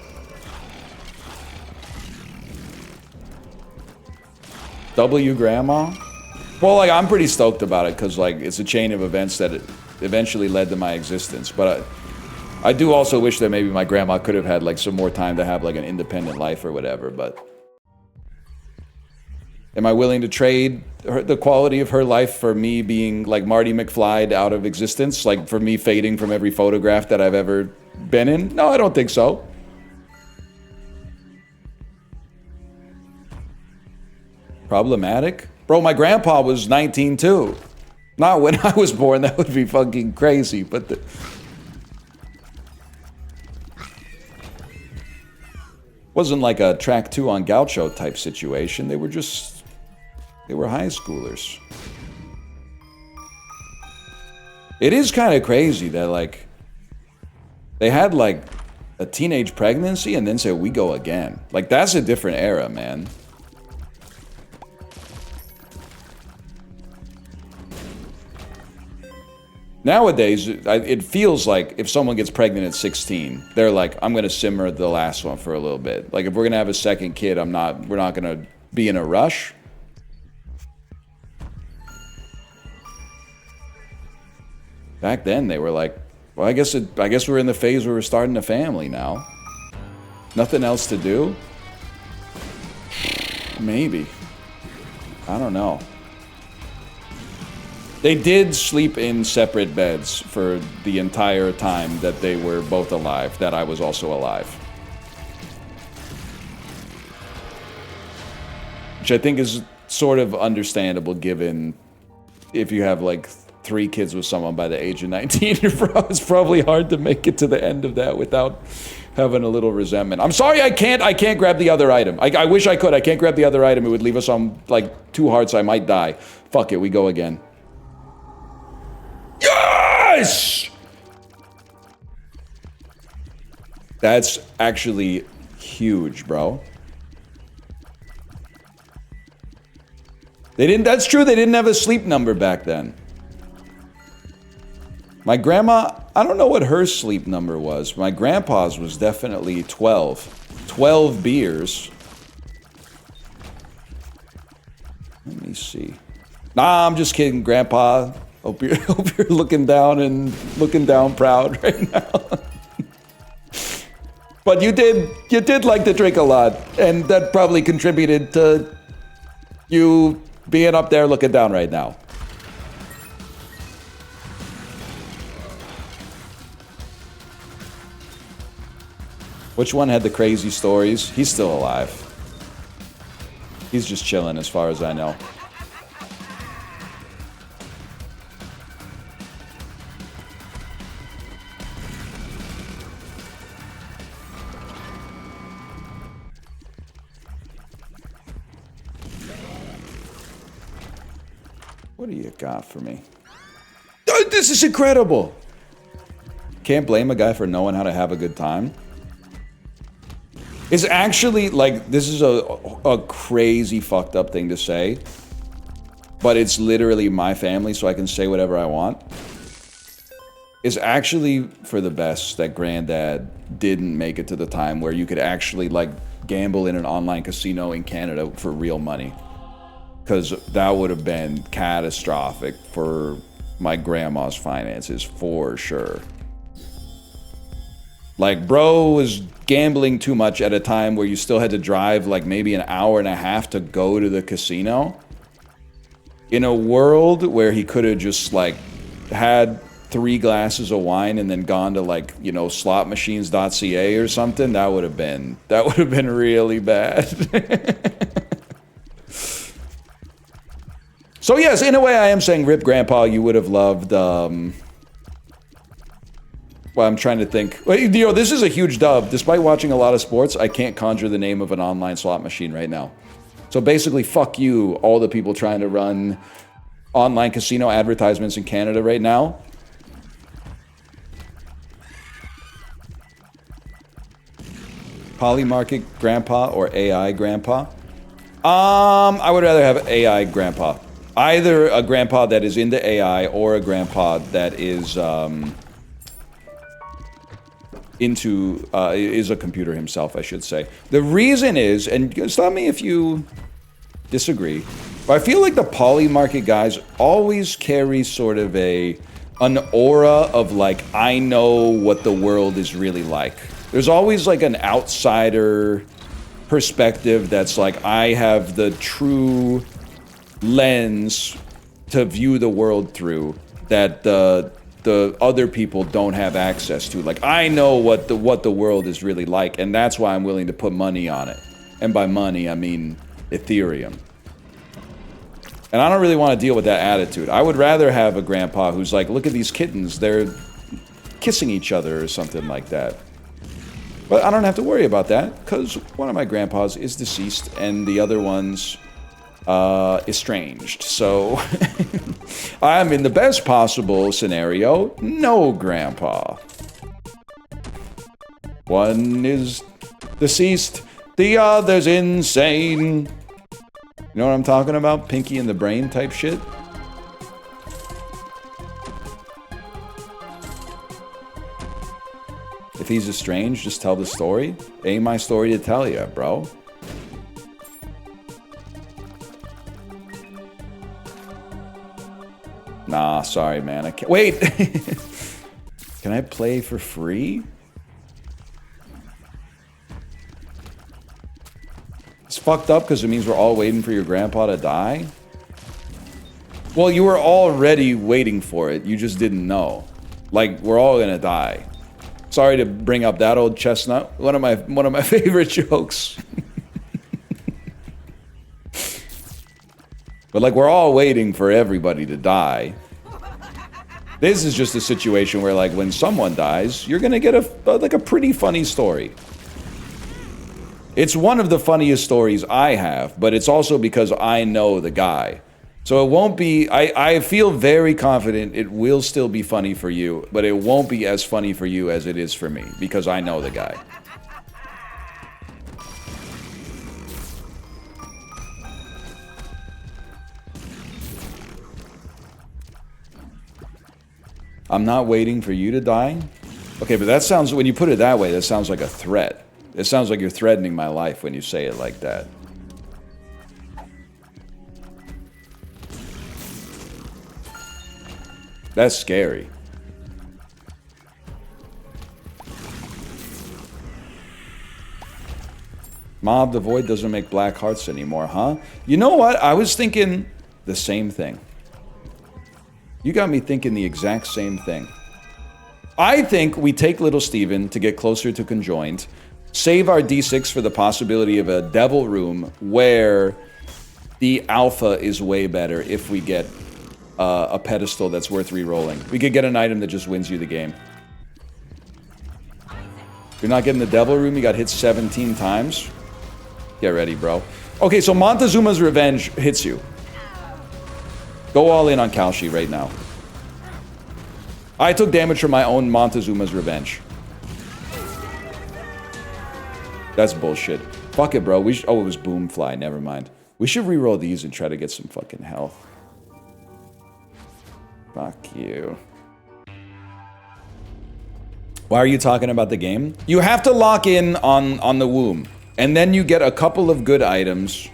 W grandma? Well, like, I'm pretty stoked about it, because, like, it's a chain of events that eventually led to my existence. But I do also wish that maybe my grandma could have had, like, some more time to have, like, an independent life or whatever, but... Am I willing to trade the quality of her life for me being like Marty McFly out of existence? Like for me fading from every photograph that I've ever been in? No, I don't think so. Problematic? Bro, my grandpa was 19 too. Not when I was born, that would be fucking crazy, but... Wasn't like a track 2 on Gaucho type situation. They were just... They were high schoolers. It is kind of crazy that, like, they had, like, a teenage pregnancy and then said, we go again. Like, that's a different era, man. Nowadays, it feels like if someone gets pregnant at 16, they're like, I'm going to simmer the last one for a little bit. Like, if we're going to have a second kid, we're not going to be in a rush. Back then, they were like, well, I guess we're in the phase where we're starting a family now. Nothing else to do? Maybe. I don't know. They did sleep in separate beds for the entire time that they were both alive, that I was also alive. Which I think is sort of understandable given if you have like 3 kids with someone by the age of 19, it's probably hard to make it to the end of that without having a little resentment. I'm sorry, I can't grab the other item. I wish I could. I can't grab the other item. It would leave us on like 2 hearts. I might die. Fuck it, we go again. Yes! That's actually huge, bro. That's true, they didn't have a sleep number back then. My grandma, I don't know what her sleep number was. My grandpa's was definitely 12. 12 beers. Let me see. Nah, I'm just kidding, Grandpa. Hope you're looking down proud right now. But you did like to drink a lot, and that probably contributed to you being up there looking down right now. Which one had the crazy stories? He's still alive. He's just chilling as far as I know. What do you got for me? Oh, this is incredible! Can't blame a guy for knowing how to have a good time. It's actually, like, this is a crazy fucked up thing to say. But it's literally my family, so I can say whatever I want. It's actually for the best that Granddad didn't make it to the time where you could actually, like, gamble in an online casino in Canada for real money. Because that would have been catastrophic for my grandma's finances, for sure. Like, bro was gambling too much at a time where you still had to drive, like, maybe an hour and a half to go to the casino. In a world where he could have just, like, had 3 glasses of wine and then gone to, like, you know, slotmachines.ca or something, that would have been really bad. So yes, in a way I am saying, rip Grandpa, you would have loved, well, I'm trying to think. Well, you know, this is a huge dub. Despite watching a lot of sports, I can't conjure the name of an online slot machine right now. So basically, fuck you, all the people trying to run online casino advertisements in Canada right now. Polymarket Grandpa or AI Grandpa? I would rather have AI Grandpa. Either a grandpa that is into AI or a grandpa that is is a computer himself, I should say. The reason is, and stop me if you disagree, but I feel like the Polymarket guys always carry sort of an aura of like, I know what the world is really like. There's always like an outsider perspective that's like, I have the true lens to view the world through that the other people don't have access to. Like, I know what the world is really like, and that's why I'm willing to put money on it. And by money, I mean Ethereum. And I don't really want to deal with that attitude. I would rather have a grandpa who's like, look at these kittens, they're kissing each other or something like that. But I don't have to worry about that, because one of my grandpas is deceased, and the other one's estranged. So I'm in the best possible scenario, no grandpa. One is deceased, the other's insane. You know what I'm talking about? Pinky in the brain type shit. If he's estranged, just tell the story. Ain't my story to tell ya, bro. Nah, Nah, sorry, man. I can't. Wait! Can I play for free? It's fucked up because it means we're all waiting for your grandpa to die? Well, you were already waiting for it. You just didn't know. Like, we're all gonna die. Sorry to bring up that old chestnut. One of my favorite jokes. But like, we're all waiting for everybody to die. This is just a situation where, like, when someone dies, you're gonna get a pretty funny story. It's one of the funniest stories I have, but it's also because I know the guy. So it won't be, I feel very confident it will still be funny for you, but it won't be as funny for you as it is for me, because I know the guy. I'm not waiting for you to die? Okay, but that sounds, when you put it that way, that sounds like a threat. It sounds like you're threatening my life when you say it like that. That's scary. Mob the Void doesn't make black hearts anymore, huh? You know what? I was thinking the same thing. You got me thinking the exact same thing. I think we take Little Steven to get closer to Conjoined, save our D6 for the possibility of a Devil Room where the alpha is way better if we get a pedestal that's worth re-rolling. We could get an item that just wins you the game. You're not getting the Devil Room, you got hit 17 times. Get ready, bro. Okay, so Montezuma's Revenge hits you. Go all in on Kalshi right now. I took damage from my own Montezuma's Revenge. That's bullshit. Fuck it, bro. Oh, it was Boomfly. Never mind. We should reroll these and try to get some fucking health. Fuck you. Why are you talking about the game? You have to lock in on the womb. And then you get a couple of good items.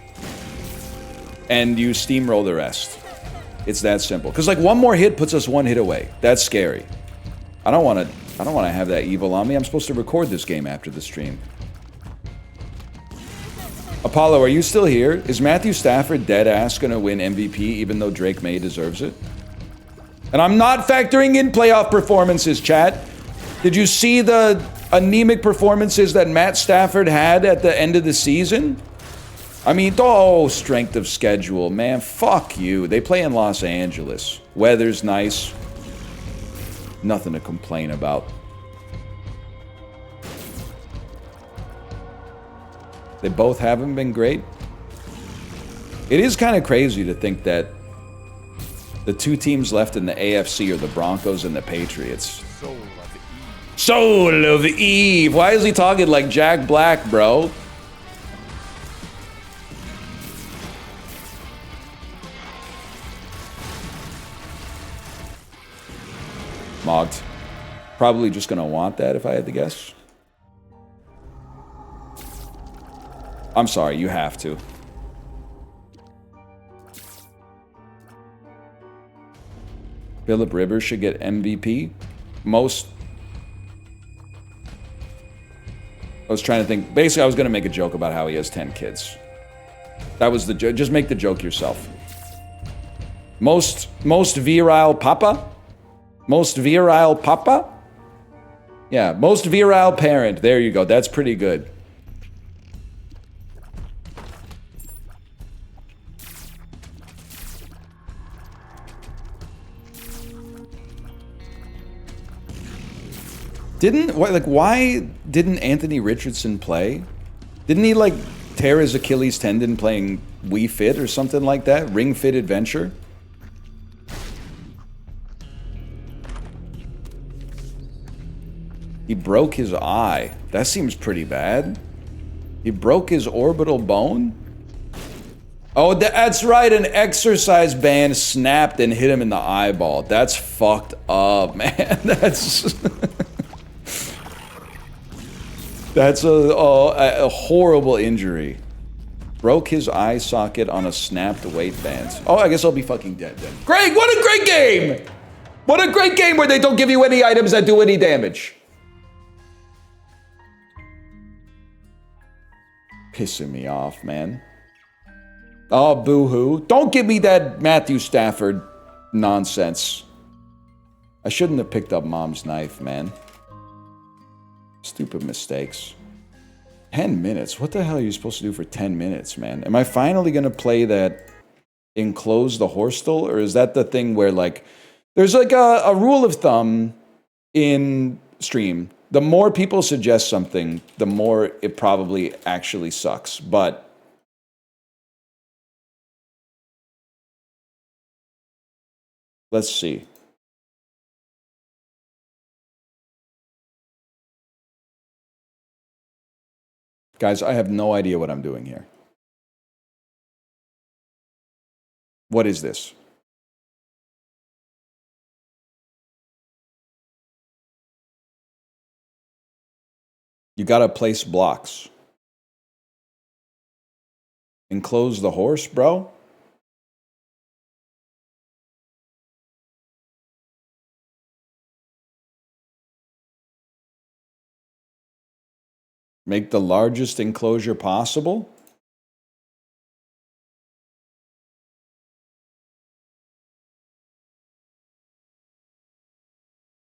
And you steamroll the rest. It's that simple. Because like one more hit puts us one hit away. That's scary. I don't want to have that evil on me. I'm supposed to record this game after the stream. Apollo, are you still here? Is Matthew Stafford dead ass gonna win MVP even though Drake May deserves it? And I'm not factoring in playoff performances, chat. Did you see the anemic performances that Matt Stafford had at the end of the season? I mean, oh, strength of schedule, man. Fuck you. They play in Los Angeles. Weather's nice. Nothing to complain about. They both haven't been great. It is kind of crazy to think that the two teams left in the AFC are the Broncos and the Patriots. Soul of Eve. Why is he talking like Jack Black, bro? Mogged. Probably just gonna want that if I had to guess. I'm sorry, you have to. Phillip Rivers should get MVP. Most... I was trying to think. Basically, I was going to make a joke about how he has 10 kids. That was the joke. Just make the joke yourself. Most virile papa? Most virile papa? Yeah, most virile parent. There you go. That's pretty good. Why didn't Anthony Richardson play? Didn't he, like, tear his Achilles tendon playing Wii Fit or something like that? Ring Fit Adventure? He broke his eye. That seems pretty bad. He broke his orbital bone? Oh, that's right. An exercise band snapped and hit him in the eyeball. That's fucked up, man. That's a horrible injury. Broke his eye socket on a snapped weight band. Oh, I guess I'll be fucking dead then. Greg, what a great game! What a great game where they don't give you any items that do any damage. Pissing me off, man. Oh, boo-hoo. Don't give me that Matthew Stafford nonsense. I shouldn't have picked up Mom's knife, man. Stupid mistakes. 10 minutes? What the hell are you supposed to do for 10 minutes, man? Am I finally going to play that Enclose the Horstel? Or is that the thing where, like, there's like a rule of thumb in stream. The more people suggest something, the more it probably actually sucks. But let's see. Guys, I have no idea what I'm doing here. What is this? You gotta place blocks. Enclose the horse, bro? Make the largest enclosure possible?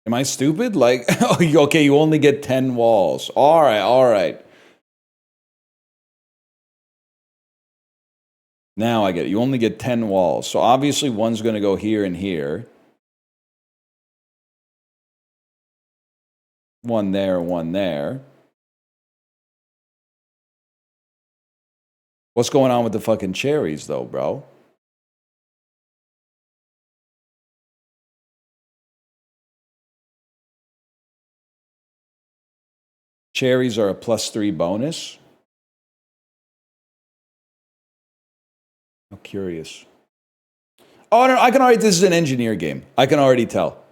Am I stupid? Like, okay, you only get 10 walls. All right, all right. Now I get it. You only get 10 walls. So obviously one's going to go here and here. One there, one there. What's going on with the fucking cherries, though, bro? Cherries are a +3 bonus. I'm curious. Oh, no, I can already, this is an engineer game. I can already tell.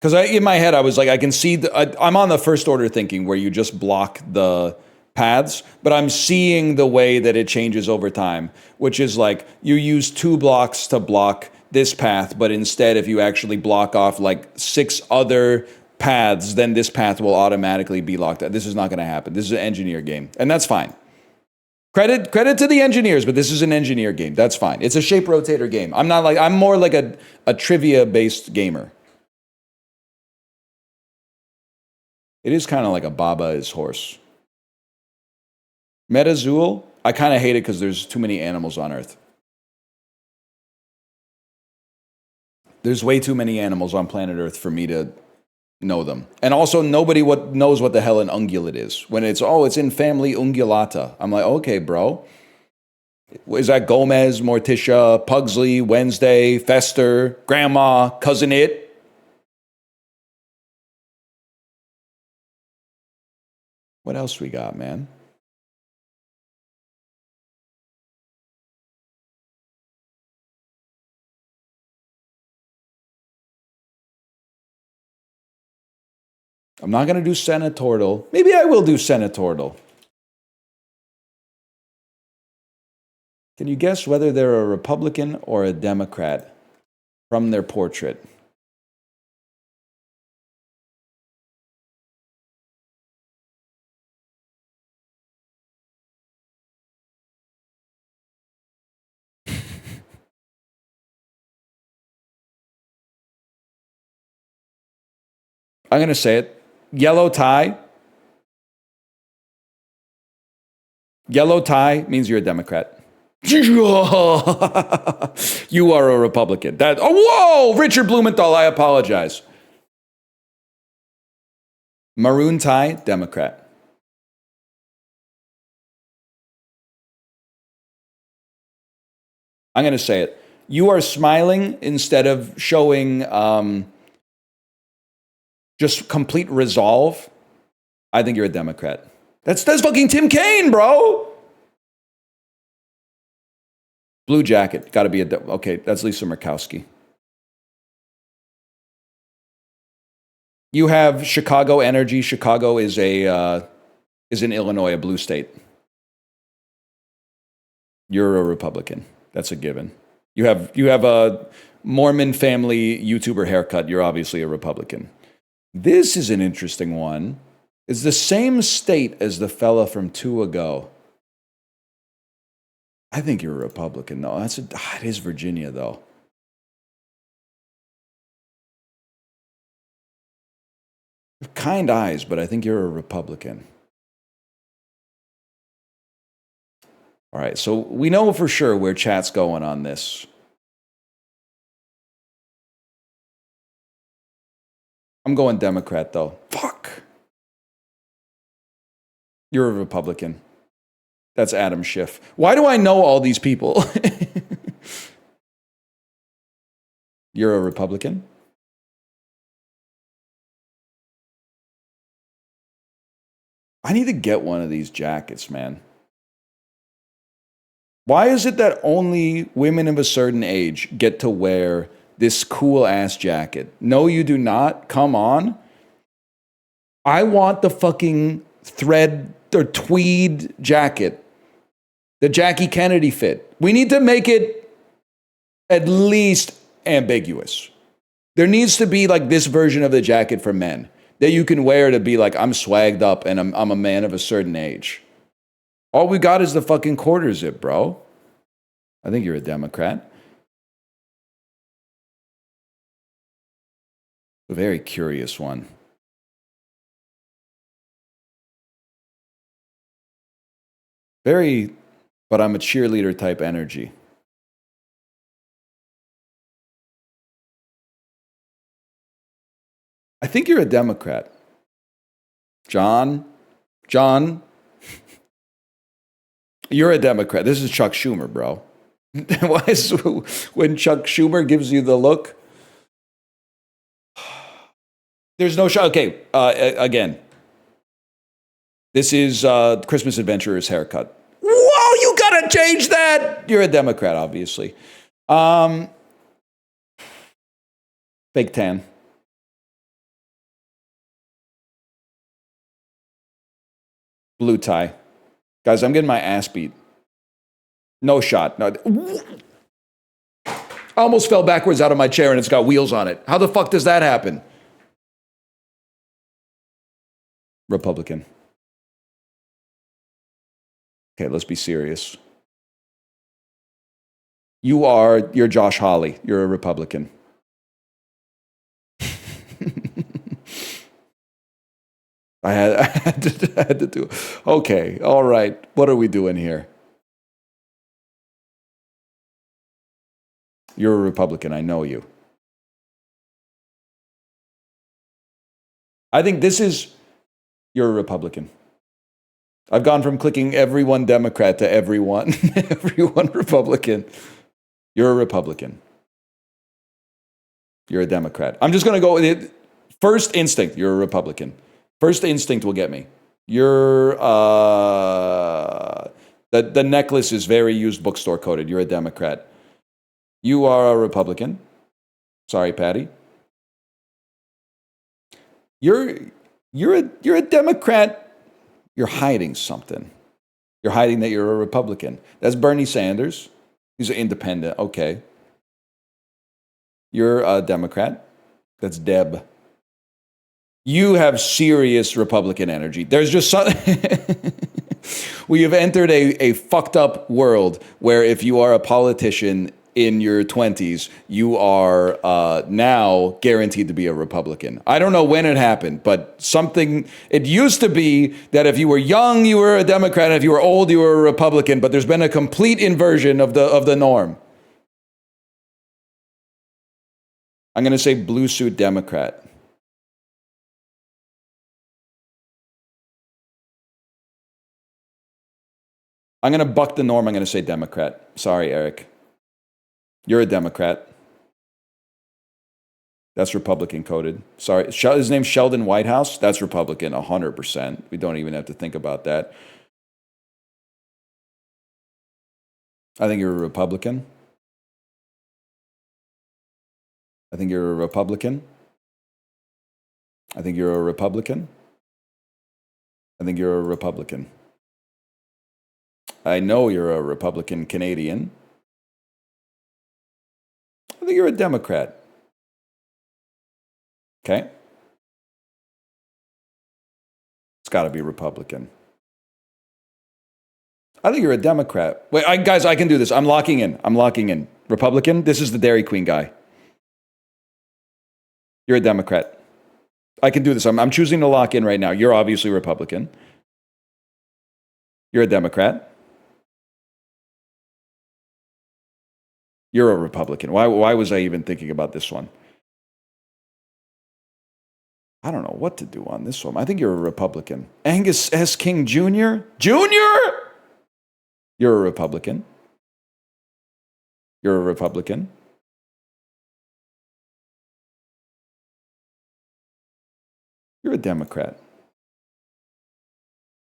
Because in my head, I was like, I can see, I'm on the first order thinking where you just block the paths, but I'm seeing the way that it changes over time, which is like you use 2 blocks to block this path, but instead if you actually block off like 6 other paths, then this path will automatically be locked out. This is not going to happen. This is an engineer game, and that's fine. Credit to the engineers, but this is an engineer game. That's fine. It's a shape rotator game. I'm more like a trivia-based gamer. It is kind of like a Baba is horse. Metazul, I kind of hate it because there's too many animals on Earth. There's way too many animals on planet Earth for me to know them. And also, nobody knows what the hell an ungulate is. When it's in family Ungulata. I'm like, okay, bro. Is that Gomez, Morticia, Pugsley, Wednesday, Fester, Grandma, Cousin It? What else we got, man? I'm not going to do Senatortal. Maybe I will do Senatortal. Can you guess whether they're a Republican or a Democrat from their portrait? I'm going to say it. Yellow tie. Yellow tie means you're a Democrat. You are a Republican. Whoa! Richard Blumenthal, I apologize. Maroon tie, Democrat. I'm going to say it. You are smiling instead of showing just complete resolve. I think you're a Democrat. That's fucking Tim Kaine, bro. Blue jacket, got to be okay. That's Lisa Murkowski. You have Chicago energy. Chicago is in Illinois, a blue state. You're a Republican. That's a given. You have Mormon family YouTuber haircut, you're obviously a Republican. This is an interesting one. It's the same state as the fella from 2 ago. I think you're a Republican, though. It is Virginia, though. Kind eyes, but I think you're a Republican. All right, so we know for sure where chat's going on this. I'm going Democrat, though. Fuck. You're a Republican. That's Adam Schiff. Why do I know all these people? You're a Republican? I need to get one of these jackets, man. Why is it that only women of a certain age get to wear this cool-ass jacket? No, you do not. Come on. I want the fucking thread or tweed jacket. The Jackie Kennedy fit. We need to make it at least ambiguous. There needs to be like this version of the jacket for men that you can wear to be like, I'm swagged up and I'm a man of a certain age. All we got is the fucking quarter zip, bro. I think you're a Democrat. A very curious one. Very, but I'm a cheerleader type energy. I think you're a Democrat. John, you're a Democrat. This is Chuck Schumer, bro. Why is when Chuck Schumer gives you the look? There's no shot. Okay, again, this is Christmas Adventurer's haircut. Whoa, you gotta change that. You're a Democrat, obviously. Fake tan. Blue tie. Guys, I'm getting my ass beat. No shot. No. I almost fell backwards out of my chair and it's got wheels on it. How the fuck does that happen? Republican. Okay, let's be serious. You're Josh Hawley. You're a Republican. I had to do. Okay, all right. What are we doing here? You're a Republican. I know you. I think this is. You're a Republican. I've gone from clicking everyone Democrat to everyone Republican. You're a Republican. You're a Democrat. I'm just going to go with it. First instinct, you're a Republican. First instinct will get me. You're, the necklace is very used bookstore coded. You're a Democrat. You are a Republican. Sorry, Patty. You're a Democrat. You're hiding something. You're hiding that you're a Republican. That's Bernie Sanders. He's an independent. Okay. You're a Democrat. That's Deb. You have serious Republican energy. There's just we have entered a fucked up world where if you are a politician in your 20s, you are now guaranteed to be a Republican. I don't know when it happened, but it used to be that if you were young, you were a Democrat, and if you were old, you were a Republican, but there's been a complete inversion of the norm. I'm going to say blue suit Democrat. I'm going to buck the norm. I'm going to say Democrat. Sorry, Eric. You're a Democrat. That's Republican coded. Sorry. His name's Sheldon Whitehouse. That's Republican, 100%. We don't even have to think about that. I think you're a Republican. I think you're a Republican. I think you're a Republican. I think you're a Republican. I know you're a Republican Canadian. I think you're a Democrat. Okay. It's got to be Republican. I think you're a Democrat. Wait, guys, I can do this. I'm locking in. Republican? This is the Dairy Queen guy. You're a Democrat. I can do this. I'm choosing to lock in right now. You're obviously Republican. You're a Democrat. You're a Republican. Why was I even thinking about this one? I don't know what to do on this one. I think you're a Republican. Angus S. King Jr.? Jr.? You're a Republican. You're a Republican. You're a Democrat.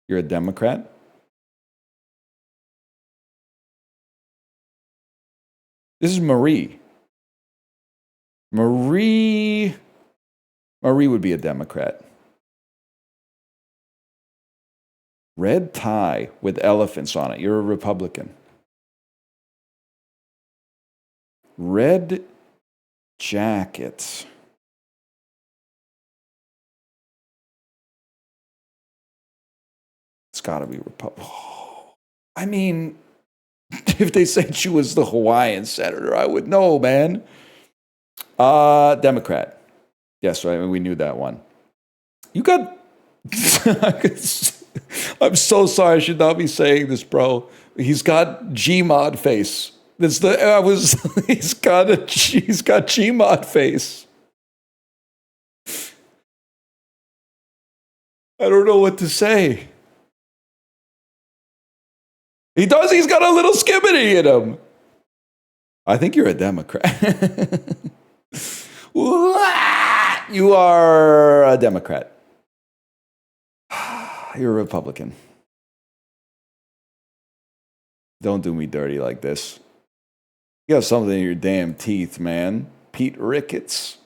You're a Democrat. This is Marie. Marie would be a Democrat. Red tie with elephants on it. You're a Republican. Red jacket. It's got to be Republican. I mean, if they said she was the Hawaiian senator, I would know, man. Democrat. Yes, right. We knew that one. You got. I'm so sorry. I should not be saying this, bro. He's got Gmod face. That's the. He's got Gmod face. I don't know what to say. He does. He's got a little skibbity in him. I think you're a Democrat. You are a Democrat. You're a Republican. Don't do me dirty like this. You got something in your damn teeth, man. Pete Ricketts.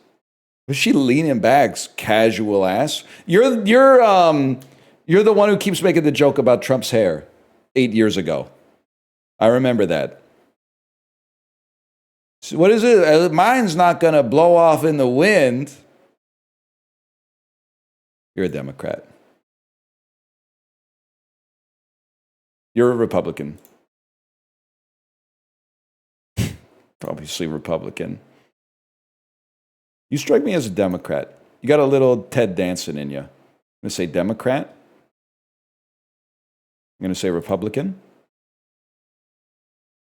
Was she leaning back, casual ass? You're the one who keeps making the joke about Trump's hair 8 years ago. I remember that. So what is it? Mine's not going to blow off in the wind. You're a Democrat. You're a Republican. Obviously Republican. You strike me as a Democrat. You got a little Ted Danson in you. I'm going to say Democrat. I'm going to say Republican.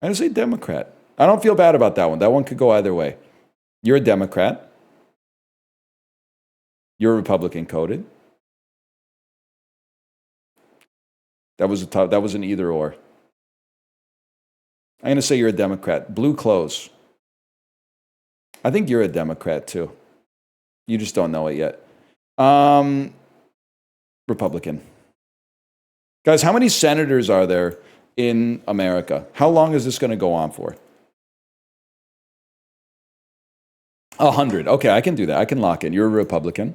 I'm going to say Democrat. I don't feel bad about that one. That one could go either way. You're a Democrat. You're Republican coded. That was an either or. I'm going to say you're a Democrat. Blue clothes. I think you're a Democrat too. You just don't know it yet. Republican. Guys, how many senators are there in America? How long is this going to go on for? 100. Okay, I can do that. I can lock in. You're a Republican.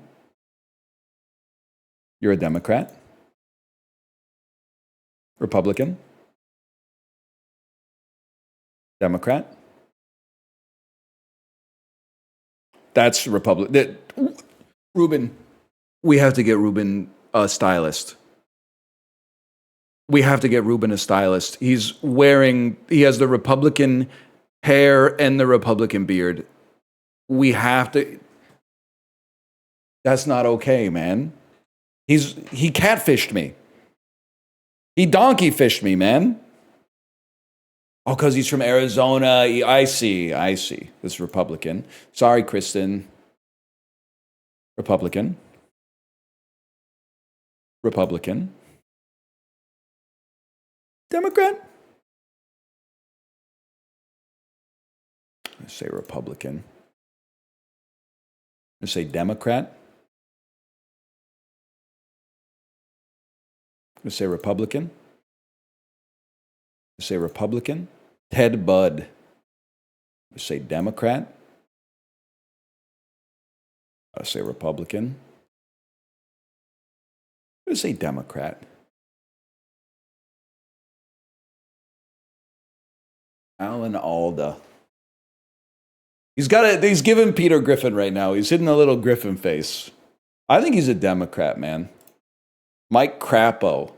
You're a Democrat. Republican. Democrat. That's Republican. Ruben, we have to get Ruben a stylist. We have to get Ruben a stylist. He has the Republican hair and the Republican beard. We have to. That's not okay, man. He catfished me. He donkey fished me, man. Oh, because he's from Arizona. I see. This Republican. Sorry, Kristen. Republican. Democrat. I say Republican. I say Democrat. I say Republican. I say Republican. Ted Budd. I say Democrat. I say Republican. I say Democrat. Alan Alda. He's giving Peter Griffin right now. He's hitting a little Griffin face. I think he's a Democrat, man. Mike Crapo.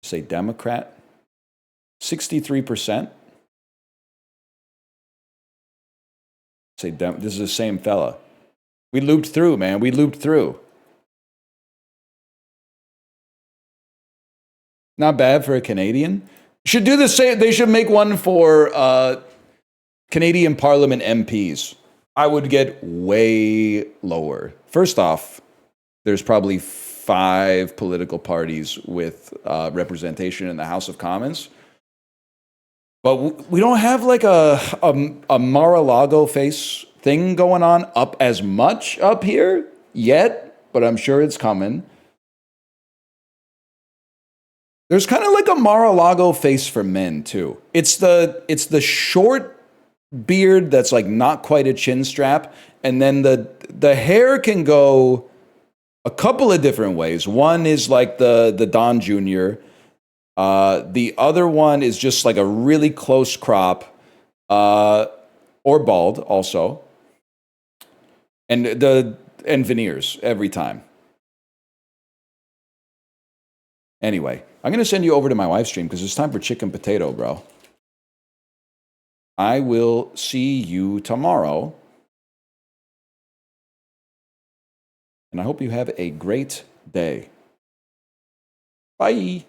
Say Democrat? 63%? Say this is the same fella. We looped through, man. We looped through. Not bad for a Canadian. Should do the same. They should make one for Canadian Parliament MPs. I would get way lower. First off, there's probably 5 political parties with representation in the House of Commons. But we don't have like a Mar-a-Lago face thing going on up as much up here yet, but I'm sure it's coming. There's kind of like a Mar-a-Lago face for men too. It's the short beard that's like not quite a chin strap, and then the hair can go a couple of different ways. One is like the Don Jr. The other one is just like a really close crop, or bald also, and veneers every time. Anyway, I'm going to send you over to my wife's stream because it's time for chicken potato, bro. I will see you tomorrow. And I hope you have a great day. Bye.